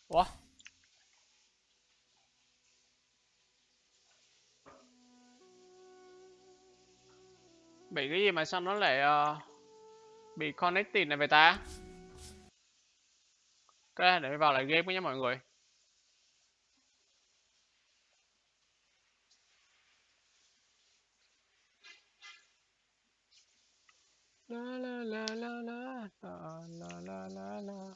Ủa? Bị cái gì mà sao nó lại bị connected này vậy ta? Ok, để vào lại game nhé mọi người. La la la la la la la la la.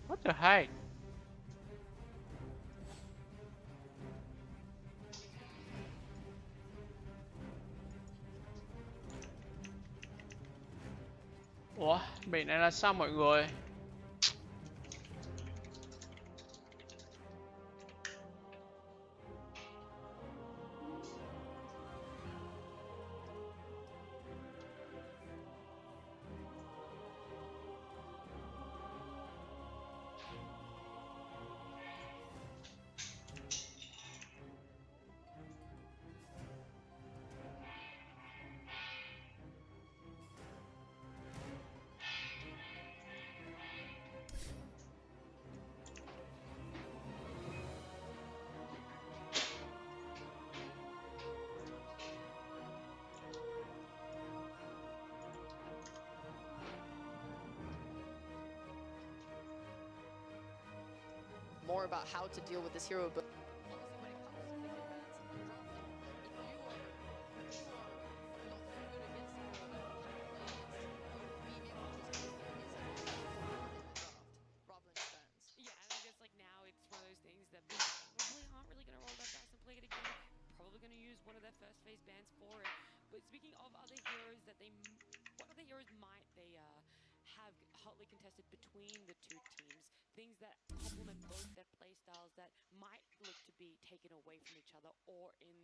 What the heck? Ủa, bị này là sao mọi người? More about how to deal with this hero, but first phase bans for it. But speaking of other heroes that what other heroes might they have hotly contested between the two teams? Things that complement both their playstyles that might look to be taken away from each other or in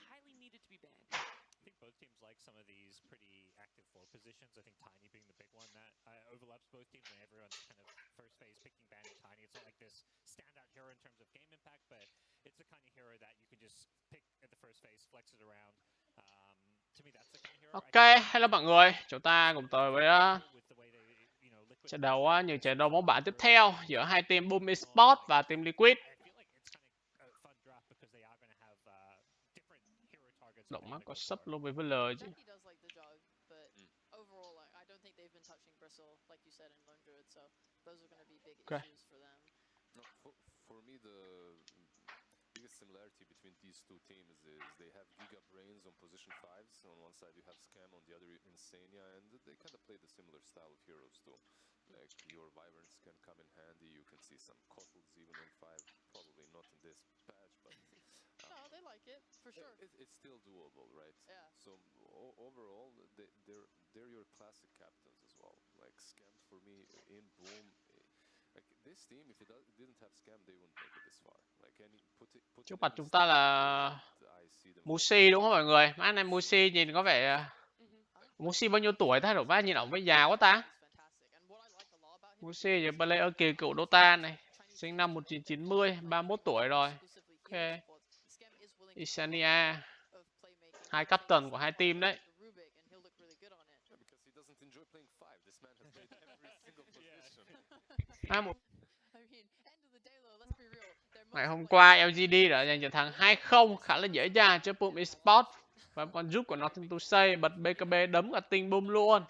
highly needed to be banned. I think both teams like some of these pretty active forward positions. I think Tiny being the big one that overlaps both teams, and everyone's kind of first phase picking banning Tiny. It's not like this standout hero in terms of game impact, but it's the kind of hero that you can just pick at the first phase, flex it around. To me, that's the kind of hero. Ok, hello mọi người, chúng ta cùng tới với trận đấu những trận đấu bóng bảng tiếp theo giữa hai team Boom Esports và team Liquid. Động mắt có sub luôn với VL chứ. Okay. For me, the biggest similarity between these two teams is they have Giga Brains on position 5s. On one side you have Scam, on the other Insania, and they kind of play the similar style of heroes too. Like your Wyverns can come in handy, you can see some Kotls even on 5, probably not in this patch, but... no, they like it, for sure. It's still doable, right? Yeah. So overall, they're your classic captains as well. Like Scam for me, in Boom... Like this team, if it didn't have Scam, they wouldn't make it this far. Like Trước mặt chúng ta là Musi đúng không mọi người? Má này Musi nhìn có vẻ Musi bao nhiêu tuổi thay đổi má nhìn ổng với già quá ta. Musi là player kỳ cựu Dota này, sinh năm 1990, 31 tuổi rồi. Ok. Isania, hai captain của hai team đấy. Ngày hôm qua LGD đã giành chiến thắng 2-0 khá là dễ dàng trước Boom Esports và còn giúp của Nothing to Say bật BKB đấm cả team Boom luôn.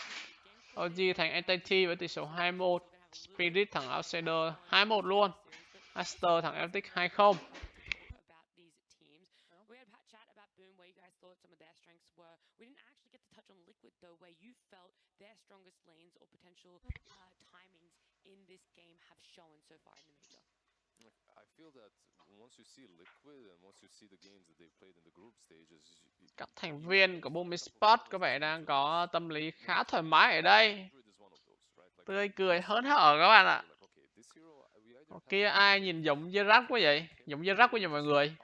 OG thành entity với tỷ số 2-1, Spirit thắng Outsider 2-1 luôn, Master thắng Eltic 2-0. I feel that once you see Liquid and once you see the games that they played in the group stages, các thành viên của Boom Esports có vẻ đang có tâm lý khá thoải mái ở đây, tươi cười hớn hở các bạn ạ. Kia ai nhìn giống Zerac quá vậy? Giống Zerac quá vậy mọi người.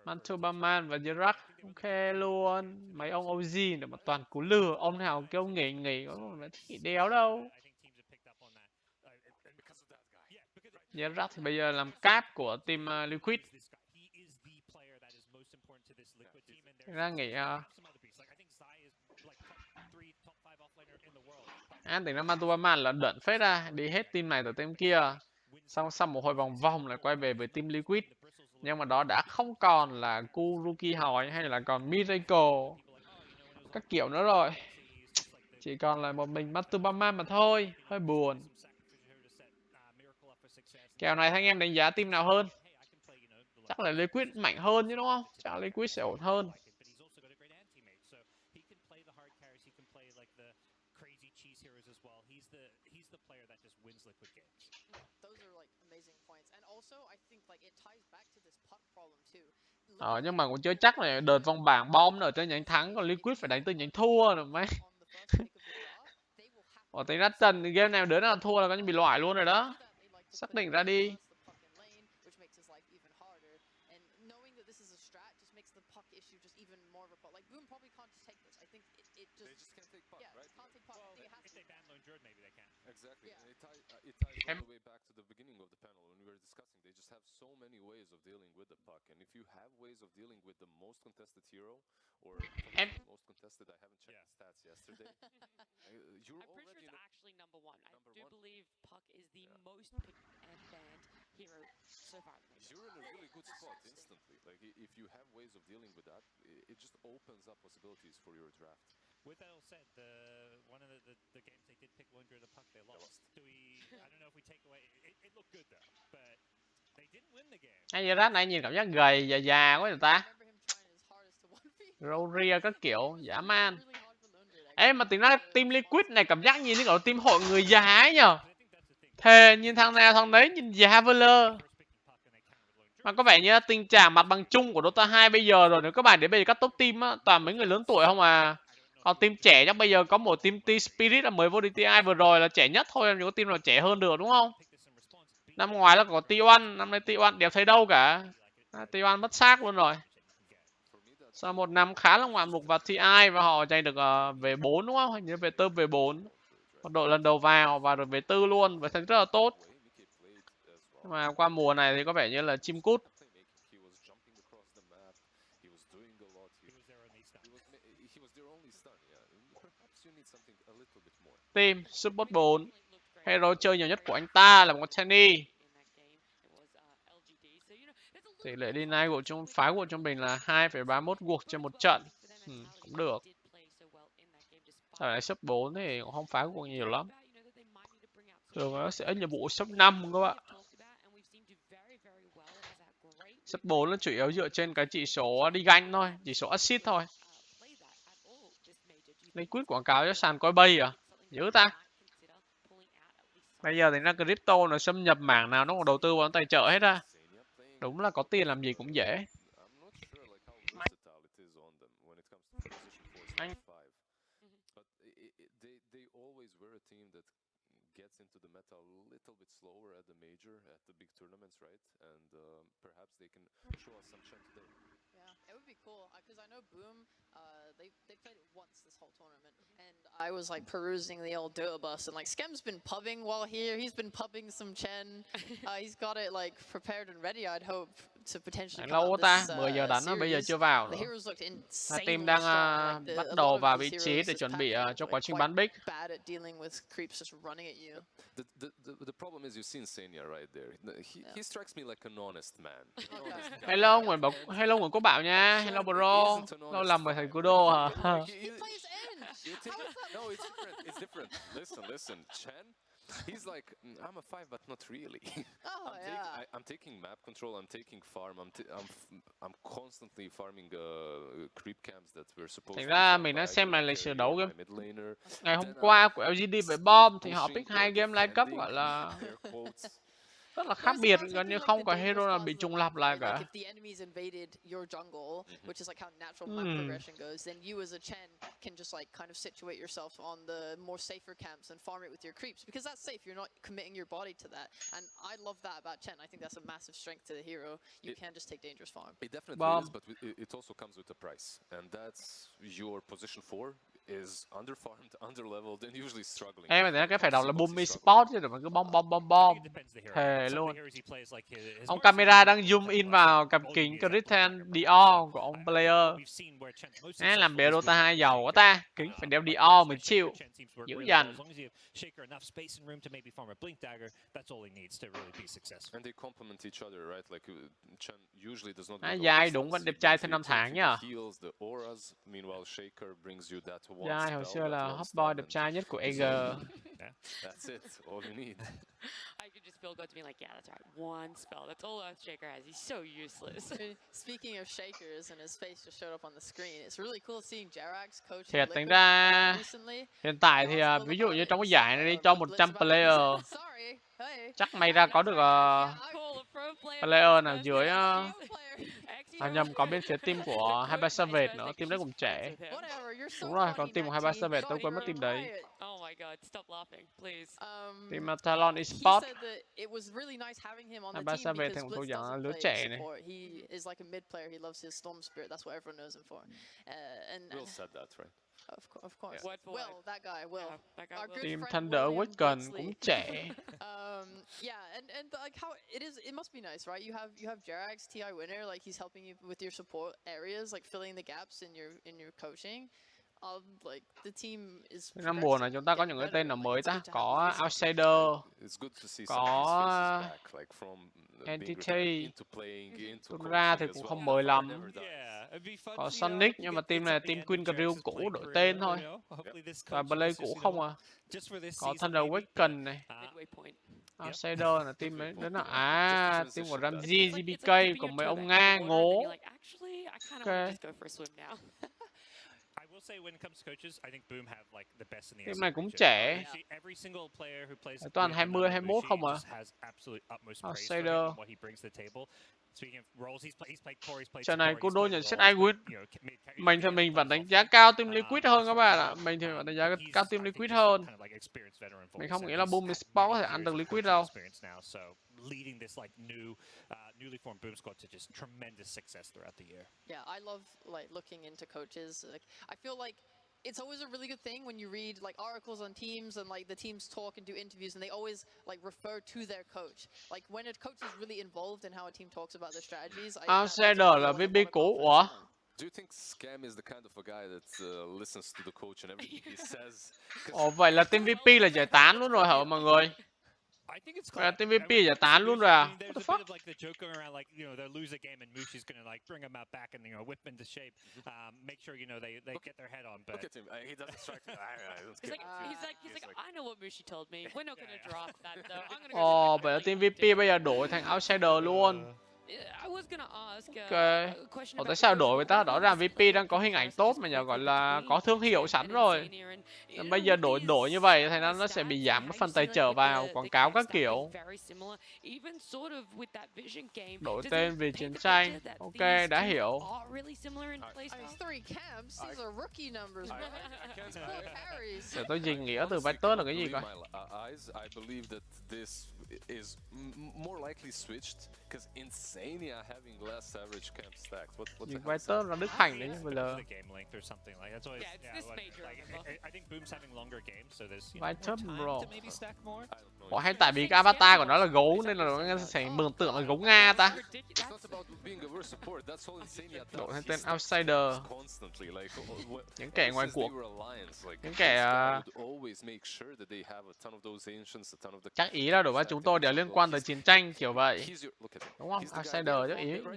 Mantubaman và Zerac ok luôn. Mấy ông OG để mà toàn cú lừa. Ông nào kêu nghỉ có mà thích đéo đâu. TRtrebuC thì bây giờ làm cap của team Liquid. Ra nghĩ An tính ra Matuaman là đận phết ra, đi hết team này tới team kia, xong sau một hồi vòng vòng lại quay về với team Liquid. Nhưng mà đó đã không còn là Kuruki hỏi hay là còn Miracle các kiểu nữa rồi, chỉ còn là một mình Matuaman mà thôi, hơi buồn. Kèo này anh em đánh giá team nào hơn? Chắc là Liquid mạnh hơn chứ đúng không? Chắc là Liquid sẽ ổn hơn. Nhưng mà cũng chưa chắc là đợt vòng bảng bom ở trên nhánh thắng, còn Liquid phải đánh từ nhánh thua rồi mấy. Tính ra trần game này đứa nào thua là có như bị loại luôn rồi đó. Xác định ra đi. Exactly. And it ties all the way back to the beginning of the panel when we were discussing. They just have so many ways of dealing with the puck, and if you have ways of dealing with the most contested hero or most contested, I haven't checked the stats yesterday. You're I'm pretty sure it's actually number one. I do believe Puck is the most picked and banned hero so far. You're in a really good spot instantly. Like if you have ways of dealing with that, it just opens up possibilities for your draft. With that all said, one of the games they did pick Lundra the puck, they lost. I don't know if we take away. It looked good though, but they didn't win the game. Anh Gerard này nhìn cảm giác gầy già già quá người ta. Râu ria các kiểu dã man. Ê mà tính ra team Liquid này cảm giác nhìn như kiểu team hội người già ấy nhở. Thề nhìn thằng nào thằng đấy nhìn già vơ lơ. Mà có vẻ như tình trạng mặt bằng chung của Dota 2 bây giờ rồi, nếu các bạn đến bây giờ các top team á, toàn mấy người lớn tuổi không à. Còn team trẻ chắc bây giờ có một team T-Spirit là mới vô DTI vừa rồi là trẻ nhất thôi, nhưng có team nào trẻ hơn được đúng không? Năm ngoài là có T1, năm nay T1 đẹp thấy đâu cả. T1 mất xác luôn rồi. Sau một năm khá là ngoạn mục vào TI và họ giành được về 4 đúng không? Hình như về tư về 4. Một đội lần đầu vào và rồi về tư luôn, và thành rất là tốt. Nhưng mà qua mùa này thì có vẻ như là chim cút. Team Support 4. Hero chơi nhiều nhất của anh ta là một Tenny. Tỷ lệ deny của trung phái của trung bình là 2,31 cuộc trên một trận. Cũng được. Ở này sub 4 thì cũng không phái cuộc nhiều lắm. Thường nó sẽ nhiệm vụ sub 5 các bạn. Sub 4 nó chủ yếu dựa trên cái chỉ số đi ganh thôi, chỉ số assist thôi. Liquid quảng cáo cho sàn Coinbase à? Nhớ ta. Bây giờ thì nó crypto nó xâm nhập mảng nào nó còn đầu tư vào tài trợ hết ra. Đúng là có tiền làm gì cũng dễ. Anh gets into the meta a little bit slower at the major, at the big tournaments, right? And perhaps they can show us some chen today. Yeah, it would be cool because I know Boom, they played it once this whole tournament, and I was like perusing the old Dota bus, and like Skem's been pubbing while here. He's been pubbing some chen. He's got it like prepared and ready. I'd hope to potentially come out ta, this 10 giờ đánh nó bây giờ chưa vào nữa. Team đang bắt đầu vào vị trí để chuẩn bị cho quá trình bán big. The problem is you see Insania right there. He strikes me like an honest man. Hello Nguyễn Quốc Bảo nha. Hello bro. Lâu lắm rồi thầy KUDO hả? No, it's different. Listen, Chen. He's like, I'm a 5, but not really. I'm taking map control. I'm taking farm. I'm constantly farming creep camps that we're supposed to. Thành ra mình đã xem lại lịch sử đấu game ngày hôm qua của LGD với Bom thì họ pick 2 game live cấp gọi là rất là khác biệt, gần như không có hero nào bị trùng lặp lại cả. Which is like how natural map progression goes, then you as a Chen can just like kind of situate yourself on the more safer camps and farm it with your creeps because that's safe. You're not committing your body to that, and I love that about Chen. I think that's a massive strength to the hero. You can just take dangerous farm. It definitely is, but it also comes with a price, and that's your position 4. is underfarmed, underleveled, and usually struggling. Em thấy cái phải đọc là Boom Esports chứ, đừng mà cứ bom bom bom bom. Thề luôn. Ông camera đang zoom in vào cặp kính Christian Dior của ông player. Làm bé Dota 2 giàu quá ta. Kính phải đeo Dior mới chịu. Dữ dằn. And they complement each other, right? Like Chen usually does not. Dài đúng vẫn đẹp trai thêm 5 tháng nhá. Dài hồi xưa là hot boy đẹp trai nhất của EG. That's it. All you need. I could just feel good to be like, yeah, that's right. One spell. That's all Earthshaker has. He's so useless. Speaking of shakers, and his face just showed up on the screen. It's really cool seeing Jerax coach. Thiệt tính ra hiện tại thì ví dụ như trong cái giải này đi cho 100 player, chắc may ra có được player nào dưới nhầm có bên phía team của 23 Savage nữa, team đấy cũng trẻ. Đúng rồi, còn team của 23 Savage tôi quên mất team đấy. Oh my god, stop laughing, please. Team Talon Esports. 23 Savage thì cũng thuộc dạng lứa trẻ này. He is like a mid player. He loves his Storm Spirit. That's what everyone knows him for. Will said that, right? Of course. Yeah. Will, that guy, Will. Yeah, that guy Our Will. good Team friend Thunder William Wicked Woodsley. cũng trẻ. Yeah, and like how it must be nice, right? You have Jerax, TI winner, like he's helping you with your support areas, like filling the gaps in your coaching. Like the team is. Năm mùa này chúng ta có những cái tên nào mới ta? Có Outsider, có Entity. Thực ra thì cũng không mới lắm. Có Sonic nhưng mà team này là team Queen Crew cũ đổi tên thôi. Và Play cũ không à. Có Thunder Wicked này. Outsider là team ấy. Đó là team của Ramsey, GBK của mấy ông Nga ngố. Ok. Team này cũng trẻ. Toàn 20, 21 không à. Outsider. Trận này KUDO nhận xét ai win. Mình thì mình vẫn đánh giá cao team Liquid hơn các bạn ạ. Mình thì vẫn đánh giá cao team Liquid hơn. Mình không nghĩ là Boom Esports có thể ăn được Liquid đâu. Leading this like newly formed Boom squad to just tremendous success throughout the year. Yeah, I love like looking into coaches. Like, I feel like it's always a really good thing when you read like articles on teams and like the teams talk and do interviews and they always like refer to their coach. Like when a coach is really involved in how a team talks about their strategies. Outsider là VP cũ. Ủa? Do you think Scam is the kind of a guy that listens to the coach and everything he says? Ồ, vậy là team VP là giải tán luôn rồi hả mọi người? Vậy là team VP giải tán luôn rồi à? What the fuck? Like the joke going around, like they'll lose a game and Mushi's gonna like bring them out back and whip them into shape, make sure they get their head on. But look at him, he doesn't strike. He's like, I know what Mushi told me. We're not gonna drop that though. I'm gonna. Ồ, vậy là team VP bây giờ đổi thành Outsider luôn. I was gonna ask Ủa tại sao đổi với ta? Rõ ràng VP đang có hình ảnh tốt mà nhờ gọi là có thương hiệu sẵn rồi. Bây giờ đổi như vậy thì nó sẽ bị giảm cái phần tài trợ vào quảng cáo các kiểu. Đổi tên vì chiến tranh. Ok, đã hiểu. Để tôi nhìn nghĩa từ Vitus là cái gì coi. Is more likely switched because Insania having less average camp stacks. What the Vitus là Đức Hành đấy bây giờ. Vitus bro. Ủa hay tại vì cái avatar của nó là gấu nên là nó sẽ mường tượng là gấu Nga ta. Đổi thành tên Outsider. Những kẻ ngoài cuộc. Những kẻ chắc ý là đổi qua chúng tôi đều liên quan tới chiến tranh kiểu vậy. Đúng không? Outsider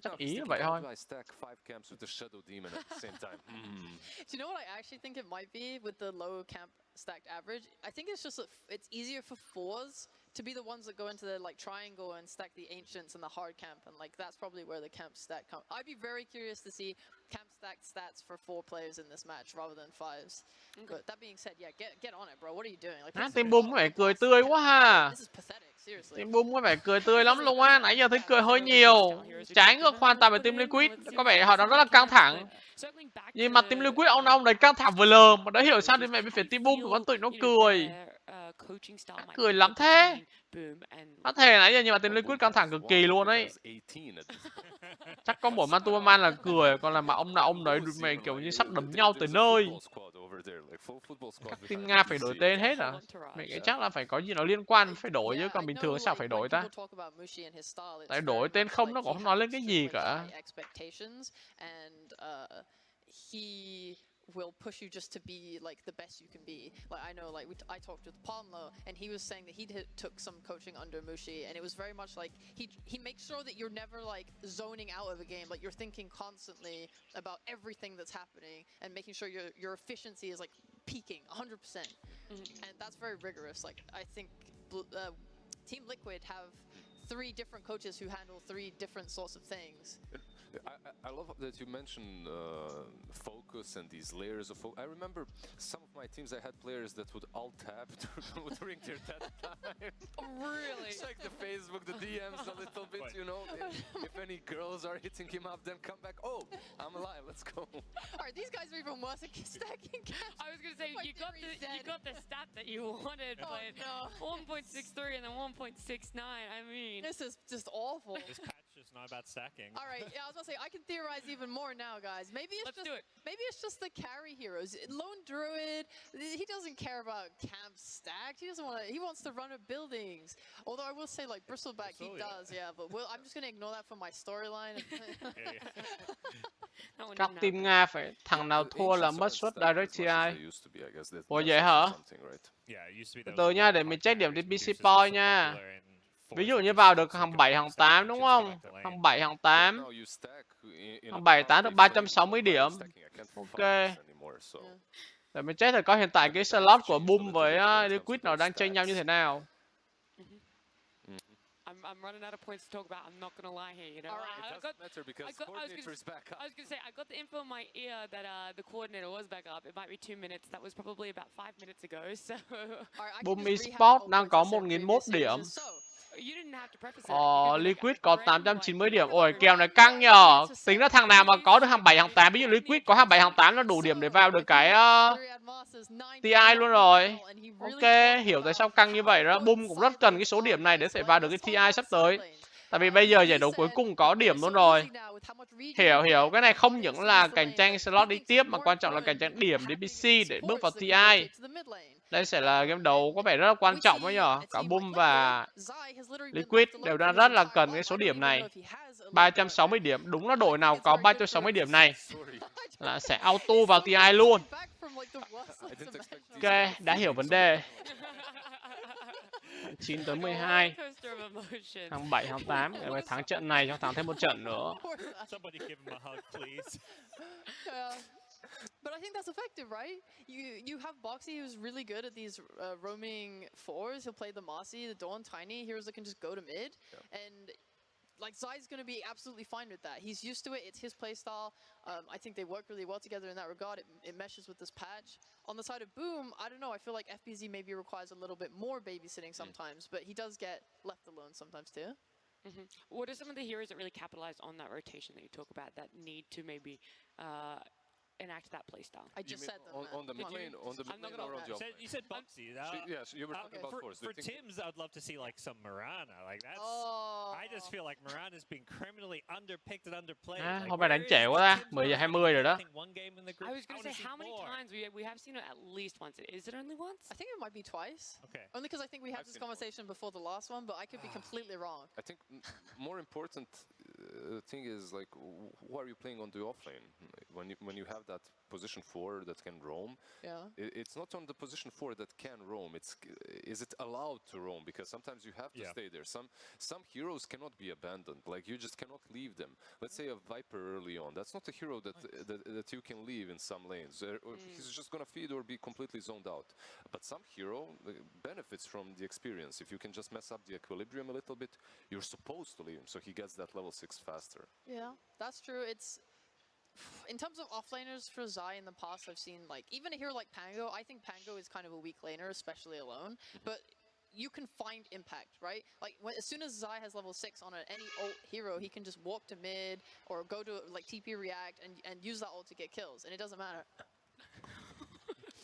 chắc ý là vậy thôi. Do you know what I actually think it might be with the low camp stacked average? I think it's just that it's easier for fours to be the ones that go into the like triangle and stack the ancients and the hard camp, and like that's probably where the camp stack comes. I'd be very curious to see camp stacked stats for 4 players in this match rather than 5s. Okay. But that being said, yeah, get on it, bro. What are you doing? Like, Team Boom có vẻ cười tươi quá ha. This is pathetic, seriously. Team Boom có vẻ cười tươi lắm luôn á. Nãy giờ thấy cười hơi nhiều. Trái ngược hoàn toàn với Team Liquid. Có vẻ họ đang rất là căng thẳng. Nhìn mặt Team Liquid ông đấy căng thẳng vừa lờ mà đã hiểu sao thì mẹ bên phía Team Boom của con tụi nó cười. Cười lắm thế. Nó thề nãy giờ nhưng mà Team Liquid căng thẳng cực kỳ luôn đấy. Chắc có mỗi Mantuman là cười, còn là mà ông nào ông đấy mẹ kiểu như sắp đấm nhau tới nơi. Like full football squad. Các with team an Nga phải đổi NPC. tên hết Whole à? entourage. Mình nghĩ chắc là phải có gì nó liên quan phải đổi chứ, Yeah, còn I bình know, thường sao like, phải when đổi ta? people talk about Mushi and his style, it's Tại very đổi tên much không like nó he cũng không nói has lên cái gì extremely cả. high expectations, and he will push you just to be like the best you can be. Like I know, like I talked with Palmo, and he was saying that he took some coaching under Mushi, and it was very much like he makes sure that you're never like zoning out of a game. Like you're thinking constantly about everything that's happening and making sure your efficiency is like peaking 100%. And that's very rigorous. Like I think Team Liquid have 3 different coaches who handle 3 different sorts of things. I love that you mentioned focus and these layers of focus. I remember some of my teams, I had players that would alt-tab during their dead time. Really? Check the Facebook, the DMs a little bit, you know. If any girls are hitting him up, then come back. Oh, I'm alive, let's go. Alright, these guys are even worse at stacking cash. I was gonna say My you got theory's the stat that you wanted, Oh, but no. 1.63 and then 1.69. I mean, This is just awful. This patch is not about stacking. Alright, yeah, I was gonna say, I can theorize even more now, guys. Maybe it's let's just do it. maybe it's just the carry heroes. Lone Druid, he doesn't care about camp stacked. He doesn't want to. He wants to run at buildings. Although I will say, like Bristleback, he does, yeah. But I'm just gonna ignore that for my storyline. That one Các didn't team happen. Nga phải thằng nào thua là mất suất TRjedC TI. Ủa vậy hả? Yeah, it used to be Từ there từ was a nha, lot để of mình hard check điểm carries DPC because point it's so nha. popular in Ví dụ force như like vào this, được so hàng you 7, can hàng almost 8 have đúng chips go không? back to lane. Hàng 7, hàng 8. Hàng Hàng 7 8 được 360 điểm. Ok. Để mình check thử có hiện tại cái slot của Boom với Liquid nó đang chênh nhau như thế nào. I'm running out of points to talk about. I'm not gonna lie here. You know, Alright. I was gonna say I got the info in my ear that the coordinator was back up. It might be 2 minutes. That was probably about 5 minutes ago. So Boom Esports đang có 1001 điểm. you didn't have to preface it. You could be like, Liquid I'm có brand new, 890 I điểm. don't Ôi, know. kèo này căng nhờ. Tính ra thằng nào mà có được hàng 7, hàng 8. Ví dụ Liquid có hàng 7, hàng 8 là đủ điểm để vào được cái TI luôn rồi. Ok, hiểu tại sao căng như vậy đó. Boom cũng rất cần cái số điểm này để thể vào được cái TI sắp tới. Tại vì bây giờ giải đấu cuối cùng có điểm luôn rồi. Hiểu, cái này không những là cạnh tranh slot đi tiếp mà quan trọng là cạnh tranh điểm DPC để bước vào TI. Đây sẽ là game đấu có vẻ rất là quan trọng đấy nhở. Cả Boom và Liquid đều đang rất là cần cái số điểm này. 360 điểm, đúng là đội nào có 360 điểm này là sẽ auto vào TI luôn. Ok, đã hiểu vấn đề. 9 tới 12. Hàng 7, hàng 8. Để phải thắng trận này cho thắng thêm một trận nữa. Somebody give him a hug, please. But I think that's effective, right? You have Boxy, who's really good at these roaming 4s. He'll play the Mossy, the Dawn, Tiny, heroes that can just go to mid. And like ZY's going to be absolutely fine with that. He's used to it. It's his playstyle. I think they work really well together in that regard. It meshes with this patch. On the side of Boom, I don't know. I feel like FBZ maybe requires a little bit more babysitting sometimes, but he does get left alone sometimes too. What are some of the heroes that really capitalize on that rotation that you talk about that need to maybe enact that playstyle? I just said them. On the mid lane, or on the off lane? You said Boxy. Yes, you were talking about force. For Tim's, I'd love to see like some Mirana. Like that's. I just feel like Mirana's been criminally underpicked and underplayed. Hôm nay đánh trẻ quá ta. 10 giờ 20 rồi đó. I was going to say, how many times we have seen it at least once? Is it only once? I think it might be twice. Okay. Only because I think we had this conversation before the last one, but I could be completely wrong. I think more important thing is like who are you playing on the offlane? When you have that position 4 that can roam. Yeah. It's not on the position 4 that can roam. Is it allowed to roam? Because sometimes you have to stay there. Some heroes cannot be abandoned. Like you just cannot leave them. Let's say a Viper early on. That's not a hero that you can leave in some lanes. He's just gonna feed or be completely zoned out. But some hero benefits from the experience. If you can just mess up the equilibrium a little bit, you're supposed to leave him so he gets that level 6 faster. Yeah, that's true. It's in terms of offlaners for ZY in the past, I've seen like even a hero like Pango. I think Pango is kind of a weak laner, especially alone. But you can find impact, right? Like as soon as ZY has level 6 on any ult hero, he can just walk to mid or go to like TP react and use that ult to get kills, and it doesn't matter.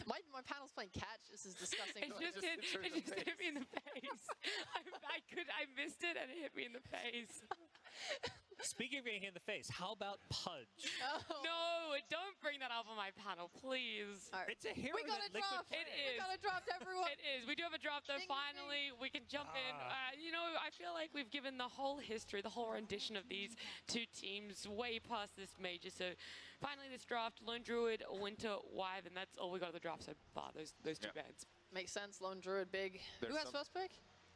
My panel's playing catch. This is disgusting. It just hit me in the face. I missed it and it hit me in the face. Speaking of getting hit in the face, how about Pudge? No, don't bring that up on my panel, please. Right. It's a hero We got that a Liquid draft. It We is. got a draft, everyone. It is. We do have a draft though. Ding, ding, Finally, we can jump in. You know, I feel like we've given the whole history, the whole rendition of these two teams way past this major. So finally, this draft, Lone Druid, Winter, Wyvern, and that's all we got of the draft so far. Those two bands. Makes sense. Lone Druid, big. There's Who has some- first pick?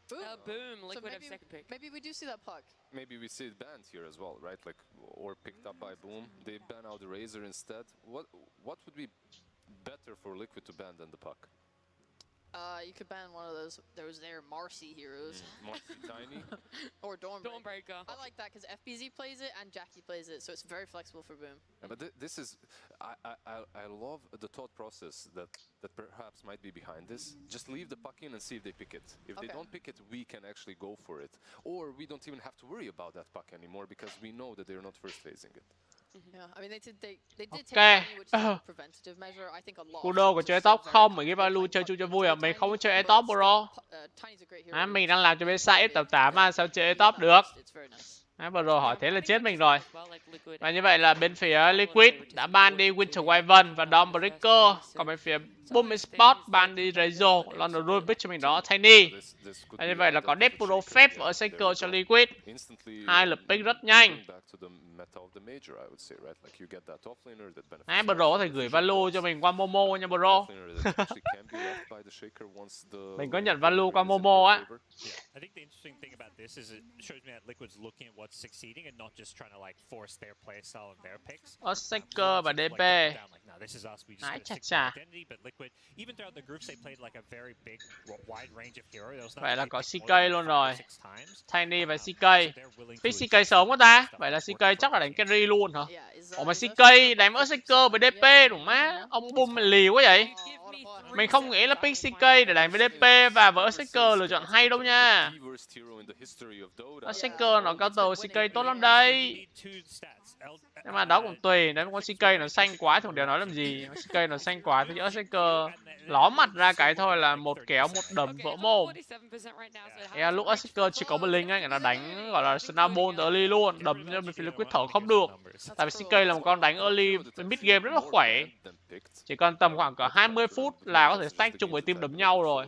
Boom. Boom. So Liquid have maybe- second pick. Maybe we do see that puck. Maybe we see it banned here as well, right? Like, or picked up by Boom. They ban out the Razor instead. What would be better for Liquid to ban than the puck? You could ban one of those Marcy heroes. Marcy Tiny. Or Dawnbreaker. Dawnbreaker. I like that because FBZ plays it and Jackie plays it, so it's very flexible for Boom. Yeah, but this is, I love the thought process that perhaps might be behind this. Just leave the puck in and see if they pick it. If they Okay. don't pick it, we can actually go for it. Or we don't even have to worry about that puck anymore because we know that they're not first phasing it. Yeah, I mean they did take Ok. Tiny, which is a preventative measure. I think a lot. KUDO có chơi top không? Mình cái value chơi chung cho vui à? Mình không có chơi top bro. Mình đang làm cho bên site tập 8 mà sao chơi top được? Bro hỏi thế là chết mình rồi. Và như vậy là bên phía Liquid đã ban đi Winter Wyvern và Dawnbreaker. Còn bên phía Boom Esports ban đi Razor, London Rubik cho mình đó Tiny. Và như vậy là có Death Pro phép ở Shaker cho Liquid. Hai lập pick rất nhanh. Bro có thể gửi value cho mình qua Momo nha bro. Mình có nhận value qua Momo á. I think the interesting thing about this is it shows me that Liquid's looking at what's succeeding and not just trying to like force their playstyle and their picks. Shaker và DP. Nãy chà chà. Even throughout the groups they played like a very big wide range of heroes. Vậy là có CK luôn rồi. Tiny và CK. Pick CK sớm quá ta. Vậy là CK chắc là đánh carry luôn hả? Ủa mà CK đánh với Shaker với DP đúng má. Ông Boom mình lì quá vậy. Mình không nghĩ là pick CK để đánh với DP và vỡ Shaker lựa chọn hay đâu nha. Shaker nó cao tầng CK tốt lắm đây. Nhưng mà đó cũng tùy, nếu con CK nó xanh quá thì đều nói làm gì. CK nó xanh quá thì nhỡ Shaker ló mặt ra cái thôi là một kéo một đấm vỡ mồm. Lúc Shaker chỉ có một linh ấy, nó đánh gọi là snowball từ early luôn, đấm cho mình phải Liquid thở không được. Tại vì CK là một con đánh early mid game rất là khỏe. Chỉ cần tầm khoảng cỡ 20 phút là có thể stack chung với team đấm nhau rồi.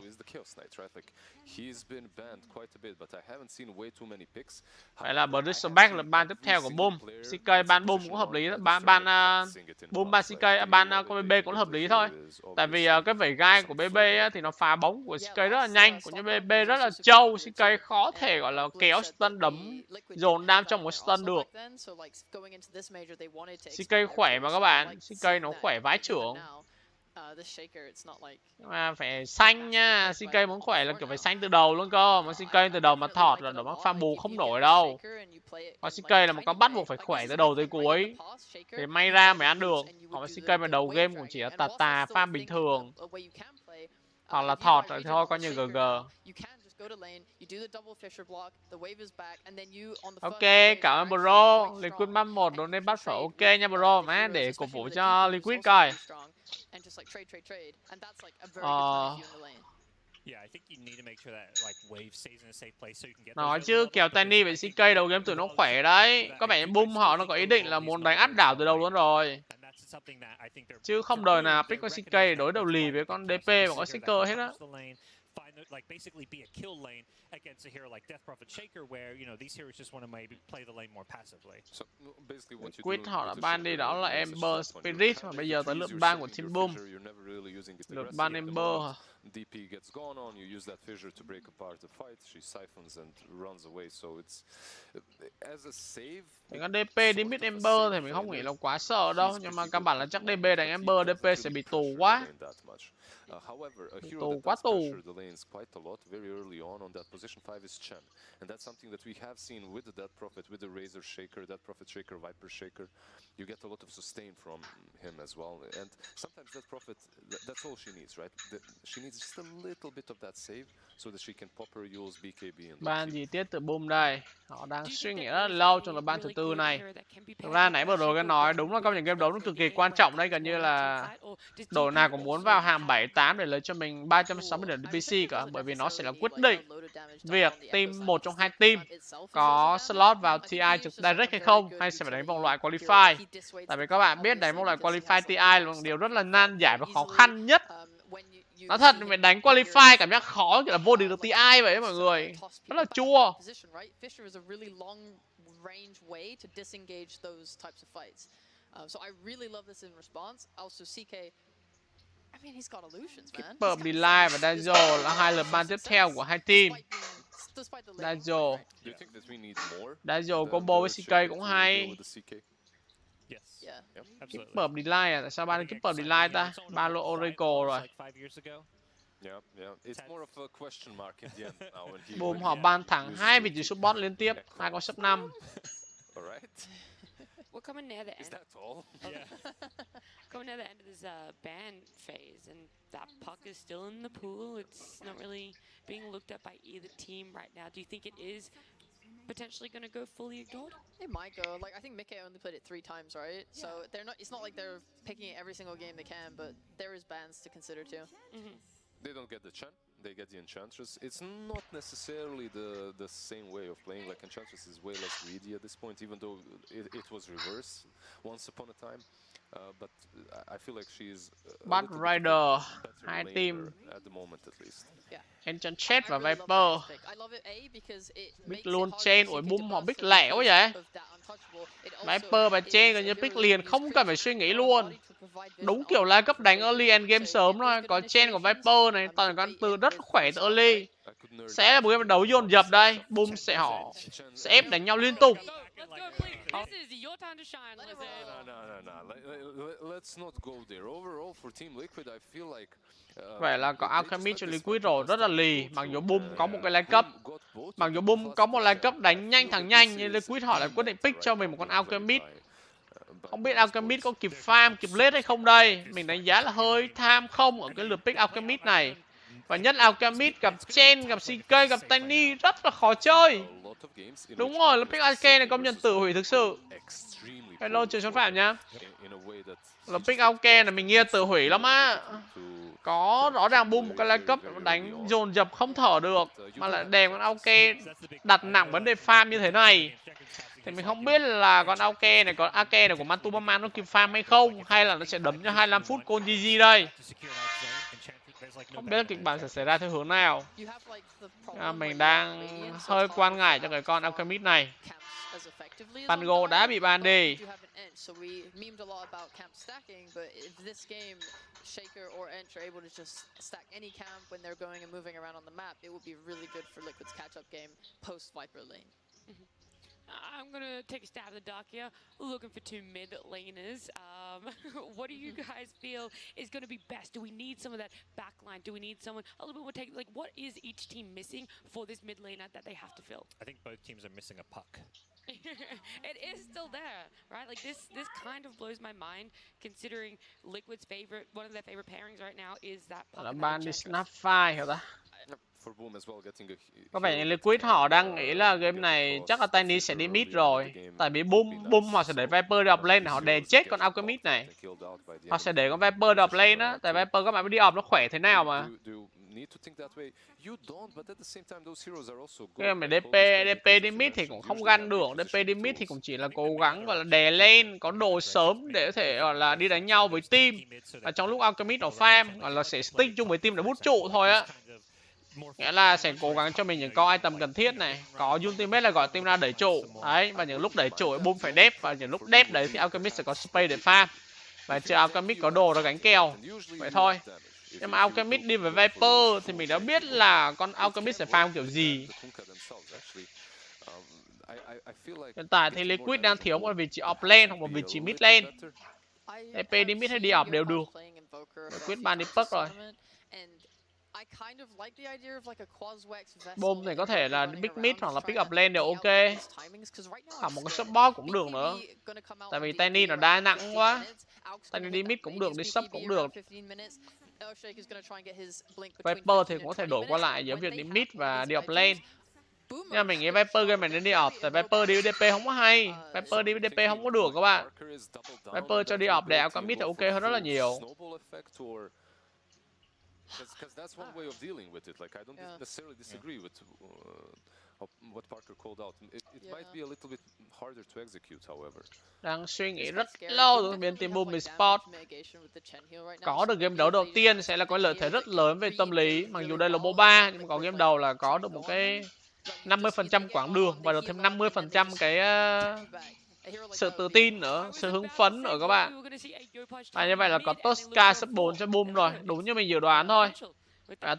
Vậy là Back là ban tiếp theo của Boom. CK ban Boom cũng hợp lý, ban Boom ban CK ban con BB cũng hợp lý thôi. Tại vì cái vẩy gai của BB á, thì nó phá bóng của CK rất là nhanh, của những BB rất là trâu. CK khó thể gọi là kéo stun đấm dồn đam trong một stun được. CK khỏe mà các bạn, CK nó khỏe vãi chưởng. Mà phải xanh nha, CK muốn khỏe là kiểu phải xanh từ đầu luôn cơ. Mà CK từ đầu mà thọt là nó mắc farm bù không nổi đâu. Còn CK là một con bắt buộc phải khỏe từ đầu tới cuối để may ra mới ăn được. Còn CK mà đầu game cũng chỉ là tà farm bình thường. Hoặc là thọt rồi thôi coi như GG. Ok, cảm ơn bro. Liquid map 1 donate bắt phở ok nha bro. Má để cổ vũ cho Liquid coi. Nói chứ kèo Tiny với CK đầu game tụi nó khỏe đấy. Có vẻ Boom họ nó có ý định là muốn đánh áp đảo từ đầu luôn rồi. Chứ không đời nào pick con CK để đối đầu lì với con DP và con Shaker hết á. Like basically be a kill lane against a hero like Death Prophet Shaker, where you know these heroes just want to maybe play the lane more passively. So basically what you Quit họ đã ban đi đó là Ember Spirit và bây giờ tới lượt ban của team Boom. Lượt ban Ember hả? DP gets gone on, you use that fissure to break apart the fight. She siphons and runs away, so it's as a save. Những con DP đi mid Ember thì mình không nghĩ là quá sợ đâu, nhưng mà căn bản là chắc DP đánh Ember, DP sẽ bị tù quá. However, a hero Tù that quá does tù. pressure the lanes quite a lot very early on that position 5 is Chen. And that's something that we have seen with the Death Prophet, with the Razor Shaker, Death Prophet Shaker, Viper Shaker. You get a lot of sustain from him as well. And sometimes Death Prophet, that's all she needs, right? She needs just a little bit of that save so that she can pop her Yule's BKB and Ban gì tiết từ Boom đây? Họ đang suy nghĩ rất là lâu trong lần ban thứ tư này. Thực ra nãy vừa rồi cái nói đúng là trong những game đấu nó cực kỳ quan trọng đây, gần như là đội nào cũng muốn vào hàm 7 18 để lấy cho mình 360 điểm DPC cả, bởi vì nó sẽ là quyết định việc team một trong hai team có slot vào TI trực direct hay không, hay sẽ phải đánh vòng loại qualify. Tại vì các bạn biết đánh vòng loại qualify TI là một điều rất là nan giải và khó khăn nhất. Nói thật, mình đánh qualify cảm giác khó, kiểu là vô địch được TI vậy đấy mọi người. Rất là chua. So I really love this in response. Also, CK, I mean, he's got illusions, man. Keeper Delay và Dajo là hai lượt ban tiếp theo của hai team. Dajo combo với CK cũng hay. Keeper Delay à? Tại sao ban Keeper Delay ta? Ba lô Oracle rồi. Boom họ ban thẳng hai vị trí support liên tiếp, hai con sub 5. We're coming near the end. Is that all? Yeah. Coming near the end of this ban phase, and that puck is still in the pool. It's not really being looked at by either team right now. Do you think it is potentially going to go fully ignored? It might go. Like, I think Mickey only played it 3 times, right? Yeah. So they're not. It's not like they're picking it every single game they can, but there is bans to consider too. They don't get the Chen, they get the Enchantress. It's not necessarily the same way of playing. Like, Enchantress is way less greedy at this point, even though it was reverse once upon a time. But I feel like she's Bad Rider, hai team at the moment at least. Enchantress và Viper. Pick luôn Chain, ủa boom họ pick lẻ quá vậy. Viper và Chain gần như pick liền, không cần phải suy nghĩ luôn. Đúng kiểu là cấp đánh early endgame sớm thôi. Có Chain của Viper này, toàn con từ rất khỏe từ early. Sẽ là một game đấu dồn dập đây. Boom sẽ họ sẽ ép đánh nhau liên tục. This is your time to shine, Lizard. No. Let's not go there. Overall for Team Liquid, I feel like vậy là có Alchemist cho Liquid rồi, rất là lì. Mặc dù Boom có một cái line cấp, mặc dù Boom có một line cấp đánh nhanh thẳng nhanh, nhưng Liquid họ lại quyết định pick cho mình một con Alchemist. Không biết Alchemist có kịp farm, kịp lết hay không đây. Mình đánh giá là hơi tham không ở cái lượt pick Alchemist này. Và nhất Alchemist gặp Chen, gặp CK, gặp Tiny rất là khó chơi. Đúng rồi, lượt pick AK này công nhận tự hủy thực sự. Hello Trường Xuân Phạm nhá. Lượt pick AK này mình nghe tự hủy lắm á. Có rõ ràng Boom một cái line cấp đánh dồn dập không thở được, mà lại đèm con AK đặt nặng vấn đề farm như thế này. Thì mình không biết là con AK này của Mantubama nó kịp farm hay không, hay là nó sẽ đấm cho 25 phút con GG đây. Không biết kịch bản sẽ xảy ra theo hướng nào. Mình đang hơi quan ngại cho cái con Alchemist này. Pango đã bị ban đi. Shaker or Ench are able to just stack any camp when they're going and moving around on the map, it would be really good for Liquid's catch-up game post-Viper lane. I'm gonna take a stab at the dark here, looking for 2 mid laners. What do you guys feel is gonna be best? Do we need some of that backline? Do we need someone a little bit more take? Like, what is each team missing for this mid laner that they have to fill? I think both teams are missing a puck. It is still there, right? Like this kind of blows my mind, considering Liquid's one of their favorite pairings right now is that puck. Là ban đi snap fire hiểu ta? Có vẻ như Liquid họ đang nghĩ là game này chắc là Tiny sẽ đi mid rồi. Tại vì Boom họ sẽ để Viper đi off lane, họ đè chết con Alchemist này. Họ sẽ để con Viper đi off lane á, tại Viper các bạn mới đi off nó khỏe thế nào mà. Game này DP đi mid thì cũng không ganh được, DP đi mid thì cũng chỉ là cố gắng gọi là đè lên, có đồ sớm để có thể gọi là đi đánh nhau với team. Và trong lúc Alchemist ở farm gọi là sẽ stick chung với team để bút trụ thôi á. Nghĩa là sẽ cố gắng cho mình những con item cần thiết này. Có ultimate là gọi team ra đẩy trụ. Đấy, và những lúc đẩy trụ Boom phải đép, và những lúc đép đấy thì Alchemist sẽ có space để farm. Và chơi Alchemist có đồ ra gánh kèo. Vậy thôi. Nhưng mà Alchemist đi với Viper thì mình đã biết là con Alchemist sẽ farm kiểu gì. Hiện tại thì Liquid đang thiếu một vị trí off lane hoặc một vị trí mid lane. EP đi mid hay đi off đều được. Liquid ban đi perk rồi. Boom thì có thể là pick mid hoặc là pick up lane đều ok. Hoặc một cái support cũng được nữa. Tại vì Tiny nó đa nặng quá. Tiny đi mid cũng được, đi sub cũng được. Viper thì cũng có thể đổi qua lại giữa việc đi mid và đi off lane. Nhưng mà mình nghĩ Viper game này nên đi off. Tại Viper đi DP không có hay. Viper đi DP không có được các bạn. Viper cho đi off để Alchemist thì ok hơn rất là nhiều. Because that's one way of dealing with it. Like I don't necessarily disagree with what Parker called out. It might be a little bit harder to execute, however. Đang suy nghĩ rất lâu từ bên team Boom Esports. Có được game đấu đầu tiên sẽ là có lợi thế rất lớn về tâm lý. Mặc dù đây là MOBA nhưng mà có game đầu là có được một cái 50% quãng đường và được thêm 50% cái sự tự tin nữa, sự hứng phấn nữa các bạn. Và như vậy là có Tosca sub 4 cho Boom rồi, đúng như mình dự đoán thôi.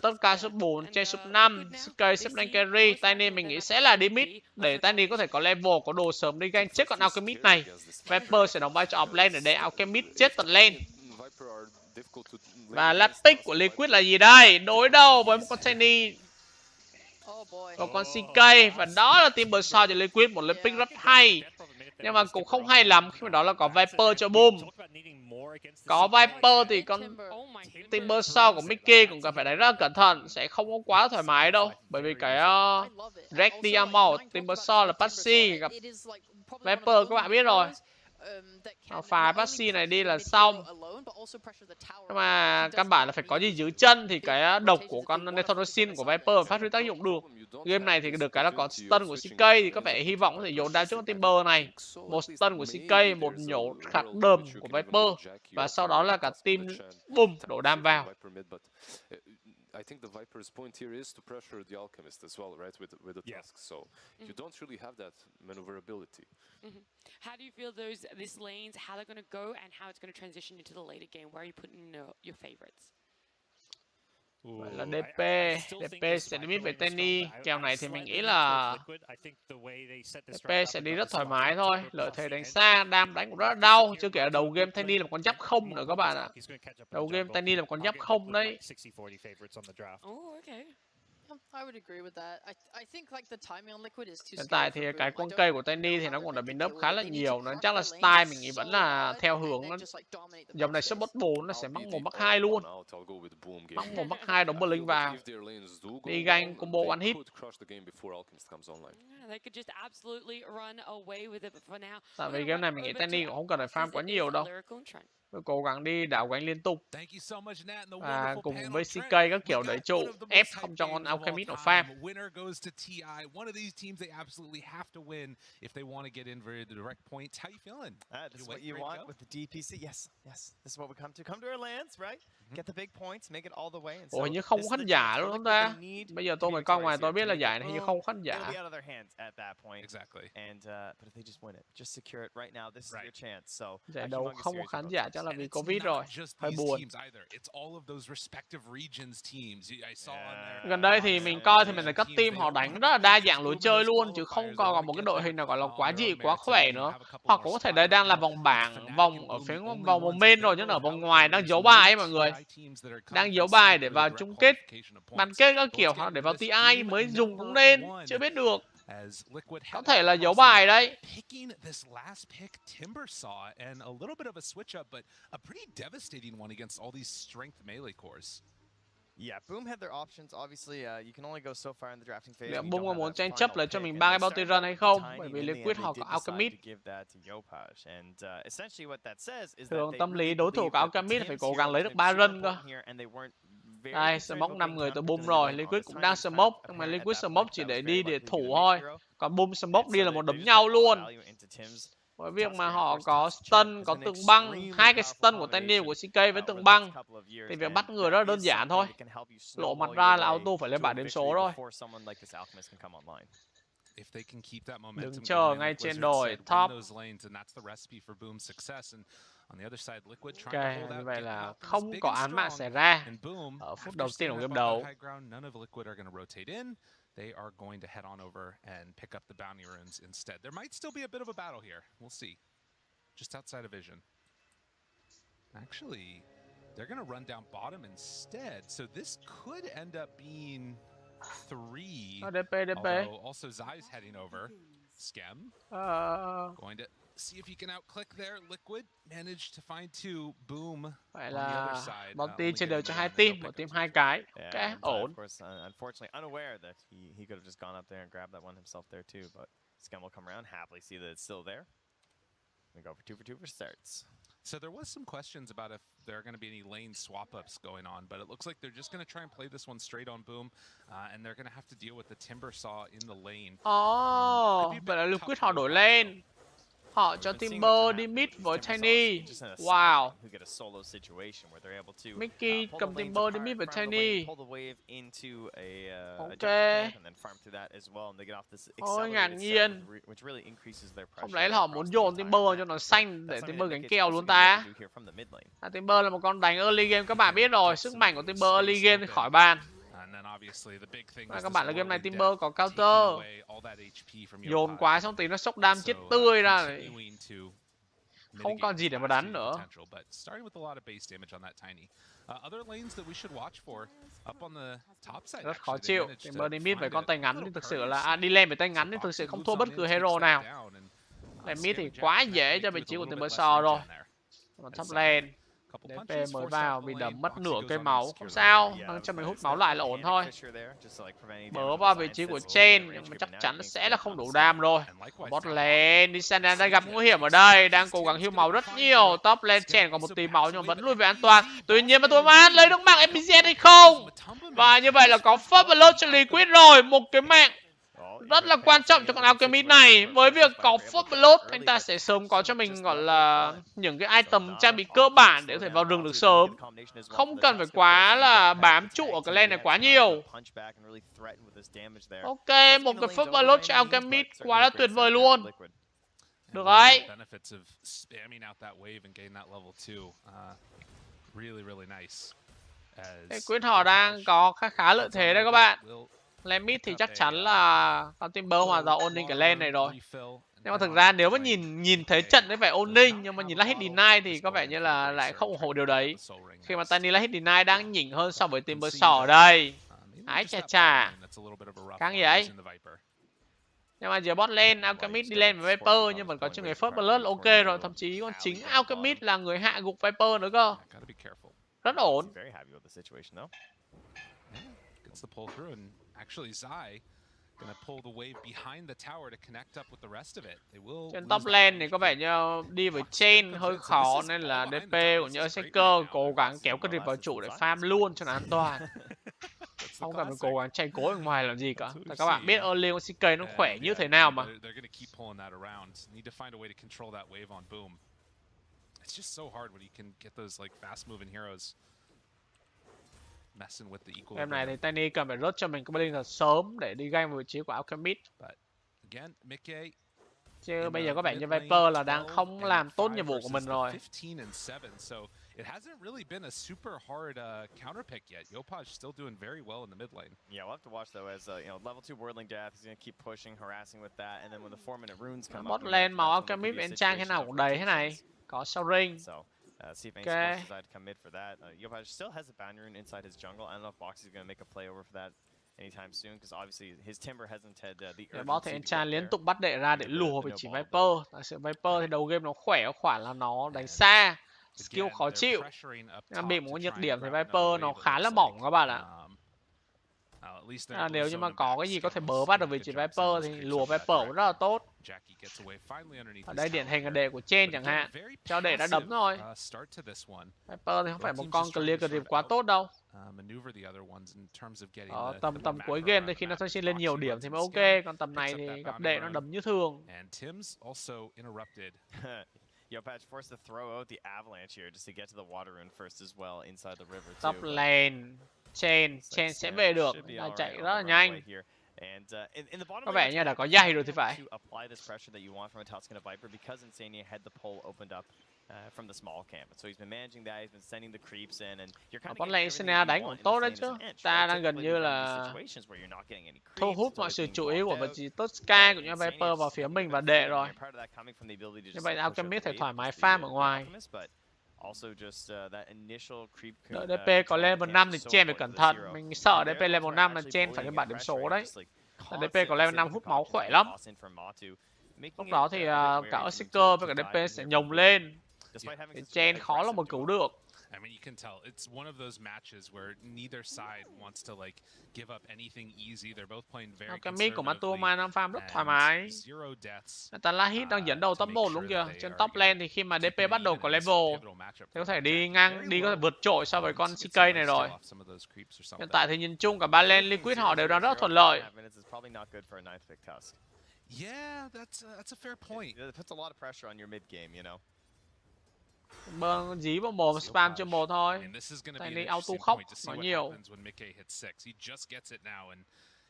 Tosca sub 4, trên sub 5, Sky sub lane carry, Tiny mình nghĩ sẽ là đi mid để Tiny có thể có level, có đồ sớm đi gank chết con Alchemist này. Viper sẽ đóng vai trò offlane để Alchemist chết tận lane. Và last pick của Liquid là gì đây? Đối đầu với một con Tiny và con CK, và đó là team Bersaw cho Liquid, một list pick rất hay. Nhưng mà cũng không hay lắm khi mà đó là có Viper cho Boom. Có Viper thì con team Bersaw của Mickey cũng cần phải đánh rất cẩn thận, sẽ không có quá thoải mái đâu. Bởi vì cái Red Diamond team Bersaw là Patsy, gặp Viper các bạn biết rồi. Phá Patsy này đi là xong. Nhưng mà căn bản là phải có gì giữ chân thì cái độc của con Nethorosin của Viper phát huy tác dụng được. Game này thì được cái là có stun của CK thì có vẻ hy vọng có thể dồn đao trước con Timber này. Một stun của CK, một nhổ khạc đờm của Viper và sau đó là cả team Boom đổ đam vào. I think the Viper's point here is to pressure the Alchemist as well, right? With the Tusk, so you don't really have that maneuverability. How do you feel these lanes, how they're going to go, and how it's going to transition into the later game? Where are you putting your favorites? Vậy là DP sẽ đi mid với Tenny. Kèo này thì mình nghĩ là DP sẽ đi rất thoải mái thôi. Lợi thế đánh xa, đam đánh cũng rất là đau. Chưa kể là đầu game Tenny là một con giáp không nữa các bạn ạ. Đầu game Tenny là một con giáp không đấy. Hiện tại thì cái con cây của Tiny thì nó cũng đã bị nấp khá là nhiều. Nó chắc là style mình nghĩ vẫn là theo hướng nó dòng này support 4 nó sẽ mắc 1 mắc 2 luôn. Mắc 1 mắc 2 đóng Blink vào. Đi gank combo one hit. Tại vì game này mình nghĩ Tiny cũng không cần phải farm quá nhiều đâu. Tôi cố gắng đi đảo quánh liên tục và cùng với CK các kiểu đẩy trụ ép không cho con Alchemist nó farm. This is what you want with the DPC. Yes, this is what we come to our lands, right? Get the big points, make it all the way. Ủa, hình như không có khán giả luôn không ta? Bây giờ tôi mới coi ngoài tôi biết là giải này hình như không có khán giả. Giải đấu không có khán giả chắc là vì Covid rồi. Hơi buồn. Gần đây thì mình coi thì mình thấy các team họ đánh rất là đa dạng lối chơi luôn, chứ không còn một cái đội hình nào gọi là quá dị, quá khỏe nữa. Hoặc cũng có thể đây đang là vòng bảng, vòng ở phía vòng main rồi, nhưng ở vòng ngoài đang giấu bài ấy mọi người. Đang giấu bài để vào chung kết, bán kết các kiểu, hoặc để vào TI mới dùng cũng nên, chưa biết được. Có thể là giấu bài đấy. Yeah, Boom had their options. Obviously, you can only go so far in the drafting phase. Liệu Boom có muốn tranh chấp lấy cho mình 3 cái bounty run hay không? Bởi vì Liquid họ có Alchemist. Thường tâm lý đối thủ của Alchemist phải cố gắng lấy được 3 run cơ. Đây, smoke 5 người từ Boom rồi. Liquid cũng đang smoke, nhưng mà Liquid smoke chỉ để đi để thủ thôi. Còn Boom smoke đi là một đấm nhau luôn. Với việc mà họ có stun, có tường băng, 2 cái stun của Tiny của CK với tường băng thì việc bắt người rất là đơn giản thôi. Lộ mặt ra là auto phải lên bảng điểm số rồi. Đứng chờ ngay trên đồi top. Ok, như vậy là không có án mạng xảy ra ở phút đầu tiên của game đấu. They are going to head on over and pick up the bounty runes instead. There might still be a bit of a battle here. We'll see. Just outside of vision. Actually, they're going to run down bottom instead. So this could end up being 3. Although also ZYZE heading over. Skem. Going to see if he can outclick there. Liquid managed to find 2. Boom. Vậy là bounty trên đều cho 2 team, một team 2 cái. Ok, ổn. Unfortunately, unaware that he could have just gone up there and grabbed that one himself there too, but Skem will come around, happily see that it's still there. We go for 2 for starts. So there was some questions about if there are going to be any lane swap-ups going on, but it looks like they're just going to try and play this one straight on Boom, and they're going to have to deal with the Timber Saw in the lane. Vậy là Liquid họ đổi lane. Họ cho Timber đi mid với Tiny. Wow. Mickey cầm Timber đi mid với Tiny. Ok. Ôi ngạc nhiên. Không lẽ là họ muốn dồn Timber cho nó xanh để Timber gánh kèo luôn ta? Timber là một con đánh early game, các bạn biết rồi. Sức mạnh của Timber early game thì khỏi bàn. Các bạn là game này Timber có counter. Dồn quá xong tí nó sốc đam chết tươi ra này. Không còn gì để mà đánh nữa. Rất khó chịu. Timber đi mid với con tay ngắn thì thực sự là đi lên với tay ngắn thì thực sự không thua bất cứ hero nào. Lên mid thì quá dễ cho vị trí của Timber Saw rồi. Còn top lane DP mới vào bị đấm mất nửa cây máu, không sao, đang cho mình hút máu lại là ổn thôi. Bớ vào vị trí của trên nhưng mà chắc chắn sẽ là không đủ đam rồi. Bot lane Descendant đang gặp nguy hiểm ở đây, đang cố gắng heal máu rất nhiều. Top lane chèn còn một tí máu nhưng mà vẫn lui về an toàn. Tuy nhiên mà tụi man lấy được mạng MPZ hay không? Và như vậy là có first blood cho Liquid rồi, một cái mạng rất là quan trọng cho con Alchemist này. Với việc có first blood, anh ta sẽ sớm có cho mình gọi là những cái item trang bị cơ bản để có thể vào rừng được sớm. Không cần phải quá là bám trụ ở cái lane này quá nhiều. Ok, một cái first blood cho Alchemist quá là tuyệt vời luôn. Được đấy. Quyết họ đang có khá lợi thế đấy các bạn. Lane mid thì chắc chắn là con Timber hoàn toàn owning cái lane này rồi. Nhưng mà thực ra nếu mà nhìn thấy trận đấy phải owning, nhưng mà nhìn last hit deny thì có vẻ như là lại không ủng hộ điều đấy. Khi mà Tiny last hit deny đang nhỉnh hơn so với Timber Saw ở đây. Ái chà chà. Căng gì ấy. Nhưng mà giờ bot lane, Alchemist đi lên với Viper nhưng vẫn có cho người first blood ok rồi. Thậm chí còn chính Alchemist là người hạ gục Viper nữa cơ. Rất ổn. Gets the pull through, and actually SUIZE gonna pull the wave behind the tower to connect up with the rest of it. They will. Trên top lane thì có vẻ như đi với chain hơi khó nên là DP cũng như Seeker cố gắng kéo cái rip vào trụ để farm luôn cho nó an toàn. Không cần phải cố gắng chạy cố ở ngoài làm gì cả. Các bạn biết early con Seeker nó khỏe như thế nào mà. It's just so hard when you can get those like fast moving heroes. Game này thì Tiny cần phải rớt cho mình cái blink thật sớm để đi game vị trí của Alchemist. Chứ bây giờ có vẻ như Viper là đang không làm tốt nhiệm vụ của mình rồi. It hasn't really been a super hard counter pick yet. Yopaj still doing very well in the mid lane. Yeah, we'll have to watch though as level 2 Whirling Death, he's going to keep pushing, harassing with that, and then when the 4-minute runes come up. Bot lane màu Alchemist enchant thế nào cũng đầy thế này. Có sao ring. See if any Sports decide to come mid for that. Yopaj still has a boundary rune inside his jungle. I don't know if Boxy is going to make a play over for that anytime soon, because obviously his Timber hasn't had the urgency. Bot thì enchant liên tục bắt đệ ra để lùa vị trí Viper. Tại sự Viper thì đầu game nó khỏe ở khoản là nó đánh xa. Skill khó chịu. Bị một nhược điểm thì Viper nó khá là mỏng các bạn ạ. Nếu như mà có cái gì có thể bớ bắt được vị trí Viper thì lùa Viper cũng rất là tốt. Ở đây điển hình là đệ của trên chẳng hạn. Cho đệ đã đấm rồi. Viper thì không phải một con clear grip quá tốt đâu. Tầm cuối game thì khi nó sẽ lên nhiều điểm thì mới ok. Còn tầm này thì gặp đệ nó đấm như thường. Yopaj forced to throw out the avalanche here just to get to the water rune first as well inside the river too. Top lane, Chain sẽ về được, đã chạy rất là nhanh. Có vẻ như đã có dây rồi thì phải. Bot lane Insania đánh cũng tốt đấy chứ. Ta đang gần như là thu hút mọi sự chú ý của vật gì Tosca cũng như Viper vào phía mình và đệ rồi. Như vậy Alchemist phải thoải mái farm ở ngoài. Đợi DP có level 5 thì Chen phải cẩn thận. Mình sợ DP level 5 là Chen phải lên bảng điểm số đấy. DP có level 5 hút máu khỏe lắm. Lúc đó thì cả Seeker với cả DP sẽ nhồng lên. Thì Chen khó là mà cứu được. I mean, you can tell it's one of those matches where neither side wants to like give up anything easy. They're both playing very Cái mid của Mato conservatively. đang farm rất thoải mái. Zero deaths. Talahit đang dẫn đầu top 1 đúng kìa. Trên top lane thì khi mà DP bắt đầu có level thì có thể đi ngang, có thể vượt trội so với con CK này rồi. Hiện tại thì nhìn chung cả ba lane Liquid họ đều đang rất thuận lợi. Yeah, that's a fair point. It puts a lot of pressure on your mid game, you know. Bơm dí vào mồm spam cho một thôi. Tại vì auto khóc nói nhiều. He just gets it now, and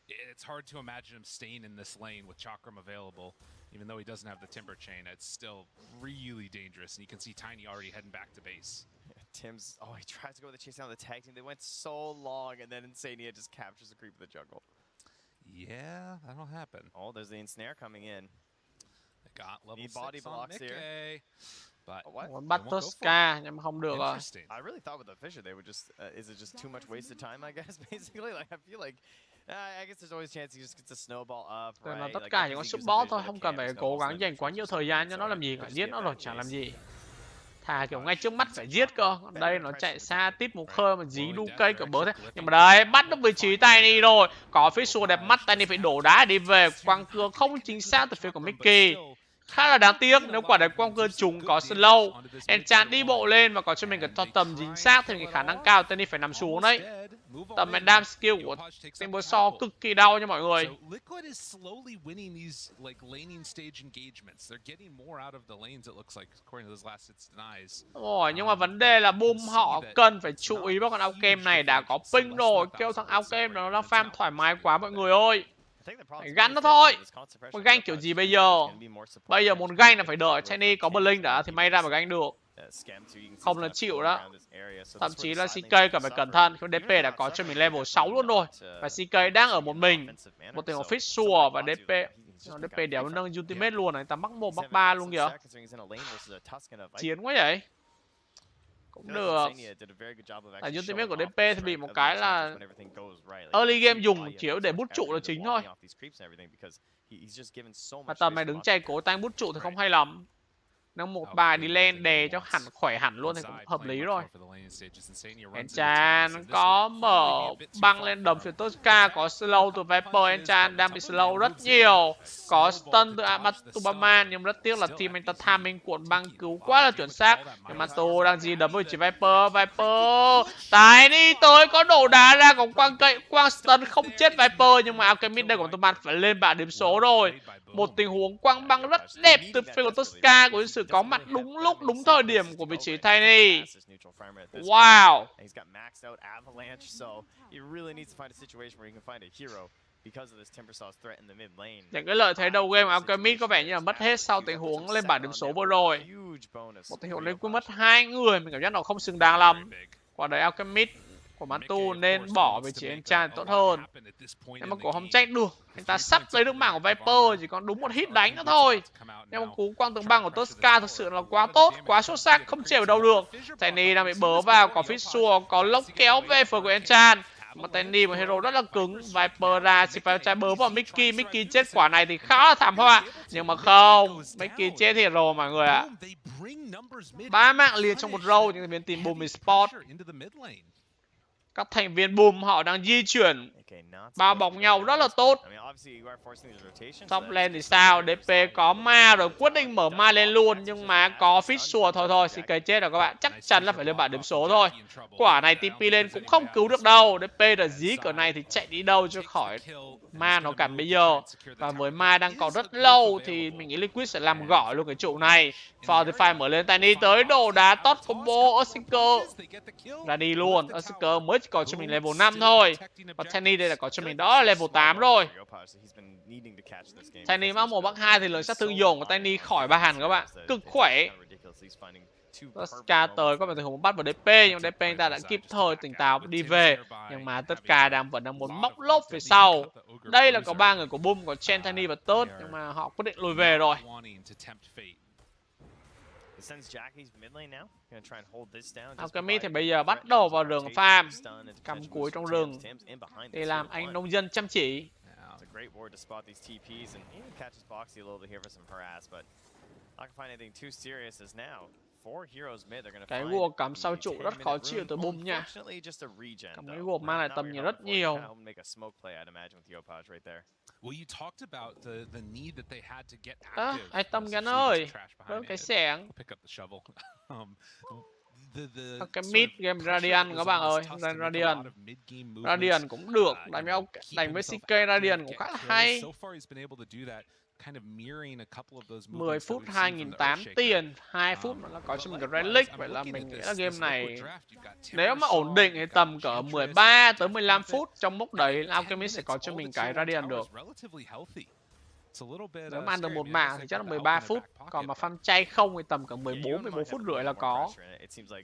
it's hard to imagine him staying in this lane with Chakram available. Even though he doesn't have the Timber Chain, it's still really dangerous. And you can see Tiny already heading back to base. Tim's, he tries to go with the chase down the tag team. They went so long, and then Insania just captures the creep of the jungle. Yeah, that'll happen. Oh, there's the ensnare coming in. They got level 6 body blocks here. But muốn bắt Tosca nhưng mà không được rồi. I really thought with the Fisher they would just is it just too much wasted time, I guess, basically? Like, I feel like I guess there's always a chance he just gets a snowball up, right? Là tất cả chỉ có support thôi, không cần phải cố gắng dành quá nhiều thời gian cho nó làm gì cả, giết nó rồi chẳng làm gì. Thà kiểu ngay trước mắt phải giết cơ. Còn đây nó chạy xa tít một khơi mà dí đu cây kiểu bớ thế. Nhưng mà đấy, bắt được vị trí Tiny rồi. Có phía xua đẹp mắt, Tiny phải đổ đá đi về. Quang cương không chính xác từ phía của Mickey. Khá là đáng tiếc nếu quả đấy quang cơ trùng có slow. Enchant đi bộ lên và có cho mình cái tầm chính xác thì khả năng cao Tiny phải nằm xuống đấy. Tầm damage skill của Timbersaw cực kỳ đau nha mọi người. Liquid is slowly winning these like laning stage engagements. They're getting more out of the lanes it looks like according to those last hits denies. Ôi, nhưng mà vấn đề là Boom họ cần phải chú ý vào con outgame này, đã có ping rồi, kêu thằng outgame nó đang farm thoải mái quá mọi người ơi. Phải gắn nó thôi. Mà ganh kiểu gì bây giờ? Bây giờ muốn ganh là phải đợi Tiny có Blink đã thì may ra mà ganh được. Không là chịu đó. Thậm chí là CK cần phải cẩn thận. DP đã có cho mình level 6 luôn rồi. Và CK đang ở một mình. Một tình huống Fish Sure và DP đéo nâng ultimate luôn này. Ta mắc 1 mắc 3 luôn kìa. Chiến quá vậy. Cũng được. Tại ultimate của DP thì bị một cái là early game dùng chiếu để bút trụ là chính thôi. Và tầm này đứng chạy cố tăng bút trụ thì không hay lắm. Nâng một bài đi lên đè cho hẳn khỏe hẳn luôn thì cũng hợp lý rồi. Enchant có mở băng lên đầm phía Tosca, có slow từ Viper, Enchant đang bị slow rất nhiều. Có stun từ Amatubaman nhưng rất tiếc là team anh ta timing cuộn băng cứu quá là chuẩn xác. Nhưng Mato đang gì đấm với chỉ Viper, tái đi tới có đổ đá ra, còn Quang stun không chết Viper nhưng mà Alchemist đây của Amatubaman phải lên bảng điểm số rồi. Một tình huống quăng băng rất đẹp từ phía của Tosca, của sự có mặt đúng lúc, đúng thời điểm của vị trí Tiny. Wow. Những cái lợi thế đầu game Alchemist có vẻ như là mất hết sau tình huống lên bảng điểm số vừa rồi. Một tình huống lên quyết mất 2 người, mình cảm giác nó không xứng đáng lắm. Quả đấy Alchemist của Mantu nên bỏ vị trí Enchant tốt hơn. Nhưng mà cũng không trách được. Anh ta sắp lấy được mạng của Viper, chỉ còn đúng một hit đánh nữa thôi. Nhưng mà cú quang tường băng của Tosca thực sự là quá tốt, quá xuất sắc, không chịu đâu được. Tiny đang bị bớ vào, có Fish Sure, có lốc kéo về phần của Enchant. Mà Tiny một hero rất là cứng. Viper ra chỉ phải trái bớ vào Mickey. Mickey chết quả này thì khá là thảm họa. Nhưng mà không, Mickey chết thì rồi mọi người ạ. 3 mạng liền trong một row những thành viên team Boom Esports. Các thành viên Boom họ đang di chuyển bao bọc nhau rất là tốt. Top lane thì sao? DP có ma rồi, quyết định mở ma lên luôn. Nhưng mà có Fish Sure thôi. CK chết rồi các bạn. Chắc chắn là phải lên bảng điểm số thôi. Quả này TP lên cũng không cứu được đâu. DP là dí cỡ này thì chạy đi đâu cho khỏi ma nó cản bây giờ. Và với ma đang còn rất lâu thì mình nghĩ Liquid sẽ làm gỏi luôn cái trụ này. Fortify mở lên, Tiny tới đồ đá tốt combo. Earthseeker ra đi luôn. Earthseeker mới chỉ có cho mình level 5 thôi. Và Tiny đây là có cho mình đó là level 8 rồi. Tiny mắc 1 mắc 2 thì lời sát thương dồn của Tiny khỏi ba hẳn các bạn. Cực khỏe. Tosca tới có vẻ tình huống bắt vào DP, nhưng DP anh ta đã kịp thời tỉnh táo đi về. Nhưng mà tất cả vẫn đang muốn móc lốp phía sau. Đây là có 3 người của Boom, có Chen, Tiny và Tớt, nhưng mà họ quyết định lùi về rồi. Alchemist thì bây giờ bắt đầu vào rừng farm, cầm cúi trong rừng để làm anh nông dân chăm chỉ. Cái gua cắm sau trụ rất khó chịu từ bùm nha. Cắm cái gua mang lại tầm nhìn rất nhiều. Item Gun ơi, rớt cái xẻng. Cái mid game Radiant các bạn ơi, Radiant cũng được, đánh với CK Radiant cũng khá là hay. 10 phút 2.800 tiền, 2 phút mà nó có cho mình cái relic, vậy là mình nghĩ là game này nếu mà ổn định thì tầm cỡ 13 tới 15 phút, trong mốc đấy Alchemist sẽ có cho mình cái Radiant được. Nếu mà ăn được một mạng thì chắc là 13 phút, còn mà farm chay không thì tầm cỡ 14 phút rưỡi là có.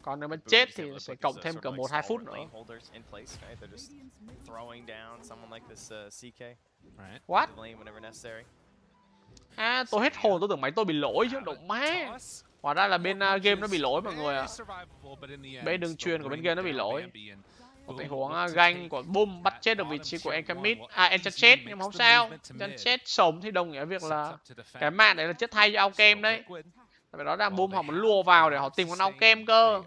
Còn nếu mà chết thì sẽ cộng thêm cỡ 1-2 phút nữa. What? À, tôi hết hồn, tôi tưởng máy tôi bị lỗi chứ, động má. Hóa ra là bên game nó bị lỗi mọi người ạ. Bên đường truyền của bên game nó bị lỗi. Một tình huống ganh của Boom bắt chết được vị trí của Enkamit. Enchant chết nhưng mà không sao. Enchant chết sống thì đồng nghĩa việc là cái mạng đấy là chết thay cho Alchem đấy. Tại vì đó đang Boom họ muốn lùa vào để họ tìm con Alchem cơ.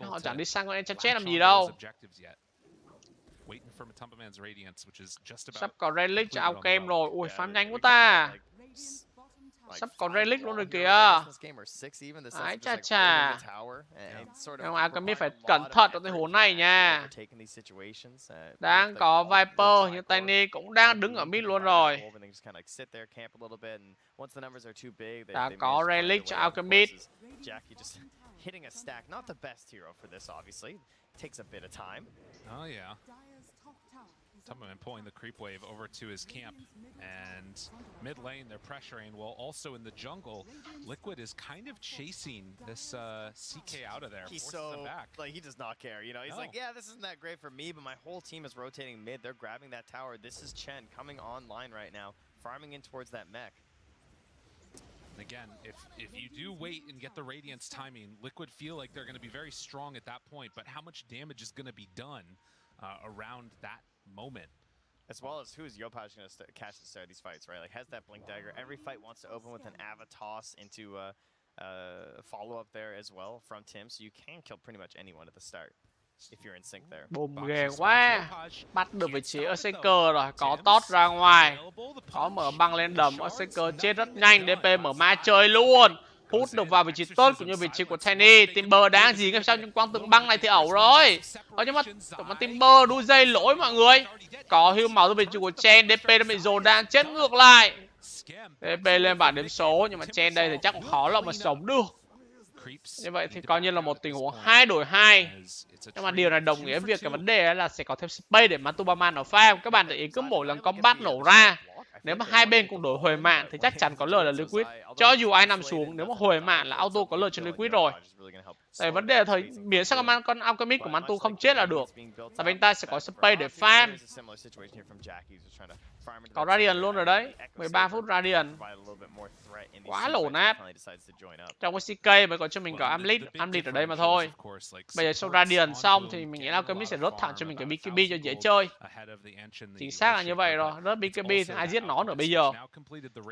Họ chẳng đi sang con Enchant chết làm gì đâu. Sắp có relic cho Alchem rồi. Ui, farm nhanh quá ta. Sắp có relic luôn rồi kìa. Ái chà chà. Nhưng mà Alchemist phải cẩn thận trong tình huống này nha. Đang có Viper nhưng Tiny cũng đang đứng ở mid luôn rồi. Đã có relic cho Alchemist. Oh yeah. Techcombank pulling the creep wave over to his camp, and mid lane they're pressuring. Well, also in the jungle, Liquid is kind of chasing this CK out of there. He's so like he does not care, you know. He's like, yeah, this isn't that great for me, but my whole team is rotating mid. They're grabbing that tower. This is Chen coming online right now, farming in towards that mech. Again, if you do wait and get the Radiance timing, Liquid feel like they're going to be very strong at that point, but how much damage is going to be done around that moment? As well as who is Yopaj going to catch the start of these fights, right? Like, has that Blink Dagger. Every fight wants to open with an Ava toss into a follow-up there as well from Tim, so you can kill pretty much anyone at the start if you're in sync there. Bùm ghê quá. Bắt được vị trí Berserker rồi, có tót ra ngoài. Có mở băng lên đầm, Berserker chết rất nhanh, DP mở ma chơi luôn. Hút được vào vị trí tốt cũng như vị trí của Tiny. Timber đáng gì ngay sau những quang tượng băng này thì ẩu rồi. Nhưng mà Timber đu dây lỗi mọi người. Có hưu máu từ vị trí của Chen, DP đã bị dồn đang chết ngược lại. DP lên bảng điểm số nhưng mà Chen đây thì chắc cũng khó lòng mà sống được. Như vậy thì coi như là một tình huống 2 đổi 2. Nhưng mà điều này đồng nghĩa việc cái vấn đề là sẽ có thêm space để Mantubaman nó farm. Các bạn để ý cứ mỗi lần combat nổ ra, nếu mà hai bên cùng đổi hồi mạng thì chắc chắn có lời là Liquid. Cho dù ai nằm xuống, nếu mà hồi mạng là auto có lời cho Liquid rồi. Tại vấn đề là miễn sao con Alchemist của Mantu không chết là được. Tại vì anh ta sẽ có space để farm. Có Radiant luôn rồi đấy. 13 phút Radiant. Quá lổ nát. Trong cái CK mới có cho mình có Amlit ở đây mà thôi. Bây giờ sau Radiant xong thì mình nghĩ là Alchemist sẽ rớt thẳng cho mình cái BKB cho dễ chơi. Chính xác là như vậy rồi. Rớt BKB thì ai giết nó nữa bây giờ.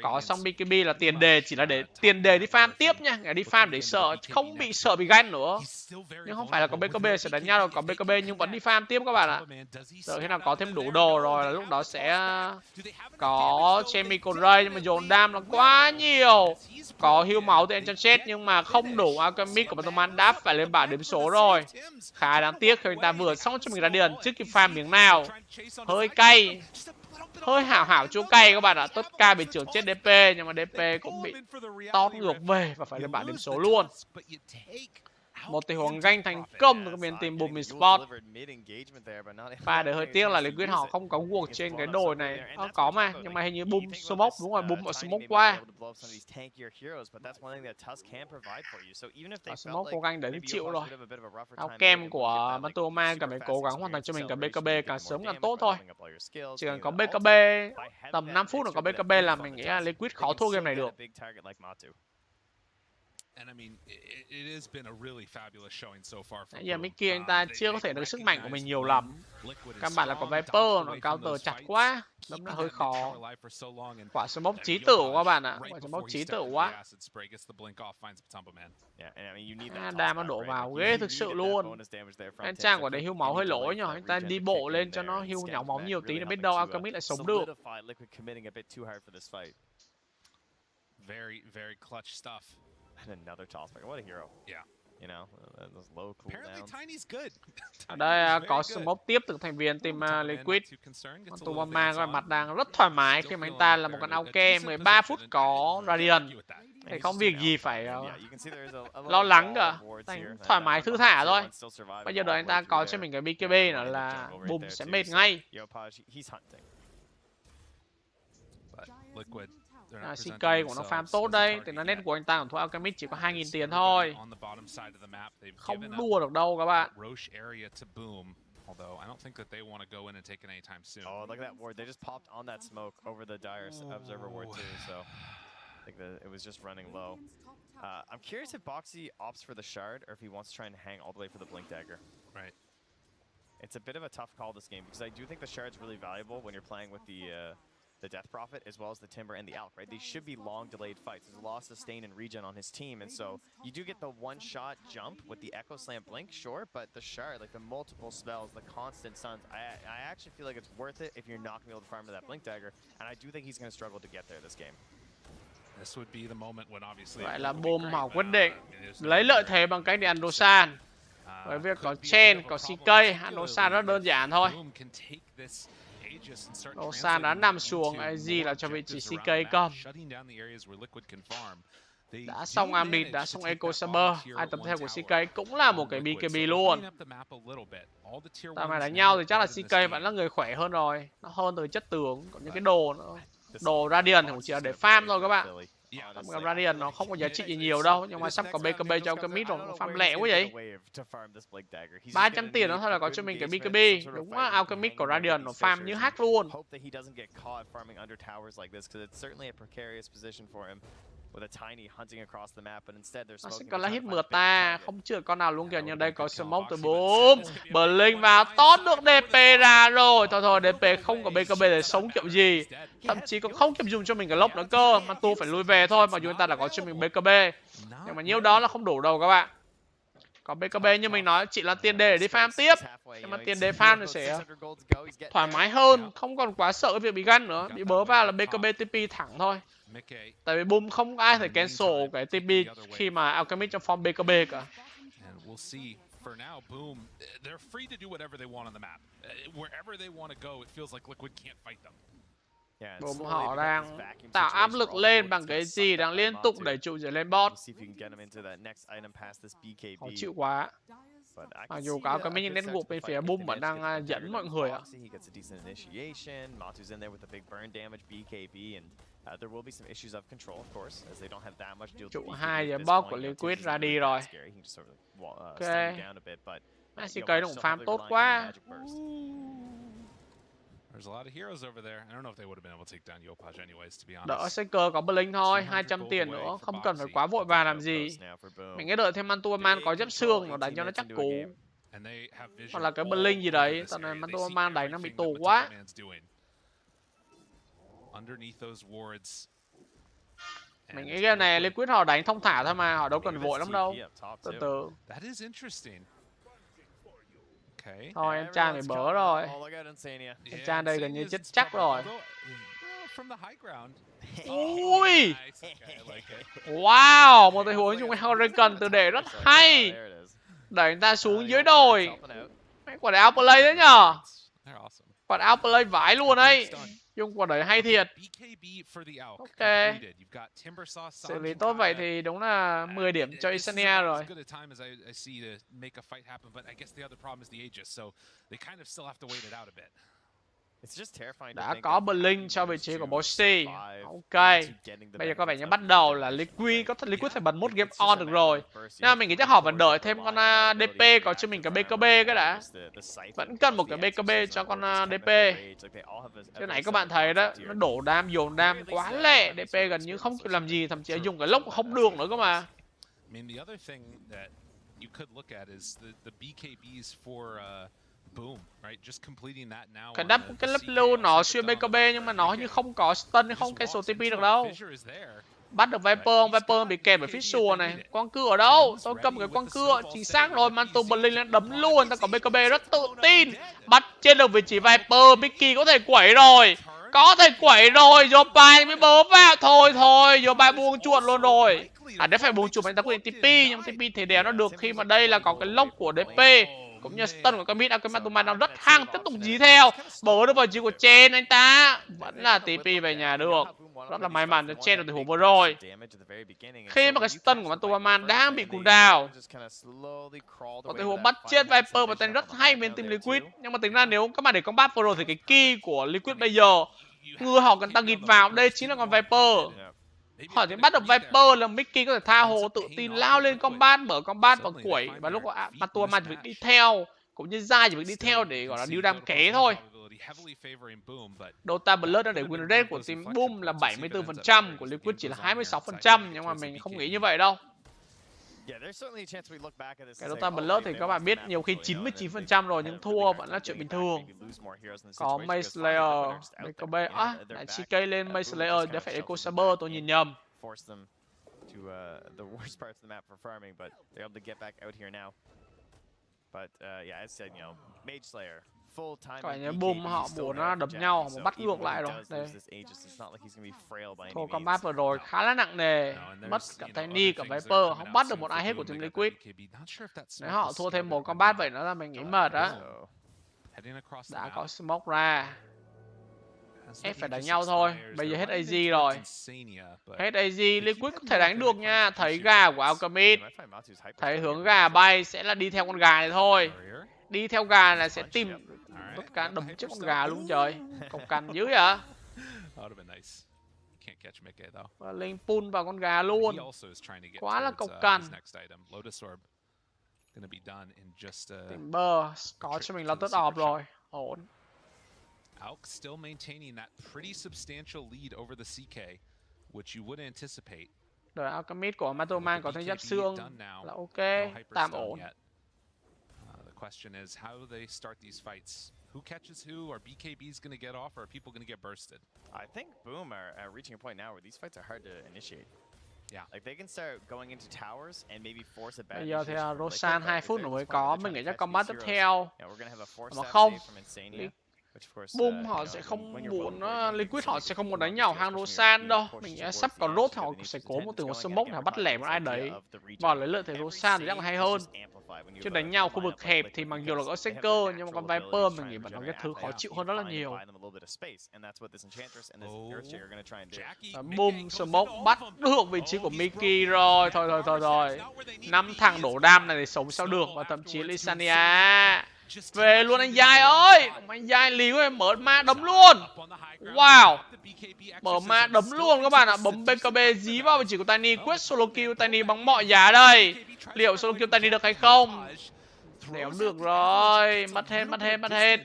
Có xong BKB là tiền đề, chỉ là để tiền đề đi farm tiếp nha. Đi farm để sợ, không bị sợ bị ganh nữa. Nhưng không phải là có BKB sẽ đánh nhau đâu, có BKB nhưng vẫn đi farm tiếp các bạn ạ. Rồi khi nào có thêm đủ đồ rồi là lúc đó sẽ có Chemical Ray nhưng mà dồn đam là quá nhiều. Có hưu máu từ Enchant chết nhưng mà không đủ. Alchemist của Mantuman đã phải lên bảng điểm số rồi. Khá đáng tiếc khi người ta vừa xong cho mình ra điện trước khi farm miếng nào. Hơi cay. Hơi hảo chua cay các bạn ạ. Tất cả bị trưởng chết DP nhưng mà DP cũng bị tót ngược về và phải lên bảng điểm số luôn. Một tình huống ganh thành công từ bên team Boom Esports. Pha đấy hơi tiếc là Liquid họ không có cuộc trên cái đồi này. Có mà, nhưng mà hình như Boom smoke, đúng rồi, Boom ở smoke qua. Ở smoke cố gắng đến chịu rồi. Alchem của Mantuman cần phải cố gắng hoàn thành cho mình cả BKB càng sớm càng tốt thôi. Chỉ cần có BKB tầm 5 phút là có BKB là mình nghĩ là Liquid khó thua game này được. And I mean, it has been a really fabulous showing so far from Giờ Boom. mấy kia anh ta chưa có thể được sức mạnh của mình nhiều lắm. Căn bản là có Viper, nó counter chặt quá, đâm là hơi khó. Quả smoke chí tử các bạn ạ, quả smoke chí tử quá. Đam nó đổ vào ghê thực sự luôn. Anh Trang quả đấy hưu máu hơi lỗi nhở, anh ta đi bộ lên cho nó hưu nhỏ máu nhiều tí, để biết đâu Alchemist lại sống được. Very, very clutch stuff. And another toss back. What a hero. Yeah. You know, those low cooldowns. Tiny's good. Ở đây có smoke tiếp từ thành viên team Liquid. Còn Tubama các mặt đang rất thoải mái khi mà anh ta là một con Auke 13 phút có Radiant. Thì không việc gì phải lo lắng cả. Anh thoải mái thư thả thôi. Bây giờ đợi anh ta có cho mình cái BKB nữa là Boom sẽ mệt ngay. CK của nó farm tốt đây, thì nó net của anh ta còn thua Alchemist chỉ có 2.000 tiền thôi. Không đua được đâu các bạn. Although I don't think that they want to go in and take it anytime soon. Oh, look at that ward. They just popped on that smoke over the dire observer ward too, so I think that it was just running low. I'm curious if Boxy opts for the shard or if he wants to try and hang all the way for the blink dagger. Right. It's a bit of a tough call this game because I do think the shard's really valuable when you're playing with the Death Prophet as well as the Timber and the Alk, right? These should be long delayed fights. There's a lot of sustain and regen on his team, and so you do get the one-shot jump with the Echo Slam Blink, sure, but the shard, like the multiple spells, the constant stuns, I actually feel like it's worth it if you're not going to be able to farm to that Blink Dagger, and I do think he's going to struggle to get there this game. This would be the moment when obviously. Vậy là Boom họ quyết định lấy lợi thế bằng cách đi ăn Dosan. Bởi vì có Chen, có CK, ăn Dosan rất đơn giản thôi. Dosan đã nằm xuống, AG là cho vị trí CK cầm. Đã xong Ambit, đã xong Echo Saber. Ai tập theo của CK cũng là một cái BKB luôn. Tầm này đánh nhau thì chắc là CK vẫn là người khỏe hơn rồi. Nó hơn từ chất tướng, còn những cái đồ nữa. Đồ Radiant thì cũng chỉ là để farm thôi các bạn. Cái Radiant nó không có giá trị gì nhiều đâu, nhưng mà sắp có BKB cho Alchemist rồi, nó farm lẹ quá vậy. 300 tiền nó thôi là có cho mình cái BKB. Đúng á, Alchemist của Radiant nó farm như hack luôn. Nó sẽ có là hit mượt ta, không chữa con nào luôn kìa, nhưng đây có smoke từ Boom. Blink vào tốt được DP ra rồi. Thôi DP không có BKB để sống kiểu gì. Thậm chí còn không kịp dùng cho mình cái lốc nữa cơ, mà tu phải lùi về thôi, mặc dù anh ta đã có cho mình BKB. Nhưng mà nhiêu đó là không đủ đâu các bạn. Có BKB như mình nói chỉ là tiền đề để đi farm tiếp. Nhưng mà tiền đề farm thì sẽ thoải mái hơn, không còn quá sợ cái việc bị gắn nữa. Bị bớ vào là BKB TP thẳng thôi. Tại vì Boom không ai thể cancel cái TP khi mà Alchemist trong form BKB cả. For now, Boom, they're free to do whatever they want on the map. Wherever they want to go, it feels like Liquid can't fight them. Boom họ đang tạo áp lực lên bằng cái gì, đang liên tục đẩy trụ dưới lên bot. Họ chịu quá. Mặc dù có cái mini network bên phía Boom vẫn đang dẫn mọi người ạ. Trụ 2 giờ bot của Liquid ra đi rồi. Ok. SK nó cũng farm tốt quá. There's a lot of heroes over there. I don't know if they would have been able to take down Yopaj anyways, to be honest. Đỡ Shaker có Blink thôi, 200 tiền nữa, không cần phải quá vội vàng làm gì. Mình cứ đợi thêm Mantuaman có giáp xương nó đánh cho nó chắc cú. Hoặc là cái Blink gì đấy, tao này Mantuaman đánh nó bị tù quá. Mình nghĩ game này Liquid họ đánh thông thả thôi mà, họ đâu cần vội lắm đâu. Từ từ. Thôi em Chan bị bớ rồi. Em Chan đây gần như chết chắc rồi. Ui. Wow, một tình huống chung với Hurricane từ để rất hay. Đẩy anh ta xuống dưới đồi. Quả đấy outplay đấy nhở. Quả outplay vãi luôn ấy. Dùng quả đấy hay thiệt. Ok. Xử lý tốt vậy thì đúng là 10 điểm cho Isania rồi. Đã có Blink cho vị trí của Bossy. Ok. Bây giờ có vẻ như bắt đầu là Liquid phải bật mode game on được rồi. Nhưng mà mình nghĩ chắc họ vẫn đợi thêm con DP có cho mình cái BKB cái đã. Vẫn cần một cái BKB cho con DP. Cái này các bạn thấy đó, nó đổ đam, dồn đam quá lẹ. DP gần như không kịp làm gì, thậm chí dùng cái lốc không được nữa cơ mà. I mean, the other thing that you could look at is the BKBs for Boom, right? Just completing that now. Cái lớp lưu nó xuyên BKB nhưng mà nó như không có stun hay không cancel TP được đâu. Bắt được Viper không? Viper bị kèm bởi phía xùa này. Quang cưa ở đâu? Tôi cầm cái quang cưa. Chính xác rồi, Manto Blink lên đấm luôn. Ta có BKB rất tự tin. Bắt trên được vị trí Viper. Mickey có thể quẩy rồi. Có thể quẩy rồi. Yopai mới bớ vào. Thôi thôi. Yopai buông chuột luôn rồi. À đấy phải buông chuột anh ta quyết định TP. Nhưng TP thì đéo nó được khi mà đây là có cái lốc của DP. Cũng như stun của Kamit, Akematumai đang rất hăng, tiếp tục dí theo. Bớ được vào chiếc của Chen anh ta. Vẫn là TP về nhà được. Rất là may mắn cho Chen được tình huống vừa rồi. Khi mà cái stun của Matuaman đang bị cooldown, có tình huống bắt chết Viper và tên rất hay bên team Liquid. Nhưng mà tính ra nếu các bạn để combat vừa rồi thì cái key của Liquid bây giờ, người họ cần tăng gịt vào đây chính là con Viper. Họ chỉ bắt được Viper là Mickey có thể tha hồ tự tin lao lên combat, mở combat và quẩy. Và lúc Matuaman chỉ việc đi theo, cũng như Zai chỉ việc đi theo để gọi là điêu đam ké thôi. Dota Blood đã để win rate của team Boom là 74%, của Liquid chỉ là 26%, nhưng mà mình không nghĩ như vậy đâu. Cái Dota Blood thì các bạn biết nhiều khi 99% rồi nhưng thua vẫn là chuyện bình thường. Có MemeStudio, BKB, lại CK lên MemeStudio để phải Echo Saber, tôi nhìn nhầm. Các bạn nhớ Boom họ muốn nó đập nhau, họ muốn bắt ngược lại rồi. Đây. Thua combat vừa rồi khá là nặng nề, mất cả Tiny, cả Viper, không bắt được một ai hết của team Liquid. Nếu họ thua thêm một combat vậy nữa là mình nghĩ mệt á. Đã có smoke ra. Ép phải đánh nhau thôi, bây giờ hết AZ rồi. Hết AZ, Liquid có thể đánh được nha. Thấy gà của Alchemist, thấy hướng gà bay sẽ là đi theo con gà này thôi. Đi theo gà là sẽ tìm tất cả đấm chết con gà luôn trời. Cọc cằn dữ vậy. Và Linh pull vào con gà luôn. Quá là cọc cằn. Timber có cho mình Lotus Orb rồi. Ổn. Alk still maintaining that pretty substantial lead over the CK, which you would anticipate. Đời Alchemist của Matoman có thêm giáp xương là ok, tạm ổn. The question is how do they start these fights? Who catches who? Are BKBs going to get off, or are people going to get bursted? I think Boom are reaching a point now where these fights are hard to initiate. Yeah. Like they can start going into towers and maybe force a bad. Bây giờ thì Rosan 2 phút nữa mới có, mình nghĩ chắc combat tiếp theo. Mà không. Boom họ sẽ không muốn, Liquid họ sẽ không muốn đánh nhau hang Rosan đâu. Mình nghĩ sắp có Rốt họ sẽ cố một tình huống smoke để bắt lẻ một ai đấy và lấy lợi thế Rosan thì chắc là hay hơn. Chứ đánh nhau khu vực hẹp thì mặc dù là có Seeker nhưng mà con Viper mình nghĩ vẫn là cái thứ khó chịu hơn rất là nhiều. Boom smoke bắt được vị trí của Mickey rồi. Thôi. 5 thằng đổ đam này để sống sao được, và thậm chí Lysania. Về luôn anh Giai ơi. Anh Giai lì của em mở ma đấm luôn. Wow. Mở ma đấm luôn các bạn ạ. Bấm BKB dí vào vị trí của Tiny. Quyết solo kill Tiny bằng mọi giá đây. Liệu solo kill Tiny được hay không? Đéo được rồi. Mất hết.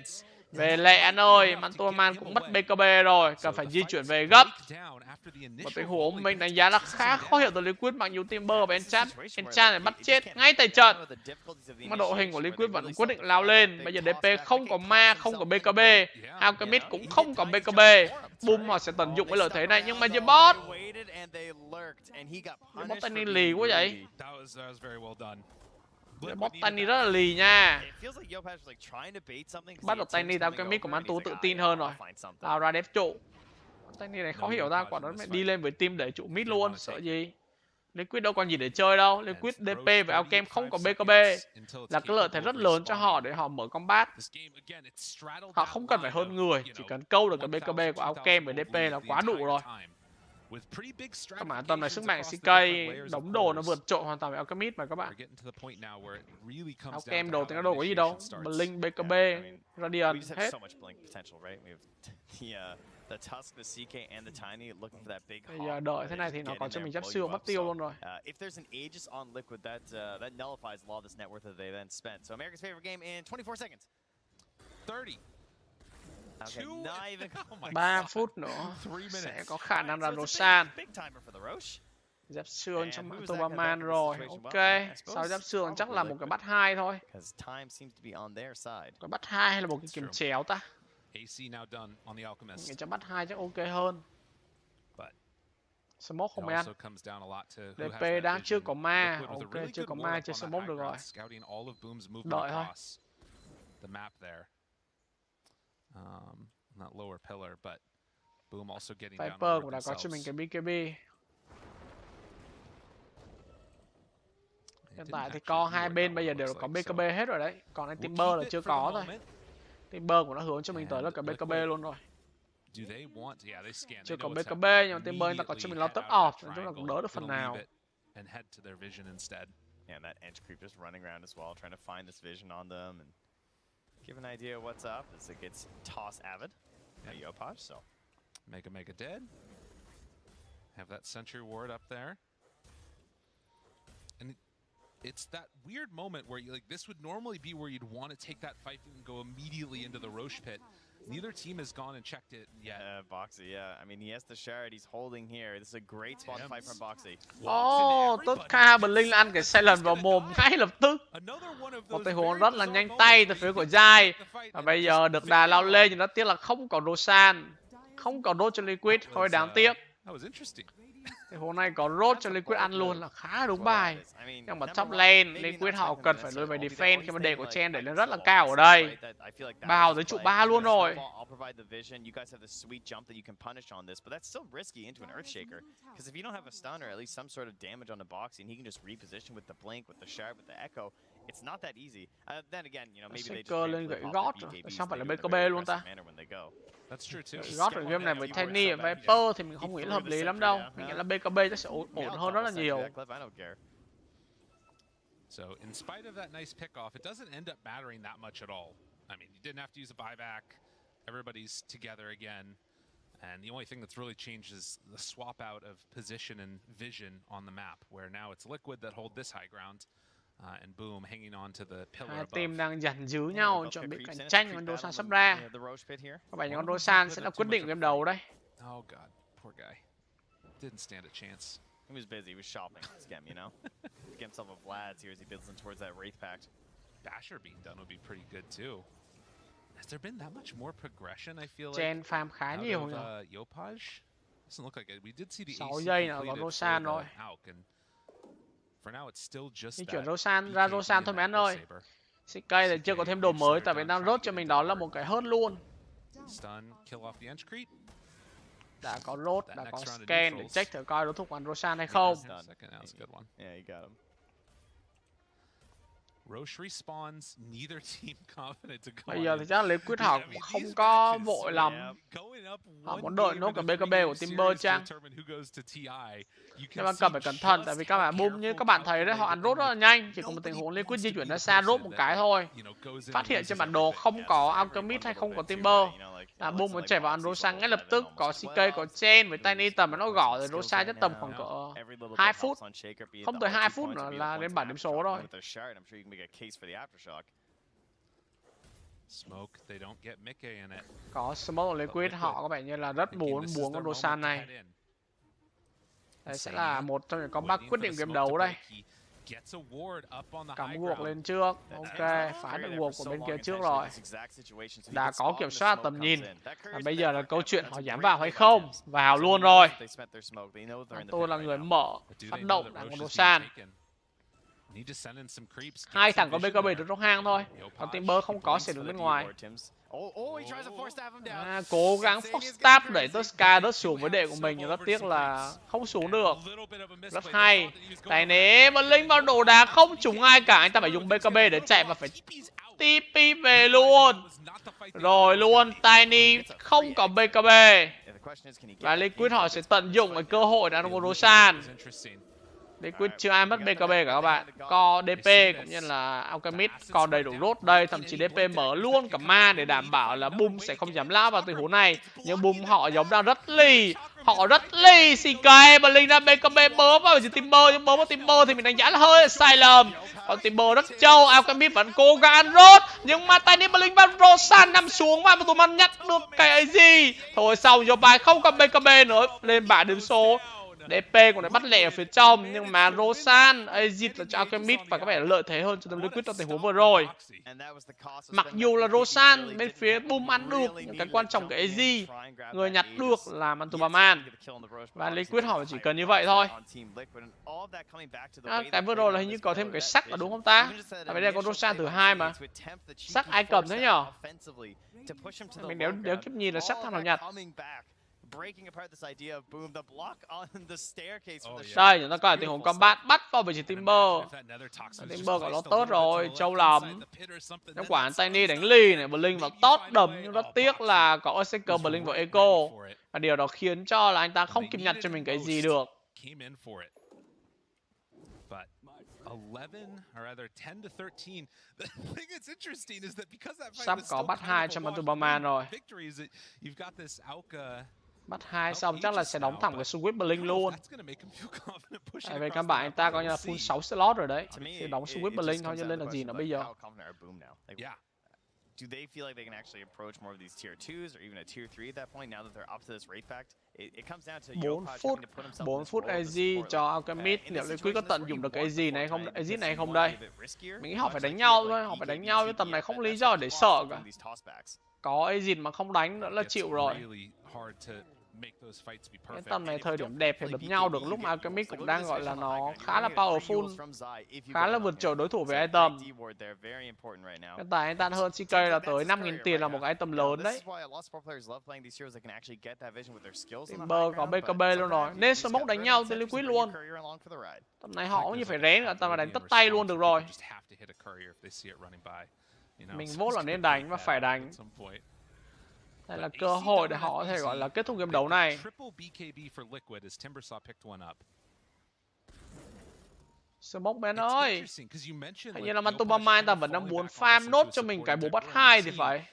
Về lẹ anh ơi. Mantuaman cũng mất BKB rồi. Cần phải di chuyển về gấp. Một tình huống mình đánh giá là khá khó hiểu từ Liquid, mặc dù Timber và Enchant này bắt chết ngay tại trận. Mà đội hình của Liquid vẫn quyết định lao lên. Bây giờ DP không có ma, không có BKB. Alchemist cũng không có BKB. Boom họ sẽ tận dụng cái lợi thế này, nhưng mà giờ bot Tiny lì quá vậy. Bot Tiny rất là lì nha. Bắt được Tiny, Alchemist của Mantu tự tin hơn rồi. Lao ra đép trụ. Tiny này khó hiểu ra, quả đó mày đi lên với team để trụ mid luôn, sợ gì. Liquid đâu còn gì để chơi đâu. Liquid DP và Alchem không có BKB là cái lợi thế rất lớn cho họ để họ mở combat. Họ không cần phải hơn người, chỉ cần câu được cái BKB của Alchem và DP là quá đủ rồi. Các bạn tầm này sức mạnh CK đống đồ nó vượt trội hoàn toàn với Alchemist mà các bạn. Alchem đồ thì nó đồ có gì đâu. Blink, BKB, Radiant hết. The Tusk, the CK, and the Tiny looking for that big hop. Bây giờ đợi thế này thì nó có cho mình giáp xương mất tiêu luôn rồi. If there's an Aegis on Liquid, that nullifies a lot of this net worth that they then spent. So America's favorite game in 24 seconds. 30. Okay, 3 phút nữa sẽ có khả năng là Rosan. Giáp xương trong mạng Tobaman rồi. Ok, sau giáp xương chắc là một cái bắt 2 thôi. Cái bắt 2 hay là một cái kiếm chéo ta? Nghĩ cho bắt 2 chắc ok hơn. Smoke không ăn. DP đang chưa có ma. Ok, chưa có ma, chưa smoke được rồi. Đợi thôi. Viper cũng đã có cho mình cái BKB. Hiện tại thì co hai bên bây giờ đều có BKB hết rồi đấy. Còn anh Timber là chưa có thôi. Timber cũng đã hướng cho mình tới là cả BKB luôn rồi. Chưa có BKB nhưng mà Timber ta có cho mình lo top off, nói chung là cũng đỡ được phần nào. Yeah, that edge creep just running around as well, trying to find this vision on them and give an idea of what's up as it gets toss avid. Yopaj, so Mega dead. Have that sentry ward up there. And it's that weird moment where you, like, this would normally be where you'd want to take that fight and go immediately into the Roche pit. Neither team has gone and checked it yet. Boxy, I mean, he has the shard, he's holding here. This is a great spot fight from Boxy. Totka Blink là ăn cái silent vào mồm ngay lập tức. Một tình huống rất là nhanh tay từ phía của Jai. Và bây giờ được đà lao lên nhưng rất tiếc là không có Rosan. Không có đốt cho Liquid, hơi đáng tiếc. Thì hôm nay có rốt cho Liquid ăn luôn là khá đúng bài. Nhưng mà top lane, Liquid họ cần phải lùi về defense khi mà đề của Chen đẩy lên rất là cao ở đây. Bao tới trụ 3 luôn rồi. It's not that easy. Then again, you know, maybe they just lên gậy gót rồi. Sao phải là BKB luôn ta? That's true too. Gót ở game này với Tiny và Viper thì mình không nghĩ là hợp lý lắm đâu. Mình nghĩ là BKB chắc sẽ ổn hơn rất là nhiều. So in spite of that nice pick off, it doesn't end up mattering that much at all. I mean, you didn't have to use a buyback. Everybody's together again. And the only thing that's really changed is the swap out of position and vision on the map, where now it's Liquid that hold this high ground. And Boom hanging on to the pillar above. Team đang giành giữ nhau chuẩn bị cạnh tranh con Rosan sắp ra. Có vẻ như con Rosan sẽ là quyết định game đầu đây. Oh god, poor guy. Didn't stand a chance. He was busy, he was shopping Skem, you know? Get himself a Vlad's here as he builds in towards that Wraith Pact. Basher being done would be pretty good too. Has there been that much more progression, I feel like? Chen farm khá nhiều nhỉ? Yopaj? Doesn't look like it. We did see the 6 giây nào có Rosan rồi. Đi chuyển Rosan ra Rosan thôi mấy anh ơi. CK thì chưa có thêm đồ mới tại vì đang rốt cho mình đó là một cái hớt luôn. Đã có rốt, đã có scan để check thử coi đối thủ của Rosan hay không. Bây giờ thì chắc là Liquid họ cũng không có vội lắm. Họ muốn đợi nốt cả BKB của Timber chăng? Nhưng mà cần phải cẩn thận tại vì các bạn Boom như các bạn thấy đấy, họ ăn rốt rất là nhanh. Chỉ có một tình huống Liquid di chuyển ra xa rốt một cái thôi. Phát hiện trên bản đồ không có Alchemist hay không có Timber. Là Boom muốn chạy vào ăn Rosan ngay lập tức. Có CK, có Chen với Tiny tầm nó gõ rồi Rosan chắc tầm khoảng cỡ 2 phút. Không tới 2 phút nữa là lên bản điểm số rồi. Có smoke Liquid, họ có vẻ như là rất muốn con Rosan này. Đây sẽ là một trong những comeback quyết định game đấu đây. Cắm guộc lên trước. Ok, phá được guộc của bên kia trước rồi. Đã có kiểm soát tầm nhìn. Và bây giờ là câu chuyện họ dám vào hay không. Vào luôn rồi. Tôi là người mở phát động đảng con Rosan. Hai thằng có BKB được trong hang thôi. Còn Timber không có sẽ đứng bên ngoài. Cố gắng force stab đẩy Tosca đớt xuống với đệ của mình nhưng rất tiếc là không xuống được. Rất hay. Tại nếu mà Linh vào đồ đá không trúng ai cả, anh ta phải dùng BKB để chạy và phải TP về luôn. Rồi luôn Tiny không có BKB. Và Liquid họ sẽ tận dụng cái cơ hội đã của Rosan. Liquid chưa ai mất BKB cả các bạn. Co DP cũng như là Alchemist còn đầy đủ rốt đây. Thậm chí DP mở luôn cả ma để đảm bảo là Boom sẽ không dám lao vào tình huống này. Nhưng Boom họ giống đang rất lì. Họ rất lì. CK mà Linh ra BKB bớ vào Timber. Nhưng bớ vào Timber thì mình đánh giá là hơi sai lầm. Còn Timber rất trâu. Alchemist vẫn cố gắng ăn rốt. Nhưng mà Tiny Blink và Rosan nằm xuống mà tụi mình nhặt được cái gì. Thôi xong, Jobai không có BKB nữa. Lên bảng điểm số DP cũng đã bắt lẹ ở phía trong, nhưng mà Rosan, Azit là cho Alchemist và có vẻ là lợi thế hơn cho team Liquid trong tình huống vừa rồi. Mặc dù là Rosan bên phía Boom ăn được, nhưng cái quan trọng cái AZ, người nhặt được là Mantubaman. Và Liquid họ chỉ cần như vậy thôi. Cái vừa rồi là hình như có thêm cái sắc là đúng không ta? Tại vì đây có Rosan thứ 2 mà. Sắc ai cầm thế nhở? Mình nếu kiếp nhìn là sắc thằng nào nhặt. Đây, chúng ta coi tình huống combat bắt vào vị trí Timber. Timber có nó tốt rồi, trâu lắm. Trong quả Tiny đánh Lee này, Blink vào tốt đầm, nhưng rất tiếc là có Berserker Blink vào Echo. Và điều đó khiến cho là anh ta không kịp nhặt cho mình cái gì được. 11, or rather 10 to 13. The thing that's interesting is that because that fight sắp was có still bắt kind 2 of cho a Mantubaman rồi. victory is that you've got this Alka. Bắt 2 xong chắc là sẽ đóng thẳng cái Swift Blink luôn. Tại vì căn bản anh ta coi như là full 6 slot rồi đấy. Thì đóng Swift Blink thôi, chứ lên là gì nữa bây giờ. Do they feel like they can actually approach more of these tier 2s or even a tier 3 at that point now that they're up to this rate fact? It comes down to 4 phút AZ cho Alchemist, liệu Liquid có tận dụng được cái AZ này không? AZ này không đây? Mình nghĩ họ phải đánh nhau thôi, họ phải đánh nhau chứ tầm này không lý do để sợ cả. Có AZ mà không đánh nữa là chịu rồi. Cái tầm này thời điểm đẹp thì đấm nhau được, lúc mà Alchemist cũng đang gọi là nó khá là powerful, khá là vượt trội đối thủ về item. Hiện tại anh ta hơn CK là tới 5.000 tiền là một cái item lớn đấy. Timber có BKB luôn rồi, nên smoke đánh nhau tới Liquid luôn. Tầm này họ cũng như phải rén, tầm này đánh tất tay luôn được rồi. Mình vốn là nên đánh và phải đánh. Đây là cơ hội để họ có thể gọi là kết thúc game đấu này. Smoke man ơi, hình như là Mantubaman ta vẫn đang muốn farm nốt cho mình cái bố bắt 2 thì phải.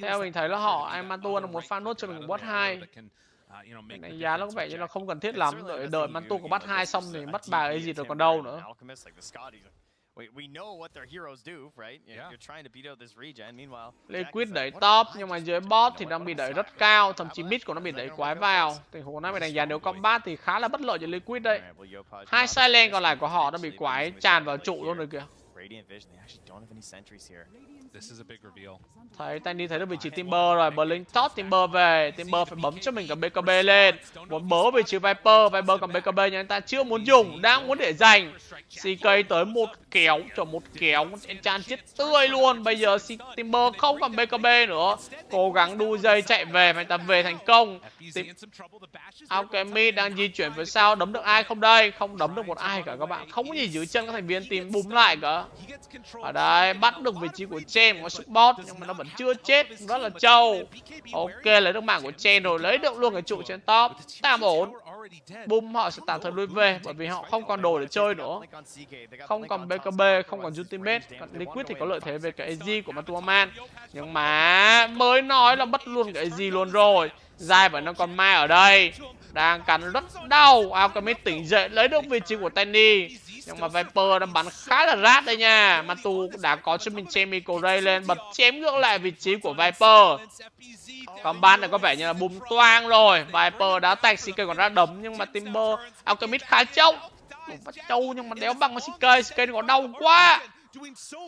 Theo mình thấy là anh Mantu đang muốn farm nốt cho mình bố bắt 2. Mình đánh giá nó có vẻ như là không cần thiết lắm, đợi Mantu có bắt 2 xong thì mất bà ấy gì rồi còn đâu nữa. We know what their heroes do, right? You're trying to beat out this regen. Meanwhile, Liquid đẩy top nhưng mà dưới bot thì đang bị đẩy rất cao, thậm chí mid của nó bị đẩy quái vào. Tình huống này mình đánh giá nếu combat thì khá là bất lợi cho Liquid đây. Hai silent còn lại của họ đã bị quái tràn vào trụ luôn rồi kìa. Thấy Tiny thấy được vị trí Timber rồi, Blink top Timber về, Timber phải bấm cho mình cả BKB lên. Muốn bớ vị trí Viper, Viper cầm BKB nhưng anh ta chưa muốn dùng, đang muốn để dành. CK tới một kéo, cho một kéo, Enchant chết tươi luôn. Bây giờ Timber không cầm BKB nữa, cố gắng đu dây chạy về và anh ta về thành công. Alchemy đang di chuyển phía sau, đấm được ai không đây? Không đấm được một ai cả các bạn, không có gì dưới chân các thành viên team búm lại cả. Ở đây bắt được vị trí của Chen, có support nhưng mà nó vẫn chưa chết, rất là trâu. Ok, lấy được mạng của Chen rồi, lấy được luôn cái trụ trên top, tạm ổn. Boom họ sẽ tạm thời lui về bởi vì họ không còn đồ để chơi nữa, không còn BKB, không còn ultimate. Còn Liquid thì có lợi thế về cái AZ của Mantubaman, nhưng mà mới nói là bắt luôn cái AZ luôn rồi. Zai vẫn đang còn mai ở đây, đang cắn rất đau. Alchemist tỉnh dậy lấy được vị trí của Tiny, nhưng mà Viper đã bắn khá là rát đây nha. Matu đã có cho mình chém Micro Ray lên, bật chém ngược lại vị trí của Viper. Combat này có vẻ như là bùng toang rồi. Viper đã tạch, CK còn ra đấm nhưng mà Timber Alchemist khá trâu. Bắt trâu nhưng mà đéo bằng con CK nó có đau quá.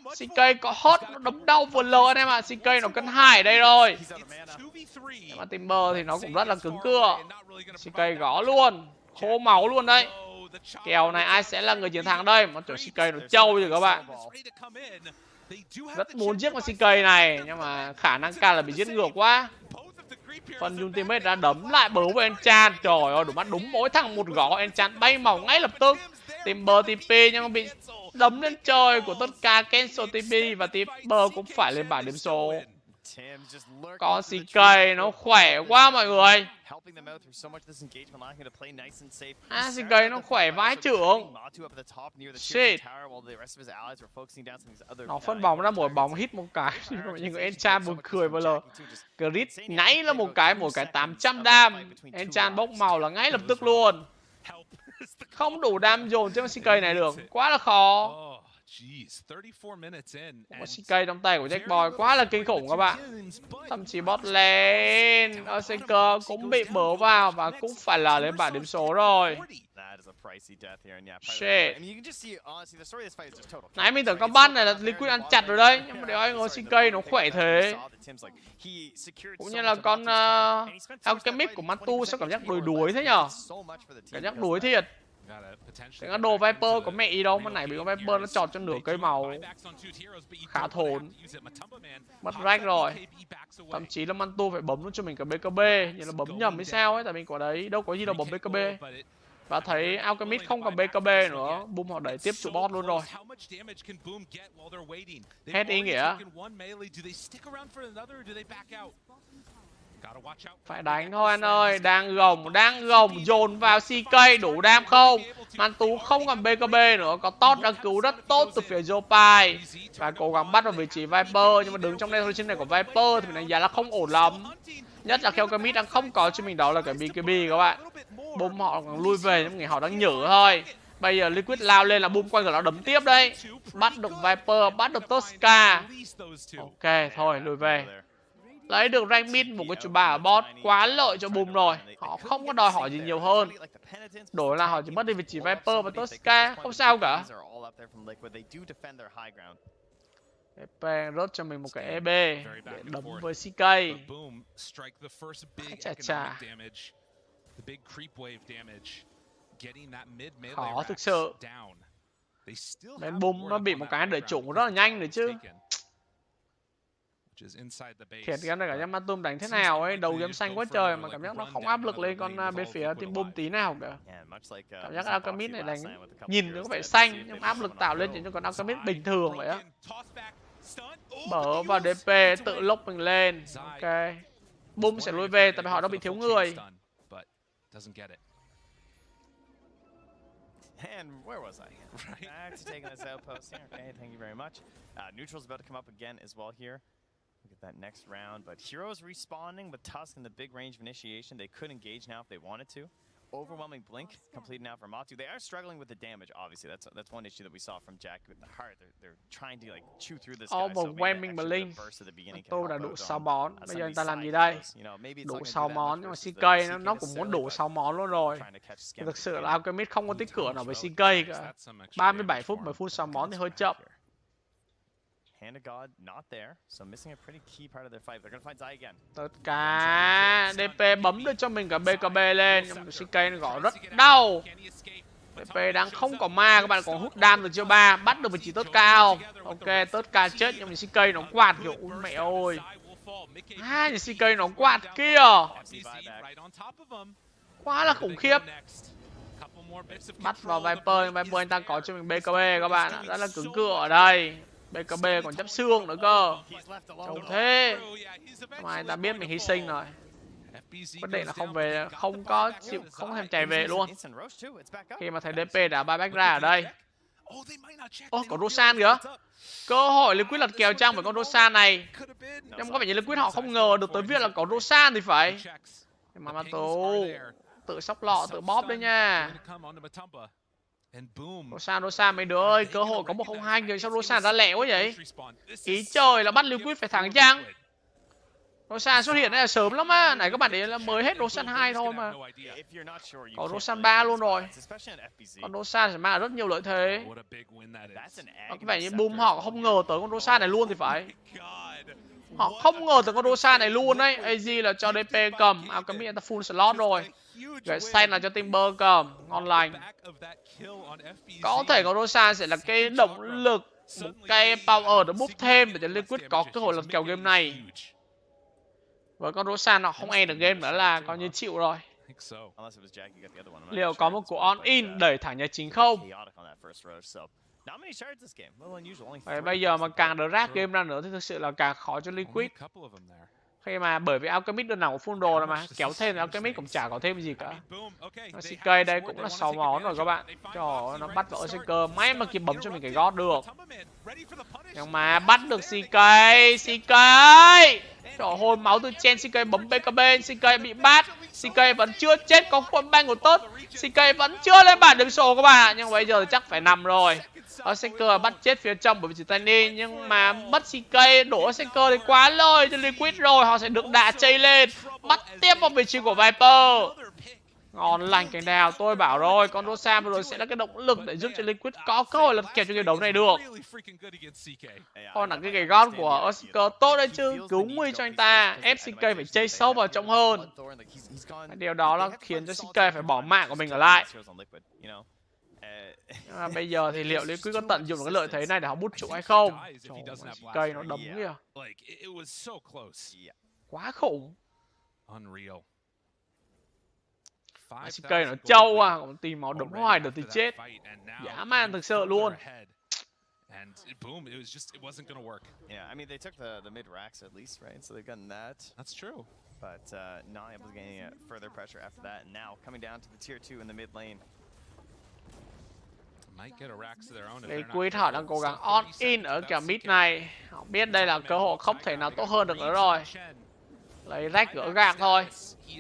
CK có hot, nó đấm đau vừa lờ anh em ạ. CK nó cân 2 ở đây rồi. Nhưng mà Timber thì nó cũng rất là cứng cưa. CK gõ luôn, khô máu luôn đấy. Kèo này ai sẽ là người chiến thắng đây? Mà CK nó trâu rồi các bạn. Rất muốn giết con CK này nhưng mà khả năng cao là bị giết ngược quá. Phần ultimate đã đấm lại bấu với Enchant. Trời ơi, đủ mắt đúng mỗi thằng một gõ, Enchant bay màu ngay lập tức. Timber TP nhưng mà bị đấm lên trời của tất cả cancel TP và Timber cũng phải lên bảng điểm số. Con CK nó khỏe quá mọi người. CK nó khỏe vãi trưởng. Shit. Nó phân bóng ra mỗi bóng hit một cái. Nhưng Enchant buồn cười vừa lờ. Crit nháy là một cái 800 đam. Enchant bốc màu là ngay lập tức luôn. Không đủ đam dồn trên CK này được, quá là khó. Jeez, 34 minutes in. Có CK trong tay của Jackboy quá là kinh khủng các bạn. Thậm chí bot lane Arlington cũng bị bớ vào và cũng phải là lên bảng điểm số rồi. Shit. Nãy mình tưởng con bắn này là Liquid ăn chặt rồi đấy, nhưng mà để anh ngồi CK nó khỏe thế. Cũng như là con Alchemist của Mantu sao cảm giác đuối thế nhở? Cảm giác đuối thiệt. Cái đồ Viper có mẹ ý đâu mà nãy bị con Viper nó chọt cho nửa cây màu. Khá thốn. Mất rách rồi. Thậm chí là Mantu phải bấm luôn cho mình cả BKB, như là bấm nhầm hay sao ấy, tại mình quả đấy đâu có gì đâu bấm BKB. Và thấy Alchemist không còn BKB nữa, Boom họ đẩy tiếp trụ bot luôn rồi. Hết ý nghĩa. Phải đánh thôi anh ơi, đang gồng dồn vào CK đủ đam không? Mantu không còn BKB nữa, có Tot đang cứu rất tốt từ phía Jopai và cố gắng bắt vào vị trí Viper, nhưng mà đứng trong đây này của Viper thì mình đánh giá là không ổn lắm. Nhất là khi Alchemist đang không có cho mình đó là cái BKB các bạn. Boom họ còn lui về nhưng họ đang nhử thôi. Bây giờ Liquid lao lên là Boom quay cửa nó đấm tiếp đấy. Bắt được Viper, bắt được Tosca. Ok, thôi lùi về. Lấy được rank mid một cái chủ bà ở bot, quá lợi cho Boom rồi. Họ không có đòi hỏi gì nhiều hơn. Đổi là họ chỉ mất đi vị trí Viper và Tosca, không sao cả. EP rớt cho mình một cái EB để đấm với CK. Chà. Khó thực sự. Bên Boom nó bị một cái đẩy trụng rất là nhanh rồi chứ. Thiệt cái này cả em Mantum đánh thế nào ấy, đầu game xanh quá trời mà cảm giác nó không áp lực lên con bên phía team Boom tí nào cả. Cảm giác Alchemist này đánh nhìn nó có vẻ xanh nhưng áp lực tạo lên chỉ cho con Alchemist bình thường vậy á. Bở vào DP tự lốc mình lên. Ok. Boom sẽ lui về tại vì họ đã bị thiếu người. And where was I? Back to taking this outpost here. Okay, thank you very much. Neutral's about to come up again as well here. Look at that next round, but Heroes respawning with Tusk in the big range of initiation. They could engage now if they wanted to. Overwhelming blink completed now for Matu. They are struggling with the damage. Obviously, that's one issue that we saw from Jack with the heart. They're trying to like chew through this guy. Overwhelming blink. Tôi đã đủ 6 món. Bây giờ người ta làm gì đây? Đủ 6 món nhưng mà CK nó cũng muốn đủ 6 món luôn rồi. Thực sự là Alchemist không có tích cửa nào với CK cả. 37 phút mà full 6 món thì hơi chậm. Hand of God not there, so missing a pretty key part of their fight. They're gonna find Zai again. Tất cả DP bấm được cho mình cả BKB lên, nhưng mà CK nó gõ rất đau. DP đang không có ma, các bạn còn hút đam được chưa ba, bắt được vị trí tất cao. Ok, tất cả chết nhưng mà CK nó quạt kiểu ui mẹ ơi. Hai CK nó quạt kia. Quá là khủng khiếp. Bắt vào Viper, Viper anh ta có cho mình BKB các bạn ạ, rất là cứng cựa ở đây. BKB còn chấp xương nữa cơ. Trông thế. Mà anh ta biết mình hy sinh rồi. Quyết định là không về, không có chịu, không thèm chạy về luôn. Khi mà thấy DP đã buyback ra ở đây. Ô, có Rosan kìa. Cơ hội Liquid lật kèo trang với con Rosan này. Nhưng có vẻ như Liquid họ không ngờ được tới việc là có Rosan thì phải. Mà Mato tự sóc lọ, tự bóp đấy nha. Rosan mấy đứa ơi, cơ hội có 1-0-2 kìa, sao Rosan ra lẹ quá vậy? Ý trời là bắt Liquid phải thắng chăng? Rosan xuất hiện đây là sớm lắm á, nãy các bạn để là mới hết Rosan 2 thôi mà. Có Rosan 3 luôn rồi. Còn Rosan sẽ mang rất nhiều lợi thế. Và có vẻ như Boom họ không ngờ tới con Rosan này luôn thì phải. Họ không ngờ tới con Rosan này luôn đấy. AZ là cho DP cầm, Alchemist ta full slot rồi. Gãy xanh là cho Timber cầm, ngon lành. Có thể con Rosan sẽ là cái động lực, một cái power để boost thêm để cho Liquid có cơ hội lật kèo game này. Với con Rosan họ không end được game nữa là coi như chịu rồi. Liệu có một cú on-in đẩy thẳng nhà chính không? Bây giờ mà càng drag game ra nữa thì thực sự là càng khó cho Liquid. Khi mà bởi vì Alchemist đơn nào cũng full đồ rồi mà kéo thêm thì Alchemist cũng chả có thêm gì cả. CK đây cũng là 6 món rồi các bạn. Trời ơi, nó bắt vỡ CK. May mà kịp bấm cho mình cái gót được. Nhưng mà bắt được CK. Trời ơi, máu từ trên CK bấm BKB, CK bị bắt. CK vẫn chưa chết, có quân banh của tốt. CK vẫn chưa lên bảng điểm số các bạn. Nhưng bây giờ thì chắc phải nằm rồi. Seeker bắt chết phía trong bởi vì chỉ Tiny, nhưng mà mất CK đổ Seeker thì quá lôi cho Liquid rồi. Họ sẽ được đà chây lên, bắt tiếp vào vị trí của Viper. Ngon lành cánh đào, tôi bảo rồi, con Rosa vừa rồi sẽ là cái động lực để giúp cho Liquid có cơ hội lật kèo cho game đấu này được. Còn là cái gon của Seeker tốt đấy chứ, cứu nguy cho anh ta, ép CK phải chase sâu vào trong hơn. Điều đó là khiến cho CK phải bỏ mạng của mình ở lại. Bây giờ thì liệu Liquid có tận dụng được cái lợi thế này để họ bút trụ hay không? Trời ơi, CK nó đấm kìa. Quá khủng. CK nó trâu à, còn tìm máu đấm hoài được thì chết. Dã man thực sự luôn. And boom, it wasn't going to work. Yeah, I mean they took the mid racks at least, right? So they've gotten that. That's true. But not able to get any further pressure after that. And now coming down to the tier 2 in the mid lane. Might get a racks of their own. Liquid họ đang cố gắng on in ở kèo mid này. Họ biết đây là cơ hội không thể nào tốt hơn được nữa rồi. Lấy rách gỡ gạc thôi.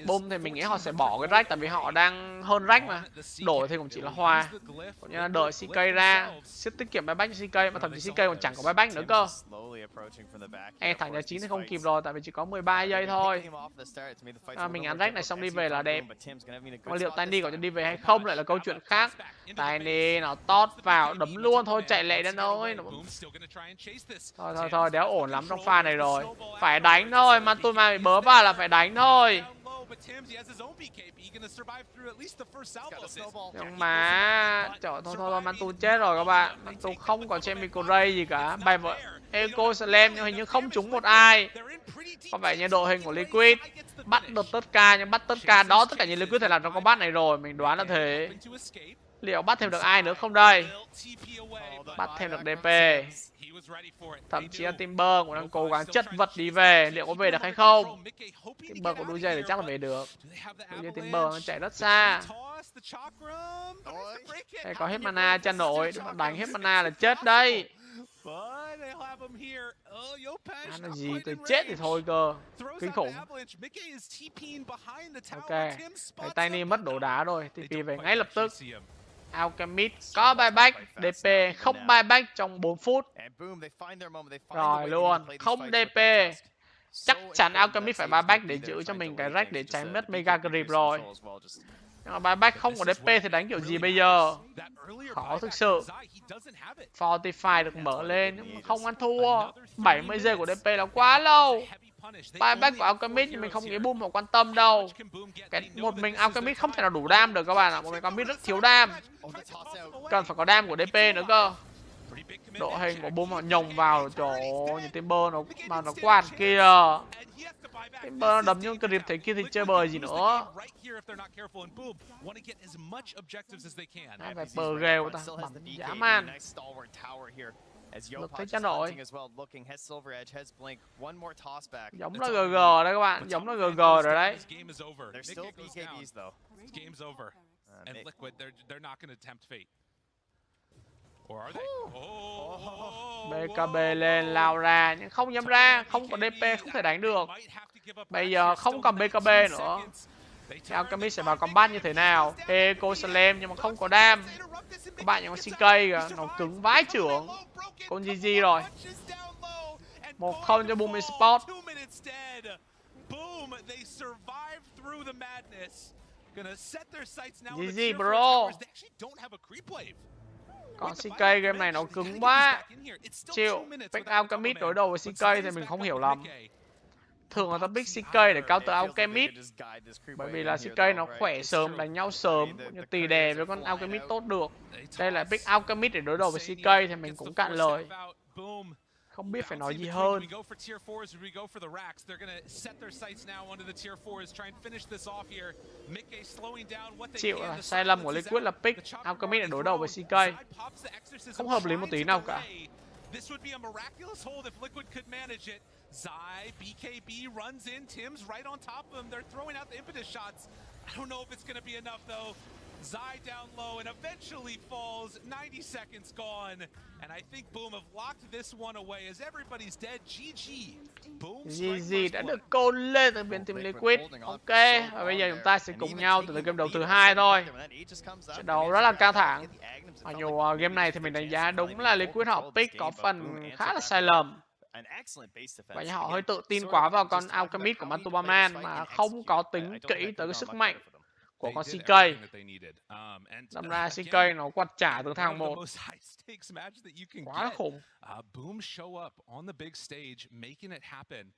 Boom thì mình nghĩ họ sẽ bỏ cái rách tại vì họ đang hơn rách mà. Đổi thì cũng chỉ là hòa. Cũng như là đợi CK ra, siết tiết kiệm buyback cho CK, mà thậm chí CK còn chẳng có buyback nữa cơ. Thằng nhà 9 thì không kịp rồi tại vì chỉ có 13 giây thôi. Mình ăn rách này xong đi về là đẹp. Còn liệu Tiny có cho đi về hay không lại là câu chuyện khác. Tiny nó tót vào đấm luôn thôi, chạy lẹ đến thôi. Thôi đéo ổn lắm trong pha này rồi. Phải đánh thôi, Mantuma bị bớ vào là phải đánh thôi. Nhưng mà trời thôi Mantu chết rồi các bạn. Mantu không có Chemical Ray gì cả. Bài vợ Eco Slam nhưng hình như không trúng một ai. Có vẻ như đội hình của Liquid bắt được tất cả, nhưng bắt tất cả đó tất cả những Liquid thể làm trong combat này rồi, mình đoán là thế. Liệu bắt thêm được ai nữa không đây? Bắt thêm được DP. Thậm chí là Timber cũng đang cố gắng chất vật đi về. Liệu có về được hay không? Timber của đuôi dây thì chắc là về được. Đuôi Timber nó chạy rất xa. Đây có hết mana chân nổi. Đánh hết mana là chết đây. Nó gì tôi chết thì thôi cơ. Kinh khủng. Ok. Đấy, Tiny mất đổ đá rồi. TP về ngay lập tức. Alchemist có buyback, DP không buyback trong 4 phút. Rồi luôn, không DP. Chắc chắn Alchemist phải buyback để giữ cho mình cái rách để tránh mất Mega Grip rồi. Nhưng mà buyback không có DP thì đánh kiểu gì bây giờ? Khó thực sự. Fortify được mở lên nhưng mà không ăn thua. 70 giây của DP là quá lâu. Buyback của Alchemist nhưng mình không nghĩ Boom họ quan tâm đâu. Một mình Alchemist không thể nào đủ đam được các bạn ạ. Một mình Alchemist rất thiếu đam. Cần phải có đam của DP nữa cơ. Đội hình của Boom họ nhồng vào. Trời ơi, nhìn Timber nó quạt kìa. Timber nó đấm những clip thế kia thì chơi bời gì nữa. Phải PGL của ta bắn dã man. Lực thế chắn rồi. Giống là GG đấy các bạn. Giống là GG rồi đấy. And Liquid, they're not going to tempt fate. Or are they? BKB lên lao ra nhưng không dám ra, không có DP không thể đánh được. Bây giờ không còn BKB nữa. Alchemist sẽ vào combat như thế nào? Eco Slam nhưng mà không có đam. Các bạn những con CK kìa, nó cứng vãi trưởng. Con GG rồi. 1-0 cho Boom Esports. GG bro. Còn CK game này nó cứng quá. Chịu. Pick Alchemist đối đầu với CK thì mình không hiểu lắm. Thường là ta pick CK để counter Alchemist. Bởi vì là CK nó khỏe sớm, đánh nhau sớm, tì đè với con Alchemist tốt được. Đây là pick Alchemist để đối đầu với CK thì mình cũng cạn lời. Không biết phải nói gì hơn. Chịu là sai lầm của Liquid là pick Alchemist để đối đầu với CK. Không hợp lý một tí nào cả. SUIZE, BKB runs in, Tim's right on top of him. They're throwing out the impetus shots. I don't know if it's going to be enough though. ZY down low and eventually falls. 90 seconds gone. And I think Boom have locked this one away as everybody's dead. GG. Boom GG đã được call lên từ bên team Liquid. Ok, và bây giờ chúng ta sẽ cùng nhau từ game đầu thứ hai thôi. Trận đấu rất là căng thẳng. Mặc dù game này thì mình đánh giá đúng là Liquid họ pick có phần khá là sai lầm. Và họ hơi tự tin quá vào con Alchemist của Matubaman mà không có tính kỹ tới cái sức mạnh của con CK. Đâm ra CK nó quật trả từ thằng một. Quá là khủng. Boom show up on the big stage, making it happen.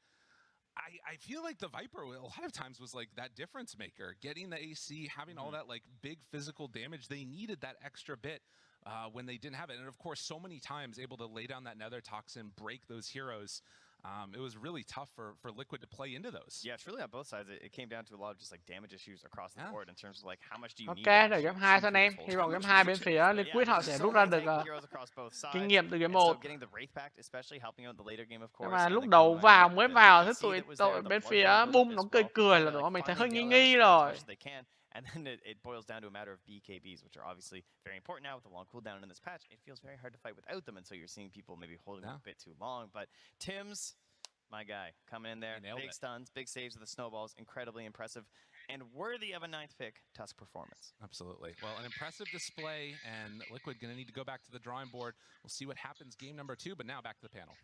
I feel like the Viper a lot of times was like that difference maker, getting the AC, having all that like big physical damage. They needed that extra bit when they didn't have it. And of course, so many times able to lay down that nether toxin, break those heroes. It was really tough for Liquid to play into those. Yeah, it's really on both sides. It came down to a lot of just like damage issues across the board in terms of like how much do you need. Ok, rồi game 2 thôi em. Hy vọng game 2 bên phía Liquid họ sẽ rút ra được kinh nghiệm từ game 1. Nhưng mà lúc đầu mới vào thế tụi bên phía Boom nó cười là tụi mình thấy hơi nghi rồi. And then it boils down to a matter of BKBs, which are obviously very important now with the long cooldown in this patch. It feels very hard to fight without them, and so you're seeing people maybe holding them a bit too long. But Tim's, my guy, coming in there, big stuns, big saves with the snowballs, incredibly impressive, and worthy of a 9th pick Tusk performance. Absolutely. Well, an impressive display, and Liquid going to need to go back to the drawing board. We'll see what happens game number 2, but now back to the panel.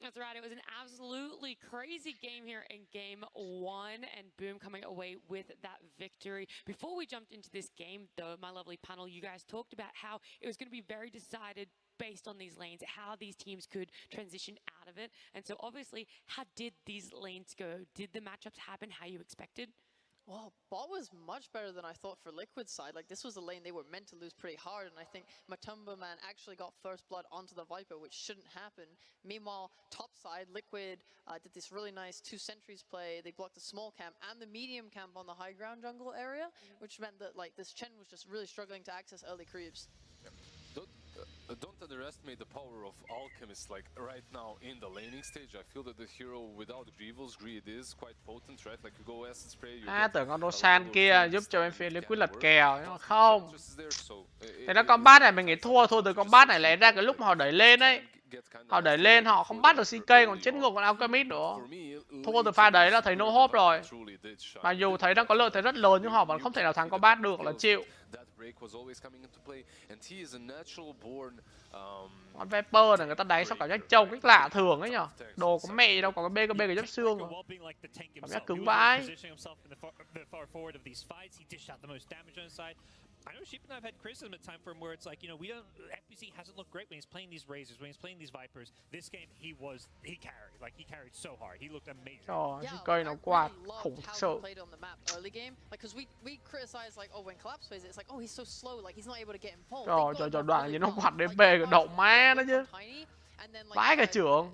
That's right. It was an absolutely crazy game here in game 1, and Boom coming away with that victory. Before we jumped into this game, though, my lovely panel, you guys talked about how it was going to be very decided based on these lanes, how these teams could transition out of it. And so obviously, how did these lanes go? Did the matchups happen how you expected? Well, bot was much better than I thought for Liquid's side. Like, this was a lane they were meant to lose pretty hard, and I think Matumbaman actually got first blood onto the Viper, which shouldn't happen. Meanwhile, top side, Liquid did this really nice 2 sentries play. They blocked the small camp and the medium camp on the high ground jungle area, which meant that, like, this Chen was just really struggling to access early creeps. Don't underestimate the power of Alchemist, like right now in the laning stage. I feel that the hero without Grievous Greed is quite potent, right? Like you go acid spray, tưởng con Rosan kia giúp cho bên phía Liquid lật kèo, nhưng mà không. Thế nó combat này mình nghĩ thua từ combat này lẽ ra cái lúc mà họ đẩy lên ấy. Họ đẩy lên họ không bắt được CK, còn chết ngược con Alchemist nữa. Thua từ pha đấy là thấy no hope rồi. Mặc dù thấy đang có lợi thế rất lớn nhưng họ vẫn không thể nào thắng combat được, là chịu. Con Viper này người ta đánh sao cảm giác trông cách lạ thường ấy nhở. Đồ có mẹ đâu, có cái BKB cái giáp xương rồi. Cảm giác cứng vãi. I know Sheep and I've had criticism at time for him where it's like, you know, FPC hasn't looked great when he's playing these Razors, when he's playing these Vipers. This game, he carried. Like, he carried so hard. He looked amazing. Trời, nó quạt khủng thực sự. Because we criticize, like, oh, when Collapse plays it, it's like, oh, he's so slow, like, he's not able to get involved. Trời, đoạn gì nó quạt DP cái đậu má nó chứ. Vãi cả trưởng.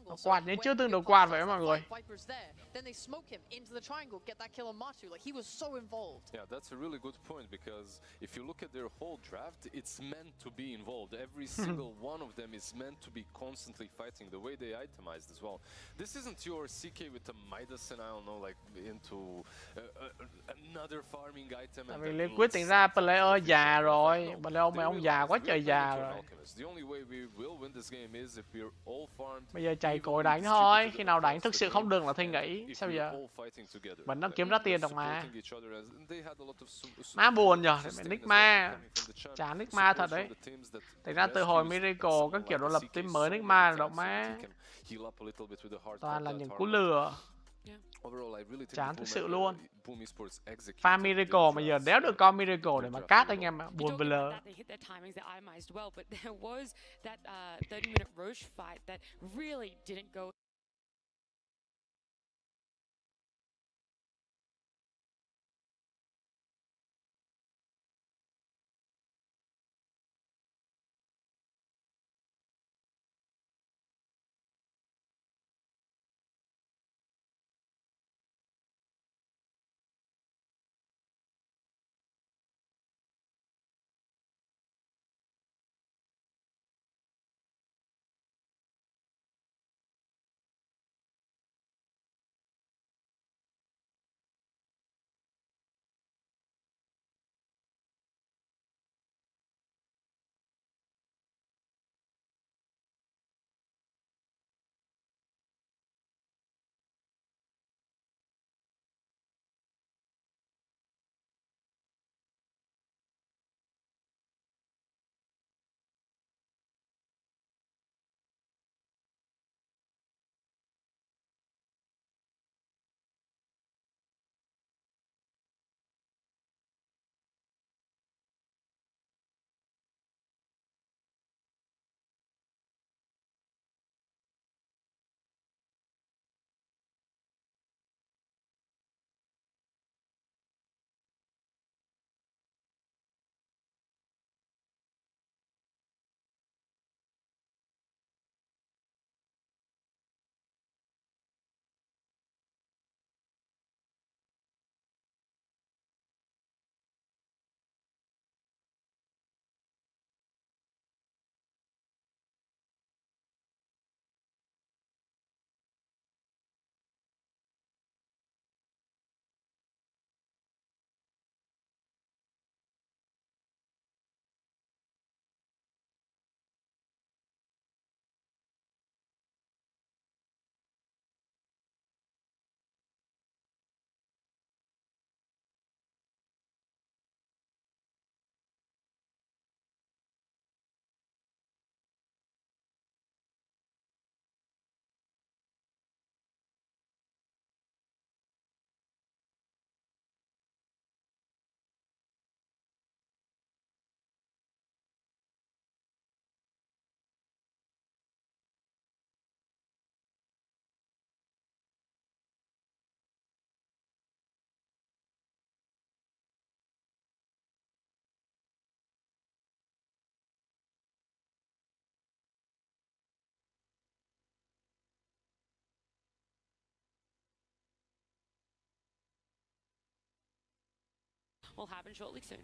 Nó quạt nhưng chưa từng được quạt vậy mọi người. Yeah, that's a really good point, because if you look at their whole draft, it's meant to be involved. Every single one of them is meant to be constantly fighting, the way they itemized as well. This isn't your CK with a Midas and I don't know, like into another farming item. Tại vì Liquid tính ra player già rồi, player mấy ông già quá trời già rồi. Bây giờ chạy cối đánh thôi, khi nào đánh thực sự không được là thì nghĩ. Sao giờ? Vẫn đang kiếm ra tiền được mà. Má buồn nhở, Nigma. Chán Nigma thật đấy. Thành ra từ hồi Miracle các kiểu đó lập team mới Nigma là động má. Toàn là những cú lừa. Chán thực sự luôn. Pha Miracle mà giờ đéo được con Miracle để mà cát anh em ạ, buồn bờ lờ. will happen shortly soon.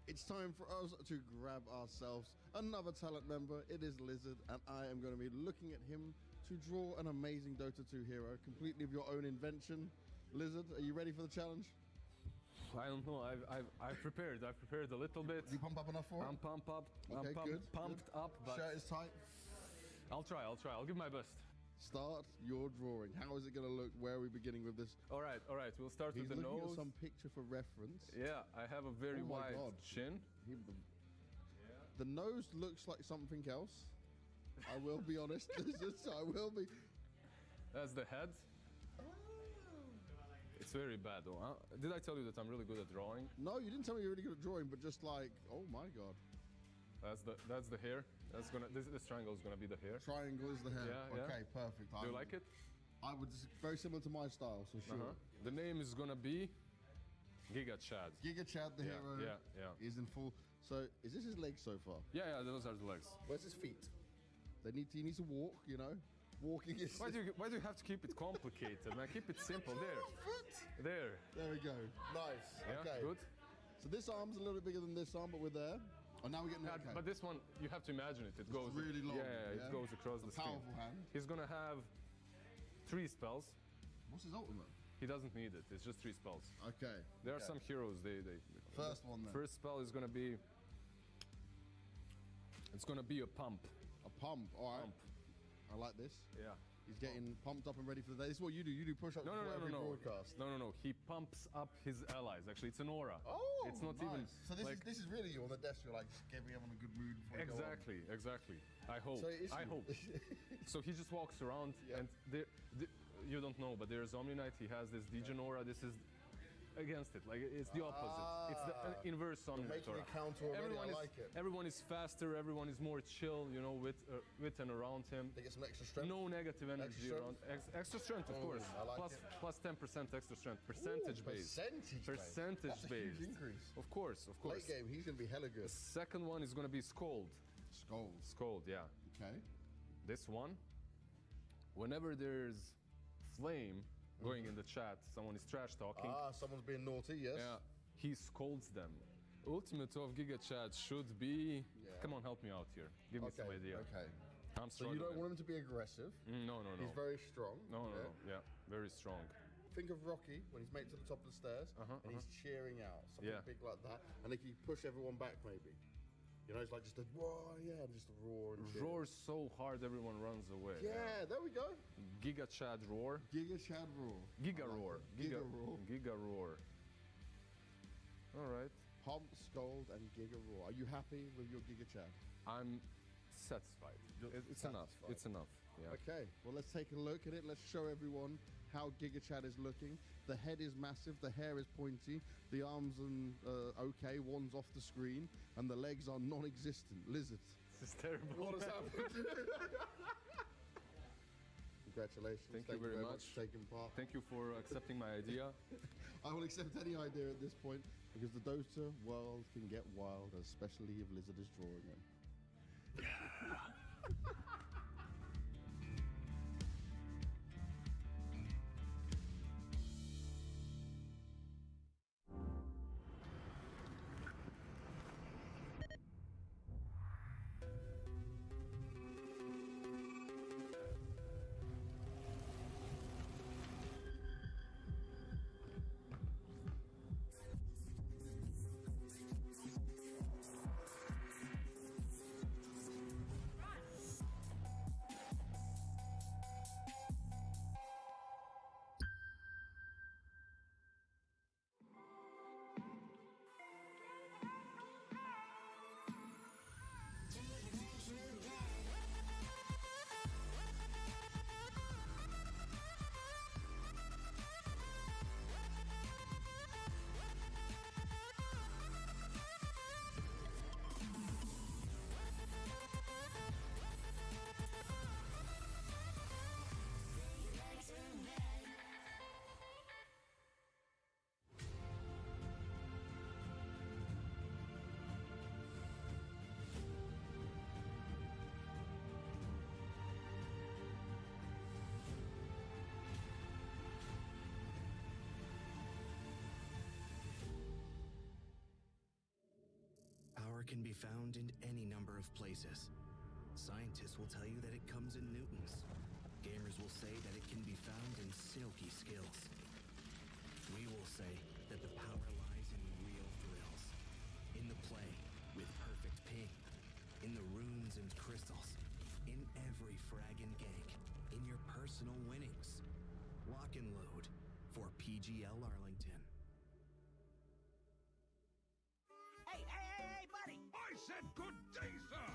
It's time for us to grab ourselves another talent member. It is Lizard, and I am going to be looking at him to draw an amazing Dota 2 hero, completely of your own invention. Lizard, are you ready for the challenge? I don't know. I've prepared. I've prepared a little bit. You pumped up enough for it? I'm pumped up. Okay, I'm pumped up. But shirt is tight. I'll try. I'll give my best. Start your drawing. How is it going to look? Where are we beginning with this? All right. We'll start with the nose. He's looking at some picture for reference. Yeah, I have a very wide chin. The nose looks like something else. I will be honest. I will be. That's the head. It's very bad though. Huh? Did I tell you that I'm really good at drawing? No, you didn't tell me you're really good at drawing, but just like, oh my god. That's the hair. This triangle is gonna be the hair. Triangle is the hair. Yeah, okay, perfect. Do you like it? I would. Very similar to my style, so sure. The name is gonna be Giga Chad. Giga Chad, the hero. Yeah. Is in full. So, is this his legs so far? Yeah. Those are the legs. Where's his feet? He needs to walk. You know, walking is. Why do you have to keep it complicated, man? Keep it simple. There. There we go. Nice. Yeah, okay. good. So this arm's a little bit bigger than this arm, but we're there. Oh, now we're getting okay. But this one, you have to imagine it. It goes really long. Yeah, it goes across the screen. Powerful hand. He's gonna have 3 spells. What's his ultimate? He doesn't need it. It's just 3 spells. Okay. There are some heroes. First one then. First spell is gonna be. It's gonna be a pump. A pump. All right. Pump. I like this. Yeah. He's getting pumped up and ready for the day. This is what you do. You do push-ups before every broadcast. No. He pumps up his allies. Actually, it's an aura. Oh, it's not nice. even. So this is really you on the desk. You're like, just get me in a good mood before you go on. Exactly. I hope. So it is I you. hope. So he just walks around, and you don't know, but there's Omni Knight. He has this Degen aura. This is against it. Like it's the opposite. It's the inverse Omni Knight aura. Making a counter already. I like it. Everyone is faster. Everyone is more chill. You know, with and around him. They get some extra strength. No negative energy Extra around. Extra strength, of course. I like it. Plus 10% extra strength. Percentage based. Percentage That's a based. huge increase. Of course. Late game, he's gonna be hella good. The second one is gonna be Scold. Scold, yeah. Okay. This one, whenever there's flame going in the chat, someone is trash talking. Someone's being naughty, yes. Yeah, he scolds them. Ultimate of Giga Chat should be. Yeah. Come on, help me out here. Give me some idea. Okay. I'm So you don't want him to be aggressive. No. He's very strong. No. Yeah, very strong. Think of Rocky when he's made it to the top of the stairs and he's cheering out something big like that, and if you push everyone back, maybe. You know, it's like just a roar, just a roar and cheer. Roars so hard everyone runs away. Yeah, there we go. Giga Chad roar. Giga Chad roar. Giga roar. Giga roar. Giga roar. All right. Pump, Scold, and Giga roar. Are you happy with your Giga Chad? I'm satisfied. It's enough. It's enough. Yeah. Okay, well, let's take a look at it. Let's show everyone how Giga Chad is looking. The head is massive, the hair is pointy, the arms are okay, one's off the screen, and the legs are non-existent. Lizard. This is terrible. What has happened? Congratulations. Thank you very much for taking part. Thank you for accepting my idea. I will accept any idea at this point, because the Dota world can get wild, especially if Lizard is drawing them. Power can be found in any number of places. Scientists will tell you that it comes in newtons. Gamers will say that it can be found in silky skills. We will say that the power lies in real thrills. In the play with perfect ping. In the runes and crystals. In every frag and gank. In your personal winnings. Lock and load for PGL Arlington. Hey, buddy! I said good day, sir!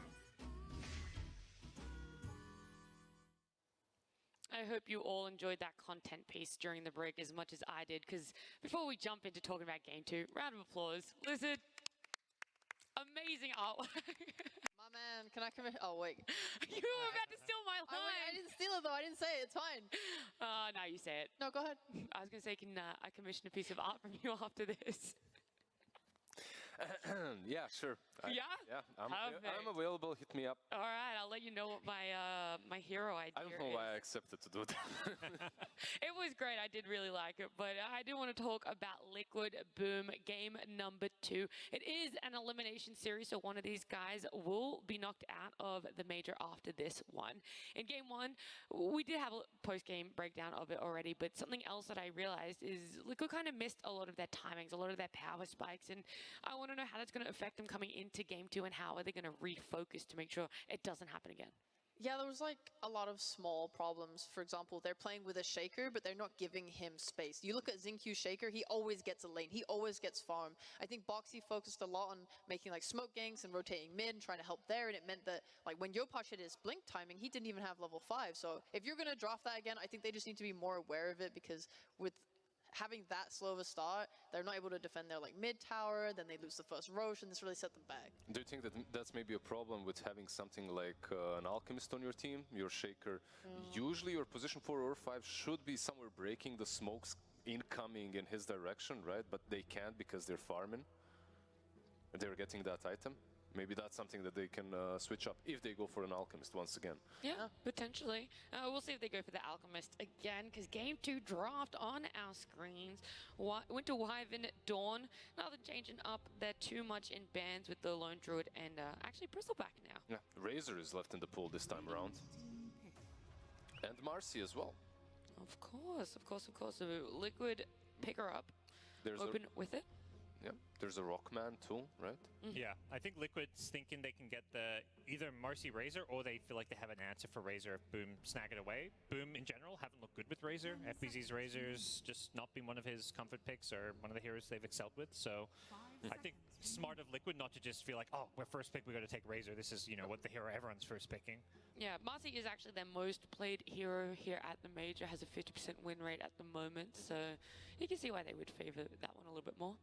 I hope you all enjoyed that content piece during the break as much as I did, because before we jump into talking about Game 2, round of applause. Lizard, amazing artwork. My man, can I come in? Oh, wait. You were about to steal my line. I didn't steal it, though. I didn't say it. It's fine. No, you say it. No, go ahead. I was going to say, can I commission a piece of art from you after this? Yeah, sure. Yeah? I'm available. Hit me up. All right, I'll let you know what my hero idea I don't know is. why I accepted to do that. It was great. I did really like it, but I do want to talk about Liquid Boom game number 2. It is an elimination series, so one of these guys will be knocked out of the major after this one. In game 1, we did have a post-game breakdown of it already, but something else that I realized is Liquid kind of missed a lot of their timings, a lot of their power spikes, and I want to know how that's going to affect them coming into game 2 and how are they going to refocus to make sure it doesn't happen again. Yeah, there was like a lot of small problems. For example, they're playing with a Shaker, but they're not giving him space. You look at Xinq's Shaker, he always gets a lane. He always gets farm. I think Boxy focused a lot on making like smoke ganks and rotating mid and trying to help there, and it meant that like when Yopaj hit his blink timing, he didn't even have level 5. So if you're going to draft that again, I think they just need to be more aware of it, because with having that slow of a start, they're not able to defend their like mid tower, then they lose the first Roche, and this really set them back. Do you think that that's maybe a problem with having something like an Alchemist on your team, your Shaker? Usually your position 4 or 5 should be somewhere breaking the smokes incoming in his direction, right? But they can't because they're farming. They're getting that item. Maybe that's something that they can switch up if they go for an Alchemist once again. Yeah, potentially. We'll see if they go for the Alchemist again, because game 2 draft on our screens. Winter Wyvern, Dawn. Nothing changing up there too much in bans with the Lone Druid and actually Bristleback now. Yeah, Razor is left in the pool this time around. And Marcy as well. Of course, of course, of course. So Liquid pick her up, open with it. Yeah, there's a Rockman too, right? Yeah, I think Liquid's thinking they can get the either Marcy Razor, or they feel like they have an answer for Razor if Boom snag it away. Boom in general haven't looked good with Razor. FBZ's Razor's just not been one of his comfort picks or one of the heroes they've excelled with. So I think smart of Liquid not to just feel like, oh, we're first pick, we got to take Razor. This is, you know, what the hero everyone's first picking. Yeah, Marcy is actually their most played hero here at the major, has a 50% win rate at the moment, so you can see why they would favor that one a little bit more.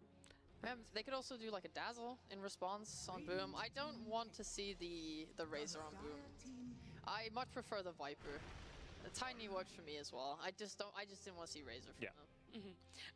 They could also do like a Dazzle in response on Boom. I don't want to see the Razor on Boom. I much prefer the Viper. The Tiny works for me as well. I just didn't want to see Razor from them.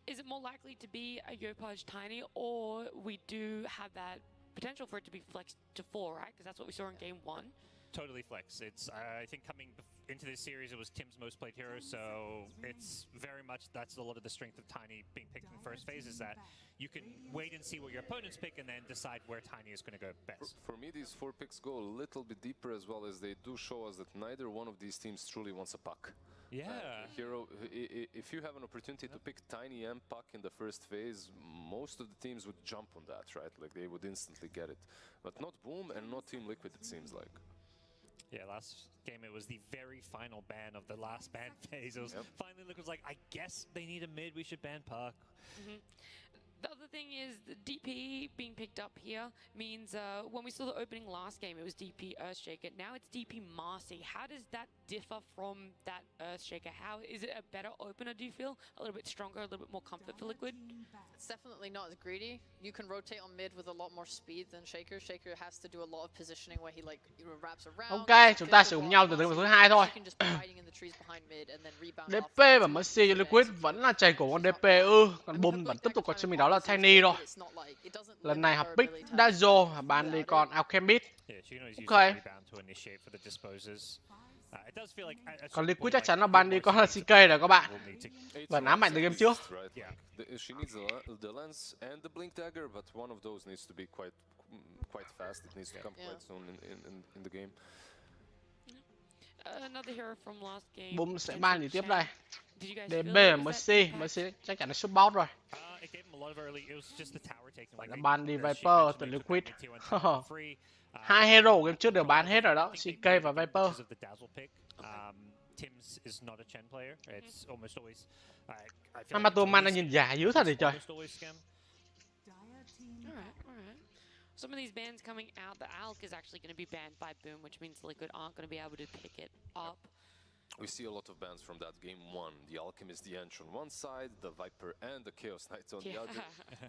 Is it more likely to be a Yopaj Tiny, or we do have that potential for it to be flexed to 4, right? Because that's what we saw in game 1. Totally flex. It's I think coming into this series, it was Tim's most played hero, so it's very much that's a lot of the strength of Tiny being picked in the first phase, is that you can wait and see what your opponents pick and then decide where Tiny is going to go best. For me, these 4 picks go a little bit deeper as well, as they do show us that neither one of these teams truly wants a puck. Yeah. Hero, if you have an opportunity to pick Tiny and puck in the first phase, most of the teams would jump on that, right? Like they would instantly get it. But not Boom and not Team Liquid, it seems like. Yeah, last game it was the very final ban of the last ban phase. It was finally Liquid's like, I guess they need a mid, we should ban puck. The other thing is the DP being picked up here means when we saw the opening last game, it was DP Earthshaker. Now it's DP Marcy. How does that differ from that Earthshaker? How is it a better opener, do you feel? A little bit stronger, a little bit more comfort for Liquid? It's definitely not as greedy. You can rotate on mid with a lot more speed than Shaker. Shaker has to do a lot of positioning where he like wraps around. Ok, chúng ta sẽ cùng nhau từ từ thứ 2 thôi. DP và Mercy cho Liquid vẫn là chạy của con DP còn Boom vẫn tiếp tục có trên mình đó là Tiny rồi. Lần này hợp pick Dazzle, bàn đi con Alchemist. Ok. Còn Liquid chắc chắn là ban đi con là CK rồi các bạn. Vẫn ám ảnh từ game trước. She needs the lens and the blink dagger, but one of those needs to be quite fast. It needs to come quite soon in the game. Another hero from last game. Boom sẽ ban gì tiếp đây? DB và Mercy chắc chắn là support rồi. Vậy là ban đi Viper từ Liquid. 2 hero game trước đều bán hết rồi đó, CK và Viper. Amateur man đang nhìn già dữ thật thì trời. Some of these bans coming out, the Alk is actually going to be banned by Boom, which means Liquid aren't going to be able to pick it up. We see a lot of bans from that game 1. The Alchemist, the Ench on one side, the Viper and the Chaos Knight on the other.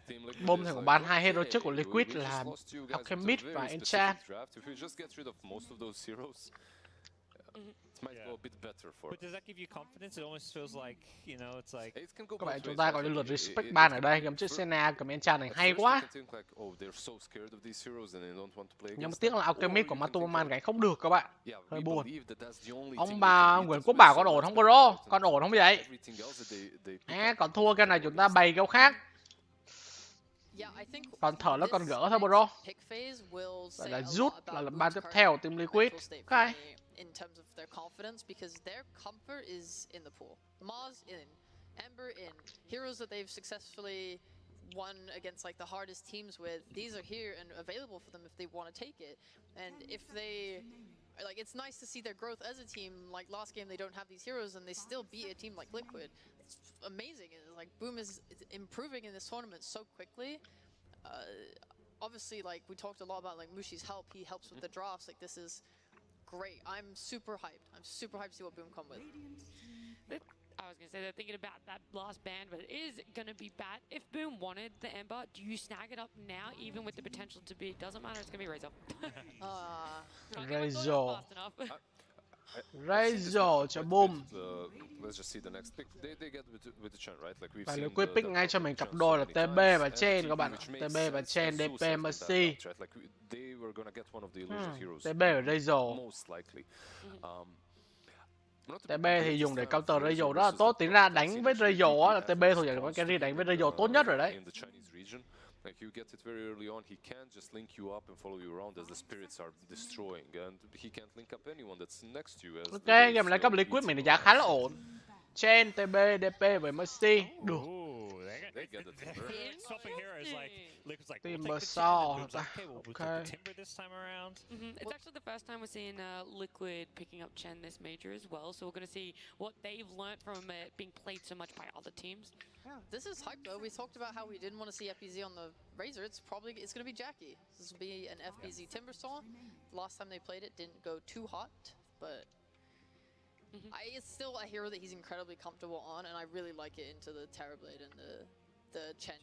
Team Liquid Boom thì cũng bán 2 hero trước của Liquid là Alchemist và Enchant. If we just get rid of most of those heroes, It might go a bit better for. But does that give you confidence? It almost feels like, you know, it's like. It can go Các bạn both chúng ways, ta có right? những Like, lượt respect ban ở đây, gồm chiếc Senna, comment chan này At hay first you quá. can think like, oh, they're so scared of these heroes and they don't want to play Nhưng mà against tiếc them. là Alchemist của Or you can think Matoman like, gánh không được các bạn. yeah, Hơi we buồn. believe that that's the only Ông thing they bà can beat Nguyễn us Quốc with, Bảo so con ổn let's không go bro? out Con and ổn không vậy? everything else that they pick up Còn and thua cái này go chúng ta against. bày câu khác. Yeah, I think Còn thở nó còn this gỡ thôi next bro. pick phase will Gọi say là a rút lot là about ban Boom's tiếp current theo team Liquid. mental state Ok. for me in terms of their confidence, because their comfort is in the pool. Mars in, Ember in, heroes that they've successfully won against like the hardest teams with. These are here and available for them if they want to take it. And if they like, it's nice to see their growth as a team. Like last game, they don't have these heroes and they still beat a team like Liquid. It's amazing. Like Boom is improving in this tournament so quickly. Obviously, like we talked a lot about like Mushi's help. He helps with the drafts. Like this is great. I'm super hyped. I'm super hyped to see what Boom come with. I was going to say they're thinking about that last ban, but it is going to be bad. If Boom wanted the Ember, do you snag it up now, even with the potential to be? It doesn't matter, it's going to be Razor. Razor. Fast enough. Razor cho Boom. Let's just see the next pick. They get with the Chen, right? Like we've Và seen Liquid pick ngay cho mình cặp Chen đôi so là many TB times, và and Chen TB, các bạn. which makes TB và sense, Chen, and DP, SUIZE in that MC. batch, right? Like they were gonna get one of the illusion heroes. TB và Razor. Most likely. TB thì dùng để counter Razor rất là tốt. Tính ra đánh với Razor á là TB thuộc dạng con carry đánh với Razor tốt nhất rồi đấy. Like you get it very early on, he can't just link you up and follow you around as the spirits are destroying, and he can't link up anyone that's next to you. As Ok, game lấy cấp Liquid mình giá khá là ổn. Chen, TB, DP với MC. Được. They get the timber. Swapping heroes like Luke was like, we'll Timber take the saw. Chen, and Boom's like, okay, we'll take the timber this time around. It's actually the first time we're seeing Liquid picking up Chen this major as well, so we're going to see what they've learned from it being played so much by other teams. Yeah, this is hype though. We talked about how we didn't want to see FBZ on the Razor. It's going to be Jackie. This will be an FBZ Timber Saw. Last time they played it didn't go too hot, but it's still a hero that he's incredibly comfortable on, and I really like it into the Terrorblade and the Chen.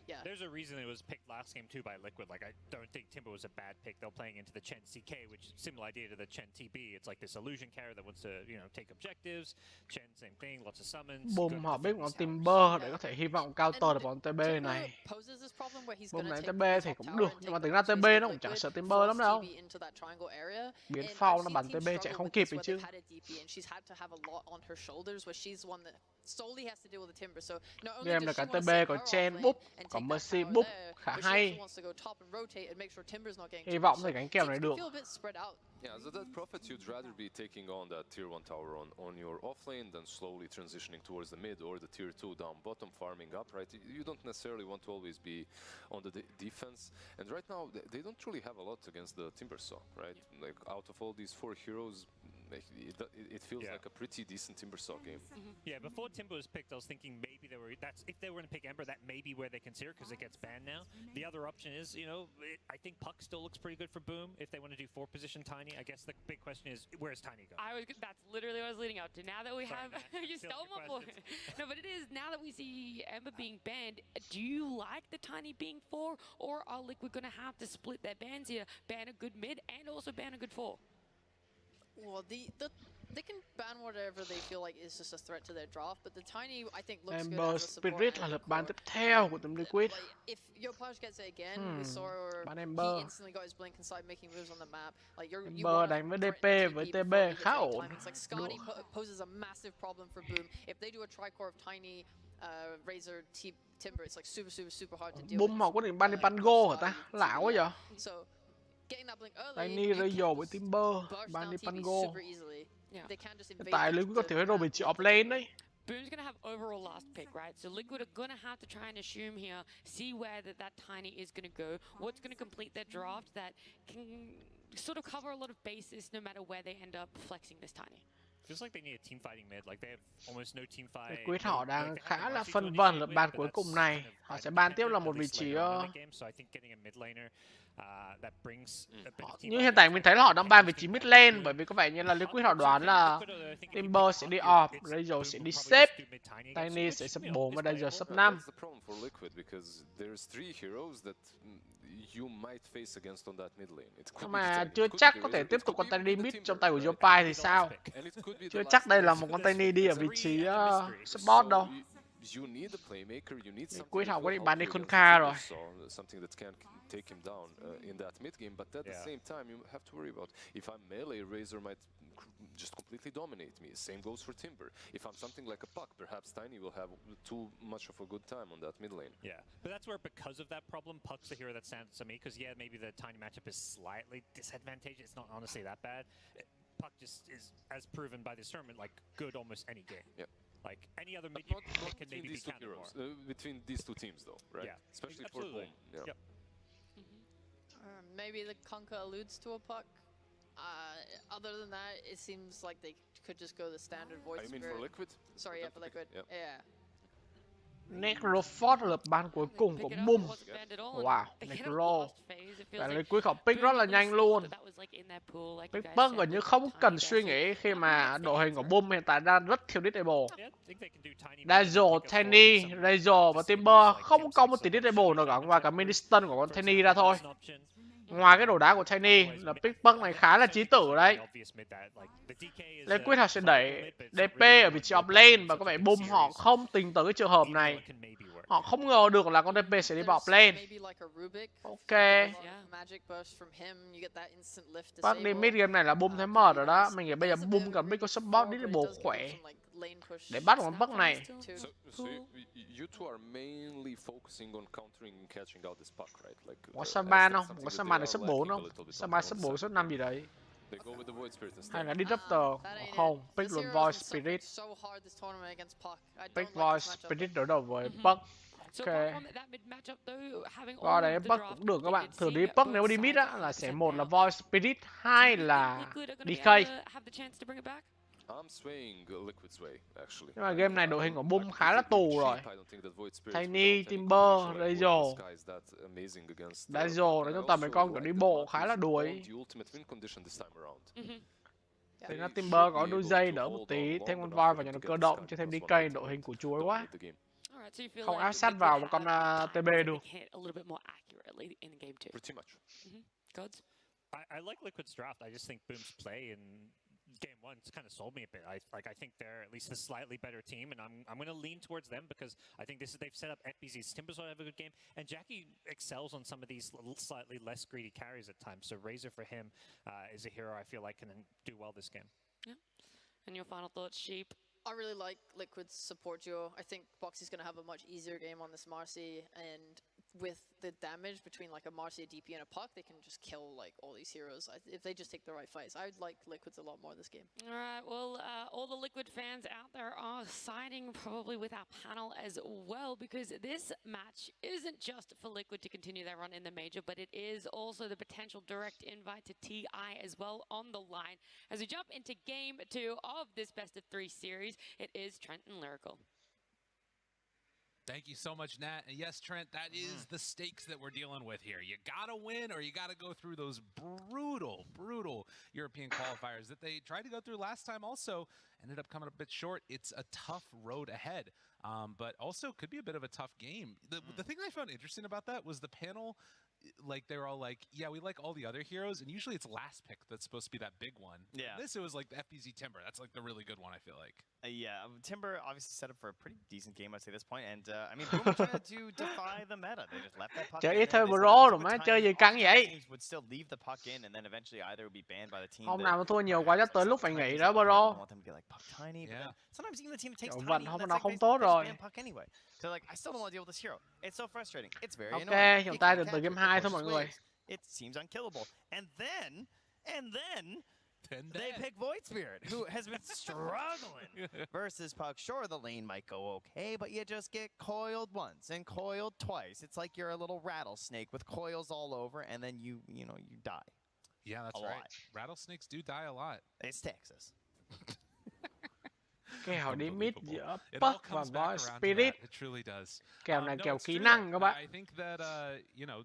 Yeah. There's a reason it was picked last game too by Liquid. Like I don't think Timber was a bad pick. They're playing into the Chen CK, which is similar idea to the Chen TB. It's like this illusion carrier that wants to, you know, take objectives. Chen same thing, lots of summons. Boom họ biết bọn Timber để có thể hy vọng counter được bọn TB này. Boom này TB thì cũng được, nhưng mà tính ra TB nó cũng chẳng sợ Timber lắm đâu. Biến phong nó bắn TB chạy không kịp ấy chứ. Game là cả TB có Chen búp, có Mercy búp, khá hay. Hy vọng thì cánh kèo này được. Yeah, as a dead prophet, you'd rather be taking on that tier 1 tower on your offlane than slowly transitioning towards the mid or the tier 2 down bottom, farming up, right? You don't necessarily want to always be on the defense. And right now, they don't really have a lot against the Timbersaw, right? Like, out of all these 4 heroes, it feels like a pretty decent Timbersaw game. Yeah, before Timber was picked, I was thinking maybe if they were going to pick Ember, that may be where they consider because it gets banned now. The other option is, you know, I think Puck still looks pretty good for Boom if they want to do 4 position Tiny. I guess the big question is, where's Tiny go? That's literally what I was leading up to. Now that we have, you stole my point. No, but it is, now that we see Ember being banned, do you like the Tiny being 4, or are Liquid going to have to split their bans here, ban a good mid and also ban a good 4? Well, they can ban whatever they feel like is just a threat to their draft, but the Tiny, I think, looks good as a support. Spirit là lượt ban tiếp theo của team Liquid. If Yopaj gets it again, we saw he instantly got his blink and started making moves on the map. Like Ember đánh với DP với TB khá ổn. Like Scotty poses a massive problem for Boom. If they do a tricore of Tiny, Razor, Timber, it's like super hard to deal with. Boom họ có định ban đi Pango hả ta? Lạ quá vậy. Tiny Razor với Timber, ban đi Pango. Tại Liquid có thiếu hero bị chịu offlane đấy. Boom's going to have overall last pick, right? So Liquid are going to have to try and assume here, see where that Tiny is going to go, what's going to complete their draft that can sort of cover a lot of bases no matter where they end up flexing this Tiny. Feels like they need a team fighting mid, like they have almost no team fight. Liquid họ đang khá là phân vân lượt ban cuối cùng này. Họ sẽ ban tiếp là một vị trí như hiện tại mình thấy là họ đang ban vị trí mid lane, bởi vì có vẻ như là Liquid họ đoán là Timber sẽ đi off, Razor sẽ đi safe, Tiny sẽ sub 4 và Razor sub 5. you might face against on that mid lane. Nhưng mà chưa chắc có thể tiếp tục con Tiny mid trong tay của Yopai thì sao? Chưa chắc đây là một con Tiny đi ở vị trí support đâu. You need a playmaker, you need something Quyết that học will cái help bán đi you con against Kha the rồi. Timber, something that can take him down in that mid game, but at the same time you have to worry about if I'm melee, Razor might just completely dominate me. Same goes for Timber. If I'm something like a Puck, perhaps Tiny will have too much of a good time on that mid lane. Yeah, but that's where, because of that problem, Puck's the hero that stands to me, because yeah, maybe the Tiny matchup is slightly disadvantageous. It's not honestly that bad. Puck just is, as proven by this tournament, like good almost any game. Yeah. Like any other mid, not can maybe be counted more. Between these two teams, though, right? Yeah, especially absolutely. for home. Yeah. Yep. Maybe the Conker alludes to a Puck. Other than that, it seems like they could just go the standard voice. You mean for Liquid? Sorry, yeah, for Liquid. Yeah. Necrofort là lượt ban cuối cùng của Boom. Wow, Necro. Và Liquid họ pick rất là nhanh luôn. Pick gần như không cần suy nghĩ khi mà đội hình của Boom hiện tại đang rất thiếu disable. Dazzle, Tiny, Razor và Timber không có một tí disable nào cả, ngoài cả mini stun của con Tiny ra thôi. Ngoài cái đồ đá của Tiny là Pickbuck này khá là chí tử đấy. Liquid họ sẽ đẩy DP ở vị trí offlane và có vẻ Boom họ không tính tới cái trường hợp này. Họ không ngờ được là con DP sẽ đi vào offlane. Ok. Bác đi mid game này là Boom thấy mệt rồi đó. Mình nghĩ bây giờ Boom cần biết có support disable khỏe để bắt con Puck này. So you two are mainly focusing on countering and catching out this Puck, right? Like, Có Saman không? Có Saman được sub 4 không? Saman sub 4, sub 5 gì đấy. Hay là Disruptor? Không, pick luôn Void Spirit. Pick Void Spirit đối đầu với Puck. Ok. Qua đấy Puck cũng được các bạn. Thử đi Puck nếu đi mid á là sẽ một là Void Spirit, hai là DK. Nhưng mà game này đội hình của Boom khá là tù rồi. Tiny, Timber, Razor. Dazzle đánh trong tầm mấy con kiểu đi bộ khá là đuối. Thì nó Timber có đôi dây đỡ một tí, thêm con voi và nhà nó cơ động, cho thêm DK đội hình của chuối quá. Không áp sát vào một con TB được. I like Liquid's draft. I just think Boom's play in game one kind of sold me a bit. I think they're at least a slightly better team, and I'm going to lean towards them because I think they've set up FBZ's Timbers will have a good game, and Jackie excels on some of these slightly less greedy carries at times. So Razor for him is a hero I feel like can do well this game. Yeah. And your final thoughts, Sheep? I really like Liquid's support duo. I think Boxy's going to have a much easier game on this Marcy, and with the damage between like a Marcy, a DP, and a Puck, they can just kill like all these heroes if they just take the right fights. I'd like Liquids a lot more this game. All right, well, all the Liquid fans out there are siding probably with our panel as well, because this match isn't just for Liquid to continue their run in the major, but it is also the potential direct invite to TI as well on the line. As we jump into game 2 of this best of 3 series, it is Trent and Lyrical. Thank you so much, Nat. And yes, Trent, that is the stakes that we're dealing with here. You gotta win or you gotta go through those brutal European qualifiers that they tried to go through last time also. Ended up coming a bit short. It's a tough road ahead, but also could be a bit of a tough game. The thing I found interesting about that was the panel, like they were all like, yeah, we like all the other heroes, and usually it's last pick that's supposed to be that big one. Yeah. This, it was like the FBZ Timber. That's like the really good one, I feel like. Yeah, Timber obviously set up for a pretty decent game, I'd say, at this point. And, I mean, Boom tried to defy the meta. They just left that puck in. Chơi thôi bro rồi má, chơi gì căng vậy? Would still leave the puck in, and then eventually either would be banned by the team. Hôm nào mà thua nhiều quá chắc tới lúc phải nghỉ đó bro. Sometimes even the team takes Tiny, hôm nào không tốt rồi. So like, I still don't want to deal with this hero. It's so frustrating. It's very annoying. Okay, hiện tại từ game 2 thôi mọi người. It seems unkillable. And then they pick Void Spirit, who has been struggling versus Puck. Sure, the lane might go okay, but you just get coiled once and coiled twice. It's like you're a little rattlesnake with coils all over, and then you die. Yeah, that's right. Rattlesnakes do die a lot. It's Texas. Kèo đi mid giữa It all Puck và comes back Void around to Spirit. that. It truly does. Kèo này No, kèo it's kỹ true. năng các bạn. I think that you know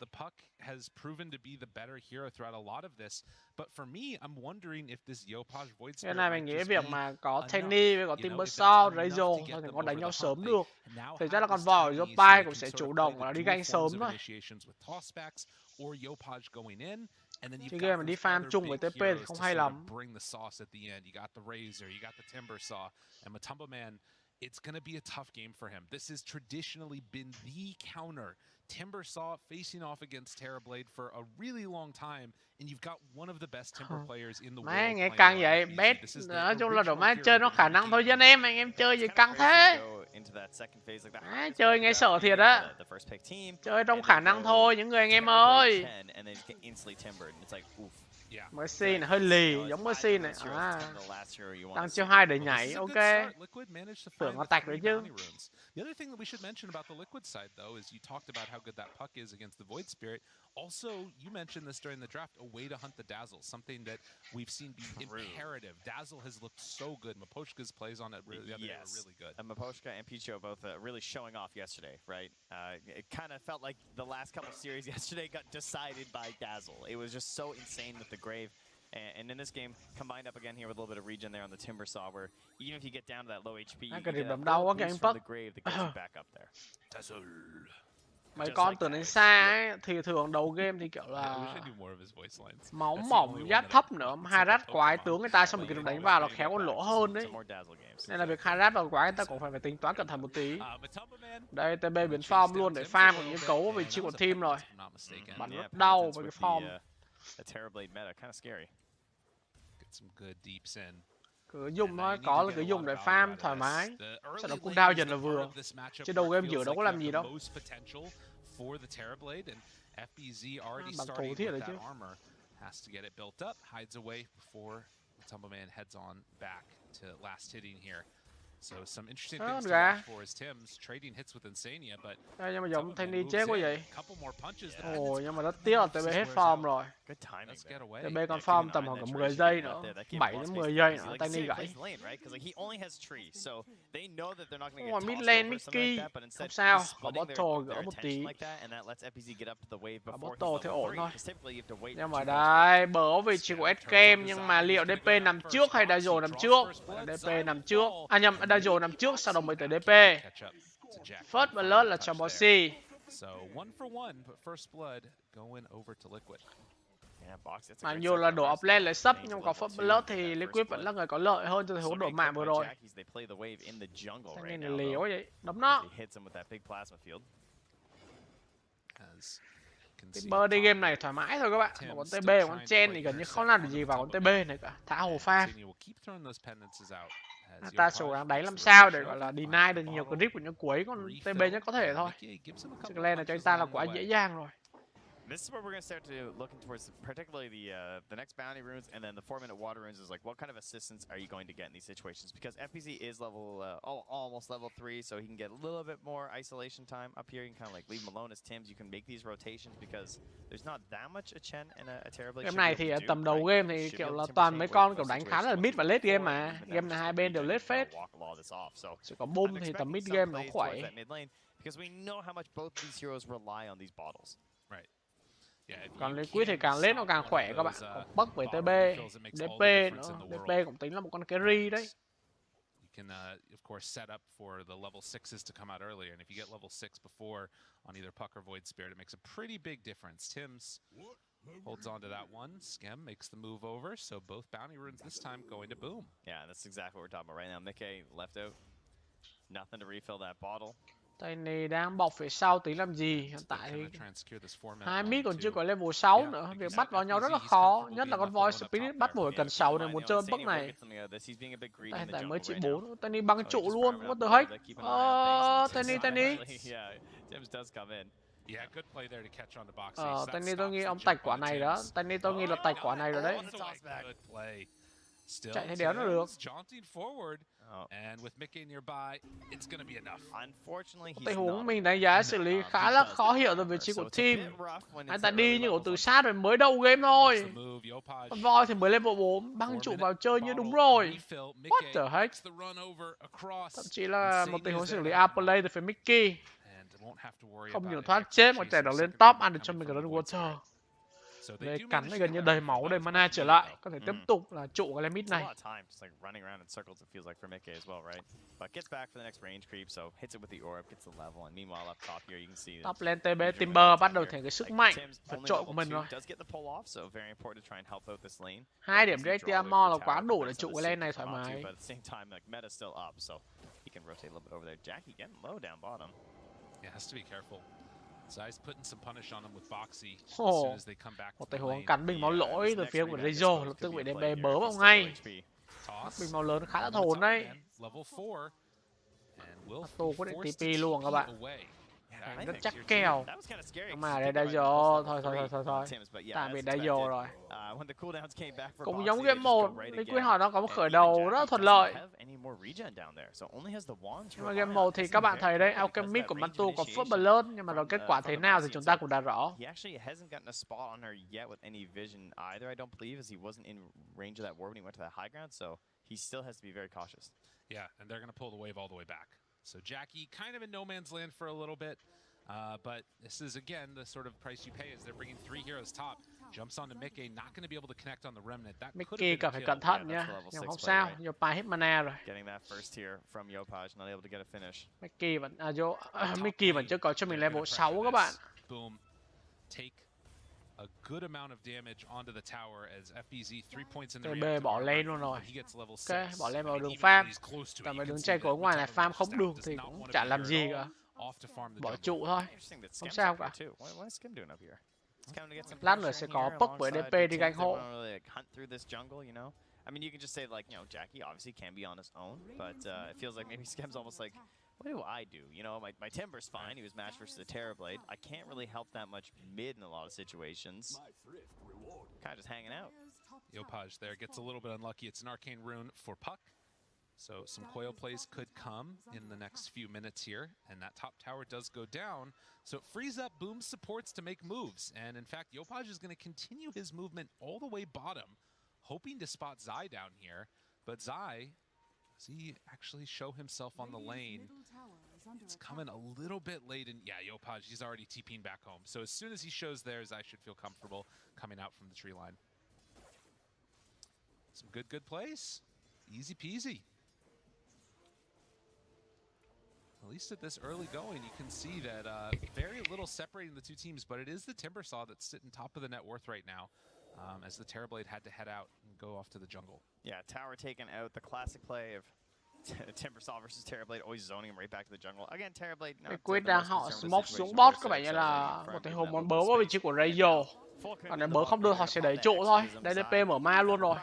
the Puck has proven to be the better hero throughout a lot of this. But for me, I'm wondering if this Yopaj Void Cái Spirit này might mình nghĩ just việc be mà có enough. Tenny với có You know, if Timbersaw, that's enough Razor to thôi get thì them có đánh over nhau the sớm hump. được. They now Thì chắc have là con this Void Tiny ở so Yopaj they cũng can sẽ sort chủ of play động the là đi dual ganh forms sớm of thôi. initiations with tossbacks or Yopaj going in. And then Chứ you've game got mà đi those farm other chung với big TP thì heroes không to hay sort lắm. of bring the sauce at the end. You got the Razor, you got the Timbersaw, and Matumba Man. It's going to be a tough game for him. This has traditionally been the counter. Timbersaw facing off against TRblade for a really long time, and you've got one of the best Timber players in the world. Mấy ngày playing càng on vậy, FBZ. bet This is the nói chung là đồ original má hero chơi nó that khả he năng thôi became chứ anh em chơi gì căng thế. Má chơi nghe sợ thiệt á. Chơi trong khả năng thôi những người anh em ơi. Mercy này hơi lì, giống Mercy này. Tăng chiêu 2 để nhảy, ok. Tưởng nó tạch đấy chứ. The other thing that we should mention about the Liquid side, though, is you talked about how good that Puck is against the Void Spirit. Also, you mentioned this during the draft, a way to hunt the Dazzle, something that we've seen be imperative. Dazzle has looked so good. Maposhka's plays on it the other day were really good. And Maposhka and Picho both really showing off yesterday, right? It kind of felt like the last couple series yesterday got decided by Dazzle. It was just so insane with the Grave. And in this game, combined up again here with a little bit of regen there on the Timbersaw, where even if you get down to that low HP, you get that little boost from the Grave that gets you back up there. Mấy con từ đến xa ấy, thì thường đầu game thì kiểu là máu mỏng, giáp thấp nữa, Harat quái tướng người ta xong rồi đánh vào là khéo con lỗ hơn đấy. Nên là việc Harat vào quái người ta cũng phải tính toán cẩn thận một tí. Đây TB biến form luôn để farm cũng như cấu vị trí của team rồi. Bắn rất đau với cái form. Cứ dùng thôi, có là cứ dùng để farm thoải mái. Sau đó cooldown dần là vừa. Chứ đầu game giữa đâu có làm gì đâu. Bằng thủ thiết đấy chứ. Has to get it built up, hides away before Matumba Man heads on back to last hitting here. So some interesting things to watch for as Tim's trading hits with Insania, but nhưng mà giống Tenny chết quá vậy. Couple more punches. Ồ, nhưng mà rất tiếc là TB hết form rồi. TB còn form tầm khoảng 10 giây nữa, 7 đến 10 giây nữa, Tenny gãy. Ồ, mid lane Mickey, không sao, có bottle gỡ một tí. Có bottle thì ổn thôi. Nhưng mà đây, bớ vị trí của SKM, nhưng mà liệu DP nằm trước hay Dazzle nằm trước? DP nằm trước, à nhầm, Dazzle nằm trước, sau đó mới tới DP. First blood là cho Bossy. So 1 for 1, but first blood going over to Liquid. Mặc dù là đổ offlane lại sấp, nhưng có first blood thì Liquid vẫn là người có lợi hơn từ hỗn độ mạng vừa rồi. Cái này liều quá vậy, đấm nó. TB đi game này thoải mái thôi các bạn. Một con TB, một con Chen thì gần như không làm được gì vào con TB này cả. Thả hồ pha. Ta số đang đánh làm sao để gọi là deny được nhiều grip của những cuối con TB nhất có thể thôi. Chứ lên là cho anh ta là quá dễ dàng rồi. This is where we're going to start to looking towards particularly the next bounty runes and then the 4-minute water runes is like what kind of assistance are you going to get in these situations, because FBZ is level almost level 3, so he can get a little bit more isolation time up here. You can kind of like leave him alone as Tims. You can make these rotations because there's not that much a Chen and a TRblade. Game này thì tầm đầu game thì kiểu là toàn mấy con kiểu đánh khá là mid và late game mà. Game này hai bên đều late phết. Chỉ có boom thì tầm mid game nó khỏe. Because we know how much both these heroes rely on these bottles. Right. Còn Liquid thì càng lên nó càng khỏe các bạn. Còn Buck với TB, DP nữa. DP cũng tính là một con carry đấy. You can of course set up for the level 6s to come out earlier, and if you get level 6 before on either Puck or Void Spirit, it makes a pretty big difference. Tims holds on to that one. Skem makes the move over, so both bounty runes this time going to boom. Yeah, that's exactly what we're talking about right now. Mickey left out. Nothing to refill that bottle. Tiny đang bọc phía sau tí làm gì? Hiện tại thì hai mid còn chưa có level 6 nữa. Việc bắt vào nhau rất là khó. Nhất là con Void Spirit bắt buổi cần 6 để muốn chơi Buck này. Hiện tại mới chỉ 4. Tiny băng trụ luôn. What the heck? Tiny. Tiny tôi nghĩ ông tạch quả này đó. Tiny tôi nghĩ là tạch quả này rồi đấy. Chạy thấy đéo nó được. And with Mickey nearby, it's going to be enough. Unfortunately, tình huống mình đánh giá xử lý khá là khó hiểu từ vị trí của team. Anh ta đi như từ sát rồi mới đầu game thôi. Con voi thì mới level 4, băng trụ vào chơi như đúng rồi. What the heck? Thậm chí là một tình huống xử lý outplay từ phía Mickey. Không những thoát chết mà chạy được lên top ăn được cho mình run water. Về cắn gần như đầy máu, đầy mana trở lại, có thể tiếp tục là trụ cái lên mid này. Top lane TB Timber bắt đầu thể cái sức mạnh vượt trội của mình rồi. 2 điểm direct armor là quá đủ để trụ cái lane này thoải mái. Một tình huống cắn bình máu lỗi từ phía của Rezo, lập tức bị DB bớ vào ngay. Bình máu lớn khá là thốn đấy. Tô quyết định TP luôn các bạn. Rất chắc kèo. Nhưng mà đây Rezo, thôi. Tạm bị Rezo rồi. Cũng giống game 1, Liquid hỏi nó có một khởi đầu rất thuận lợi. Nhưng mà game 1 thì các bạn thấy đấy, Alchemist của Mantu có First Blood, nhưng mà rồi kết quả thế nào thì chúng ta cũng đã rõ. Yeah, and they're going to pull the wave all the way back. So Jackie kind of in no man's land for a little bit. But this is, again, the sort of price you pay as they're bringing 3 heroes top. Jumps onto Mickey, not going to be able to connect on the remnant. That Mickey cần phải cẩn thận nha. Nhưng không sao, Yopaj hết mana rồi. Mickey vẫn chưa có cho mình level 6 các bạn. Boom. Take a good amount of damage onto the tower as FBZ 3 points in the TB bỏ lên luôn rồi. Ok, bỏ lên vào đường farm. Tại vì đường chạy của ngoài này farm không được thì cũng chả làm gì cả. Bỏ trụ thôi. Không sao cả. Lát nữa sẽ có Puck với DP đi gánh hộ. I mean, you can just say like, Jackie obviously can be on his own, but it feels like maybe Skem's almost like, what do I do? My Timber's fine. He was matched versus the TRblade. I can't really help that much mid in a lot of situations. Kind of just hanging out. Yopaj there gets a little bit unlucky. It's an arcane rune for Puck. So some coil plays could come in the next few minutes here, and that top tower does go down. So it frees up Boom's supports to make moves, and in fact, Yopaj is going to continue his movement all the way bottom, hoping to spot Zai down here, but Zai, does he actually show himself on the lane? It's coming a little bit late, and yeah, Yopaj, he's already TPing back home. So as soon as he shows there, Zai should feel comfortable coming out from the tree line. Some good plays. Easy peasy. At least at this early going, you can see that very little separating the two teams, but it is the Timbersaw that's sitting top of the net worth right now, as the TRblade had to head out and go off to the jungle. Yeah, tower taken out, the classic play of Timbersaw versus TRblade, always zoning him right back to the jungle. Again, TRblade, Liquid đang họ smoke xuống bot, các bạn như là một tình huống muốn bớ vào vị trí của Rayo. Còn nếu bớ không được họ sẽ đẩy trụ thôi. Đây DP mở ma luôn rồi.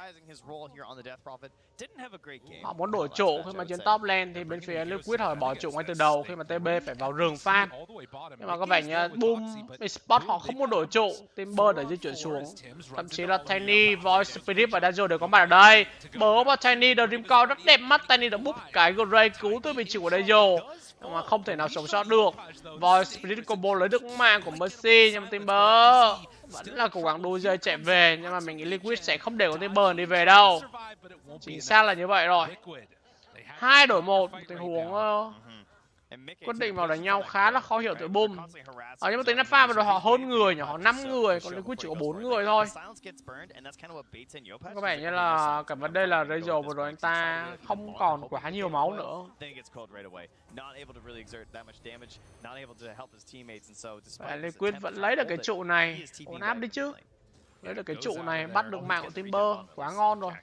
Họ muốn đổi trụ khi mà trên top lane thì bên phía Liquid họ bỏ trụ ngay từ đầu khi mà TB phải vào rừng farm. Nhưng mà các bạn như Boom Esports họ không muốn đổi trụ, Timber để di chuyển xuống. Thậm chí là Tiny, Voice Spirit và Dazzle đều có mặt ở đây. Bớ vào Tiny, Dream Call rất đẹp mắt. Tiny đã búp cái Gray cứu từ vị trí của Dazzle, nhưng mà không thể nào sống sót được. Voice Spirit combo lấy được mạng của Mercy, nhưng mà Timber vẫn là cố gắng đuôi dây chạy về, nhưng mà mình nghĩ Liquid sẽ không để con Timber đi về đâu. Chính xác là như vậy rồi. 2 đổi 1, tình huống quyết định vào đánh nhau khá là khó hiểu từ Boom. Nhưng mà tính ra pha rồi họ hơn người nhỉ, họ 5 người, còn Liquid chỉ có 4 người thôi. Có vẻ như là cả vấn đề là Razo vừa rồi anh ta không còn quá nhiều máu nữa. Và Liquid vẫn lấy được cái trụ này, ổn áp đi chứ. Lấy được cái trụ này, bắt được mạng của Timber, quá ngon rồi.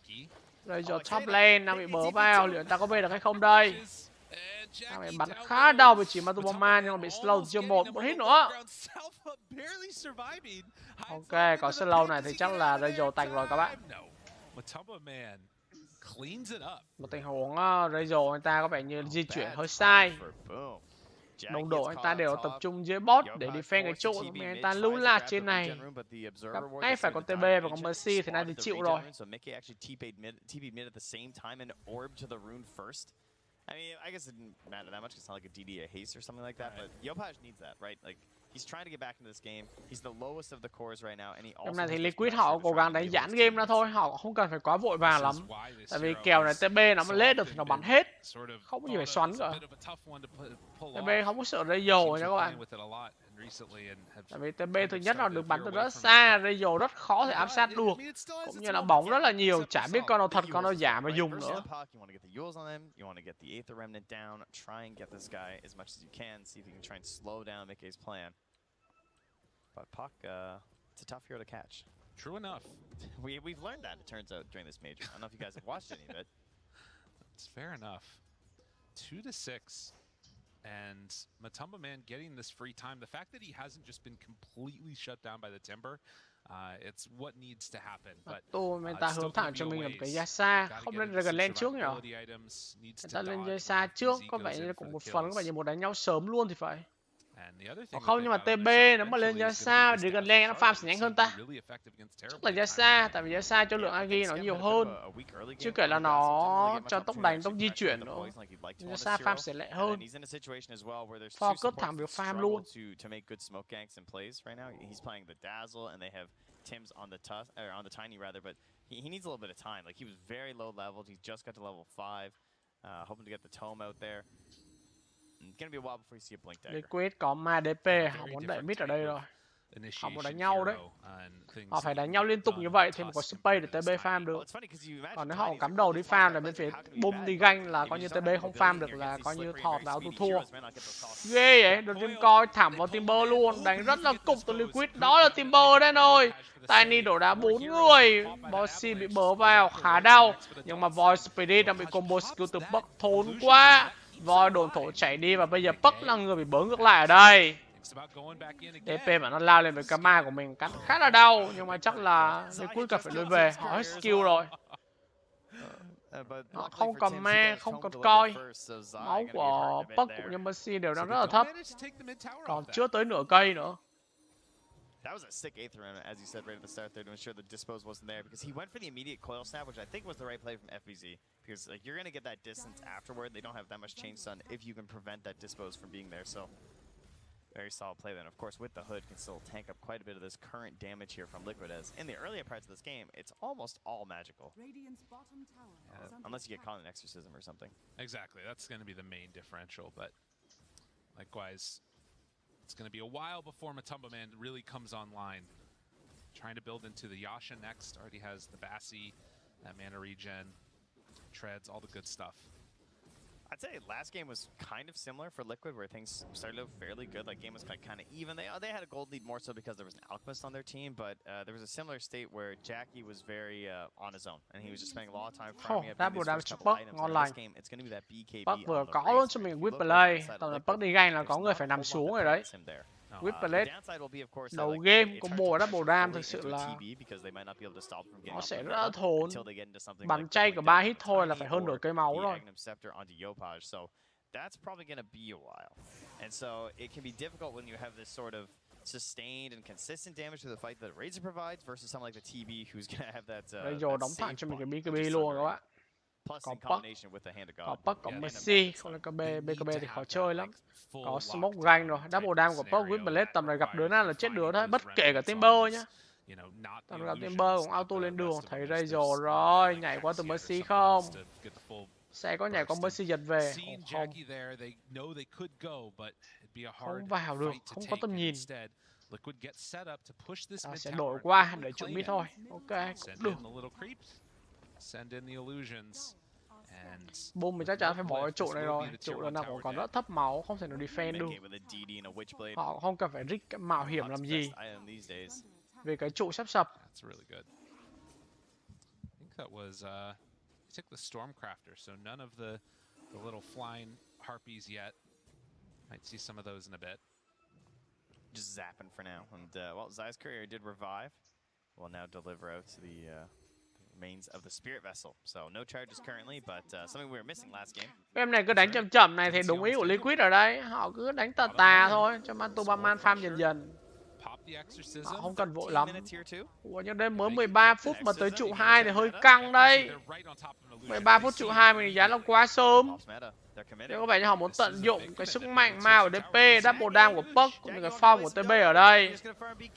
Razo top lane đang bị bớ vào, liệu anh ta có về được hay không đây? Đang bị bắn khá đau vị trí Matuboma, nhưng mà bị slow chưa một hit nữa. Ok, có slow này thì chắc là Razo tành rồi các bạn. Một tình huống Razo anh ta có vẻ như di chuyển hơi sai. Đồng độ anh ta đều tập trung dưới bot để defend cái trụ, nhưng anh ta lưu lạc trên này. Gặp ngay phải có TB và có Mercy thì nay thì chịu rồi. I mean, I guess it didn't matter that much. It's not like a DD, a haste or something like that. But Yopaj needs that, right? Like, He's trying to get back into this game. He's the lowest of the cores right now, and he also. Hôm nay thì Liquid họ cố gắng đánh giãn game ra thôi, họ không cần phải quá vội vàng lắm. Tại vì kèo này TB nó mà lên được thì nó bắn hết, không có gì phải xoắn cả. TB không có sợ radio nha các bạn. Tại vì TB thứ nhất là được bắn từ rất xa, radio rất khó thể áp sát được, cũng như là bóng rất là nhiều, chả biết con nào thật con nào giả mà dùng nữa. But Puck, it's a tough hero to catch. True enough. We've learned that, it turns out, during this major. I don't know if you guys have watched any of it. It's fair enough. 2-6. And Matumba Man getting this free time. The fact that he hasn't just been completely shut down by the Timber, it's what needs to happen. But người ta hướng thẳng cho mình một cái Yasa, không nên gần lên trước nhỉ? Người ta lên Yasa trước, có vẻ như cũng một phần có vẻ như một đánh nhau sớm luôn thì phải. Không, nhưng mà TB nếu mà lên Yasa thì gần lên nó farm sẽ nhanh hơn ta. Chắc là Yasa, tại vì Yasa cho lượng agi nó nhiều hơn. Chứ kể là nó cho tốc đánh, tốc di chuyển nữa. Yasa farm sẽ lẹ hơn. Focus thẳng việc farm luôn. Tim's on the tiny rather, but he needs a little bit of time. Like, he was very low leveled. He just got to level 5, hoping to get the tome out there. It's gonna be a while before you see a blink dagger. Liquid có ma DP, họ muốn đẩy mid ở đây rồi. Họ muốn đánh nhau đấy. Họ phải đánh nhau liên tục như vậy thì mới có space để TB farm được. Còn nếu họ cắm đầu đi farm là bên phía boom đi ganh là coi như TB không farm được là coi như thọt là auto thua. Ghê vậy, đột nhiên coi thẳng vào Timber luôn, đánh rất là cục từ Liquid. Đó là Timber đây rồi. Tiny đổ đá 4 người, Bossy bị bớ vào khá đau, nhưng mà Void Spirit đang bị combo skill từ Puck thốn quá. Void đồn thổ chạy đi và bây giờ Puck là người bị bớ ngược lại ở đây. DP mà nó lao lên với Kama của mình cắn khá là đau, nhưng mà chắc là Liquid cần phải lùi về, họ hết skill rồi. Họ không còn ma, không còn coi. Máu của Puck cũng như Mercy đều đang rất là thấp, còn chưa tới nửa cây nữa. That was a sick 8th round, as you said right at the start there, to ensure the dispose wasn't there, because he went for the immediate coil snap, which I think was the right play from FBZ, because like, you're going to get that distance afterward. They don't have that much chain stun if you can prevent that dispose from being there, so very solid play then. Of course, with the hood, can still tank up quite a bit of this current damage here from Liquid, as in the earlier parts of this game, it's almost all magical. Unless you get caught in exorcism or something. Exactly, that's going to be the main differential, but likewise, it's going to be a while before Matumba Man really comes online. Trying to build into the Yasha next. Already has the Bassi, that mana regen, treads, all the good stuff. I'd say last game was kind of similar for Liquid, where things started out fairly good. Like, game was kind of even. They had a gold lead more so because there was an Alchemist on their team, but there was a similar state where Jackie was very on his own, and he was just spending a lot of time farming up these first couple items. In this game, it's going to be that BKB Puck vừa có luôn cho mình whip play, tầm là Puck đi ganh là có người phải nằm xuống rồi đấy. Whip play đầu game combo double dam thực sự là nó sẽ rất là thốn. Bắn chay của 3 hit thôi là phải hơn nửa cây máu rồi. That's probably going to be a while. And so it can be difficult when you have this sort of sustained and consistent damage to the fight that Razor provides versus someone like the TB who's going to have that Razor đóng thẳng cho mình cái BKB luôn các bạn. Còn Puck, còn Mercy, không là BKB thì khó chơi lắm. Có smoke ganh rồi, double dam của Puck, Whip Blade tầm này gặp đứa nào là chết đứa thôi, bất kể cả Timber nhá. Tầm gặp Timber cũng auto lên đường, thấy Razor rồi, nhảy qua từ Mercy không? Sẽ có nhảy qua Mercy giật về. Không vào được, không có tầm nhìn. Ta sẽ đổi qua để trụ mid thôi. Ok, cũng được. Boom mình chắc chắn phải bỏ cái trụ này rồi. Trụ lần nào cũng còn rất thấp máu, không thể nào defend được. Họ không cần phải risk mạo hiểm làm gì vì cái trụ sắp sập. Took the Stormcrafter, so none of the little flying harpies yet. Might see some of those in a bit. Just zapping for now, and well, Zai's courier did revive. Will now deliver out to the remains of the Spirit Vessel. So no charges currently, but something we were missing last game. Game này cứ đánh chậm chậm này thì đúng ý của Liquid ở đây. Họ cứ đánh tà thôi, cho Mantubaman farm dần dần. Không cần vội lắm. Ủa nhưng đây mới 13 phút mà tới trụ 2 thì hơi căng đây. 13 phút trụ 2 mình giá là quá sớm. Nếu có vẻ như họ muốn tận dụng cái sức mạnh ma của DP, double dam của Puck cũng như cái form của TB ở đây.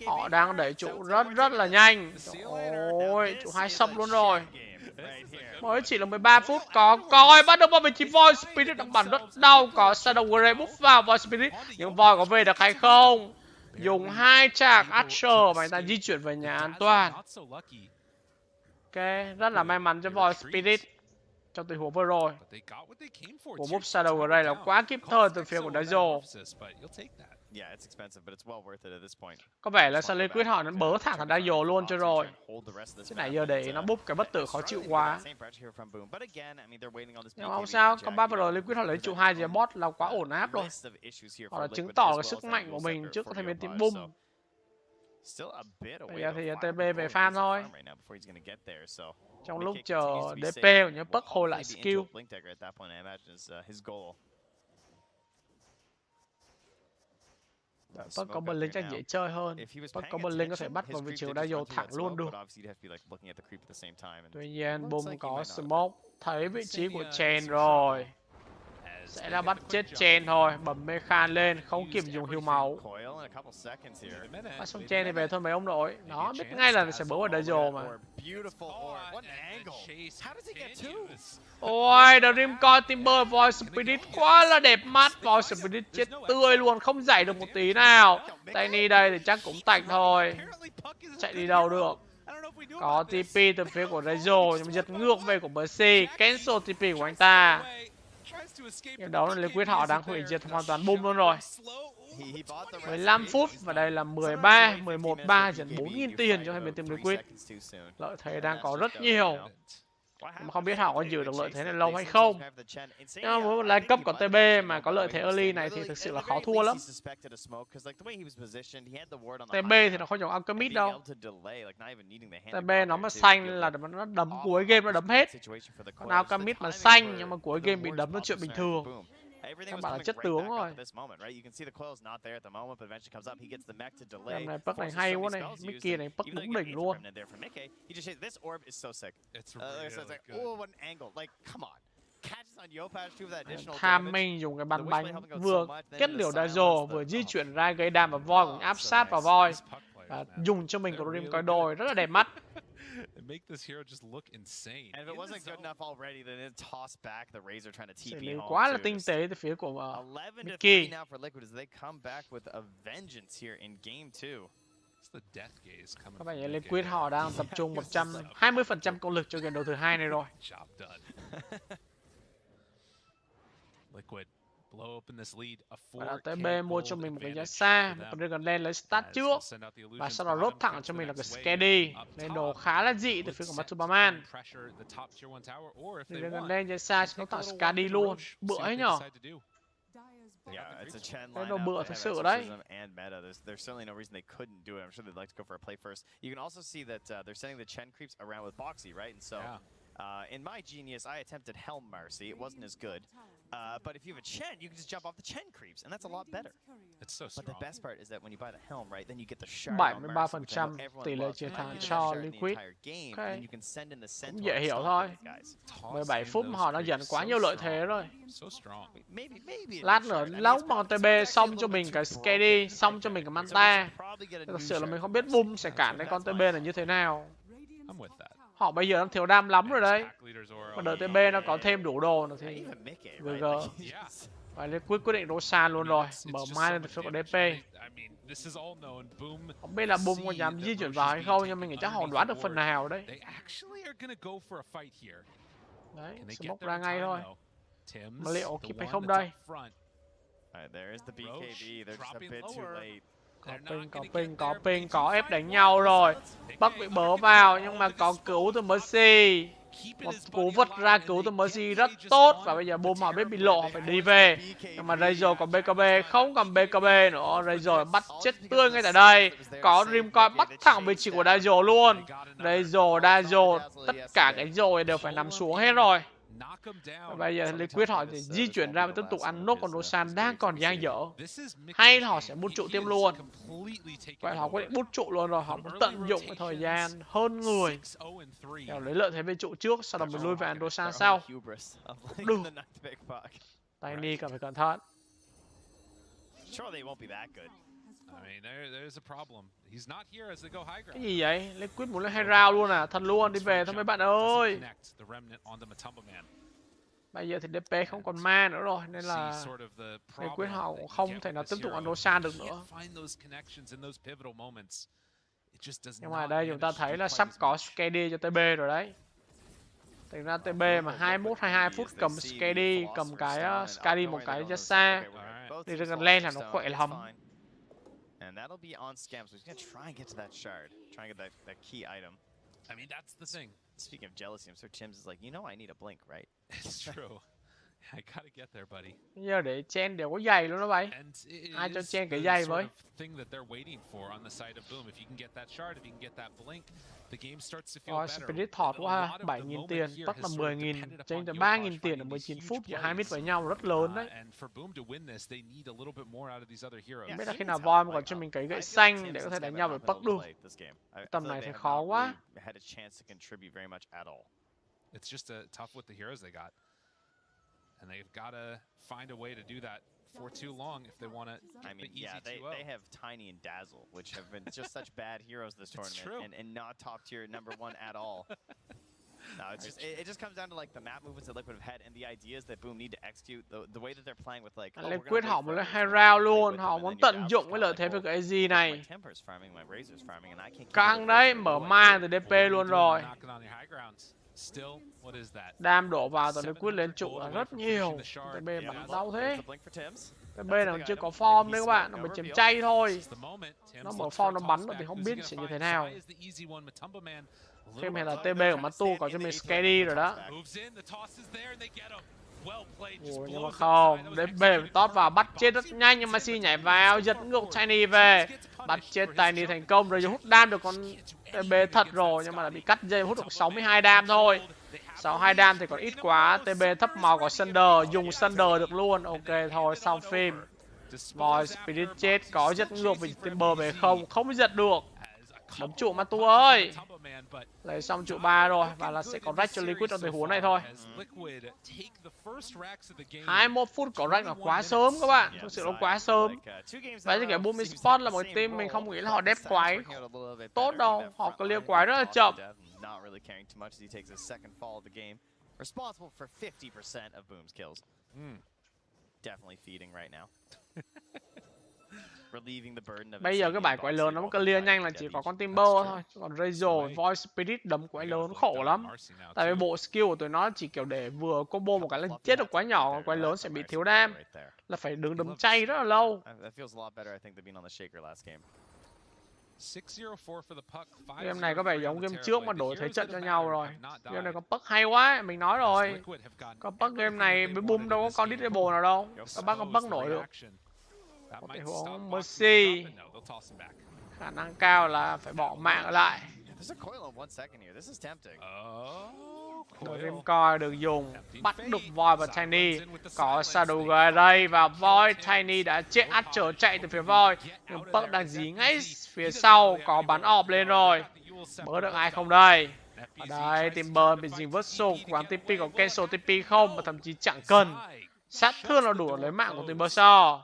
Họ đang đẩy trụ rất là nhanh. Ôi, trụ 2 sập luôn rồi. Mới chỉ là 13 phút. Có coi bắt đầu vào vị trí Void Spirit đang bắn rất đau. Có Shadow Grey búp vào Void Spirit. Nhưng Void có về được hay không? Dùng 2 trạc Archer và người ta di chuyển về nhà an toàn. Ok, rất là may mắn cho Void Spirit trong tình huống vừa rồi. Của búp Shadow Grey là quá kịp thời từ phía của Daizo. Có vẻ là Sunny quyết họ nó bớ thẳng thằng Daizo luôn cho rồi. Thế này giờ để nó búp cái bất tử khó chịu quá. Nhưng mà không sao, có 3 rồi Liquid họ lấy trụ 2 gì bot là quá ổn áp rồi. Họ đã chứng tỏ cái sức mạnh của mình trước có thể biến team boom. Bây giờ thì TB về farm thôi. Trong lúc chờ DP của nhớ Puck hồi lại skill. Puck có bật linh chắc dễ chơi hơn. Puck có bật linh có thể bắt vào vị trí của Daizo thẳng luôn được. Tuy nhiên Boom có smoke. Thấy vị trí của Chen rồi. Sẽ là bắt chết Chen thôi. Bấm Mecha lên, không kịp dùng heal máu. Bắt xong Chen thì về thôi mấy ông nội. Nó biết ngay là sẽ bấu vào Daizo mà. Ôi, Dream Coin Timber Void Spirit quá là đẹp mắt. Void Spirit chết tươi luôn, không giải được một tí nào. Tiny đây thì chắc cũng tạch thôi. Chạy đi đâu được. Có TP từ phía của Daizo, nhưng mà giật ngược về của Mercy. Cancel TP của anh ta. Nhưng đó là Liquid họ đang hủy diệt hoàn toàn Boom luôn rồi. 15 phút và đây là 13, 11-3 dẫn 4.000 tiền cho hai bên team Liquid. Lợi thế đang có rất nhiều. Nhưng mà không biết họ có giữ được lợi thế này lâu hay không. Nhưng mà với một level cấp của TB mà có lợi thế early này thì thực sự là khó thua lắm. TB thì nó không giống Alchemist đâu. TB nó mà xanh là nó đấm cuối game nó đấm hết. Còn Alchemist mà xanh nhưng mà cuối game bị đấm là chuyện bình thường. Các bạn là chất tướng rồi. Lần này Puck này hay quá này. Mickey này Puck đúng đỉnh luôn. Tham Minh dùng cái bắn bánh vừa kết liễu Daizo, vừa di chuyển ra gây đam vào Void, cũng áp sát vào Void. Và dùng cho mình của Dream Coin đôi rất là đẹp mắt. Xử lý quá là tinh tế từ phía của Mickey. Các bạn nhớ Liquid họ đang tập trung 120% công lực cho game đấu thứ 2 này rồi. Và TB mua cho mình một cái giá xa, một cái gần đen lấy start trước. Và sau đó lốt thẳng cho mình là cái Skady. Nên đồ khá là dị từ phía của Matubaman. Thì gần đen giá xa nó thẳng Skady luôn. Bựa ấy nhở. Cái đồ bựa thực sự đấy. In my genius, I attempted Helm Mercy. It wasn't as good. But if you have a Chen, you can just jump off the Chen creeps, and that's a lot better. It's so strong. But the best part is that when you buy the Helm, right, then you get the shard. 73% tỷ lệ chiến thắng cho Liquid. Okay. Cũng dễ hiểu thôi. 17 phút mà họ đã dần quá nhiều lợi thế rồi. Lát nữa lóng bằng TB xong cho mình cái Skady, xong cho mình cái Manta. Thực sự là mình không biết Boom sẽ cản cái con TB này như thế nào. Họ bây giờ đang thiếu đam lắm rồi đấy. Mà đợi TB nó có thêm đủ đồ nữa thì GG. Và Liquid quyết định đấu xa luôn rồi. Mở mai lên từ phía của DP. Không biết là Boom có dám di chuyển vào hay không, nhưng mình nghĩ chắc họ đoán được phần nào đấy. Đấy, smoke ra ngay thôi. Mà liệu kịp hay không đây? Có ép đánh nhau rồi. Bắc bị bớ vào nhưng mà có cứu từ Mercy. Một cú vật ra cứu từ Mercy rất tốt. Và bây giờ Boom họ biết bị lộ, họ phải đi về. Nhưng mà Razor còn BKB, không còn BKB nữa. Razor bắt chết tươi ngay tại đây. Có Dream Coin bắt thẳng vị trí của Daizo luôn. Daizo, tất cả cái rồi đều phải nằm xuống hết rồi. Bây giờ Liquid họ chỉ di chuyển ra và tiếp tục ăn nốt con Roshan đang còn dang dở. Hay là họ sẽ bút trụ tiếp luôn. Vậy họ quyết định bút trụ luôn rồi. Họ muốn tận dụng cái thời gian hơn người. Để lấy lợi thế về trụ trước, sau đó mình lui về ăn Roshan sau. Được. Tiny cần phải cẩn thận. Cái gì vậy? Liquid muốn lên 2 round luôn à? Thật luôn, đi về thôi mấy bạn ơi. Bây giờ thì DP không còn ma nữa rồi, nên là Liquid họ cũng không thể nào tiếp tục ăn Roshan được nữa. Nhưng mà ở đây chúng ta thấy là sắp có KD cho TB rồi đấy. Thành ra TB mà 21-22 phút cầm KD, cầm cái Skadi một cái Jasa đi ra gần lane là nó khỏe lắm. And that'll be on Scam, so he's gonna try and get to that shard, try and get that key item. I mean, that's the thing. Speaking of jealousy, I'm sure Tim's is like, you know I need a blink, right? It's true. I gotta get there, buddy. Bây giờ để Chen đều có giày luôn đó vậy. Ai cho Chen cái giày với? Thing that they're waiting for on the side of Boom. If you can get that shard, if you can get that blink, the game starts to feel better. Spirit thọt quá, 7.000 tiền, tất là 10.000, trên tới 3.000 tiền ở 19 phút giữa 2 mid với nhau rất lớn đấy. Không biết là khi nào Voi mà còn cho mình cái gậy xanh để có thể đánh nhau với Puck được. Tầm này thì khó quá. It's just tough with the heroes they got. And they've got to find a way to do that for too long if they want to. I mean, yeah, they have Tiny and Dazzle, which have been just such bad heroes this tournament, and not top tier number 1 at all. No, it's just it just comes down to like the map movements that Liquid have had and the ideas that Boom need to execute. The way that they're playing with like. Liquid họ muốn lên 2 round luôn, họ muốn tận dụng cái lợi thế về cái AZ này. Căng đấy, mở mang từ DP luôn rồi. Đam đổ vào từ Liquid lên trụ là rất nhiều. TB mà đau thế. TB là chưa có form đấy các bạn, nó mới chém chay thôi. Nó mở form nó bắn rồi thì không biết sẽ như thế nào. Thêm hay là TB của Matu có cho mình Skady rồi đó. Ủa, nhưng mà không, DB top vào bắt chết rất nhanh nhưng Messi nhảy vào giật ngược Tiny về. Bắt chết Tiny thành công rồi, hút đam được con TB thật rồi nhưng mà đã bị cắt dây, hút được 62 đam thôi. 62 đam thì còn ít quá. TB thấp màu có Sunder, dùng Sunder được luôn. Ok thôi, xong phim. Voi Spirit chết, có giật ngược vì Timber về không? Không giật được. Đấm trụ Matu ơi. Lấy xong trụ 3 rồi và là sẽ có rách cho Liquid trong tình huống này thôi. 21 phút có rách là quá sớm các bạn, thực sự nó quá sớm. Vậy thì cái Boom Esports là một team mình không nghĩ là họ đép quái tốt đâu, họ clear quái rất là chậm. Bây giờ cái bài quái lớn nó clear nhanh là chỉ có con Timber thôi. Còn Razor, Void Spirit đấm quái lớn khổ lắm. Tại vì bộ skill của tụi nó chỉ kiểu để vừa combo một cái là chết được quái nhỏ, còn quái lớn sẽ bị thiếu đam. Là phải đứng đấm chay rất là lâu. Game này có vẻ giống game trước mà đổi thế trận cho nhau rồi. Game này có Puck hay quá, mình nói rồi. Có Puck game này với Boom đâu có con disable nào đâu. Các bác con Puck nổi được. Có thể huống Mercy. Khả năng cao là phải bỏ mạng lại. Rim coi được dùng. Bắt được Void và Tiny. Có Shadow ở đây và Void. Tiny đã chết Archer chạy từ phía Void. Nhưng Puck đang dí ngay phía sau. Có bắn orb lên rồi. Bớ được ai không đây? Ở đây Timber bị dính Verso. Quán TP có cancel TP không? Và thậm chí chẳng cần. Sát thương là đủ lấy mạng của Timber so.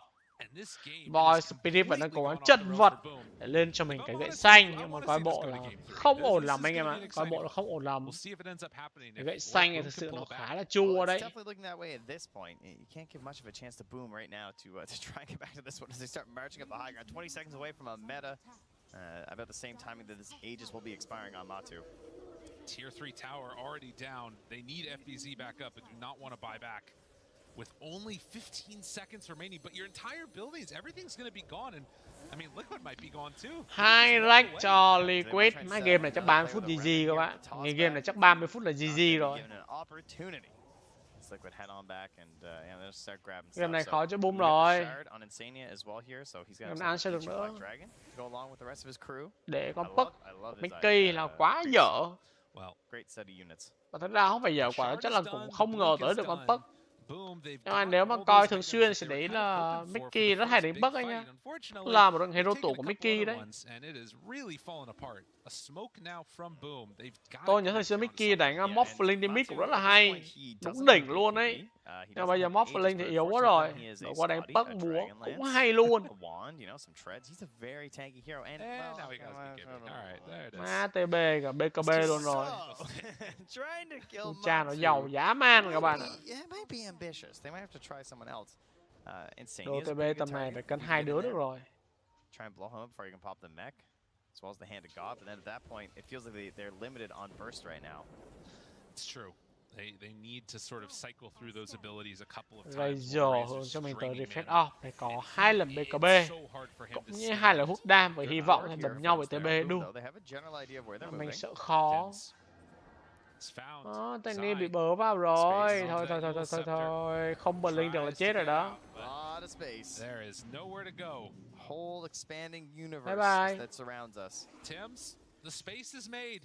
Void Spirit vẫn đang cố gắng chật vật để lên cho mình cái gậy xanh, nhưng mà coi bộ là không ổn lắm anh em ạ. Coi bộ là không ổn lắm. Cái gậy xanh này thực sự nó khá là chua đấy. Tier 3 tower already down. They need FBZ back up and do not want to buy back. With only 15 seconds remaining, but your entire buildings, everything's going to be gone, and I mean, Liquid might be gone too. 2 rack cho Liquid. Mấy game này chắc 30 phút GG các bạn. Nghe game này chắc 30 phút là GG rồi. Game này khó cho Boom rồi. Game ăn sẽ được nữa. Để con Puck Mickey là quá dở. Great set of units. Và thật ra không phải giờ quả, chắc là cũng không ngờ tới được con Puck. Nhưng mà nếu mà coi thường xuyên sẽ thấy là Mickey rất hay đánh Puck anh nhá. Là một hero tủ của Mickey đấy. Tôi nhớ thời xưa Mickey đánh Morphling đi mid cũng rất là hay. Đúng đỉnh luôn ấy. Nhưng mà bây giờ Morphling thì yếu quá rồi. Đổi qua đánh Puck búa cũng hay luôn. Má TB cả BKB luôn rồi. Cha nó giàu dã man các bạn ạ. Đồ TB tầm này phải cân 2 đứa được rồi. Try and blow him up before you can pop the mech, as well as the hand of God. But then at that point, it feels like they're limited on burst right now. It's true. They need to sort of cycle through those abilities a couple of times. Rồi giờ hướng cho mình tới refresh off để có 2 lần BKB cũng như 2 lần hút đam và hy vọng là đấm nhau với TB đủ. Mình sợ khó. Tiny bị bớ vào rồi. Thôi. Không bật linh được là chết rồi đó. There is nowhere to go. Whole expanding universe Bye bye. that surrounds us. Tims, the space is made.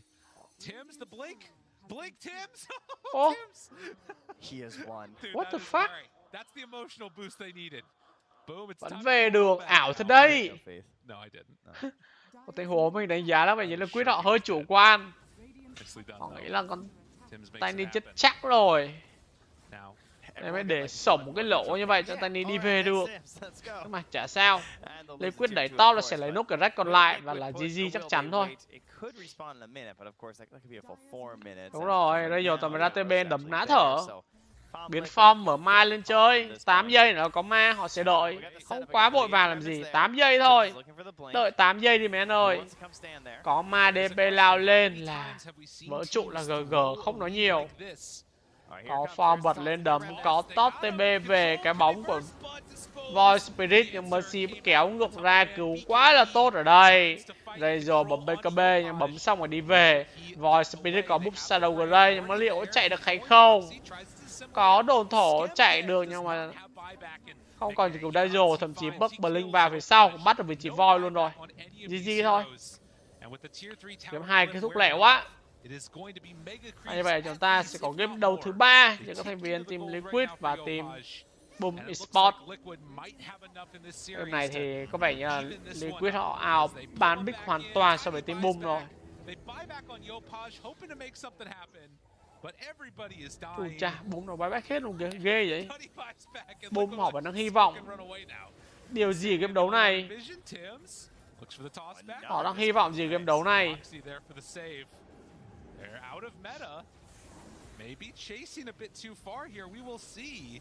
Tims, the blink. Blink Tims. Oh. Tims. He has won. Dude, what the fuck? Right. That's the emotional boost they needed. Boom, it's vẫn về được, ảo thật đây. No, I didn't. Có tình huống mình đánh giá là vậy, là quyết họ hơi chủ quan. Họ nghĩ là con Tiny chết chắc rồi. Nên mới để sổng một cái lỗ như vậy cho Tiny đi về được. Nhưng mà chả sao. Lấy quyết đẩy to là sẽ lấy nốt crack còn lại và là GG chắc chắn thôi. Đúng rồi, bây giờ tầm ra TB đấm ná thở. Biến form mở ma lên chơi. 8 giây nữa có ma họ sẽ đợi. Không quá vội vàng làm gì, 8 giây thôi. Đợi 8 giây đi mấy anh ơi. Có ma DP lao lên là vỡ trụ là GG, không nói nhiều. Có form bật lên đấm, có top TB về cái bóng của Void Spirit, nhưng Mercy kéo ngược ra cứu quá là tốt ở đây. Đây rồi bấm BKB nhưng bấm xong rồi đi về. Void Spirit có búp Shadow Grey nhưng mà liệu có chạy được hay không? Có đồn thổ chạy được nhưng mà không còn cứu Dazzle, thậm chí bức Blink vào phía sau bắt được vị trí Void luôn rồi. GG thôi. Game 2 kết thúc lẹ quá. Như vậy chúng ta sẽ có game đầu thứ 3 giữa các thành viên team Liquid và team Boom Esports. Game này thì có vẻ như là Liquid họ out bán big hoàn toàn so với team Boom rồi. Ui cha, Boom nó buyback hết luôn kìa, ghê vậy. Boom họ vẫn đang hy vọng. Điều gì game đấu này? Họ đang hy vọng gì game đấu này? They're out of meta. Maybe chasing a bit too far here. We will see.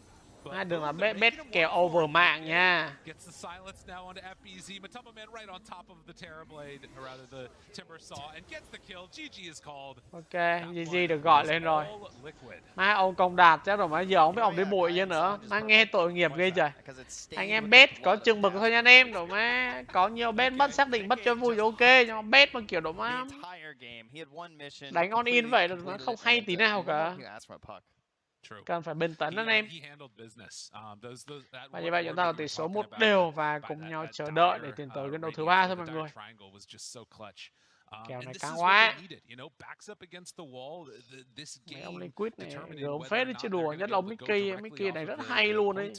Hai đừng là bet kèo over mạng nha. Gets the silence now onto FBZ. Matumaman right on top of the Terrorblade, or rather the Timber Saw, and gets the kill. GG is called. Ok, GG được gọi lên rồi. Má ông công đạt chắc rồi, mà giờ ông biết ông đi bụi chứ nữa. Má nghe tội nghiệp ghê trời. Anh em bet có chừng mực thôi nha anh em. Đồ má có nhiều bet mất xác định mất cho vui thì ok, nhưng mà bet mà kiểu đồ má đánh on in vậy là nó không hay tí nào cả. Cần phải bình tĩnh anh em. Và như vậy chúng ta có tỷ số 1 đều và cùng nhau chờ đợi để tiến tới cái đấu thứ 3 thôi mọi người. Kèo này căng quá. Mấy ông Liquid này gớm phết đấy chứ đùa, nhất là ông Mickey này rất hay luôn đấy.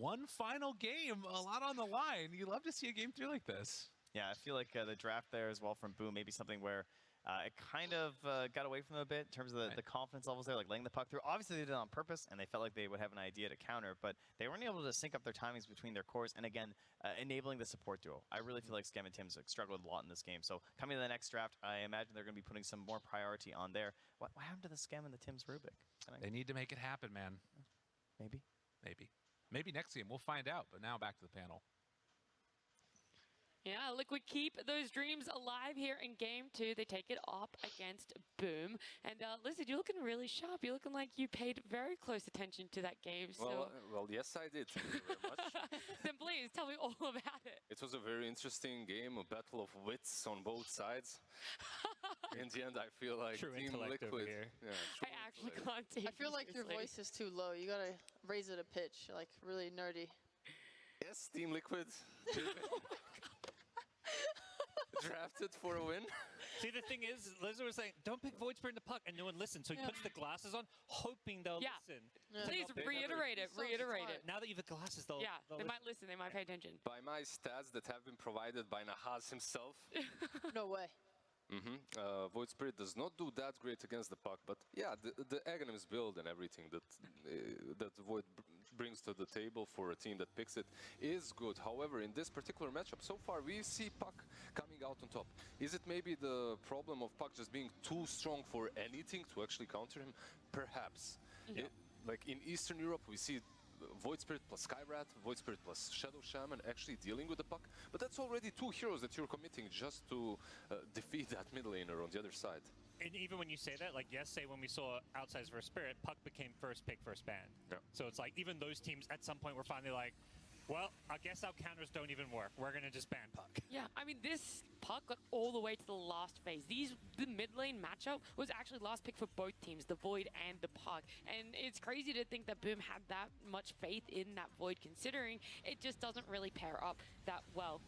One final game, a lot on the line. You love to see a game through like this. Yeah, I feel like the draft there as well from Boom, maybe something where it kind of got away from them a bit in terms of the confidence levels there, like laying the puck through. Obviously, they did it on purpose, and they felt like they would have an idea to counter, but they weren't able to sync up their timings between their cores, and again, enabling the support duo. I really feel like Scam and Tim's struggled a lot in this game. So coming to the next draft, I imagine they're going to be putting some more priority on there. What happened to the Scam and the Tim's Rubik? They need to make it happen, man. Maybe next game. We'll find out, but now back to the panel. Yeah, Liquid keep those dreams alive here in game 2. They take it up against Boom. And Lizard, you're looking really sharp. You're looking like you paid very close attention to that game. So well, yes, I did. Thank you very much. Then please tell me all about it. It was a very interesting game, a battle of wits on both sides. In the end, I feel like True Team Liquid. Yeah, I actually can't take I feel like your voice is too low. You gotta raise it a pitch, like really nerdy. Yes, Team Liquid. Drafted for a win. See, the thing is, Liza was saying, don't pick Void Spirit in the puck, and no one listens. So he puts the glasses on, hoping they'll listen. Please reiterate it. Reiterate it. Now that you have the glasses, they'll they might listen. They might pay attention. By my stats that have been provided by Nahaz himself. No way. Void Spirit does not do that great against the puck, but yeah, the Aghanim's build and everything that Void brings to the table for a team that picks it is good. However, in this particular matchup, so far we see Puck coming out on top. Is it maybe the problem of Puck just being too strong for anything to actually counter him? Perhaps. Like in Eastern Europe, we see Void Spirit plus Skyrat, Void Spirit plus Shadow Shaman actually dealing with the puck, but that's already 2 heroes that you're committing just to defeat that mid laner on the other side. And even when you say that, like yesterday when we saw Outsiders vs Spirit, Puck became first pick, first ban. Yeah. So it's like even those teams at some point were finally like, well, I guess our counters don't even work. We're going to just ban Puck. Yeah, I mean, this Puck got all the way to the last phase. The mid lane matchup was actually last pick for both teams, the Void and the Puck. And it's crazy to think that Boom had that much faith in that Void, considering it just doesn't really pair up that well.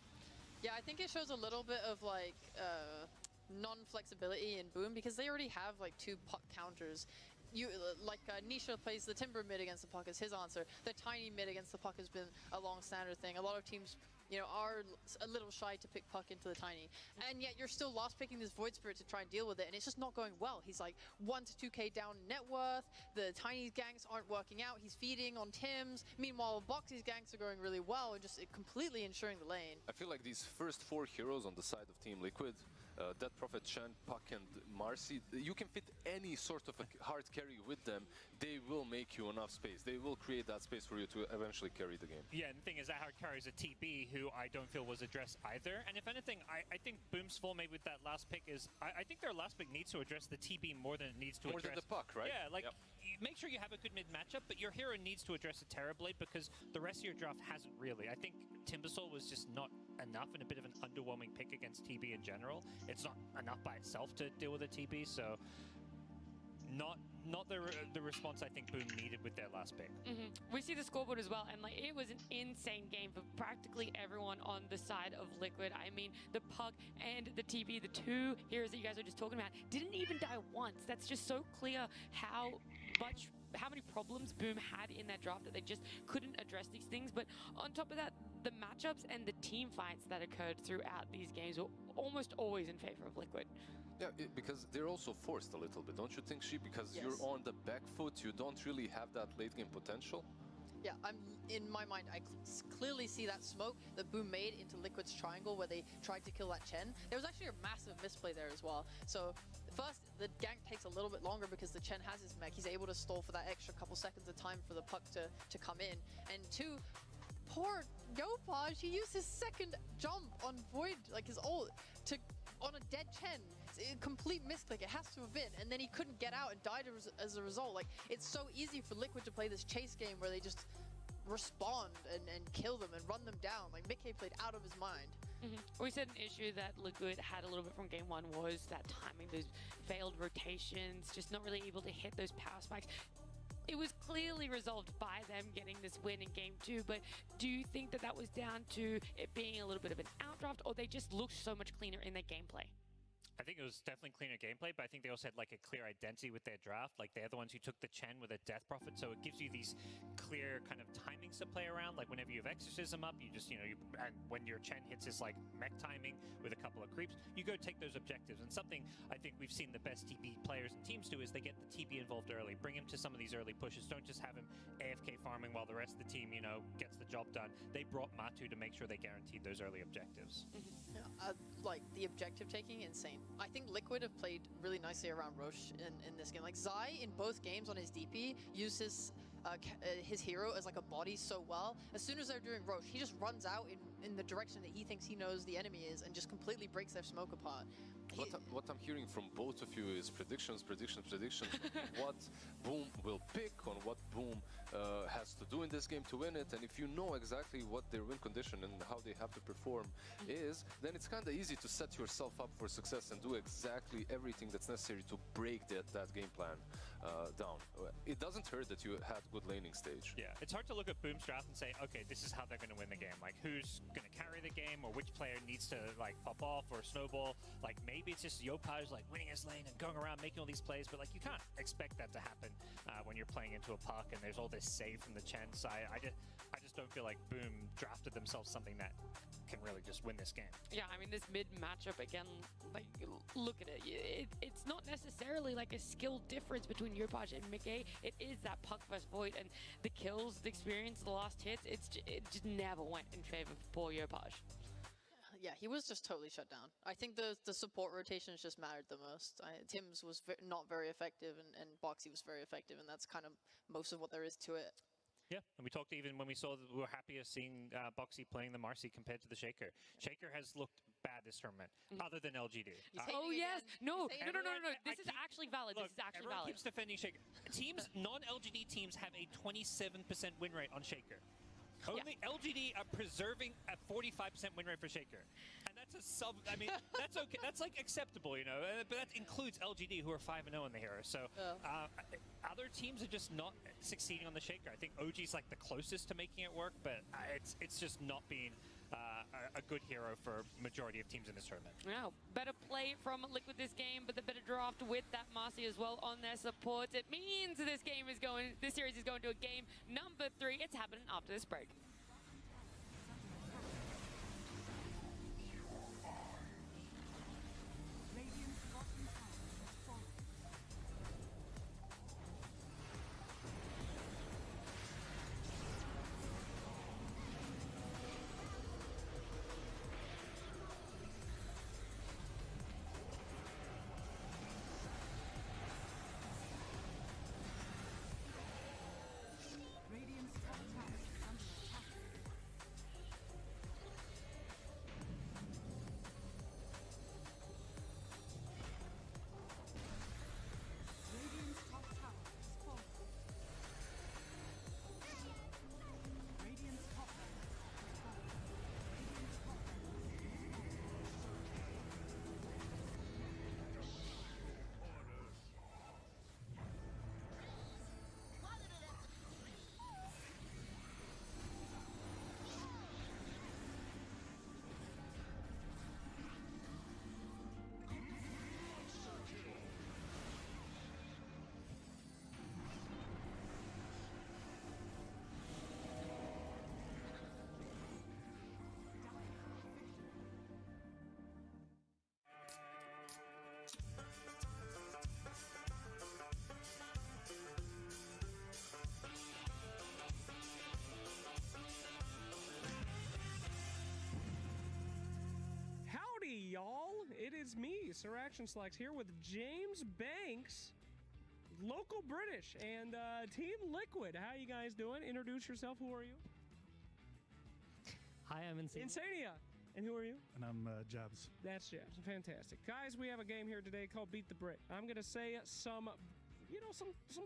Yeah, I think it shows a little bit of like non-flexibility in Boom because they already have like 2 Puck counters. Nisha plays the Timber mid against the Puck is his answer. The Tiny mid against the Puck has been a long standard thing. A lot of teams, are a little shy to pick Puck into the Tiny. And yet you're still last picking this Void Spirit to try and deal with it, and it's just not going well. He's like 1 to 2k down net worth. The Tiny's ganks aren't working out. He's feeding on Tim's. Meanwhile, Boxy's ganks are going really well and just completely ensuring the lane. I feel like these first 4 heroes on the side of Team Liquid, Death Prophet, Chen, Puck, and Marcy, you can fit any sort of a hard carry with them. They will make you enough space. They will create that space for you to eventually carry the game. Yeah, and the thing is that hard carry is a TB who I don't feel was addressed either. And if anything, I think Boom's fall maybe with that last pick is, I think their last pick needs to address the TB more than it needs to address... More than the Puck, right? Yeah, like, make sure you have a good mid matchup, but your hero needs to address a Terrorblade because the rest of your draft hasn't really. I think Timbersaw was just not enough and a bit of an underwhelming pick against TB in general. It's not enough by itself to deal with a TB, so not the response I think Boom needed with their last pick. We see the scoreboard as well, and like it was an insane game for practically everyone on the side of Liquid. I mean, the Puck and the TB, the 2 heroes that you guys were just talking about, didn't even die once. That's just so clear how many problems Boom had in that draft that they just couldn't address these things. But on top of that, the matchups and the team fights that occurred throughout these games were almost always in favor of Liquid. Yeah, because they're also forced a little bit, don't you think, She? Because you're on the back foot, you don't really have that late game potential. Yeah, in my mind, I clearly see that smoke that Boom made into Liquid's triangle where they tried to kill that Chen. There was actually a massive misplay there as well. So first, the gank takes a little bit longer because the Chen has his mech. He's able to stall for that extra couple seconds of time for the Puck to come in. And 2, poor Yopaj, he used his second jump on Void, like his ult, on a dead Chen. It's a complete misclick, it has to have been. And then he couldn't get out and died as a result. Like, it's so easy for Liquid to play this chase game where they just respond and kill them and run them down. Like, Mickey played out of his mind. We said an issue that Liquid had a little bit from game 1 was that timing, those failed rotations, just not really able to hit those power spikes. It was clearly resolved by them getting this win in game 2, but do you think that was down to it being a little bit of an outdraft, or they just looked so much cleaner in their gameplay? I think it was definitely cleaner gameplay, but I think they also had like a clear identity with their draft. Like they're the ones who took the Chen with a Death Prophet, so it gives you these clear kind of timings to play around. Like whenever you have Exorcism up, you just, and when your Chen hits this like mech timing with a couple of creeps, you go take those objectives. And something I think we've seen the best TB players and teams do is they get the TB involved early. Bring him to some of these early pushes. Don't just have him AFK farming while the rest of the team, gets the job done. They brought Matu to make sure they guaranteed those early objectives. Like the objective taking, insane. I think Liquid have played really nicely around Roche in this game. Like Zai in both games on his DP uses his hero as like a body so well. As soon as they're doing Roche, he just runs out in the direction that he thinks he knows the enemy is and just completely breaks their smoke apart. What I'm hearing from both of you is predictions. What Boom will pick, on what Boom has to do in this game to win it, and if you know exactly what their win condition and how they have to perform is, then it's kind of easy to set yourself up for success and do exactly everything that's necessary to break that game plan down. It doesn't hurt that you had good laning stage. Yeah, it's hard to look at Boom's draft and say, okay, this is how they're going to win the game. Like, who's gonna carry the game, or which player needs to like pop off or snowball. Like maybe it's just Yopaj like winning his lane and going around making all these plays, but like you can't expect that to happen when you're playing into a puck and there's all this save from the Chen side. I just don't feel like Boom drafted themselves something that can really just win this game. Yeah, I mean, this mid matchup again, like, look at it. It's not necessarily like a skill difference between Yopaj and Mickey. It is that puck versus void, and the kills, the experience, the last hits, it just never went in favor of poor Yopaj. Yeah, he was just totally shut down. I think the support rotations just mattered the most. Tim's was not very effective, and Boxy was very effective, and that's kind of most of what there is to it. Yeah, and we talked even when we saw that we were happy of seeing Boxy playing the Marcy compared to the Shaker. Shaker has looked bad this tournament, other than LGD. Oh yes, no. This is actually valid. Look, this is actually everyone valid. keeps defending Shaker. Teams, non-LGD teams have a 27% win rate on Shaker. Only LGD are preserving a 45% win rate for Shaker. And that's a sub, I mean, that's okay. That's like acceptable, you know, but that includes LGD, who are 5-0 in the hero. So other teams are just not succeeding on the Shaker. I think OG's like the closest to making it work, but it's just not been a good hero for majority of teams in this tournament. Now, better play from Liquid this game, but the better draft with that Marcy as well on their supports. It means this series is going to a game number 3. It's happening after this break. Y'all, it is me, Sir Action Slacks, here with James Banks, local British, and Team Liquid. How you guys doing? Introduce yourself. Who are you? Hi, I'm Insania. And who are you? And I'm Jabs. That's Jabs. Fantastic. Guys, we have a game here today called Beat the Brit. I'm going to say some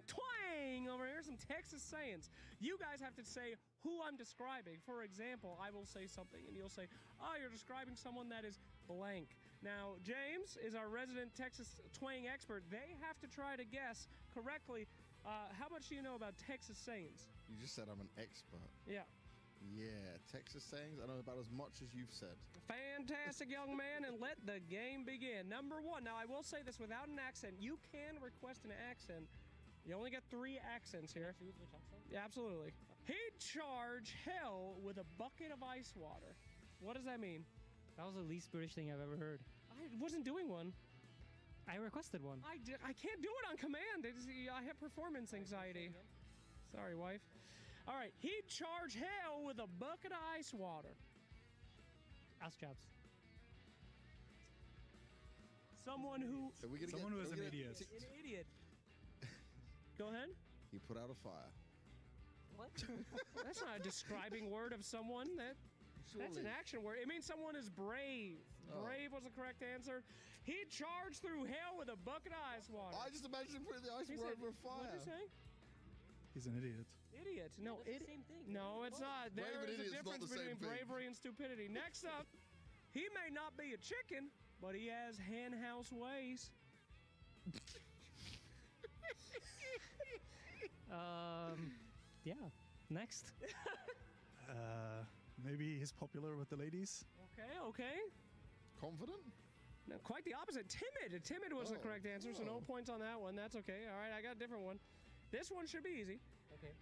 twang over here, some Texas sayings. You guys have to say who I'm describing. For example, I will say something, and you'll say, oh, you're describing someone that is blank. Now, James is our resident Texas twang expert. They have to try to guess correctly. How much do you know about Texas sayings? You just said I'm an expert. Yeah. Yeah, Texas sayings, I know about as much as you've said. Fantastic, young man, and let the game begin. Number 1. Now, I will say this without an accent. You can request an accent. You only get 3 accents here. Yeah, absolutely. He'd charge hell with a bucket of ice water. What does that mean? That was the least British thing I've ever heard. I wasn't doing one. I requested one. I can't do it on command. I have performance anxiety. Sorry, wife. All right, he'd charge hell with a bucket of ice water. Ask Jabs. Someone who is an idiot. An idiot. Go ahead. He put out a fire. What? That's not a describing word of someone. That's an action word. It means someone is brave. Oh. Brave was the correct answer. He'd charge through hell with a bucket of ice water. I just imagine him putting the ice water over a fire. What did you say? He's an idiot. Idiot. No, it's the same thing. No, it's not. There is a difference between bravery and stupidity. Next up, he may not be a chicken, but he has hen house ways. Yeah. Next. Maybe he's popular with the ladies. Okay, okay. Confident? No, quite the opposite. Timid. Timid was the correct answer, so no points on that one. That's okay. All right, I got a different one. This one should be easy. Okay.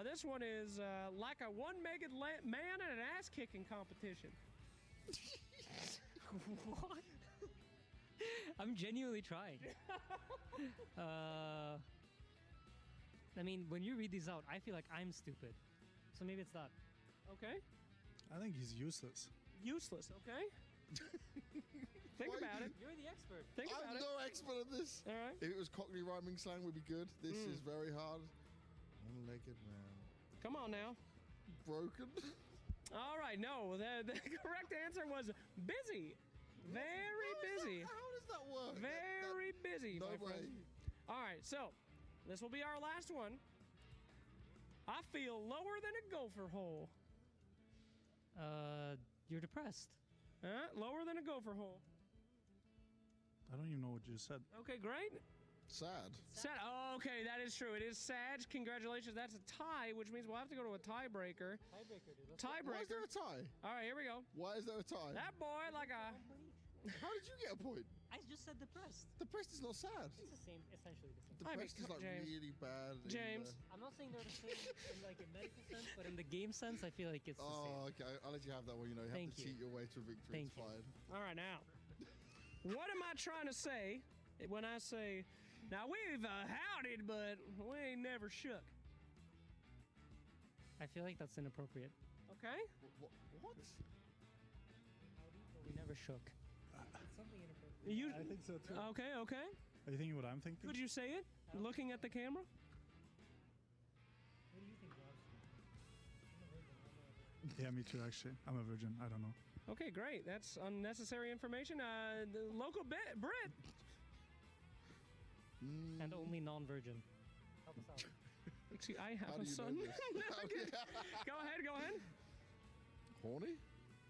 This one is like a one-legged man in an ass-kicking competition. What? I'm genuinely trying. I mean, when you read these out, I feel like I'm stupid. So maybe it's that. Okay. I think he's useless. Useless, okay? Think about it. You're the expert. Think about I'm it. no expert at this. All right. If it was Cockney rhyming slang, would be good. This is very hard. One-legged man. Come on now. Broken. All right, no, the correct answer was busy. Very busy. How does that work? Very busy, No my friend. way. All right, so this will be our last one. I feel lower than a gopher hole. You're depressed. Lower than a gopher hole. I don't even know what you said. Okay, great. Sad. Sad. Oh, okay, that is true. It is Sag. Congratulations. That's a tie, which means we'll have to go to a tiebreaker. Tiebreaker, dude. Why is there a tie? All right, here we go. Why is there a tie? That boy, like a... How did you get a point? I just said depressed. Depressed is not sad. It's the same, essentially the same. Depressed is like James. really bad. James. I'm not saying they're the same in like a medical sense, but in the game sense, I feel like it's the same. Oh, okay. I'll let you have that one. You know, you have to cheat your way to a victory. It's fine. All right, now. What am I trying to say when I say, now we've howdied, but we ain't never shook? I feel like that's inappropriate. Okay. What? We never shook. It's something inappropriate. I think so too. Okay, okay. Are you thinking what I'm thinking? Could you say it? Looking at the camera? What do you think, Josh? Yeah, me too, actually. I'm a virgin. I don't know. Okay, great. That's unnecessary information. The local Brit. And only non-virgin. Help us out. Excuse, I have How a do you son. know this? Go ahead. Horny?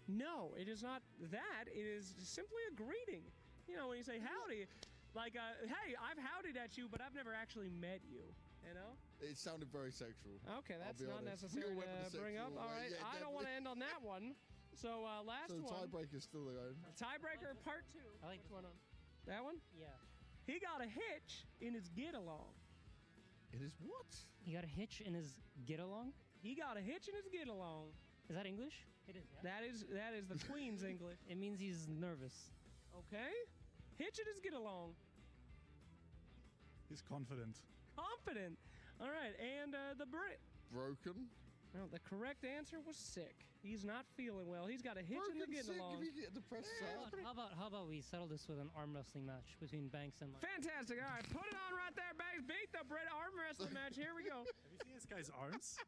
No, it is not that. It is simply a greeting. You know, when you say howdy, like, hey, I've howdied at you, but I've never actually met you. You know? It sounded very sexual. Okay, that's be not honest. necessary We all went to the bring up. sexual All way. right, Yeah, I don't want to end on that one. So, last So the one. tiebreaker's still there. Tiebreaker part 2. I like Which one? That one? Yeah. He got a hitch in his get-along. It is what? He got a hitch in his get-along? He got a hitch in his get-along. Is that English? It is, yeah. That is the Queen's English. It means he's nervous. Okay. Hitch in his get-along. He's confident. Confident. All right, and the Brit. Broken. Well, the correct answer was sick. He's not feeling well. He's got a hitch in the Broken, sick. get-along. If you get depressed, sad. How about we settle this with an arm wrestling match between Banks and... Fantastic. All right, put it on right there, Banks. Beat the Brit arm wrestling match. Here we go. Have you seen this guy's arms?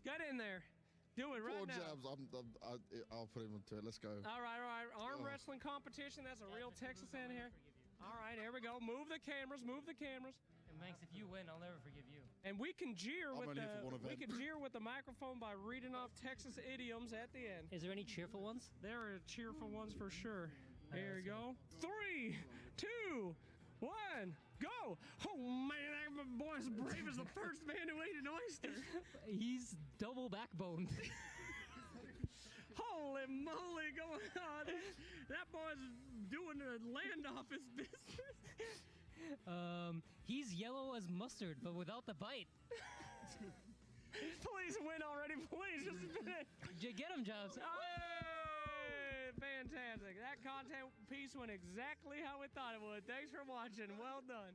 Get in there. Do it right Poor now. Jabs. I'll put him into it. Let's go. All right. Arm wrestling competition. That's a real Texas in here. All right, here we go. Move the cameras. And Banks, if you win, I'll never forgive you. And we can jeer I'm with only here for one event. the microphone by reading off Texas idioms at the end. Is there any cheerful ones? There are cheerful ones for sure. Here we go. 3, 2, 1, go! Oh man, that boy's brave as the first man who ate an oyster. He's double backboned. Holy moly, going on! That boy's doing a land office business. He's yellow as mustard, but without the bite. Please win already, please. Just spin it. Get him, Jobs. Hey, fantastic. That content piece went exactly how we thought it would. Thanks for watching. Well done.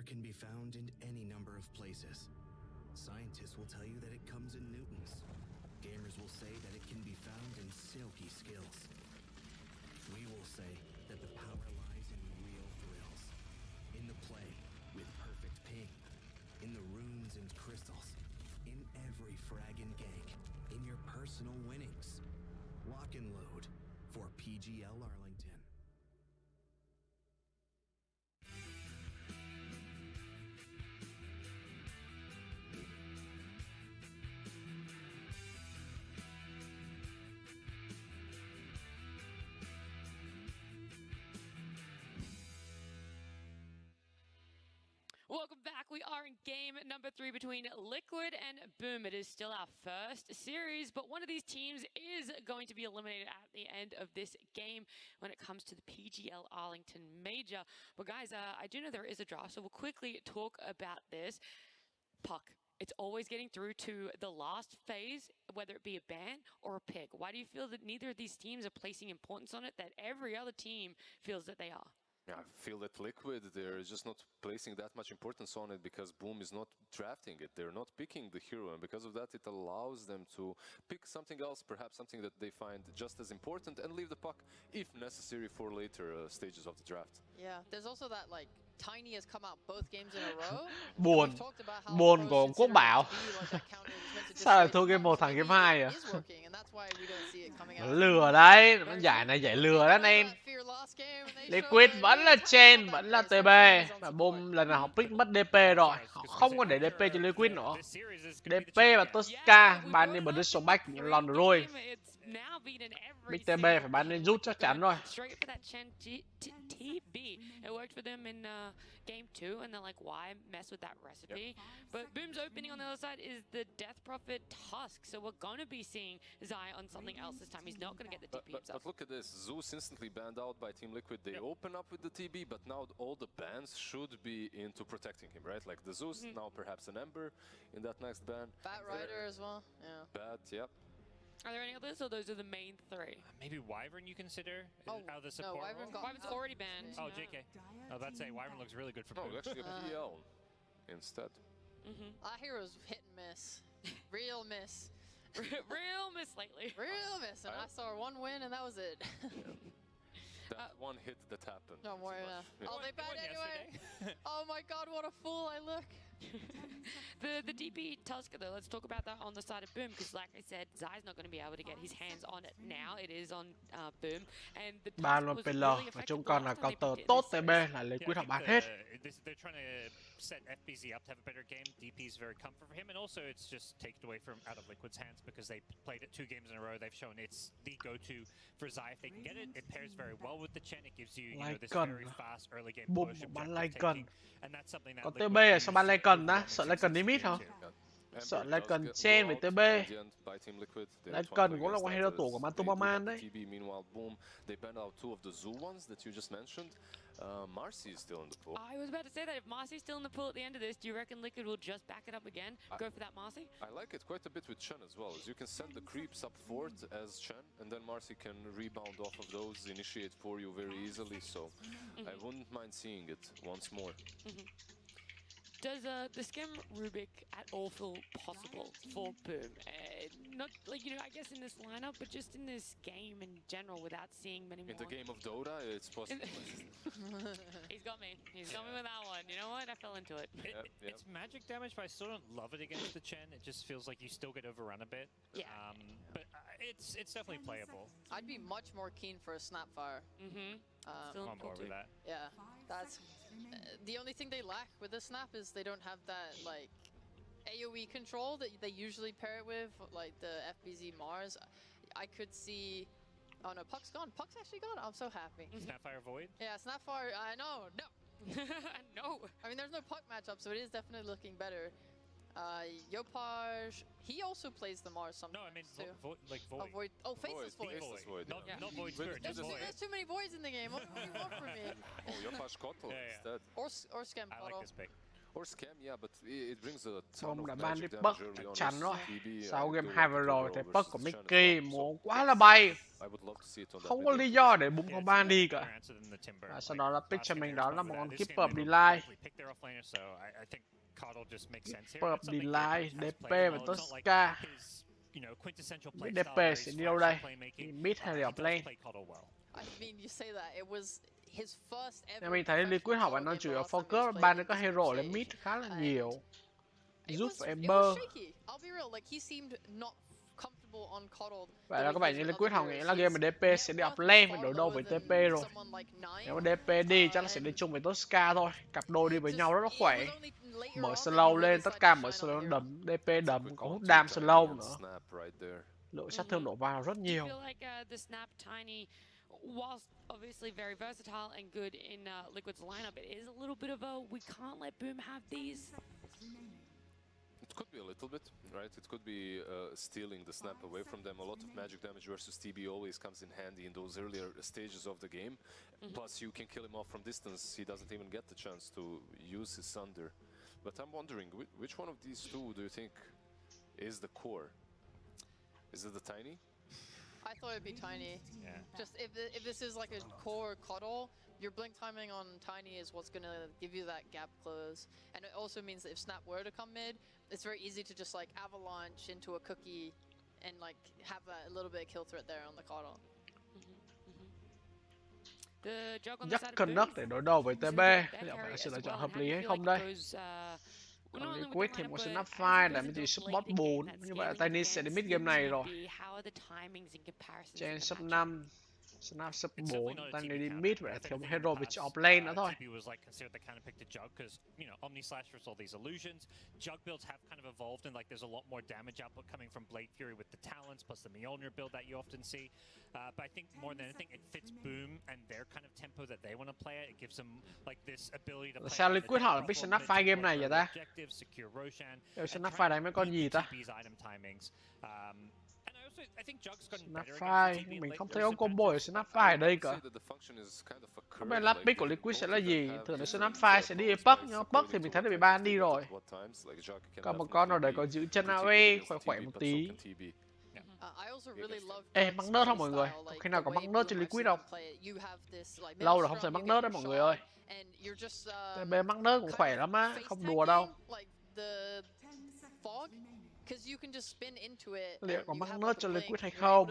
can be found in any number of places. Scientists will tell you that it comes in newtons. Gamers will say that it can be found in silky skills. We will say that the power lies in real thrills. In the play with perfect ping. In the runes and crystals. In every frag and gank. In your personal winnings. Lock and load for PGL Arlington. Welcome back. We are in game number 3 between Liquid and Boom. It is still our first series, but one of these teams is going to be eliminated at the end of this game when it comes to the PGL Arlington Major. But guys, I do know there is a draft, so we'll quickly talk about this. Puck. It's always getting through to the last phase, whether it be a ban or a pick. Why do you feel that neither of these teams are placing importance on it that every other team feels that they are? Yeah, I feel that Liquid, they're just not placing that much importance on it because Boom is not drafting it. They're not picking the hero, and because of that, it allows them to pick something else, perhaps something that they find just as important, and leave the puck, if necessary, for later stages of the draft. Yeah, there's also that, like, Tiny has come out both games in a row. Buồn, buồn của Quốc Bảo. Sao lại thua game 1 thằng game 2 à? Nó lừa đấy, nó giải này giải lừa đó anh em. Liquid vẫn là Chen, vẫn là TB. Và Boom lần nào họ pick mất DP rồi. Họ không có để DP cho Liquid nữa. DP và Tosca, ban đi bật số back một lần rồi. Big TB phải ban nên rút chắc chắn rồi. It worked for them in game 2, and they're like, why mess with that recipe? But Boom's opening on the other side is the Death Prophet Tusk, so we're going to be seeing Zai on something else this time. He's not going to get the TP himself. But look at this, Zeus instantly banned out by Team Liquid. They open up with the TB, but now all the bans should be into protecting him, right? Like the Zeus, now perhaps an Ember in that next ban. Bat Rider as well, yeah. Bat, yep. Are there any others, or those are the main 3? Maybe Wyvern you consider? Oh, out of the support no, Wyvern's already banned. Oh, JK. I was about to say, Wyvern looks really good for Boom. Boom. Actually a PL instead. Our hero's hit and miss. Real miss. Real miss lately. Real miss, and I saw 1 win, and that was it. That one hit that happened. No more, yeah. Oh, they banned anyway. Oh my god, what a fool I look. The DP Tusk, though, let's talk about that on the side of Boom, because like I said, Zai's not going to be able to get his hands on it now. It is on Boom, and the ban luôn PL, và chúng còn là counter tốt TB là Liquid họ bán hết. They're trying to set FBZ up to have a better game. DP is very comfort for him, and also it's just taken away from out of Liquid's hands because they played it 2 games in a row. They've shown it's the go-to for Zai if they can get it. It pairs very well with the Chen. It gives you, you know, this very fast early game push, objective taking, and that's something that. Có TB à, sao ban Lycan ta? Sợ Lycan đi mid hả? Sợ Lycan Chen với TB. Lycan cũng là một hero tủ của Mantubaman đấy. Meanwhile, Boom, they banned out 2 of the Zoo ones that you just mentioned. Marcy is still in the pool. I was about to say that if Marcy's still in the pool at the end of this, do you reckon Liquid will just back it up again? Go for that Marcy? I like it quite a bit with Chen as well, as you can send the creeps up forward as Chen, and then Marcy can rebound off of those, initiate for you very easily, so I wouldn't mind seeing it once more. Does the Schem Rubik at all feel possible for Boom? Not like, you know, I guess in this lineup, but just in this game in general, without seeing many more. In the game of Dota, it's possible. He's got me. He's got me with that one. You know what? I fell into it. It's magic damage, but I still don't love it against the Chen. It just feels like you still get overrun a bit. Yeah. But it's definitely playable. I'd be much more keen for a Snapfire. I'm on board with that. Yeah, that's the only thing they lack with the Snap is they don't have that like AoE control that they usually pair it with, like the FBZ Mars. I could see. Oh no, Puck's gone. Puck's actually gone. I'm so happy. Snapfire Void? Yeah, Snapfire. I know. No. No. I mean, there's no Puck matchup, so it is definitely looking better. Yopaj, he also plays the Mars sometimes. No, I mean too. Void. Oh, Faceless Void. Void. Not Void Spirit, just Void. There's too many voids in the game. What do you want from me? Oh, Yopaj Kotl instead. Or Scam I like this pick. Or scam, yeah, but it brings a ton Bom đã of ban đi magic Puck damage early chắc on chắn as rồi. TB. Sau I game do 2 like vừa it rồi overall thì versus Puck của Chen as Mickey well. múa So quá là bay. I would love to see it on that Không có mid lý lane do position. để búng Yeah, con it's ban a đi better cả. answer than the Timber. Và sau Like, đó là pick last cho game mình they đó là responded một to con that. This Keep game Up they will Delay. likely pick their offlaner, so I think Coddle just makes sense here. Keep And Up it's something Delay, Gabriel has DP played và well. It's not like Tosca. his, quintessential Biết playstyle DP where sẽ he's đi đâu flashy đây? playmaking. Thì mid hay He là does lane? play Coddle well. I mean, you say that it was his first Nên ever mình thấy Liquid họ vẫn đang chủ yếu focus, ban nó có hero lên mid khá là nhiều. Giúp em It bơ. was shaky. I'll be real, like he seemed not comfortable on Coddle. Vậy là có vẻ như Liquid họ nghĩ là game mà DP sẽ đi up lane phải đối đầu với TP rồi. Nếu mà DP đi chắc là sẽ đi chung với Tosca thôi. Cặp đôi đi với nhau rất là khỏe. Mở slow lên, tất cả mở slow đấm, DP đấm, có hút đam slow nữa. Lượng sát thương đổ vào rất nhiều. Whilst obviously very versatile and good in Liquid's lineup, it is a little bit of a we can't let Boom have these. It could be a little bit, right? It could be stealing the snap away from them. A lot of magic damage versus TB always comes in handy in those earlier stages of the game. Plus, you can kill him off from distance. He doesn't even get the chance to use his Sunder. But I'm wondering, which one of these two do you think is the core? Is it the Tiny? I thought it'd be Tiny. Yeah. Just if this is like a core Coddle, your blink timing on Tiny is what's gonna give you that gap close. And it also means that if Snap were to come mid, it's very easy to just like avalanche into a cookie and like have that a little bit of kill threat there on the Coddle. Rất cân nhắc để đối đầu với TB. Liệu phải là sự lựa chọn hợp lý hay không đây? Còn Liquid thì một snap fire để mình chỉ support 4. Như vậy là Tiny sẽ đến mid game này rồi. Trên sub 5. Snap sub 4, Tiny đi mid và thiếu một hero với off lane nữa thôi. TB was like considered the counter pick to Jug because Omni Slashers, all these illusions. Jug builds have kind of evolved and like there's a lot more damage output coming from Blade Fury with the talents plus the Mjolnir build that you often see. But I think more than anything, it fits Boom and their kind of tempo that they want to play it. It gives them like this ability to play. Sao Liquid họ là pick snap fire game này vậy ta? Điều snap fire đánh mấy con gì ta? Snap fire, mình không thấy ông combo ở snap fire ở đây cả. Không biết last pick của Liquid sẽ là gì? Thường là snap fire sẽ đi Puck, nhưng mà Puck thì mình thấy là bị ban đi rồi. Còn một con nào đấy có giữ chân AOE khỏe khỏe một tí. Ê, mắc nớt không mọi người? Có khi nào có mắc nớt trên Liquid không? Lâu rồi không thấy mắc nớt đấy mọi người ơi. TB mắc nớt cũng khỏe lắm á, không đùa đâu. Liệu có mắc nớt cho Liquid hay không?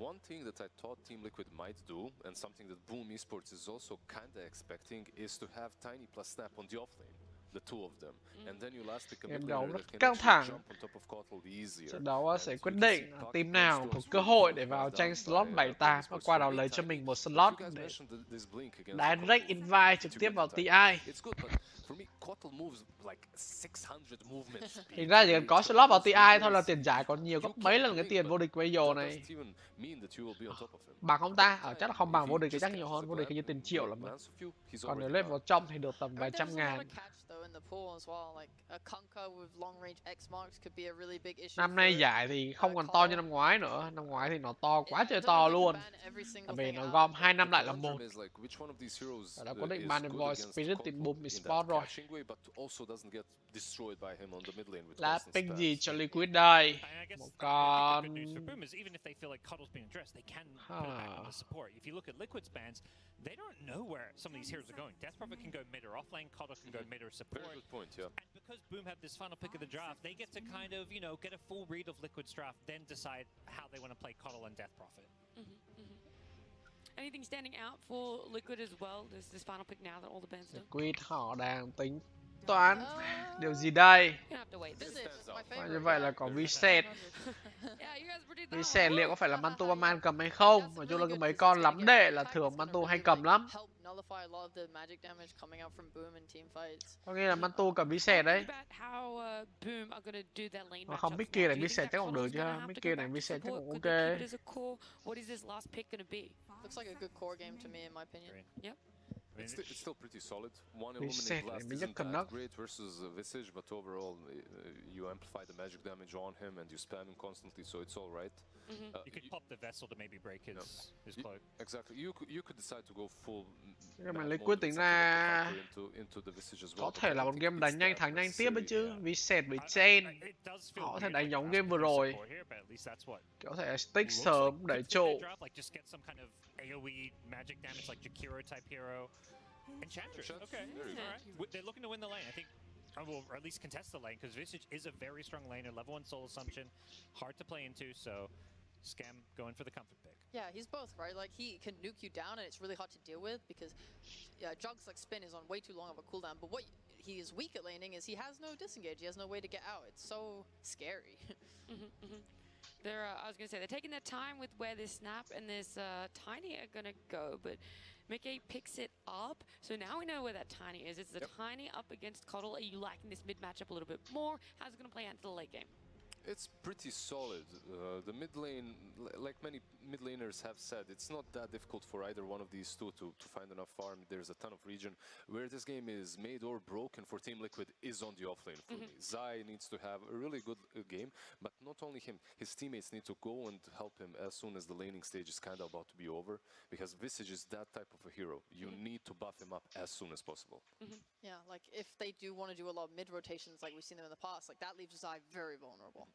One thing that I thought Team Liquid might do, and something that Boom Esports is also kinda expecting, is to have Tiny plus Snap on the offlane. The two of them. And then you last pick a mid laner that can actually jump on top of Coddle easier. Trận đấu sẽ quyết định team nào có cơ hội để vào tranh slot 7-8 và qua đó lấy cho mình một slot để direct invite trực tiếp vào TI. Thì ra chỉ cần có slot vào TI thôi là tiền giải còn nhiều gấp mấy lần cái tiền vô địch bây giờ này. Bằng không ta? Chắc là không bằng vô địch, chắc nhiều hơn. Vô địch hình như tiền triệu lắm mà. Còn nếu lên vào trong thì được tầm vài trăm ngàn. Năm nay giải thì không còn to như năm ngoái nữa. Năm ngoái thì nó to quá trời to luôn. Tại vì nó gom 2 năm lại là một. Và đã quyết định ban Voice Spirit Team Boom Esports rồi. Là pick gì cho Liquid đây? Một con... They don't know where some of these heroes are going. Death Prophet can go mid or offlane, Coddle can go mid or support. Very good point, yeah. And because Boom have this final pick of the draft, they get to kind of, get a full read of Liquid's draft, then decide how they want to play Coddle and Death Prophet. Anything standing out for Liquid as well? There's this final pick now that all the bands done. Liquid họ đang tính toán điều gì đây? Và như vậy là có reset. Reset liệu có phải là Mantu Man cầm hay không? Nói chung là mấy con lắm đệ là thường Mantu hay cầm lắm. Có nghĩa là Mantu cầm reset đấy. Mà không biết kia này reset chắc cũng được chứ. Biết kia này reset chắc cũng ok. Looks like a good core game to me in my opinion. Yep. It's still pretty solid. One eliminate blast isn't that great versus Visage, but overall you amplify the magic damage on him and you spam him constantly, so it's all right. You could pop the vessel to maybe break his cloak. Exactly. You could decide to go full. Nhưng mà Liquid tính ra có thể là một game đánh nhanh thắng nhanh tiếp ấy chứ, vì sệt với chain họ có thể đánh giống game vừa rồi, có thể stick sớm đẩy trụ. Enchanters, okay, alright. They're looking to win the lane, I think, or at least contest the lane, because Visage is a very strong laner, level 1 soul assumption, hard to play into, so Scam going for the comfort pick. Yeah, he's both, right? Like, he can nuke you down, and it's really hard to deal with, because Jug's like spin is on way too long of a cooldown, but what he is weak at laning is he has no disengage, he has no way to get out. It's so scary. I was gonna say, they're taking their time with where this Snap and this Tiny are gonna go, but Mickey picks it up, so now we know where that Tiny is. It's the Tiny up against KUDO. Are you liking this mid matchup a little bit more? How's it gonna play out into the late game? It's pretty solid. The mid lane, like many mid laners have said, it's not that difficult for either one of these two to find enough farm. There's a ton of region. Where this game is made or broken for Team Liquid is on the offlane for me. Zai needs to have a really good game, but not only him, his teammates need to go and help him as soon as the laning stage is kind of about to be over, because Visage is that type of a hero. You need to buff him up as soon as possible. Yeah, like if they do want to do a lot of mid rotations like we've seen them in the past, like that leaves Zai very vulnerable.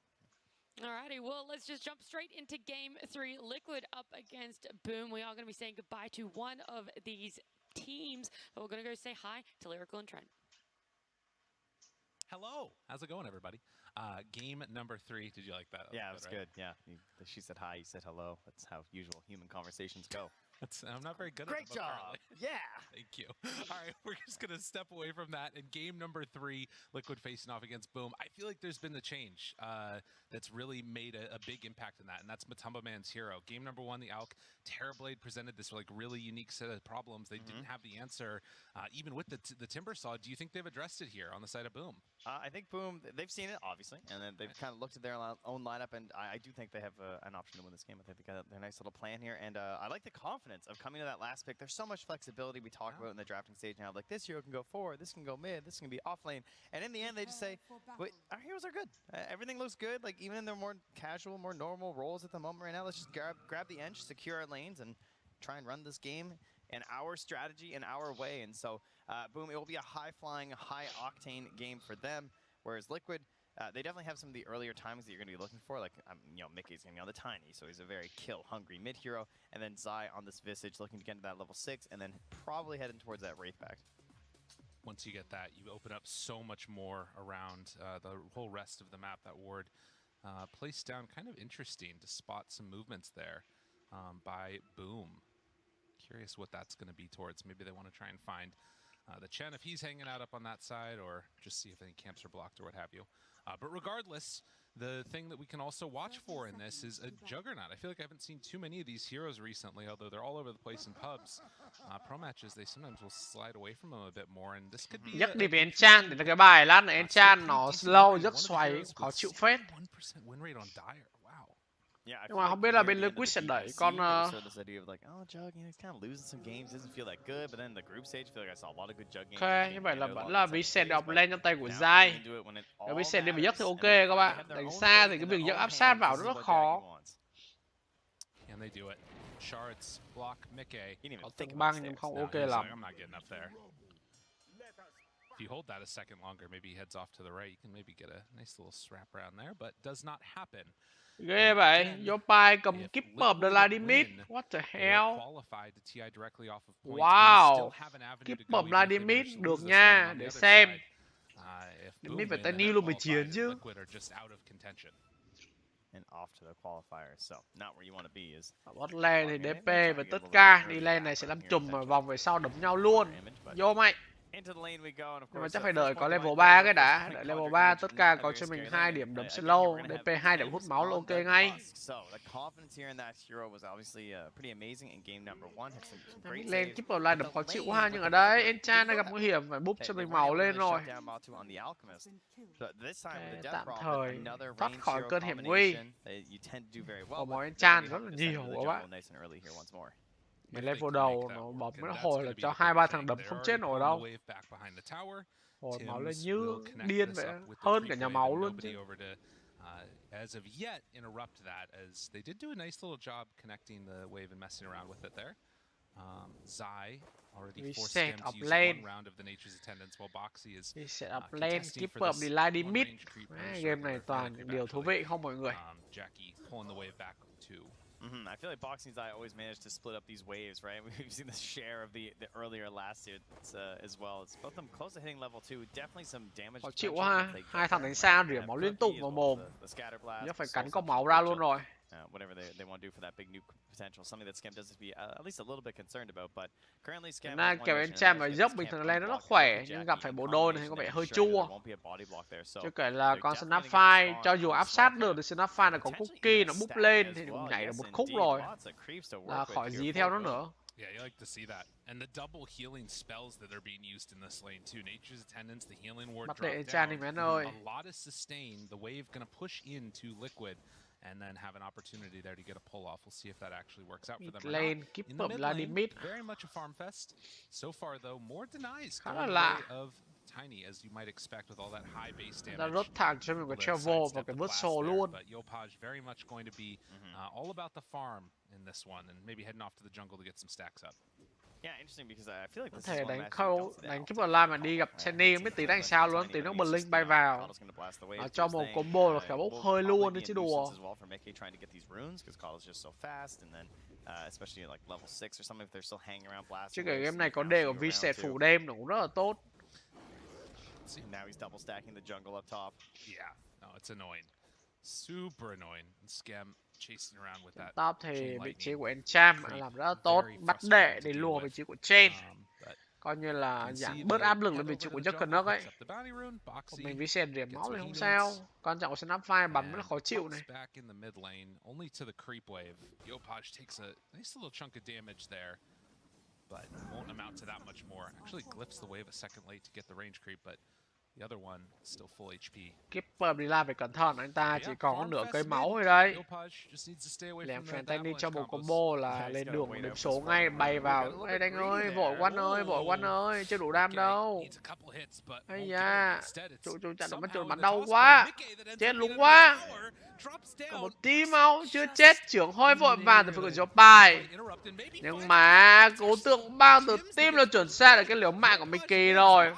Alrighty, well, let's just jump straight into Game 3. Liquid up against Boom. We are going to be saying goodbye to one of these teams, but we're going to go say hi to Lyrical and Trent. Hello. How's it going, everybody? Game number 3. Did you like that? Yeah, it was good. Yeah, she said hi, you said hello. That's how usual human conversations go. I'm not very good Great at it. Great job. Yeah. Thank you. All right, we're just going to step away from that. In game number 3, Liquid facing off against Boom. I feel like there's been the change that's really made a big impact in that, and that's Matumba Man's hero. Game number 1, the Alk, Terrorblade presented this like really unique set of problems. They didn't have the answer, even with the Timber Saw. Do you think they've addressed it here on the side of Boom? I think Boom, they've seen it, obviously, and then they've kind of looked at their own lineup, and I do think they have an option to win this game. I think they got their nice little plan here, and I like the confidence of coming to that last pick. There's so much flexibility we talk about in the drafting stage now. Like, this hero can go forward, this can go mid, this can be off lane, and in the end, they just say, wait, our heroes are good. Everything looks good. Like, even in their more casual, more normal roles at the moment right now, let's just grab the Ench, secure our lanes, and try and run this game in our strategy, in our way. And so, Boom, it will be a high-flying, high-octane game for them. Whereas Liquid, they definitely have some of the earlier times that you're going to be looking for. Like, Mickey's going to be on the Tiny, so he's a very kill-hungry mid-hero. And then Zai on this Visage looking to get into that level 6, and then probably heading towards that Wraith back. Once you get that, you open up so much more around the whole rest of the map. That ward placed down kind of interesting to spot some movements there by Boom. Curious what that's going to be towards. Maybe they want to try and find the Chen if he's hanging out up on that side, or just see if any camps are blocked or what have you. But regardless, the thing that we can also watch for in this is a juggernaut. I feel like I haven't seen too many of these heroes recently, although they're all over the place in pubs. Pro matches, they sometimes will slide away from them a bit more, and this could be... Dứt đi về Enchant, thì cái bài lát này Enchant nó slow, rất xoáy, khó chịu phết. 1% win rate on Dire, wow. Nhưng mà không biết là bên Liquid sẽ đẩy con... Ok, như vậy là vẫn là Vincent đọc lên trong tay của Zai. Nếu Vincent đi về giấc thì ok các bạn. Đánh xa thì cái việc giấc áp sát vào rất là khó. And they do it. Shards block Mickey. Từng băng nhưng không ok lắm. I'm not getting up there. If you hold that a second longer, maybe he heads off to the right. You can maybe get a nice little strap around there, but does not happen. Ghê vậy, Yopai cầm Keeper Vladimir, what the hell? Wow, Keeper Vladimir được nha, để xem. Vladimir phải tay new luôn mới chiến chứ. Bot lane thì DP và tất cả đi lane này sẽ làm chùm mà vòng về sau đấm nhau luôn. Vô mày. Nhưng mà chắc phải đợi có level 3 cái đã. Đợi level 3 tất cả có cho mình 2 điểm đấm slow, DP 2 điểm hút máu là ok ngay. Lên Keeper lại đấm khó chịu quá, nhưng ở đây Enchant đang gặp nguy hiểm, phải búp cho mình máu lên rồi. Tạm thời thoát khỏi cơn hiểm nguy. Có máu Enchant rất là nhiều các bạn. Mấy level đầu nó bấm nó hồi là cho 2-3 thằng đấm không chết nổi đâu. Hồi máu lên như điên vậy, hơn cả nhà máu luôn chứ. as of yet interrupt that, as they did do a nice little job connecting the wave and messing around with it there. SUIZE already forced Skem to use one round of the Nature's Attendance, while Boxy is contesting for this delay one range creep. Game này toàn những điều thú vị không mọi người. Jackie pulling the wave back too. I feel like Boxing's eye always managed to split up these waves, right? We've seen the share of the earlier last year as well. It's both of them close to hitting level 2. Definitely some damage. Khó chịu quá ha. Hai thằng đánh xa rỉa máu liên tục vào mồm. Nó phải cắn con máu ra luôn rồi. Whatever they want to do for that big nuke potential, something that Skem does be at least a little bit concerned about. But currently Skem. Nay kiểu enchant mà dốc bình thường lên nó rất khỏe, nhưng gặp phải bộ đôi này có vẻ hơi chua. Chứ kể là con Snapfire, cho dù áp sát được thì Snapfire là có cookie nó búp lên thì cũng nhảy được một khúc rồi, là khỏi dí theo nó nữa. Yeah, you like to see that. And the double healing spells that are being used in this lane too. Nature's Attendance, the healing ward drop down. A lot of sustain. The wave gonna push into Liquid. And then have an opportunity there to get a pull off. We'll see if that actually works out for them. Lane, keep in the mid lane, very much a farm fest. So far though, more denies of Tiny as you might expect with all that high base damage. Rất thẳng cho mình có travel và cái bớt solo luôn. But Yopaj very much going to be all about the farm in this one, and maybe heading off to the jungle to get some stacks up. Yeah, interesting because I feel like có thể đánh câu đánh triple line mà đi gặp Chenny biết tí đánh sao luôn, tí nó bật linh bay vào cho một combo là phải bốc hơi luôn đấy chứ đùa. Chứ cái game này có đề của Vset phủ đêm nó cũng rất là tốt. Now he's double stacking the jungle up top. Yeah, no, it's annoying. Super annoying. Skem chasing around with that. Top thì vị trí của Encham làm rất là tốt, bắt để lùa vị trí của Chain. Coi như là giảm bớt áp lực lên vị trí của Juggernaut ấy. Mình với xe điểm máu thì không sao. Quan trọng là Snapfire bắn mới là khó chịu này. Only to the creep wave. Yopaj takes a nice little chunk of damage there, but won't amount to that much more. Actually glyphs the wave a second late to get the range creep, but the other one still full HP. Keeper đi làm phải cẩn thận, anh ta chỉ còn có nửa cây máu thôi đây. Lẻm phèn tay đi cho một combo là lên đường điểm số ngay, bay vào. Ê Đanh ơi, vội Quan ơi, chưa đủ đam đâu. Ây da, trụ chặn được mắt bắn đau quá. Chết luôn quá. Còn một tí máu chưa chết, trưởng hoi vội vàng thì phải gửi cho bài. Nhưng mà cố tượng bao từ team là chuẩn xác được cái liều mạng của Mickey rồi.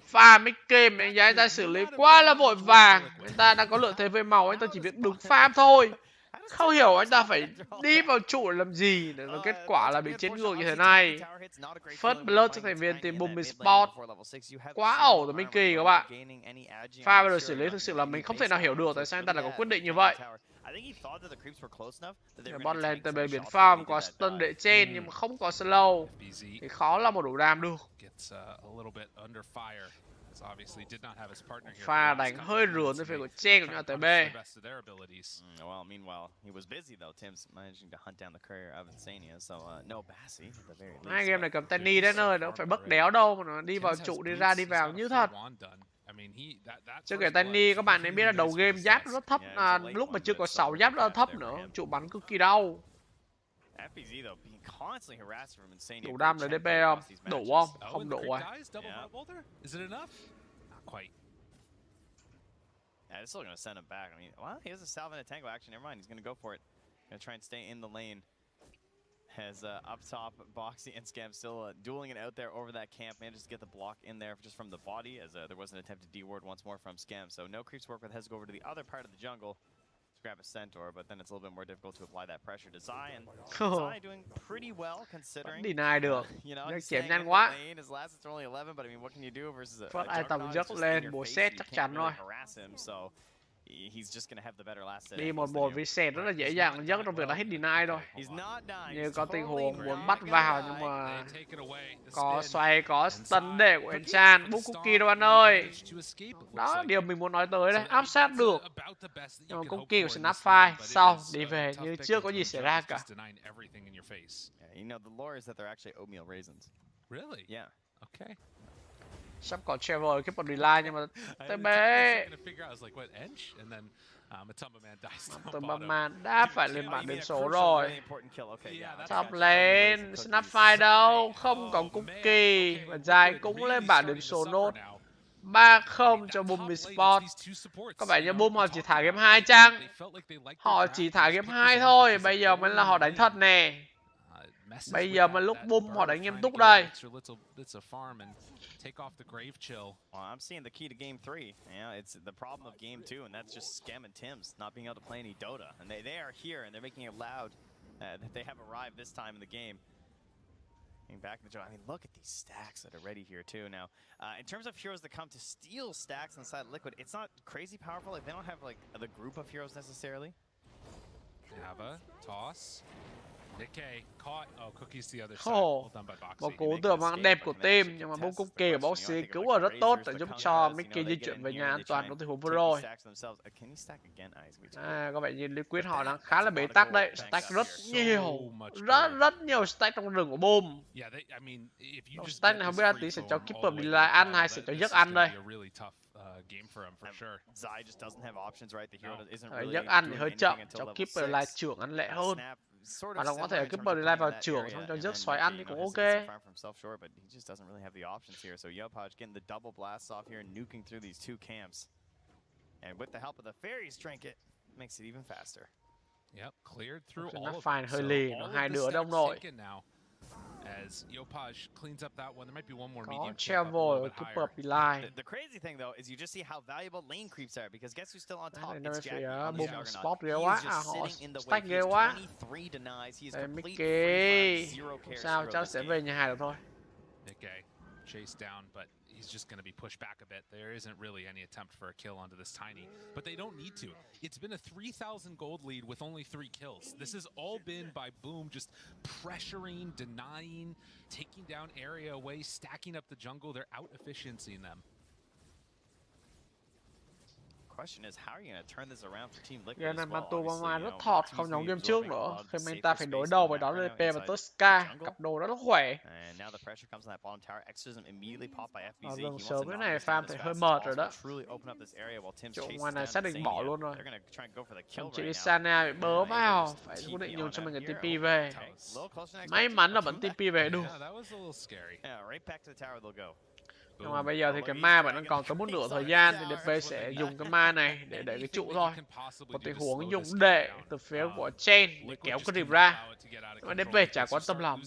Pha Mickey mà anh ta xử lý quá là vội vàng. Anh ta đã có lợi thế về màu, anh ta chỉ biết đứng farm thôi. Không hiểu anh ta phải đi vào trụ để làm gì. Để kết quả là bị chết ngược như thế này. First blood cho thành viên team Boom Esports. Quá ẩu từ Mickey các bạn. Pha bây giờ xử lý thực sự là mình không thể nào hiểu được tại sao anh ta lại có quyết định như vậy. Bot lane TB biến farm có stun để trên nhưng mà không có slow thì khó là một đủ đam được. Pha đánh hơi rườn với phía của trên của nhà TB. Well, meanwhile, he was busy though. Tim's managing to hunt down the courier of Insania, so no Bassy at the very least. Hai game này cầm Tenny đấy nơi, đâu phải bấc đéo đâu mà nó đi vào trụ đi ra đi vào như thật. Chưa kể Tenny các bạn nên biết là đầu game giáp rất thấp, lúc mà chưa có 6 giáp rất là thấp nữa, trụ bắn cực kỳ đau. Đủ đam để DP không? Đủ không? Không đủ rồi. Yeah, it's still gonna send him back. I mean, well, he has a salve and a tango action. Never mind, he's gonna go for it. Gonna try and stay in the lane. Has up top, Boxy and Skem still dueling it out there over that camp. Manages to get the block in there just from the body, as there was an attempt to D-ward once more from Skem. So no creeps work with. Has to go over to the other part of the jungle to grab a centaur, but then it's a little bit more difficult to apply that pressure to Zai. And Zai doing pretty well considering. Deny được. You know, he's chém nhanh quá. His last it's only 11, but I mean, what can you do versus a First item dốc lên, bổ set chắc chắn rồi. So he's just gonna have the better last set. Đi một bộ reset rất là dễ dàng dốc trong việc là hit deny thôi. Như có tình huống muốn bắt vào nhưng mà có xoay, có stun để của Enchant, book cookie đâu anh ơi. Đó, điều mình muốn nói tới đây, áp sát được. Nhưng mà cookie của Snapfire xong đi về như chưa có gì xảy ra cả. You know the lore is that they're actually oatmeal raisins. Really? Yeah. Okay. Sắp có Trevor cái bật rely nhưng mà TB Tumberman đã phải lên bảng điểm số rồi. Top lane Snapfire đâu, không có cookie và dài cũng lên bảng điểm số nốt. 3-0 cho Boom Esports. Có vẻ như Boom họ chỉ thả game 2 chăng? Họ chỉ thả game 2 thôi, bây giờ mới là họ đánh thật nè. Bây giờ mà lúc Boom họ đánh nghiêm túc đây. Well, I'm seeing the key to game 3. Yeah, it's the problem of game 2, and that's just Skem and Tims not being able to play any Dota. And they are here, and they're making it loud that they have arrived this time in the game. Getting back in the I mean, look at these stacks that are ready here, too. Now, in terms of heroes that come to steal stacks inside Liquid, it's not crazy powerful. Like, they don't have, like, the group of heroes necessarily. Ava, toss. Nikkei caught. Oh, Cookie's the other side. Ồ, một cú tựa mang đẹp của team, nhưng mà bóng cung kỳ của Boxy cứu ở rất tốt để giúp cho Mickey di chuyển về nhà an toàn trong tình huống vừa rồi. Có vẻ như Liquid họ đang khá là bế tắc đấy, stack rất nhiều stack trong rừng của Boom. Stack này không biết là tí sẽ cho Keeper bị lại ăn hay sẽ cho giấc ăn đây. Game for him for sure. Zai just doesn't have options, right? The hero isn't really giấc ăn thì hơi chậm, cho Keeper lại trưởng ăn lẹ hơn. Hoặc là có thể Keeper lại vào trưởng xong cho giấc xoáy ăn thì cũng ok. But he just doesn't really have the options here. So Yopaj getting the double blast off here and nuking through these two camps. And with the help of the Fairies Trinket, makes it even faster. Yep, cleared through all of them. Hơi lì, hai đứa đông rồi. As Yopaj cleans up that one, there might be one more medium. The crazy thing though is you just see how valuable lane creeps are because guess who's still on top? It's Jackie on the Juggernaut. He's just sitting in the way. He's 23 denies. He is completely free from zero care. Sao chắc sẽ về nhà hàng được thôi. Nikkei chased down, but he's just going to be pushed back a bit. There isn't really any attempt for a kill onto this Tiny, but they don't need to. It's been a 3,000 gold lead with only 3 kills. This has all been by Boom just pressuring, denying, taking down area away, stacking up the jungle. They're out efficiencying them. Question is how are you going to turn this around for Team Liquid? Game này Mantuma rất thọt, không giống game trước nữa. Khi mà ta phải đối đầu với đó LP và Tosca, cặp đồ rất là khỏe. Lần sớm cái này farm thì hơi mệt rồi đó. Chỗ ngoài này xác định bỏ luôn rồi. Thậm chí Sana bị bớ vào, phải quyết định dùng cho mình cái TP về. May mắn là vẫn TP về đủ. Nhưng mà bây giờ thì cái ma vẫn còn có một nửa thời gian thì DP sẽ dùng cái ma này để đẩy cái trụ thôi. Một tình huống dùng đệ từ phía của Chen để kéo cái rịp ra. Nhưng mà DP chả quan tâm lòng.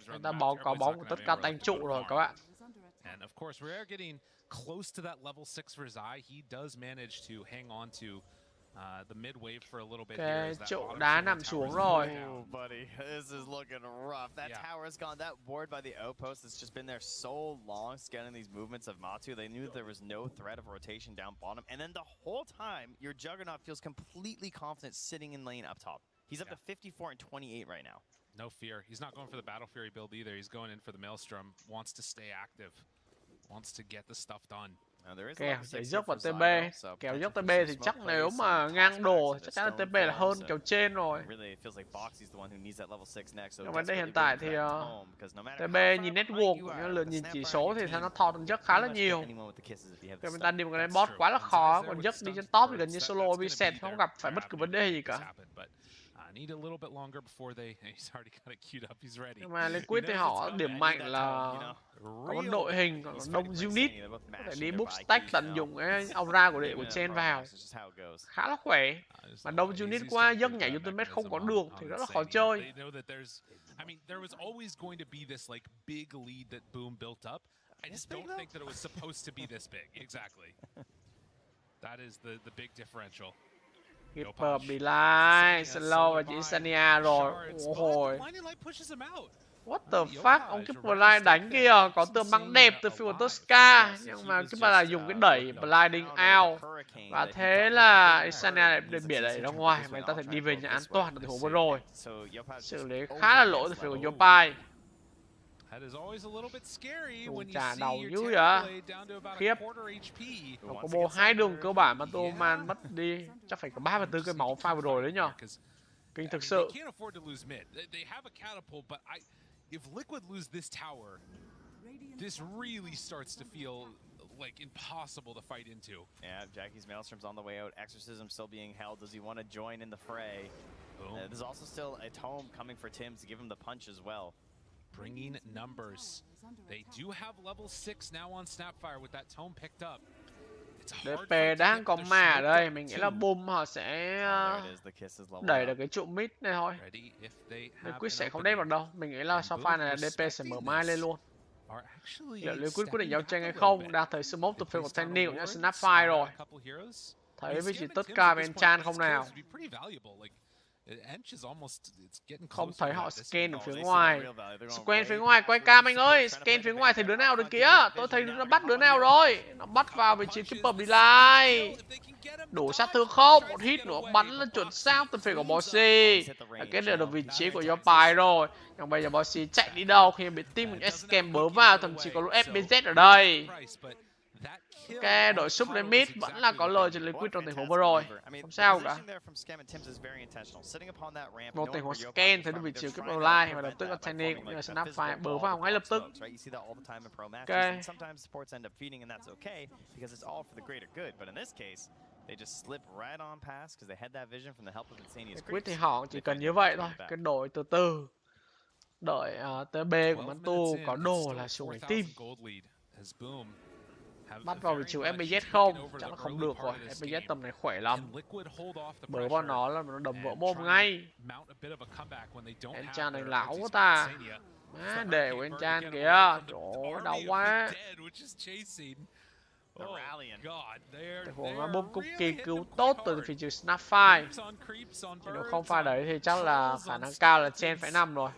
Người ta có bóng của tất cả tanh trụ rồi các bạn. And of course, we are getting close to that level 6 for Zai. He does manage to hang on to the mid wave for a little bit here. Cái trụ đá nằm xuống rồi. Oh, buddy, this is looking rough. That tower has gone. That ward by the outpost has just been there so long, scanning these movements of Matu. They knew there was no threat of rotation down bottom, and then the whole time, your Juggernaut feels completely confident sitting in lane up top. He's up to 54 and 28 right now. No fear. He's not going for the Battle Fury build either. He's going in for the Maelstrom. Wants to stay active. Wants to get the stuff done. Kèo để dốc vào TB, kèo dốc TB thì chắc nếu mà ngang đồ chắc chắn là TB là hơn kèo trên rồi. Nhưng mà đây hiện tại thì TB nhìn network cũng như là nhìn chỉ số thì nó thọt được dốc khá là nhiều. Kèo mình ta đi một cái bot quá là khó, còn dốc đi trên top thì gần như solo reset không gặp phải bất cứ vấn đề gì cả. Need a little bit longer before he's already got it queued up, he's ready. Nhưng mà Liquid thì họ điểm mạnh là có một đội hình còn đông unit, có thể đi boost stack tận dụng cái aura của đệ của Chen vào, khá là khỏe. Mà đông unit qua dốc nhảy ultimate không có đường thì rất là khó chơi. I mean, there was always going to be this like big lead that Boom built up. I just don't think that it was supposed to be this big. Exactly. That is the big differential. Keeper bị lại, slow và chỉ Sania rồi. Ôi. What the fuck, ông Keeper lại đánh kìa, có tường băng đẹp từ phía của Tosca, nhưng mà Keeper là dùng cái đẩy blinding out. Và thế là Sania lại bị đẩy ra ngoài, và người ta phải đi về nhà an toàn từ hôm vừa rồi. Xử lý khá là lỗi từ phía của Yopai. Trả đầu dữ vậy. Khiếp. Một combo 2 đường cơ bản mà Toman mất đi. Chắc phải có 3/4 cái máu pha vừa rồi đấy nhở. Kinh thực sự. If Liquid lose this tower, this really starts to feel like impossible to fight into. Yeah, Jackie's Maelstrom's on the way out. Exorcism still being held. Does he want to join in the fray? There's also still a tome coming for Tim to give him the punch as well. bringing numbers. They do have level 6 now on Snapfire with that tome picked up. DP đang có ma ở đây, mình nghĩ là Boom họ sẽ đẩy được cái trụ mid này thôi. Liquid sẽ không đem được đâu, mình nghĩ là sau pha này DP sẽ mở mai lên luôn. Liệu Liquid quyết định giao tranh hay không? Đang thấy smoke từ phía của Tanny cũng như Snapfire rồi. Thấy vị trí tất cả bên Chan không nào? Không thấy họ scan ở phía ngoài. Scan phía ngoài, quay cam anh ơi. Scan phía ngoài thấy đứa nào được kìa. Tôi thấy nó bắt đứa nào rồi. Nó bắt vào vị trí keeper đi lại. Đủ sát thương không? Một hit nữa bắn lên chuẩn xác từ phía của Bossy. Kết được vị trí của Yopai rồi. Nhưng bây giờ Bossy chạy đi đâu khi bị team của Scam bớ vào. Thậm chí có lúc FBZ ở đây. Ok, đội sub lên mid vẫn là có lời cho Liquid trong tình huống vừa rồi. Không sao cả. Một tình huống scan thấy được vị trí của online và lập tức là Tiny cũng như là Snapfire bớ vào ngay lập tức. Ok. Liquid thì họ chỉ cần như vậy thôi. Cái đội từ từ. Đợi TB của Mantu có đồ là xuống team. Bắt vào vị trí FBZ không? Chắc là không được rồi. FBZ tầm này khỏe lắm. Bớ vào nó là nó đầm vỡ mồm ngay. Enchan này lão quá ta. Má để của Enchan kìa. Trời ơi, đau quá. Tình huống Boom Cookie cứu tốt từ phía trừ Snapfire. Nếu không pha đấy thì chắc là khả năng cao là Chen phải nằm rồi.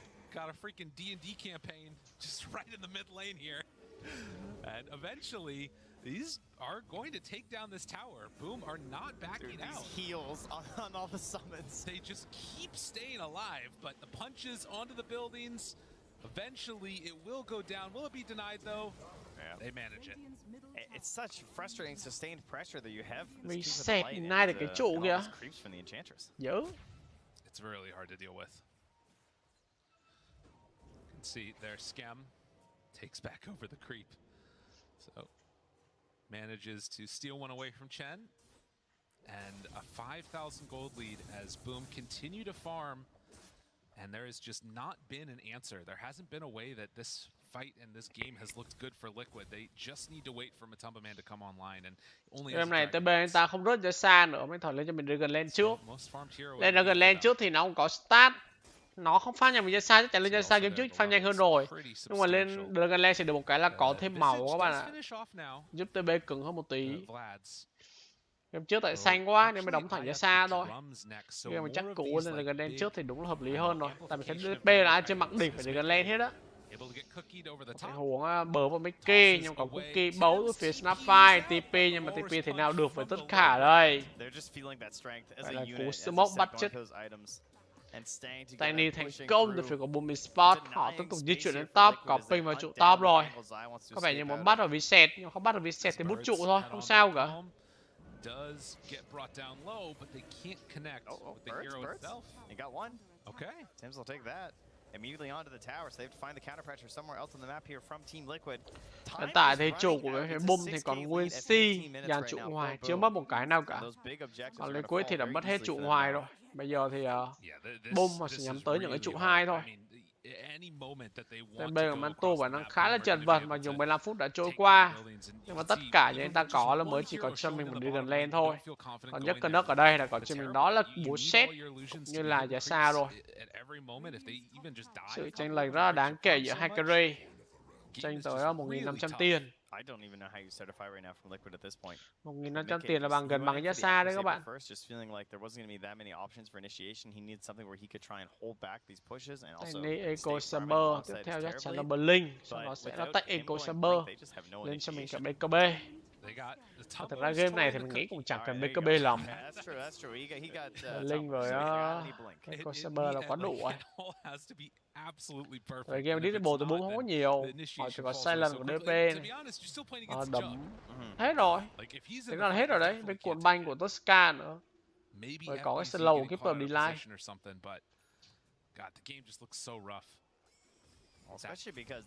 And eventually, these are going to take down this tower. Boom are not backing out. Heals on all the summons. They just keep staying alive, but the punches onto the buildings, eventually it will go down. Will it be denied though? Yeah. They manage it. It's such frustrating sustained pressure that you have. Reset deny được cái trụ kìa. Dữ. It's really hard to deal with. You can see their Scam takes back over the creep. So manages to steal one away from Chen. And a 5,000 gold lead as Boom continue to farm. And there has just not been an answer. There hasn't been a way that this fight and this game has looked good for Liquid. They just need to wait for Matumbaman to come online. And only game này TB anh ta không rớt ra xa nữa, mới thổi lên cho mình được gần lên trước. Lên gần lên trước thì nó không có start. Nó không phát nhanh mình ra xa, chắc chắn lên ra xa game trước phát nhanh hơn rồi. Nhưng mà lên gần lên sẽ được một cái là có thêm màu các bạn ạ. Giúp TB cứng hơn một tí. Game trước tại xanh quá nên mới đóng thẳng ra xa thôi. Game mà chắc cũ nên gần lên trước thì đúng là hợp lý hơn rồi. Tại vì thấy TB là ai trên mặt đỉnh phải gần lên hết á. Tình huống bớ vào Mickey nhưng có Cookie bấu từ phía Snapfire TP nhưng mà TP thì nào được với tất cả ở đây. Phải là cú smoke bắt chết. Tiny thành công từ phía của Boom Esports. Họ tiếp tục di chuyển lên top, có ping vào trụ top rồi. Có vẻ như muốn bắt ở reset nhưng không bắt ở reset thì bút trụ thôi, không sao cả. Does get brought down low, but they can't connect with the hero itself. They got one. Okay. Tims will take that. Immediately onto the tower, so they have to find the counter pressure somewhere else on the map here from Team Liquid. Hiện tại thì trụ của phía Boom thì còn nguyên C dàn trụ ngoài, chưa mất một cái nào cả. Còn Liquid thì đã mất hết trụ ngoài rồi. Bây giờ thì Boom họ sẽ nhắm tới những cái trụ 2 thôi. TB của Mantu và nó khá là chật vật mặc dù 15 phút đã trôi qua. Nhưng mà tất cả những anh ta có là mới chỉ có cho mình một đi gần lên thôi. Còn nhất cân đất ở đây là có cho mình đó là búa set cũng như là giá xa rồi. Sự chênh lệch rất là đáng kể giữa hai carry. Chênh tới 1.500 tiền. 1.500 tiền là gần bằng giá xa đấy các bạn. Tiny Eco Saber tiếp theo chắc chắn là Blink, sau đó sẽ là Tech Eco Saber lên cho mình cả BKB. Thật ra game này thì mình nghĩ cũng chẳng cần BKB lắm. Blink với Eco Saber là quá đủ rồi. Rồi game Disable từ 4 không có nhiều. Họ chỉ có Silent của DP này. Đấm hết rồi. Thế là hết rồi đấy. Với cuộn banh của Tosca nữa. Rồi có cái slow của Keeper đi live.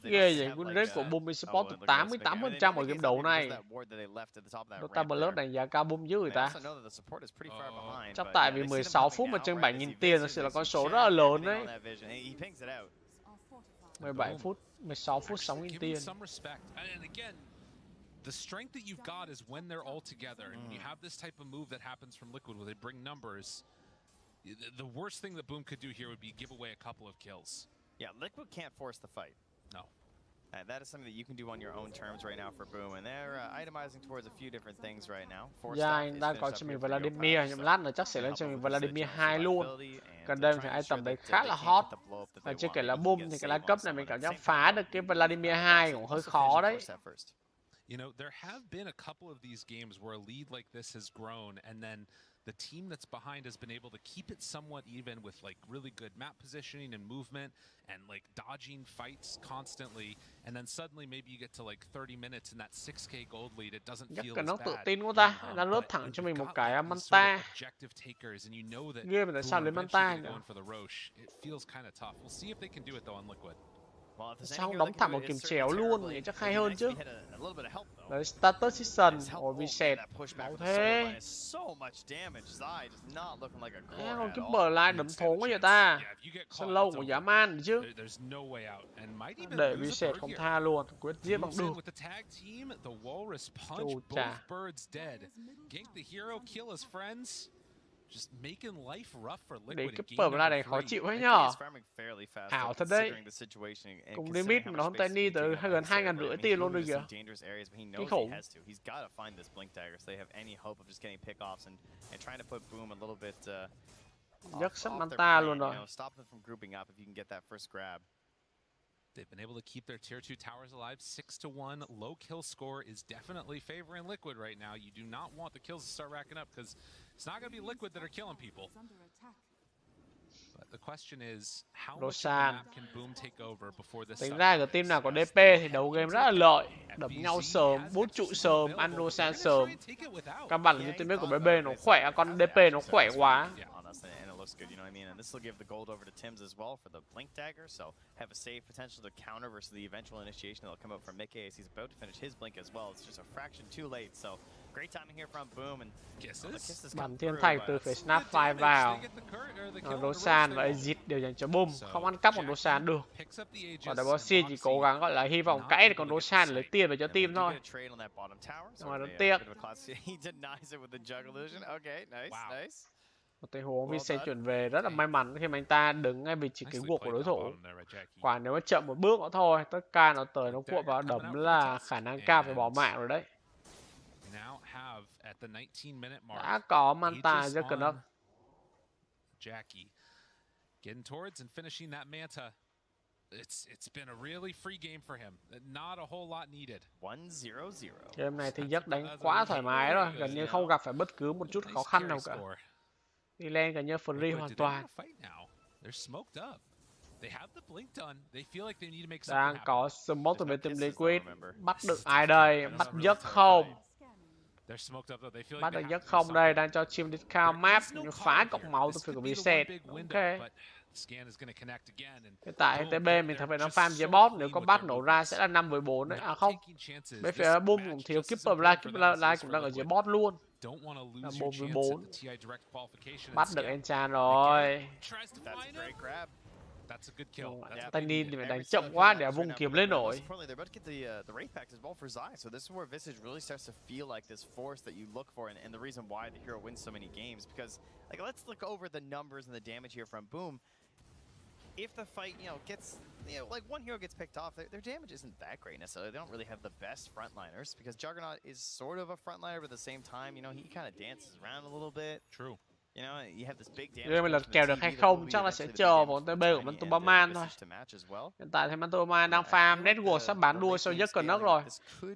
Ghê vậy, win rate của Boom Esports từ 88% ở game đấu này. Dota Blood đánh giá cao Boom dữ người ta. Chắc tại vì 16 phút mà trên 7.000 tiền thật sự là con số rất là lớn đấy. 17 phút, 16 phút 6.000 tiền. The strength that you've got is when they're all together, and when you have this type of move that happens from Liquid, where they bring numbers. The worst thing that Boom could do here would be give away a couple of kills. Yeah, Liquid can't force the fight. No. That is something that you can do on your own terms right now for Boom, and they're itemizing towards a few different things right now. Dạ, anh đang có cho mình Vladimir, nhưng lát nữa chắc sẽ lên cho mình Vladimir 2 luôn. Gần đây thì item đấy khá là hot. Và chưa kể là Boom thì cái lá cấp này mình cảm giác phá được cái Vladimir 2 cũng hơi khó đấy. You know, there have been a couple of these games where a lead like this has grown, and then the team that's behind has been able to keep it somewhat even with like really good map positioning and movement and like dodging fights constantly, and then suddenly maybe you get to like 30 minutes in that 6k gold lead, it doesn't feel as nó tự bad. tin quá ta, nó lướt thẳng cho mình một cái Manta. Ghê mà tại sao lấy Manta nhỉ? It feels kind of tough. We'll see if they can do it though on Liquid. Sao không đóng thẳng một kiếm chéo luôn thì chắc hay hơn chứ. Đấy, status season của reset. Máu thế. Con Keeper lại đấm thốn quá vậy ta. Sao lâu của dã man chứ. Để reset không tha luôn. Quyết giết bằng được. Chù chà. Just making life rough for Liquid. Để Keeper lại này khó chịu ấy nhở. Ảo thật đấy. Cùng đi mid mà nó không tay đi tới gần 2.500 tiền luôn rồi kìa. Kinh khủng. Giấc sắp Manta luôn rồi. They've been able to keep their tier 2 towers alive. 6-1 low kill score is definitely favoring Liquid right now. You do not want the kills to start racking up because it's not going to be Liquid that are killing people. But the question is, how much of the map can Boom take over before this? Tính ra cái team nào có DP thì đấu game rất là lợi, đấm nhau sớm, bút trụ sớm, ăn Rosan sớm. Căn bản là như team của BB nó khỏe, con DP nó khỏe quá. Good, you know what I mean? And this will give the gold over to Tims as well for the blink dagger, so have a save potential to counter versus the eventual initiation that'll come out from Mickey as he's about to finish his blink as well. It's just a fraction too late, so great timing here from Boom and kisses. Bắn thiên thạch từ phía Snap 5 vào. Rosan và Exit đều dành cho Boom, không ăn cắp con Rosan được. Còn Bossy chỉ cố gắng gọi là hy vọng cãi để con Rosan lấy tiền về cho team thôi. Nhưng mà rất tiếc. Một tay hố vì sẽ chuyển về rất là may mắn khi mà anh ta đứng ngay vị trí cái guộc của đối thủ. Quả nếu mà chậm một bước nữa thôi, tất cả nó tới nó cuộn vào đấm là khả năng cao phải bỏ mạng rồi đấy. Đã có Manta rất cần đâu. Jackie getting towards and finishing that Manta. It's been a really free game for him. Not a whole lot needed. 1-0-0. Game này thì Giấc đánh quá thoải mái rồi, gần như không gặp phải bất cứ một chút khó khăn nào cả. Đi lên gần như free hoàn toàn. Đang có smoke từ bên team Liquid. Bắt được ai đây? Bắt Giấc không? Bắt được Giấc không đây? Đang cho team discount map nhưng phá cọc máu từ phía của reset. Ok. Hiện tại TB mình thấy phải nó farm dưới bot, nếu có bắt nổ ra sẽ là 5-4 đấy. À không. Bên phía Boom cũng thiếu Keeper Live cũng đang ở dưới bot luôn. Là 4-4. Bắt được Enchan rồi. Tiny thì phải đánh chậm quá để vùng kiếm lên nổi. If the fight, gets, like one hero gets picked off, their damage isn't that great necessarily. They don't really have the best frontliners because Juggernaut is sort of a frontliner, but at the same time, he kind of dances around a little bit. True. You have this big damage. Nếu mình lật kèo được hay không, chắc là sẽ chờ vòng TB của Mantubaman thôi. Hiện tại thì Mantubaman đang farm network sắp bán đua sau giấc cẩn nấc rồi.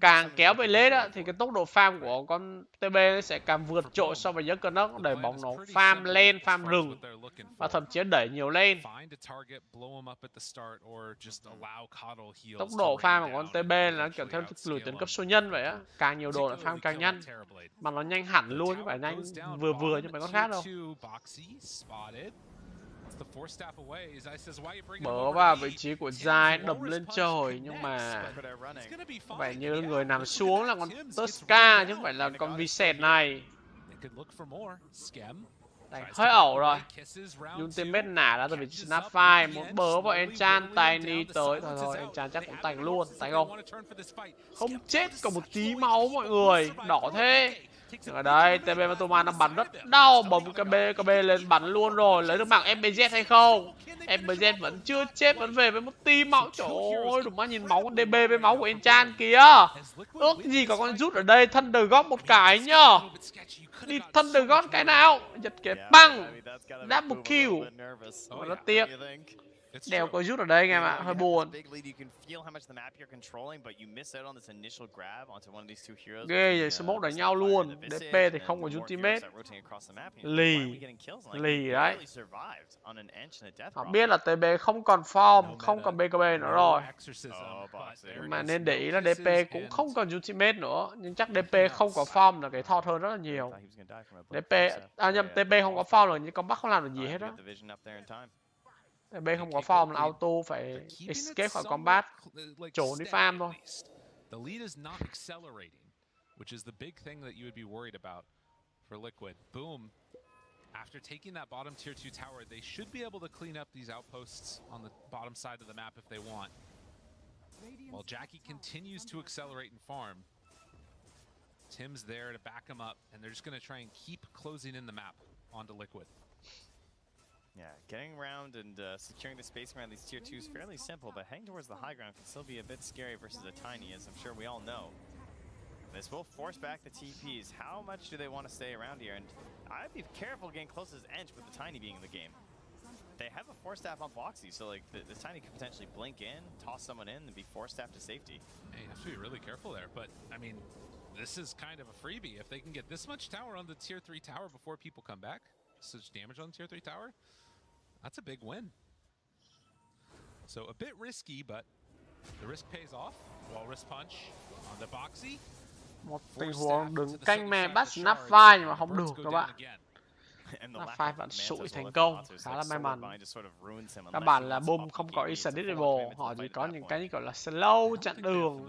Càng kéo về lết á, thì cái tốc độ farm của con TB sẽ càng vượt trội so với giấc cẩn nấc, đẩy bóng nó farm lên, farm rừng và thậm chí đẩy nhiều lên. Tốc độ farm của con TB là kiểu theo lùi tấn cấp số nhân vậy á, càng nhiều đồ là farm càng nhanh, mà nó nhanh hẳn luôn chứ phải nhanh vừa vừa như mấy con khác đâu. Bớ vào vị trí của SUIZE đập lên trời nhưng mà phải như người nằm xuống là con Tosca chứ không phải là con reset này. Đánh hơi ẩu rồi. Ultimate nả ra từ vị trí Snapfire, một bớ vào Enchant, Tiny tới thôi, Enchant chắc cũng tành luôn, tành không? Không chết còn một tí máu mọi người, đỏ thế. Nhưng ở đây TB Matoma nó bắn rất đau, bấm KB lên bắn luôn rồi, lấy được mạng FBZ hay không? FBZ vẫn chưa chết, vẫn về với một tí máu. Trời ơi, đúng mà nhìn máu con DB với máu của Enchant kìa. Ước gì có con rút ở đây, Thunder God một cái nhá. Đi Thunder God cái nào? Giật cái băng. Double kill. Mà rất tiếc. Đèo có rút ở đây anh em ạ, hơi buồn. Ghê vậy, smoke đánh nhau luôn. DP thì không có ultimate. Lì đấy. Họ biết là TB không còn form, không còn BKB nữa rồi. Mà nên để ý là DP cũng không còn ultimate nữa. Nhưng chắc DP không có form là cái thọt hơn rất là nhiều. DP, nhầm, TP không có form rồi nhưng combat không làm được gì hết đó. TP không có form là auto phải escape khỏi combat, trốn đi farm thôi. The lead is not accelerating, which is the big thing that you would be worried about for Liquid. Boom. After taking that bottom tier 2 tower, they should be able to clean up these outposts on the bottom side of the map if they want. While Jackie continues to accelerate and farm, Tim's there to back him up, and they're just going to try and keep closing in the map onto Liquid. Yeah, getting around and securing the space around these tier 2 is fairly simple, but heading towards the high ground can still be a bit scary versus a Tiny, as I'm sure we all know. This will force back the TPs. How much do they want to stay around here? And I'd be careful getting close to this edge with the Tiny being in the game. They have a force staff on Boxy, so like the Tiny could potentially blink in, toss someone in, and be force staff to safety. Hey, you have to be really careful there, but I mean, this is kind of a freebie. If they can get this much tower on the tier 3 tower before people come back, such damage on the tier 3 tower, that's a big win. So a bit risky, but the risk pays off. Wall wrist punch on the Boxy. Một tình huống đứng canh mè bắt Snapfire nhưng mà không được các bạn. Snapfire vẫn sụi thành công, khá là may mắn. Các bạn là Boom không có Unpredictable, họ chỉ có những cái gọi là slow chặn đường.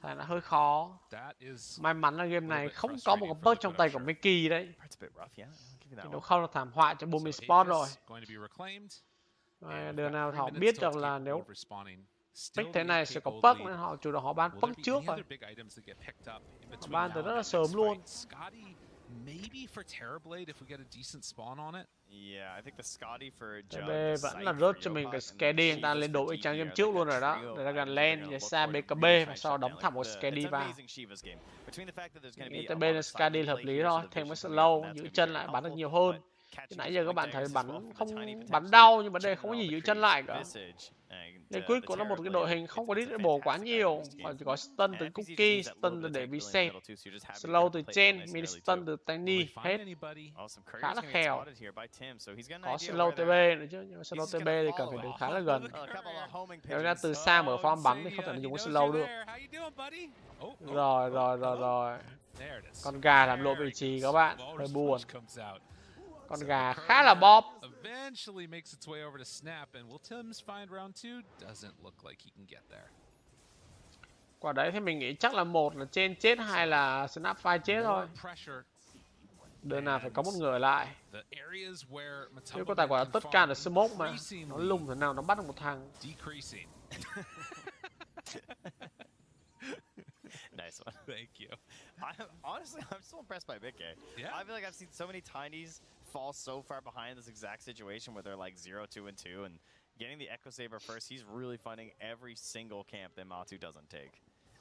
Thế là hơi khó. May mắn là game này không có một cái perk trong tay của Mickey đấy. Nếu không là thảm họa cho Boom Esports rồi. Đường nào họ biết được là nếu pick thế này sẽ có perk nên họ chủ động họ ban perk trước rồi. Họ ban từ rất là sớm luôn. Maybe for Terrorblade if we get a decent spawn on it. Yeah, I think the Scotty for Jug vẫn là rớt cho mình cái Skady, người ta lên đội trang game trước luôn rồi đó. Để ra gần lên, xa BKB và sau đó đóng thẳng một Skady vào. TB là Skady hợp lý thôi, thêm cái slow, giữ chân lại bắn được nhiều hơn. Chứ nãy giờ các bạn thấy bắn không bắn đau nhưng vấn đề không có gì giữ chân lại cả. Liquid cũng là một cái đội hình không có disable quá nhiều, họ chỉ có stun từ Cookie, stun để reset, slow từ trên, mini stun từ Tiny, hết. Khá là khéo. Có slow TB nữa chứ, nhưng mà slow TB thì cần phải đứng khá là gần. Nếu ra từ xa mở farm bắn thì không thể dùng cái slow được. Rồi. Con gà làm lộ vị trí các bạn, hơi buồn. Con gà khá là bóp. Eventually makes its way over to Snap, and will Tims find round 2? Doesn't look like he can get there. Quả đấy thì mình nghĩ chắc là một là trên chết, hai là Snapfire chết thôi. Đường nào phải có một người lại. Nếu có tài quả tất cả là smoke mà. Nó lùng thế nào nó bắt được một thằng. Nice one. Thank you. Honestly, I'm so impressed by Big K. Yeah. I feel like I've seen so many Tinies fall so far behind this exact situation where they're like 0-2 and 2, and getting the Echo Saber first, he's really finding every single camp that Matu doesn't take.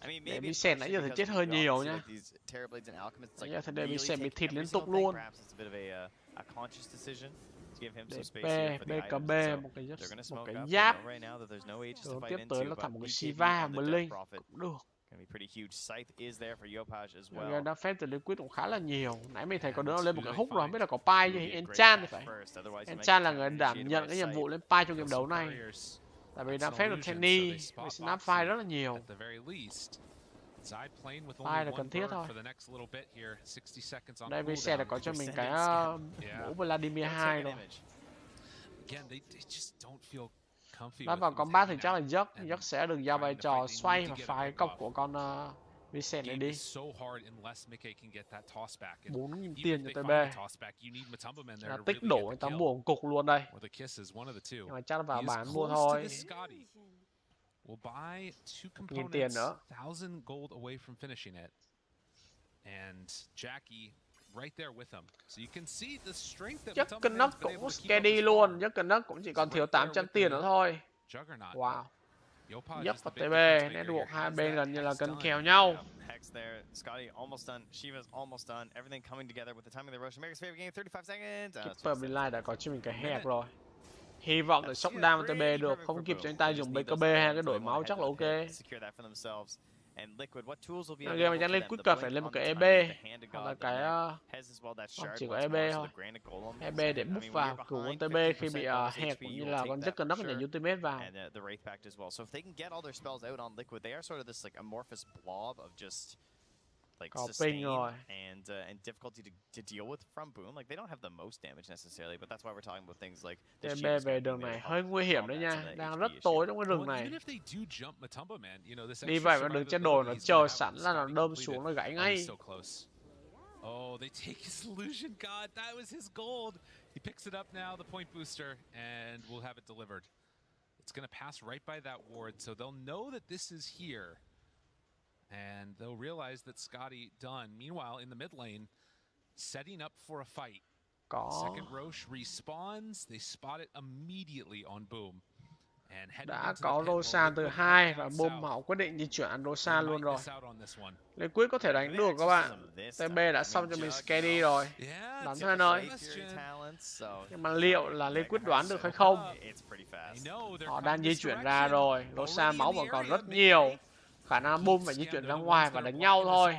I mean, maybe Sen nãy giờ thì chết hơi nhiều nhá. Nãy giờ thì Baby Sen bị thịt liên tục luôn. BKB một cái giáp. Rồi tiếp tới là thẳng một cái Shiva Blink cũng được. Đã phép từ Liquid cũng khá là nhiều. Nãy mình thấy có đứa lên một cái hút rồi, không biết là có Pai gì, Enchant thì phải. Enchant là người đảm nhận cái nhiệm vụ lên Pai trong game đấu này. Tại vì đã phép được Tenny với Snapfire rất là nhiều. Pai là cần thiết thôi. Đây với xe là có cho mình cái mũ Vladimir 2 rồi. Bắt vào combat thì chắc là Dốc sẽ được giao vai trò xoay và phá cái cọc của con Vincent này đi. 4.000 tiền cho TB. Là tích đổ anh ta mua một cục luôn đây. Nhưng mà chắc là vào bán mua thôi. 1.000 tiền nữa. Chắc cân nấc cũng steady luôn. Chắc cân nấc cũng chỉ còn thiếu 800 tiền nữa thôi. Wow. Dấp và TB, network hai bên gần như là cân kèo nhau. Keeper Blind đã có cho mình cái hẹp rồi. Hy vọng là sốc down TB được, không kịp cho anh ta dùng BKB hay cái đổi máu chắc là ok. Game này chắc lên Liquid cần phải lên một cái EB hoặc là cái chỉ có EB thôi. EB để boost vào cứu con TB khi bị hẹp cũng như là con Jack Knock nhà Ultimate vào. Có ping rồi. And difficulty to deal with from Boom. Like they don't have the most damage necessarily, but that's why we're talking about things like TB về đường này hơi nguy hiểm đấy nha, đang rất tối trong cái rừng này. Đi vậy mà đường trên đồi nó chờ sẵn là nó đâm xuống nó gãy ngay. Oh, they take his illusion god. That was his gold. He picks it up now, the point booster, and we'll have it delivered. It's going to pass right by that ward, so they'll know that this is here. And they'll realize that Scotty done. Meanwhile, in the mid lane, setting up for a fight. Second Roche respawns. They spot it immediately on Boom. Đã có Rosa từ 2 và Boom họ quyết định di chuyển ăn Rosa luôn rồi. Liquid có thể đánh được các bạn. TB đã xong cho mình Skady rồi. Đánh thôi anh ơi. Nhưng mà liệu là Liquid đoán được hay không? Họ đang di chuyển ra rồi. Rosa máu vẫn còn rất nhiều. Khả năng Boom phải di chuyển ra ngoài và đánh nhau thôi.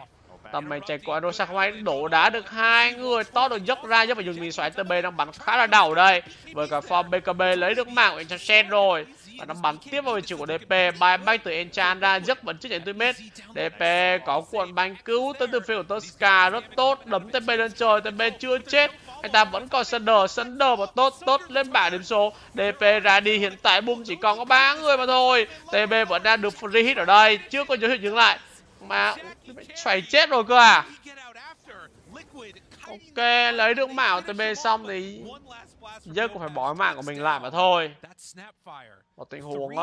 Tầm này chạy của Rosa không ai đổ đá được hai người. To được dốc ra, dốc phải dùng mì xoáy. TB đang bắn khá là đầu đây. Với cả form BKB lấy được mạng của Enchant rồi. Và nó bắn tiếp vào vị trí của DP. Bay back từ Enchant ra, dốc vẫn trước chạy Ultimate. DP có cuộn bánh cứu tới từ phía của Tosca rất tốt. Đấm TP lên trời, TP chưa chết. Anh ta vẫn còn Sunder và tốt lên bảng điểm số. DP ra đi, hiện tại Boom chỉ còn có 3 người mà thôi. TB vẫn đang được free hit ở đây, chưa có dấu hiệu dừng lại. Mà phải chết rồi cơ à. Ok, lấy được mạng của TB xong thì giờ cũng phải bỏ mạng của mình lại mà thôi. Một tình huống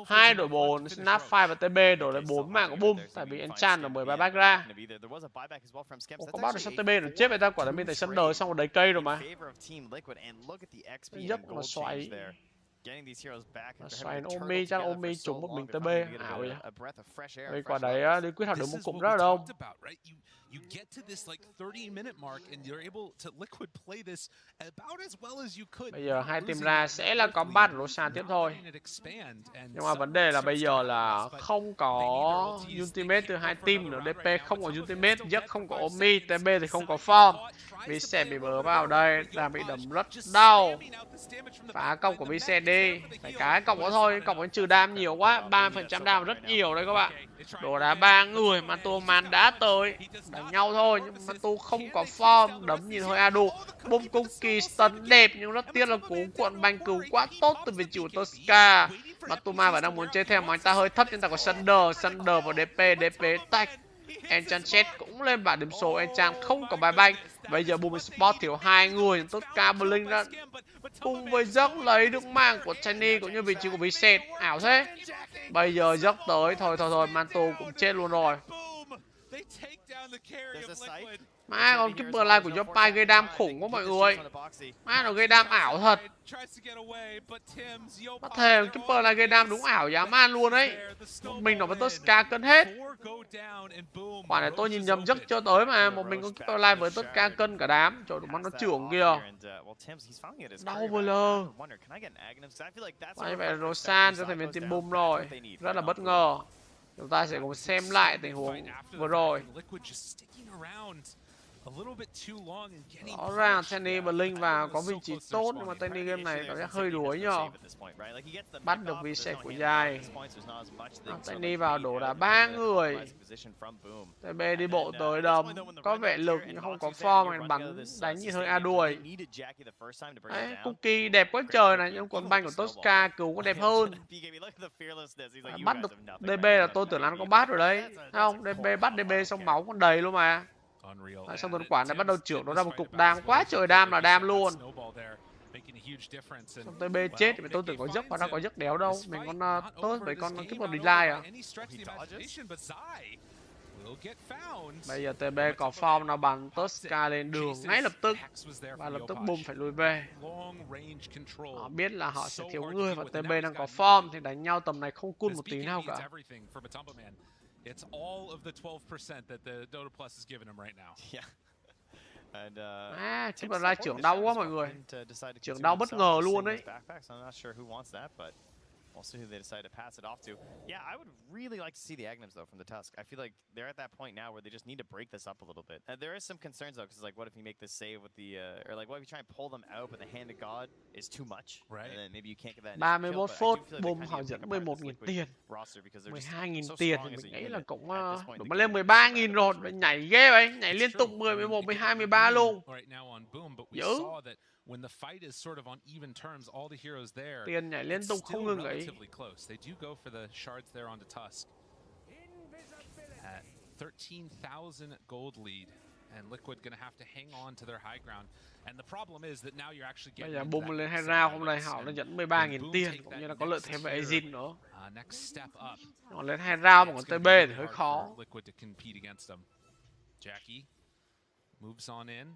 2 đổi 4, Snapfire và TB đổi lại 4 mạng của Boom. Tại vì Enchant là 10 buyback ra. Có bắt được sao TB được chết vậy ta, quả là mình tại Sunder xong rồi đầy cây rồi mà. Dấp mà xoáy. Xoáy nó Omi, chắc là Omi trúng một mình TB, ảo vậy. Vì quả đấy Liquid học được một cụm rất là đông. You get to this like 30-minute mark and you're able to Liquid play this about as well as you could. Bây giờ hai team ra sẽ là combat Rosa tiếp thôi. Nhưng mà vấn đề là bây giờ là không có ultimate từ hai team nữa. DP không có ultimate, Jack không có Omi, TB thì không có form. Vice bị bớ vào đây, đang bị đấm rất đau. Phá công của Vice đi. Phải cái công đó thôi, công ấy trừ đam nhiều quá, 30% đam rất nhiều đấy các bạn. Đổ đá 3 người, Man đã tới. Đánh nhau thôi, nhưng Mantu không có form. Đấm nhìn hơi Adu. Boom cookie stun đẹp nhưng rất tiếc là cú cuộn banh cứu quá tốt từ vị trí của Tosca. Matuma vẫn đang muốn chơi theo mà anh ta hơi thấp nhưng ta có Sunder vào DP tách. Enchant cũng lên bảng điểm số, Enchant không có bài banh. Bây giờ Boom Esports thiếu 2 người, Tosca Blink ra cùng với Giấc lấy được mạng của Chinese cũng như vị trí của Vincent. Ảo thế. Bây giờ Giấc tới, thôi Mantu cũng chết luôn rồi. Má con Keeper Line của Yopai gây đam khủng quá mọi người. Má nó gây đam ảo thật. Bắt thề Keeper Line gây đam đúng ảo dã man luôn đấy. Một mình nó với Tosca cân hết. Quả này tôi nhìn nhầm Giấc chưa tới mà. Một mình con Keeper Line với Tosca cân cả đám. Trời đúng mắt nó trưởng kìa. Đau vừa lơ. Vậy vậy Rosan cho thành viên team Boom rồi. Rất là bất ngờ. Chúng ta sẽ cùng xem lại tình huống vừa rồi. Rõ ràng Tenny và Linh vào có vị trí tốt, nhưng mà Tenny game này cảm giác hơi đuối nhờ. Bắt được reset của dài. Tenny vào đổ đá 3 người. TB đi bộ tới đầm, có vẻ lực nhưng không có form, hay bắn đánh như hơi a đuổi. Đấy, cookie đẹp quá trời này, nhưng còn banh của Tosca cứu có đẹp hơn. Bắt được DB là tôi tưởng là nó có bắt rồi đấy. Không, DB bắt DB xong máu còn đầy luôn mà. Xong tuần quản này bắt đầu trưởng nó ra một cục đam, quá trời đam là đam luôn. Xong TB chết thì tôi tưởng có giấc và nó có giấc đéo đâu. Mình con tốt với con kiếp một delay à. Bây giờ TB có form nào bắn Tosca lên đường ngay lập tức. Và lập tức boom phải lùi về. Họ biết là họ sẽ thiếu người và TB đang có form thì đánh nhau tầm này không cool một tí nào cả. It's all of the 12% that the Dota Plus is giving him right now. Yeah. Chứ mà ra trưởng đau quá mọi người. Trưởng đau bất ngờ luôn đấy. We'll see who they decide to pass it off to. Yeah, I would really like to see the Agnums, though, from the Tusk. I feel like they're at that point now where they just need to break this up a little bit. There is some concerns, though, because, like, what if you make this save with the... or, like, what if you try and pull them out, but the Hand of God is too much? Right. And then maybe you can't get that 31 phút, boom họ dẫn 11.000 tiền. 12.000 tiền thì mình nghĩ là cũng đủ mà lên 13.000 rồi. Nhảy ghê vậy, nhảy liên tục 10, 11, 12, 13 luôn. Dữ. When the fight is sort of on even terms, all the heroes there, tiền nhảy liên tục không ngừng ấy. Relatively close. They do go for the shards there on the Tusk. At 13,000 gold lead, and Liquid gonna have to hang on to their high ground. And the problem is that now you're actually getting. Bây giờ boom lên 2 round hôm nay họ nó dẫn 13.000 tiền, cũng như là có lợi thế về Azin nữa. Next step up. Còn lên 2 round mà còn TB thì hơi khó. Liquid to compete against them. Jackie moves on in.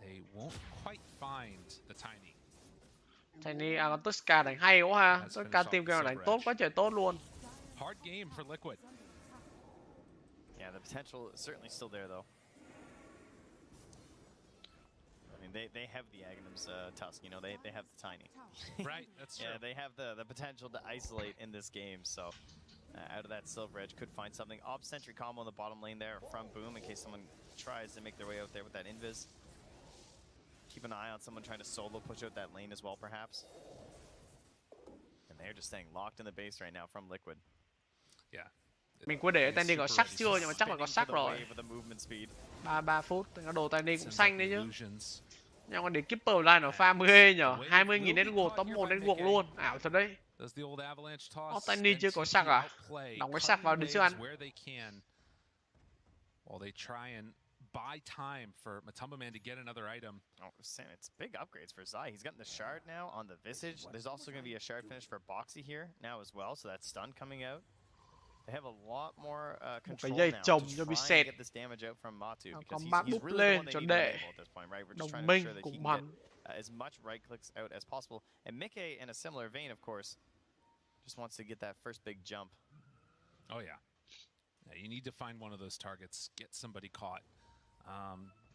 They won't quite find the Tiny. Tiny con Tosca đánh hay quá ha. Tosca team game đánh tốt quá trời tốt luôn. Hard game for Liquid. Yeah, the potential is certainly still there though. I mean, they have the Agnum's Tusk, you know, they have the Tiny. Right, that's true. Yeah, they have the potential to isolate in this game, so out of that Silver Edge could find something. Op Sentry combo in the bottom lane there from Boom in case someone tries to make their way out there with that Invis. Keep an eye on someone trying to solo push out that lane as well, perhaps. And they're just staying locked in the base right now from Liquid. Yeah. Mình cứ để Tiny có sắc chưa, nhưng mà chắc là có sắc rồi. 3 phút, cái đồ Tiny cũng xanh đấy chứ. Nhưng mà để Keeper Line nó farm ghê nhở. 20.000 network, top 1 network luôn. Ảo thật đấy. Tiny chưa có sắc à? Đóng cái sắc vào đến chưa ăn. While they try and buy time for Matumbaman to get another item. Oh, Sam, it's big upgrades for Zai. He's gotten the shard now on the Visage. There's also going to be a shard finish for Boxy here now as well, so that's stun coming out. They have a lot more control now to try and get this damage out from Matu because he's really the one they need to enable at this point, right? We're just trying to make sure that he can get as much right clicks out as possible. And Mickey, in a similar vein, of course, just wants to get that first big jump. Oh, yeah. Yeah, you need to find one of those targets, get somebody caught.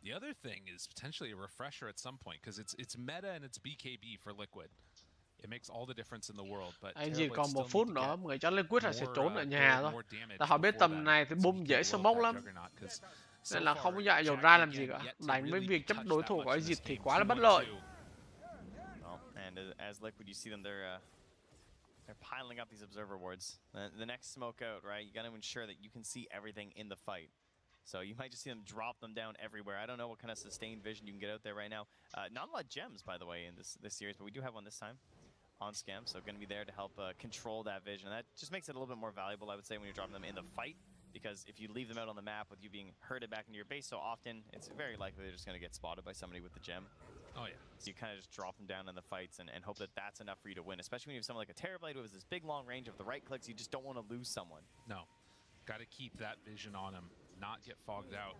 The other thing is potentially a refresher at some point because it's meta and it's BKB for Liquid. It makes all the difference in the world. But anh chỉ còn 1 phút nữa, người cho Liquid là sẽ trốn ở nhà thôi. Là họ biết tầm này thì boom dễ smoke lắm. Nên là không có dạy dồn ra làm gì cả. Đánh với việc chấp đối thủ của Azit thì quá là bất lợi. And as Liquid, you see them, they're piling up these observer wards. The next smoke out, right? You got to ensure that you can see everything in the fight. So you might just see them drop them down everywhere. I don't know what kind of sustained vision you can get out there right now. Not a lot of gems, by the way, in this series, but we do have one this time on Scam. So going to be there to help control that vision. And that just makes it a little bit more valuable, I would say, when you're dropping them in the fight. Because if you leave them out on the map with you being herded back into your base so often, it's very likely they're just going to get spotted by somebody with the gem. Oh, yeah. So you kind of just drop them down in the fights and hope that that's enough for you to win. Especially when you have someone like a Terrorblade who has this big long range of the right clicks, you just don't want to lose someone. No. Got to keep that vision on him, not get fogged out.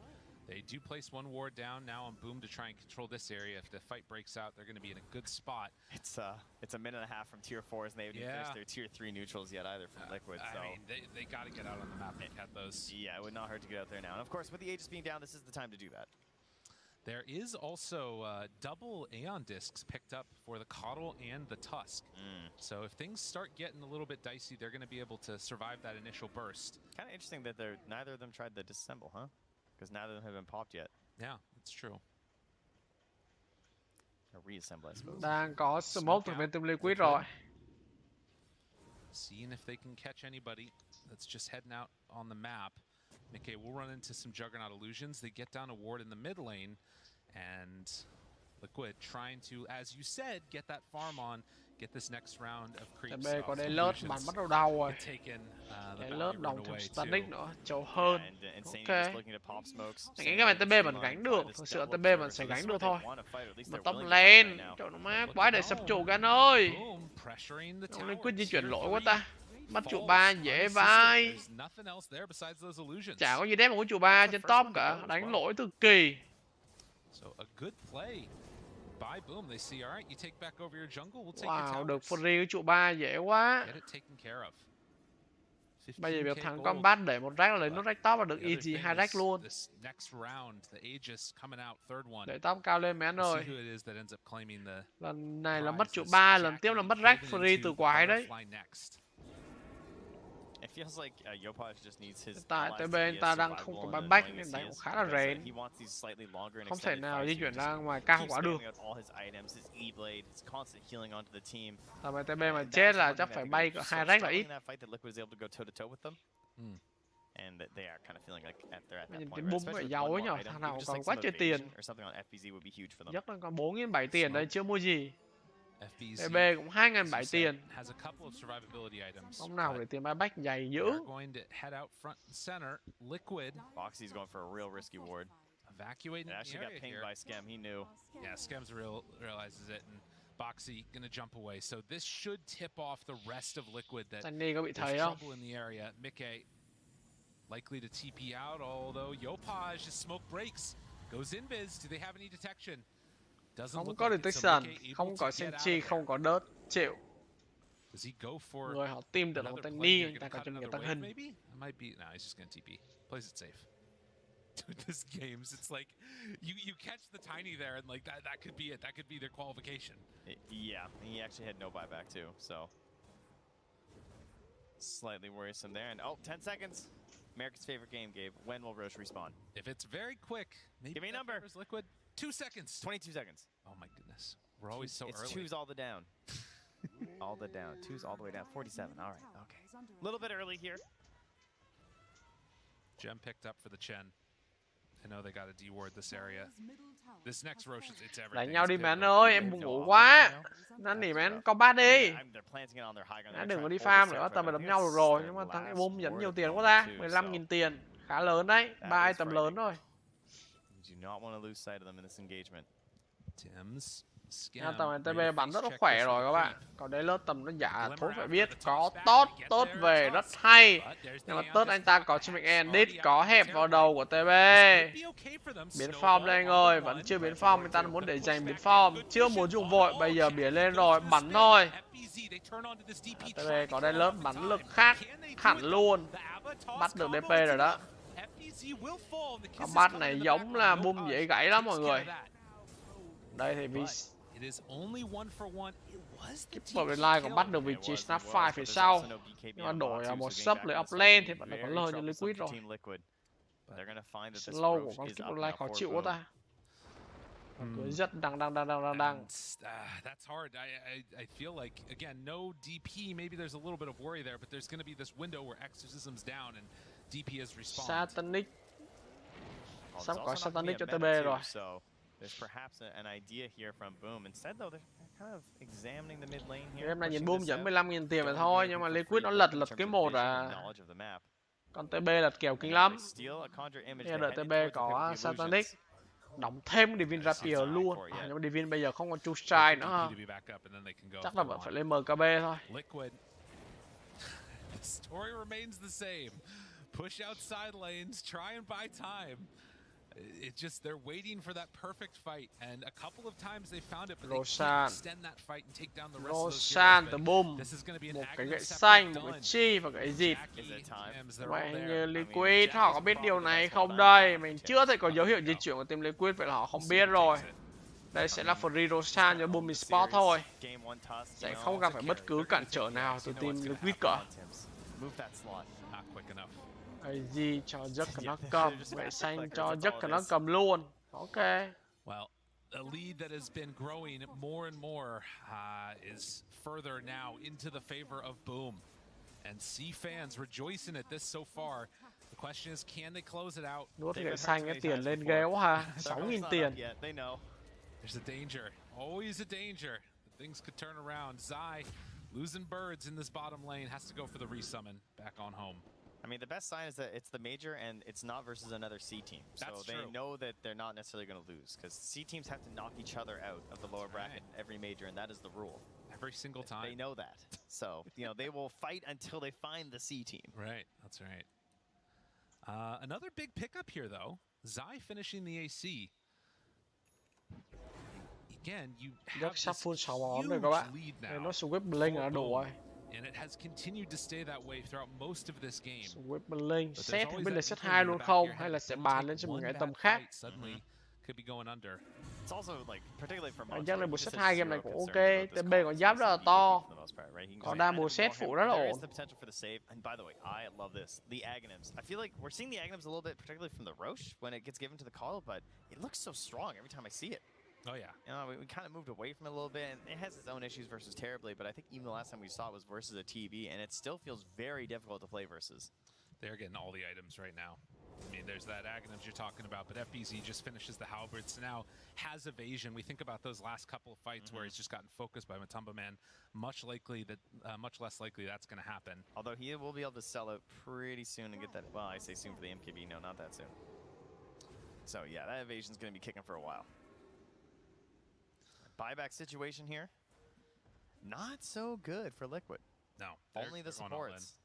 They do place one ward down now on Boom to try and control this area. If the fight breaks out, they're going to be in a good spot. It's a minute and a half from tier 4s, and they haven't even finished their tier 3 neutrals yet either from Liquid. So I mean, they got to get out on the map and cut those. Yeah, it would not hurt to get out there now. And of course, with the Aegis being down, this is the time to do that. There is also double Aeon discs picked up for the KUDO and the Tusk. So if things start getting a little bit dicey, they're going to be able to survive that initial burst. Kind of interesting that neither of them tried the disassemble, huh? Because neither of them have been popped yet. Yeah, That's true. Reassemble, I suppose. Đang có smoke từ bên team Liquid rồi. Seeing if they can catch anybody that's just heading out on the map. Okay, we'll run into some Juggernaut illusions. They get down a ward in the mid lane, and Liquid trying to, as you said, get that farm on, get this next round of creeps. TB có đây lướt bắn bắt đầu đau rồi. Đây lướt đồng thêm stanic nữa, trâu hơn. Ok. Anh cái mày TB vẫn gánh được, thực sự TB vẫn sẽ gánh được thôi. Mà top lane, trời nó má quái để sập trụ gan ơi. Ông Liquid di chuyển lỗi quá ta. Bắt trụ 3 dễ vai. Chả có gì đẹp mà có trụ 3 trên top cả, đánh lỗi từ kỳ. Wow, được free trụ 3 dễ quá. Bây giờ việc thằng combat để một rack là lấy nốt rack top là được easy 2 rack luôn. Để top cao lên mấy anh ơi. Lần này là mất trụ 3, lần tiếp là mất rack free từ quái đấy. Tại TB anh ta đang không có buyback nên đánh cũng khá là rén. Không thể nào di chuyển ra ngoài cao quá được. Tại vì TB mà chết là chắc phải bay cả 2 rack là ít. Nhìn cái boom phải giàu ấy nhở, thằng nào còn quá trời tiền. Chắc là còn 4.700 tiền đây chưa mua gì. TB cũng 2.700 tiền. Ông nào để tiền buyback dày dữ. Boxy's going for a real risky ward. Evacuating it actually got pinged by Skem, he knew. Yeah, Skem's realizes it, and Boxy gonna jump away. So this should tip off the rest of Liquid that there's trouble in the area. Mickey likely to TP out, although Yopaj, his smoke breaks, goes invis. Do they have any detection? Không có detection, không có sentry, không có đớt, chịu. Người họ team được một tên Ni, anh ta có cho người tăng hình. Dude, this games, it's like you catch the tiny there, and like that could be it. That could be their qualification. Yeah, he actually had no buyback too, so slightly worrisome there. And 10 seconds. America's favorite game, Gabe. When will Roche respawn? If it's very quick, maybe give me a number. Liquid. 2 seconds. 22 seconds. Oh my goodness. We're always so early. It's twos all the down. All the down. Twos all the way down. 47. All right. Okay. A little bit early here. Gem picked up for the Chen. I know they got to deward this area. This next Roche, it's everything. Đánh nhau đi mấy anh ơi, em buồn ngủ quá. Năn nỉ mấy anh combat đi. Đừng có đi farm nữa, tầm phải đấm nhau được rồi. Nhưng mà thằng boom dẫn nhiều tiền quá ta. 15.000 tiền. Khá lớn đấy. 3 item lớn rồi. Do not want to lose sight of them in this engagement. Tầm này TB bắn rất là khỏe rồi các bạn. Còn đây lớp tầm nó giả thốt phải biết. Có tốt về rất hay. Nhưng mà tốt anh ta có cho mình edit, có hẹp vào đầu của TB. Biến form đây anh ơi, vẫn chưa biến form, anh ta muốn để dành biến form. Chưa muốn dùng vội, bây giờ biến lên rồi, bắn thôi. TB có đây lớp bắn lực khác hẳn luôn. Bắt được DP rồi đó. Combat này giống là boom dễ gãy lắm mọi người. Đây thì vì Keeper Line còn bắt được vị trí Snap 5 phía sau. Nhưng mà đổi một sub lấy up lane thì vẫn là có lời cho Liquid rồi. Slow của con Keeper Line khó chịu quá ta. Cứ rất đăng. That's hard. I feel like, again, no DP. Maybe there's a little bit of worry there, but there's going to be this window where Exorcism's down and DP is respawned. Satanic. Sắp có Satanic cho TB rồi. There's perhaps an idea here from Boom. Instead though, they're kind of examining the mid lane here. Em này nhìn Boom dẫn 15.000 tiền vậy thôi, nhưng mà Liquid nó lật cái một à. Còn TB lật kèo kinh lắm. Bây giờ TB có Satanic. Đóng thêm Divine Rapier luôn. Nhưng mà Divine bây giờ không còn True Strike nữa ha. Chắc là vẫn phải lên MKB thôi. The story remains the same. Push outside lanes, try and buy time. It's just they're waiting for that perfect fight, and a couple of times they found it, but they can't extend that fight and take down the rest of those heroes. Từ Boom, một cái gậy xanh, một cái chi và cái dịt. Vậy như Liquid họ có biết điều này không đây? Mình chưa thấy có dấu hiệu di chuyển của team Liquid, vậy là họ không biết rồi. Đây sẽ là free Roshan cho Boom Esports thôi. Sẽ không gặp phải bất cứ cản trở nào từ team Liquid cả. AG cho giấc nó cầm, vậy xanh cho giấc nó cầm luôn. Okay. Well, a lead that has been growing more and more is further now into the favor of Boom. And C fans rejoicing at this so far. The question is, can they close it out? Nuốt gậy xanh cái tiền lên ghê quá ha. 6.000 tiền. There's a danger. Always a danger. Things could turn around. Zai losing birds in this bottom lane. Has to go for the resummon back on home. I mean, the best sign is that it's the major and it's not versus another C team. So they know that they're not necessarily going to lose because C teams have to knock each other out of the lower bracket in every major, and that is the rule. Every single time. They know that. So, you know, they will fight until they find the C team. Right, that's right. Another big pickup here, though. Zai finishing the AC. Again, you have this huge lead now. Nó sweep lane là đủ rồi. And it has continued to stay that way throughout most of this game. Sweep lane, set không biết là set 2 luôn không hay là sẽ bàn lên cho một cái tầm khác. Could be going under. It's also like particularly for Momo. Chắc là bộ set 2 game này cũng ok. TB còn giáp rất là to. Còn đa bộ set phụ rất là ổn. And by the way, I love this. The Aghanims. I feel like we're seeing the Aghanims a little bit, particularly from the Roche when it gets given to the Call, but it looks so strong every time I see it. Oh yeah. You know, we kind of moved away from it a little bit, and it has its own issues versus Terribly, but I think even the last time we saw it was versus a TB, and it still feels very difficult to play versus. They're getting all the items right now. I mean, there's that Aghanims you're talking about, but FBZ just finishes the halberds, now has evasion. We think about those last couple of fights where he's just gotten focused by Matumba Man. Much less likely that's going to happen. Although he will be able to sell it pretty soon and get that. Well, I say soon for the MKB. No, not that soon. So yeah, that evasion's going to be kicking for a while. Buyback situation here. Not so good for Liquid. No. Only the supports.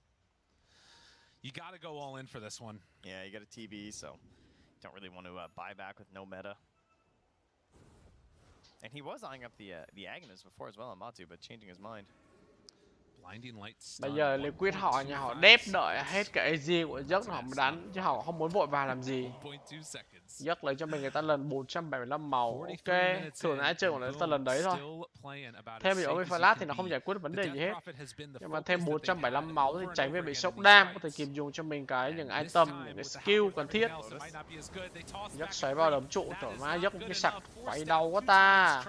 You got to go all in for this one. Yeah, you got a TB, so you don't really want to buy back with no meta. And he was eyeing up the Aghanims before as well on Matu, but changing his mind. Bây giờ Liquid họ nhà họ đép đợi hết cái AG của Giấc họ mới đánh chứ họ không muốn vội vào làm gì. Giấc lấy cho mình người ta lần 475 màu. Ok, thường ai chơi của người ta lần đấy thôi. Thêm nhiều với flash thì nó không giải quyết được vấn đề gì hết. Nhưng mà thêm 475 máu thì tránh về bị sốc đam, có thể kịp dùng cho mình những item, những cái skill cần thiết. Giấc xoáy vào đấm trụ, trời má Giấc cái sặc xoáy đau quá ta.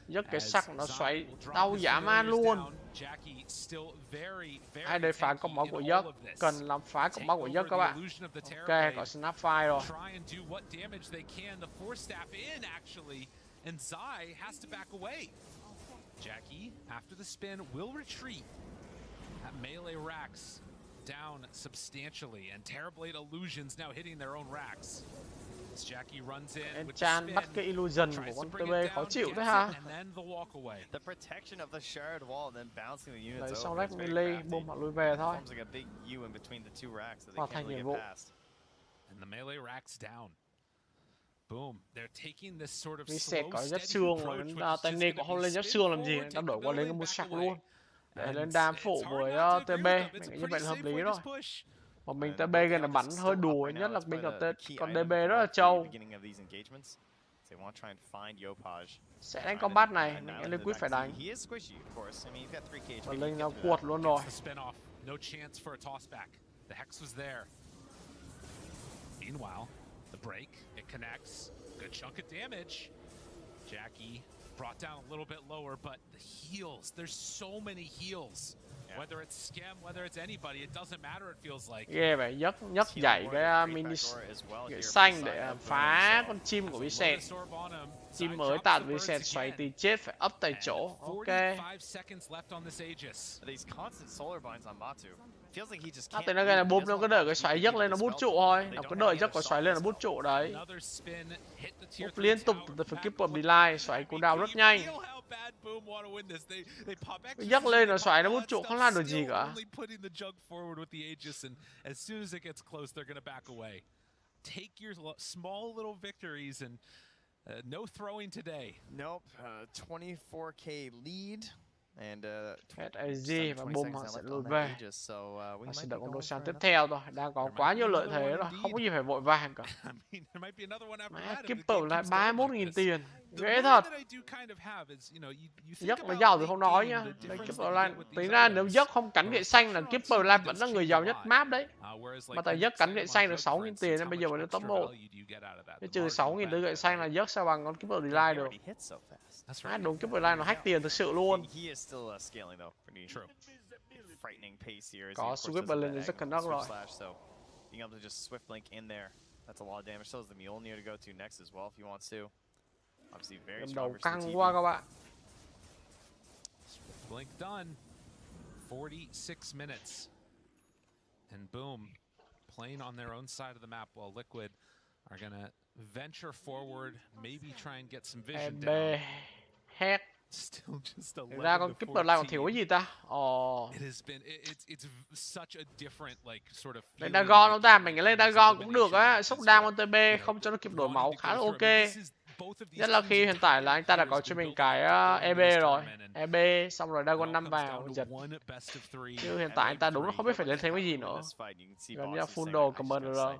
Giấc cái sặc nó xoáy đau dã man luôn. Ai đây phá cổng máu của Giấc, cần làm phá cổng máu của Giấc các bạn. Ok, có snap fire rồi. And Zai has to back away. Jackie, after the spin, will retreat. That melee racks down substantially, and Terrorblade illusions now hitting their own racks. As Jackie runs in with the spin, bắt cái illusion của con TB khó chịu thế ha. And then the walk away. The protection of the shared wall and then bouncing the units over. Sau over. lách melee, boom họ lui về thôi. Like a big U in between the two racks that Hoàn they thành can't nhiệm really vụ. get past. And the melee racks down. Boom, they're taking this sort of Reset slow, có Giấc steady xương approach, rồi, which is tên just này gonna cũng không be lên Giấc spin xương làm gì, forward, ta đổi qua lên cái một sạc luôn. Để And lên đam phụ it's với hard not to TB, agree with them. mình It's a nghĩ như vậy pretty là hợp safe lý way rồi. to push. Mà mình TB cái là bắn hơi đùa, nhất là mình gặp con DB rất là trâu. Sẽ đánh combat này, mình nghĩ Liquid phải đánh. Và Linh nó cuột luôn rồi. No chance for a toss back. The hex was there. Meanwhile, the break, it connects. Good chunk of damage. Jackie brought down a little bit lower, but the heals, there's so many heals. Whether it's Skem, whether it's anybody, it doesn't matter, it feels like. Ghê vậy, Giấc dạy cái mini cái xanh để phá con chim của Vincent. Chim mới tạo Vincent xoáy thì chết phải ấp tại chỗ. Ok. Tại nó cái là bốp nó cứ đợi cái xoáy Giấc lên nó bút trụ thôi. Nó cứ đợi Giấc có xoáy lên nó bút trụ đấy. Bút liên tục từ phải keep up delay, xoáy cooldown rất nhanh. Giấc lên nó xoáy nó bút trụ không làm được gì cả. Take your small little victories and no throwing today. Nope, 24k lead. And hết AG và boom họ sẽ lùi về. Họ sẽ đợi con đồ sang tiếp theo rồi. Đang có quá nhiều lợi thế rồi, không có gì phải vội vàng cả. Má, Keeper lại 31.000 tiền. Ghê thật. Giấc là giàu thì không nói nhá. Đây Keeper Line. Tính ra nếu giấc không cắn gậy xanh là Keeper Line vẫn là người giàu nhất map đấy. Mà tại giấc cắn gậy xanh được 6.000 tiền nên bây giờ vẫn là top 1. Cái trừ 6.000 từ gậy xanh là giấc sao bằng con Keeper Line được. Đúng Keeper Line nó hack tiền thực sự luôn. Có Swift lên thì rất cần đắc rồi. Being able to just swift blink in there, that's a lot of damage. So is the Mjolnir to go to next as well if he wants to. Obviously very strong versus the căng quá các bạn. Swift blink done. 46 minutes. And boom, playing on their own side of the map while Liquid are gonna venture forward, maybe try and get some vision down. Hack. Still just 11 ra con Keeper Line còn thiếu cái gì ta? It has been it's such a different like sort of lên Dagon không ta? Mình lên Dagon cũng được á, sốc down con TB không cho nó kịp đổi máu khá là ok. Nhất là khi hiện tại là anh ta đã có cho mình cái EB rồi, EB xong rồi Dagon 5 vào giật. Chứ hiện tại anh ta đúng là không biết phải lên thêm cái gì nữa. Gần như là full đồ commander rồi.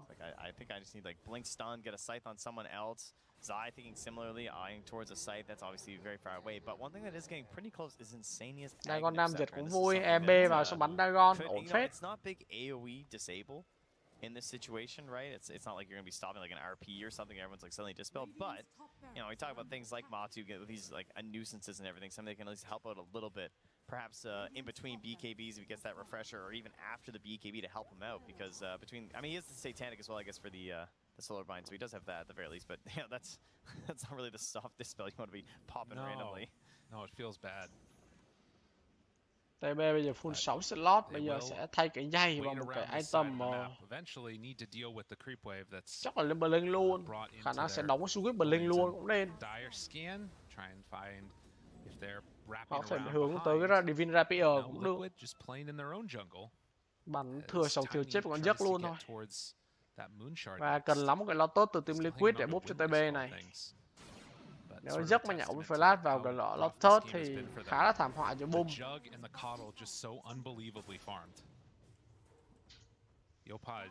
SUIZE thinking similarly, eyeing towards a site that's obviously very far away. But one thing that is getting pretty close is Insania's Dagon 5 giật cũng vui, EB vào xong bắn Dagon, ổn phết. It's not big AoE disable in this situation, right? It's not like you're gonna be stopping like an RP or something. Everyone's like suddenly dispelled. But you know, we talk about things like Matu get these like nuisances and everything. Something that can at least help out a little bit. Perhaps in between BKBs if he gets that refresher, or even after the BKB to help him out. Because between, I mean, he has the Satanic as well, I guess, for the Solar Bind, so he does have that at the very least. But you know, that's not really the softest spell you want to be popping randomly. No, it feels bad. TB bây giờ full 6 slot, bây giờ sẽ thay cái dây vào một cái item mà chắc là lên Blink luôn, khả năng sẽ đóng Swift Blink luôn cũng nên. Họ sẽ hướng tới cái Divine Rapier cũng được. Bắn thừa 6 kill chết con giấc luôn thôi. Và cần lắm một cái lo tốt từ team Liquid để búp cho TB này. Nếu giấc mà nhậu với flash vào cái lọ tốt thì khá là thảm họa cho Boom. Yopai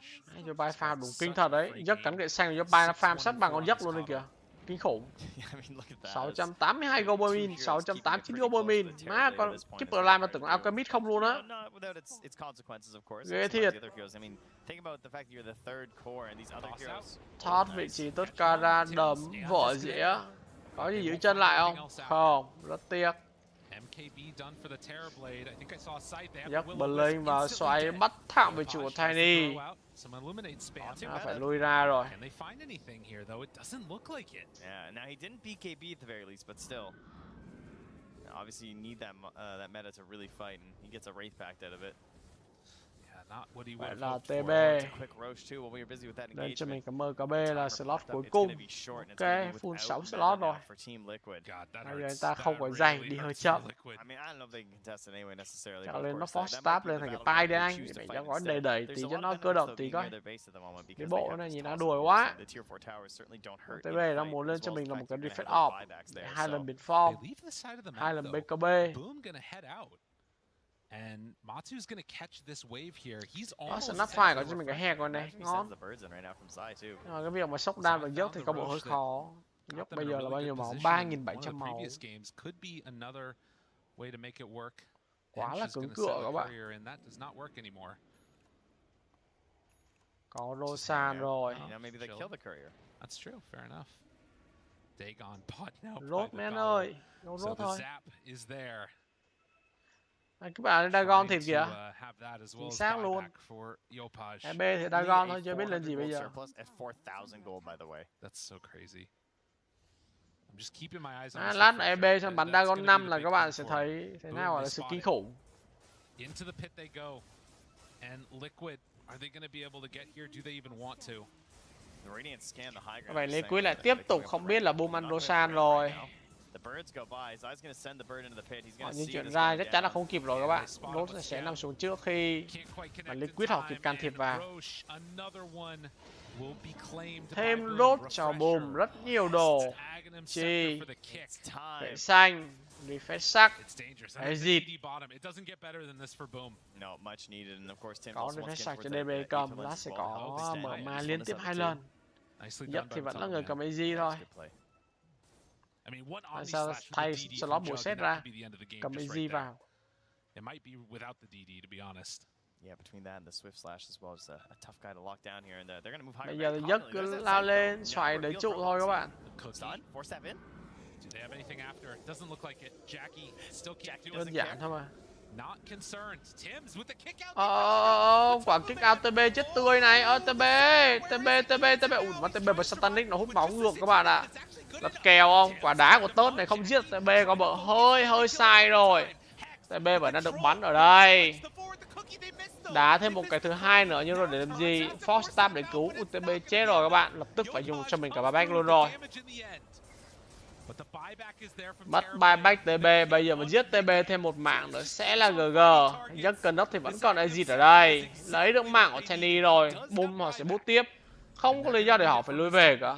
farm đúng kinh thật đấy. Giấc cắn gậy xanh Yopai nó farm sắt bằng con giấc luôn đây kìa. Kinh khủng. 682 Gobermin, 689 Gobermin. Má con Keeper Line mà tưởng con Alchemist không luôn á. Ghê thiệt. Thoát vị trí tất cả ra đấm vỏ dĩa. Có gì giữ chân lại không? Không, rất tiếc. Giấc Blink vào xoáy bắt thẳng về chủ của Tiny. Phải lui ra rồi. Yeah, now he didn't BKB at the very least, but still. Obviously you need that meta to really fight, and he gets a Wraith Pact out of it. Phải là TB. Nên cho mình cảm ơn KB là slot cuối cùng. Ok, full 6 slot rồi. Bây giờ anh ta không có giày, đi hơi chậm. Cho nên nó force stab lên thành cái tay đây anh. Để cho gói đầy đẩy tí cho nó cơ động tí coi. Cái bộ này nhìn nó đuổi quá. TB nó muốn lên cho mình là một cái defense off. Để 2 lần biến form, 2 lần BKB. And Matu's gonna catch this wave here. He's almost almost phải có cho mình cái hair con này, ngon. Cái việc mà sốc down và giấc thì có bộ hơi khó. Giấc bây giờ là bao nhiêu máu? 3.700 máu. Quá là cứng cựa các bạn. Có Rosan rồi. That's true, fair enough. Dagon bot now. Rốt men ơi, rốt thôi. Is there. Các bạn Dagon thiệt kìa. Chính xác luôn. EB thì Dagon thôi, chưa biết lên gì bây giờ. Lát EB xong bắn Dagon 5 là các bạn sẽ thấy thế nào là sự kinh khủng. Vậy Liquid lại tiếp tục không biết là Boom ăn Rosan rồi. Họ di chuyển ra chắc chắn là không kịp rồi các bạn. Rốt sẽ nằm xuống trước khi mà Liquid họ kịp can thiệp vào. Thêm rốt cho Boom, rất nhiều đồ. Chi, vệ xanh, refresh sắc, exit. Có refresh sắc cho DB cầm, lát sẽ có mở ma liên tiếp 2 lần. Giấc thì vẫn là người cầm exit thôi. Tại sao thay slot bù set ra, cầm AZ vào. It might be without the DD, to be honest. Yeah, between that and the Swift Slash as well, just a tough guy to lock down here, and they're going to move higher. Bây giờ giấc cứ lao lên, xoài đẩy trụ thôi các bạn. Force that in. Do they have anything after? Doesn't look like it. Jackie still can't do it. Đơn giản thôi mà. Not concerned. Tims with the kick out. Quả kick out TB chết tươi này. TB. Ui, mà TB và Satanic nó hút máu ngược các bạn ạ. Lật kèo không? Quả đá của Tớt này không giết TB có bợ hơi sai rồi. TB vẫn đang được bắn ở đây. Đá thêm một cái thứ hai nữa nhưng rồi để làm gì? Force stab để cứu UTB chết rồi các bạn. Lập tức phải dùng cho mình cả buyback luôn rồi. Mất buyback TB. Bây giờ mà giết TB thêm một mạng nữa sẽ là GG. Giấc cần đất thì vẫn còn exit ở đây. Lấy được mạng của Tenny rồi. Boom họ sẽ bút tiếp. Không có lý do để họ phải lui về cả.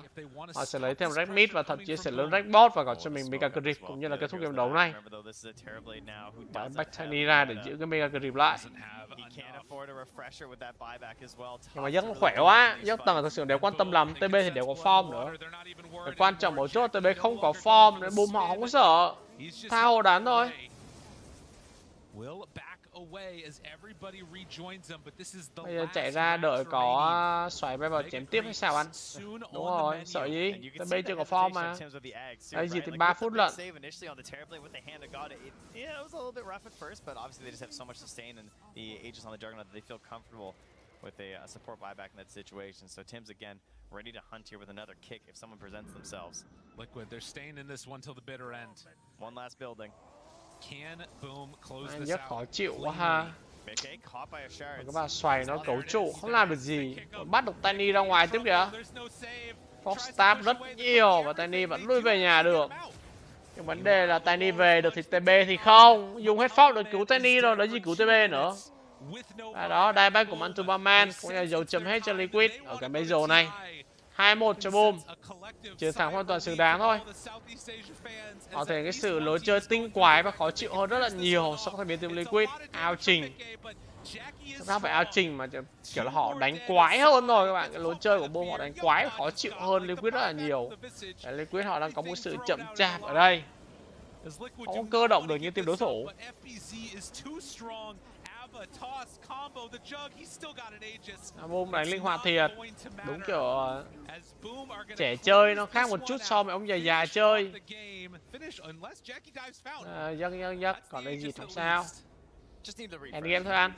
Họ sẽ lấy thêm Red Mid và thậm chí sẽ lấy Red Bot và còn cho mình Mega Grip cũng như là kết thúc game đấu này. Bắn back Tiny ra để giữ cái Mega Grip lại. Nhưng mà giấc nó khỏe quá. Giấc tầng thực sự đều quan tâm lắm. TB thì đều có form nữa. Cái quan trọng một chút TB không có form nên boom họ không có sợ. Tha hồ đán thôi. Bây giờ chạy ra đợi có xoáy bay vào chém tiếp hay sao anh? Đúng rồi, sợ gì? TB chưa có form mà. Đây gì thì 3 phút lận. With a support buyback in that situation, so Tim's again ready to hunt here with another kick if someone presents themselves. Liquid, they're staying in this one till the bitter end. One last building. Can Boom close Anh this rất out? khó chịu quá ha. Các bạn xoay nó cấu trụ không làm được gì. Bắt được Tiny ra ngoài tiếp kìa. Fox stab rất nhiều và Tiny vẫn lui về nhà được. Nhưng vấn đề là Tiny về được thì TB thì không. Dùng hết Fox để cứu Tiny rồi, lấy gì cứu TB nữa. Đó, dieback của Mantubaman cũng là dấu chấm hết cho Liquid ở cái major này. 2-1 cho Boom. Chiến thắng hoàn toàn xứng đáng thôi. Có thể cái sự lối chơi tinh quái và khó chịu hơn rất là nhiều so với biến team Liquid. Ao trình. Nó phải ao trình mà kiểu là họ đánh quái hơn rồi các bạn. Cái lối chơi của Boom họ đánh quái khó chịu hơn Liquid rất là nhiều. Cái Liquid họ đang có một sự chậm chạp ở đây. Không có cơ động được như team đối thủ. Boom đánh linh hoạt thiệt. Đúng kiểu trẻ chơi nó khác một chút so với ông già chơi. Giấc còn đây gì không sao. Endgame thôi anh.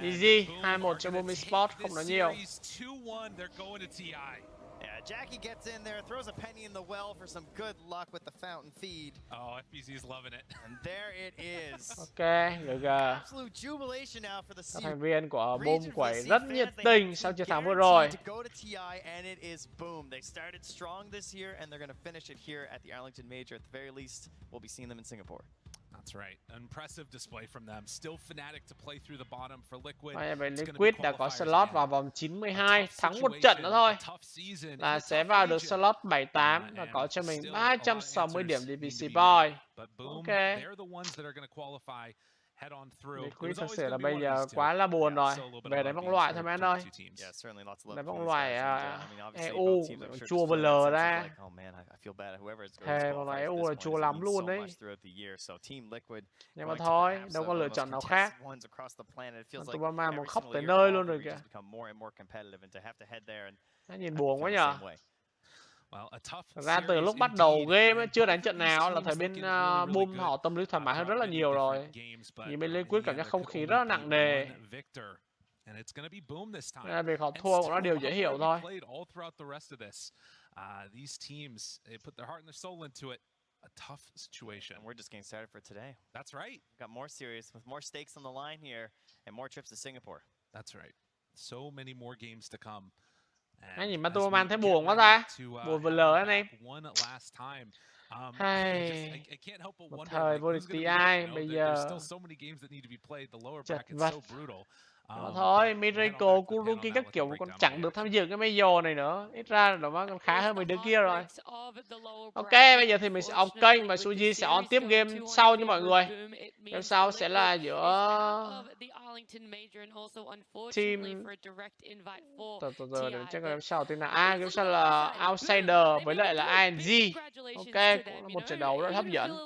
Easy 2-1 cho Boom Esports, không nói nhiều. Yeah, Jackie gets in there, throws a penny in the well for some good luck with the fountain feed. Oh, FBZ's loving it. And there it is. Ok, GG. Absolute jubilation now for the các thành viên của Boom quẩy rất nhiệt tình sau chiến thắng vừa rồi. Go to TI and it is Boom. They started strong this year and they're going to finish it here at the Arlington Major. At the very least, we'll be seeing them in Singapore. That's right. Impressive display from them. Still Fnatic to play through the bottom for Liquid. Liquid đã có slot vào vòng 92, thắng một trận nữa thôi là sẽ vào được slot 78 và có cho mình 360 điểm DPC point. Ok. Liquid thật sự là bây giờ quá là buồn rồi. Về đánh vòng loại thôi mấy anh ơi. Đánh vòng loại EU chua VL ra. Thề vòng loại EU là chua lắm luôn đấy. Nhưng mà thôi, đâu có lựa chọn nào khác. Mantubaman muốn khóc tới nơi luôn rồi kìa. Nó nhìn buồn quá nhờ. Thật ra từ lúc bắt đầu game chưa đánh trận nào là thấy bên Boom họ tâm lý thoải mái hơn rất là nhiều rồi. Nhìn bên Liquid cảm giác không khí rất là nặng nề. Việc họ thua cũng là điều dễ hiểu thôi. A tough situation. And we're just getting started for today. That's right. We've got more serious with more stakes on the line here and more trips to Singapore. That's right. So many more games to come. Anh nhìn Mantubaman thấy buồn quá ta. Buồn VL anh em. Một thời vô địch TI bây giờ chật vật. Mà thôi, Miracle, Kuruki các kiểu còn chẳng được tham dự cái major này nữa. Ít ra là nó còn khá hơn mấy đứa kia rồi. Ok, bây giờ thì mình sẽ off kênh và SUIZE sẽ on tiếp game sau như mọi người. Game sau sẽ là giữa team... Từ để check game sau tên là game sau là Outsider với lại là ING. Ok, cũng là một trận đấu rất hấp dẫn.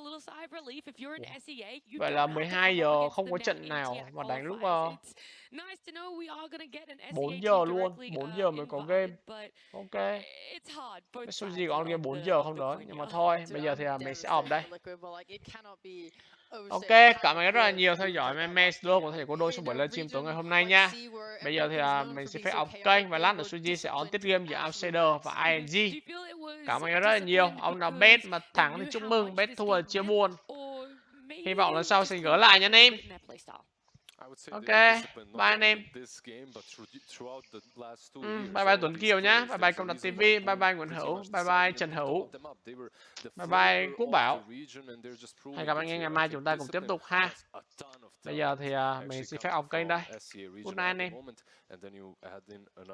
Vậy là 12 giờ không có trận nào mà đánh lúc 4 giờ luôn, 4 giờ mới có game. Ok. SUIZE có game 4 giờ không đó, nhưng mà thôi, bây giờ thì mình sẽ off đây. Ok, cảm ơn rất là nhiều theo dõi MemeStudio của thầy KUDO trong buổi livestream tối ngày hôm nay nha. Bây giờ thì mình sẽ phải off kênh và lát nữa SUIZE sẽ on tiếp game giữa Outsider và ING. Cảm ơn rất là nhiều. Ông nào bet mà thắng thì chúc mừng, bet thua thì chia buồn. Hy vọng lần sau sẽ gỡ lại nha anh em. Ok, bye anh em. Bye bye Tuấn Kiều nhá, bye bye Công Đạt TV, bye bye Nguyễn Hữu, bye bye Trần Hữu, bye bye Quốc Bảo. Hẹn gặp anh em ngày mai chúng ta cùng tiếp tục ha. Bây giờ thì mình xin phép off kênh đây. Good night anh em.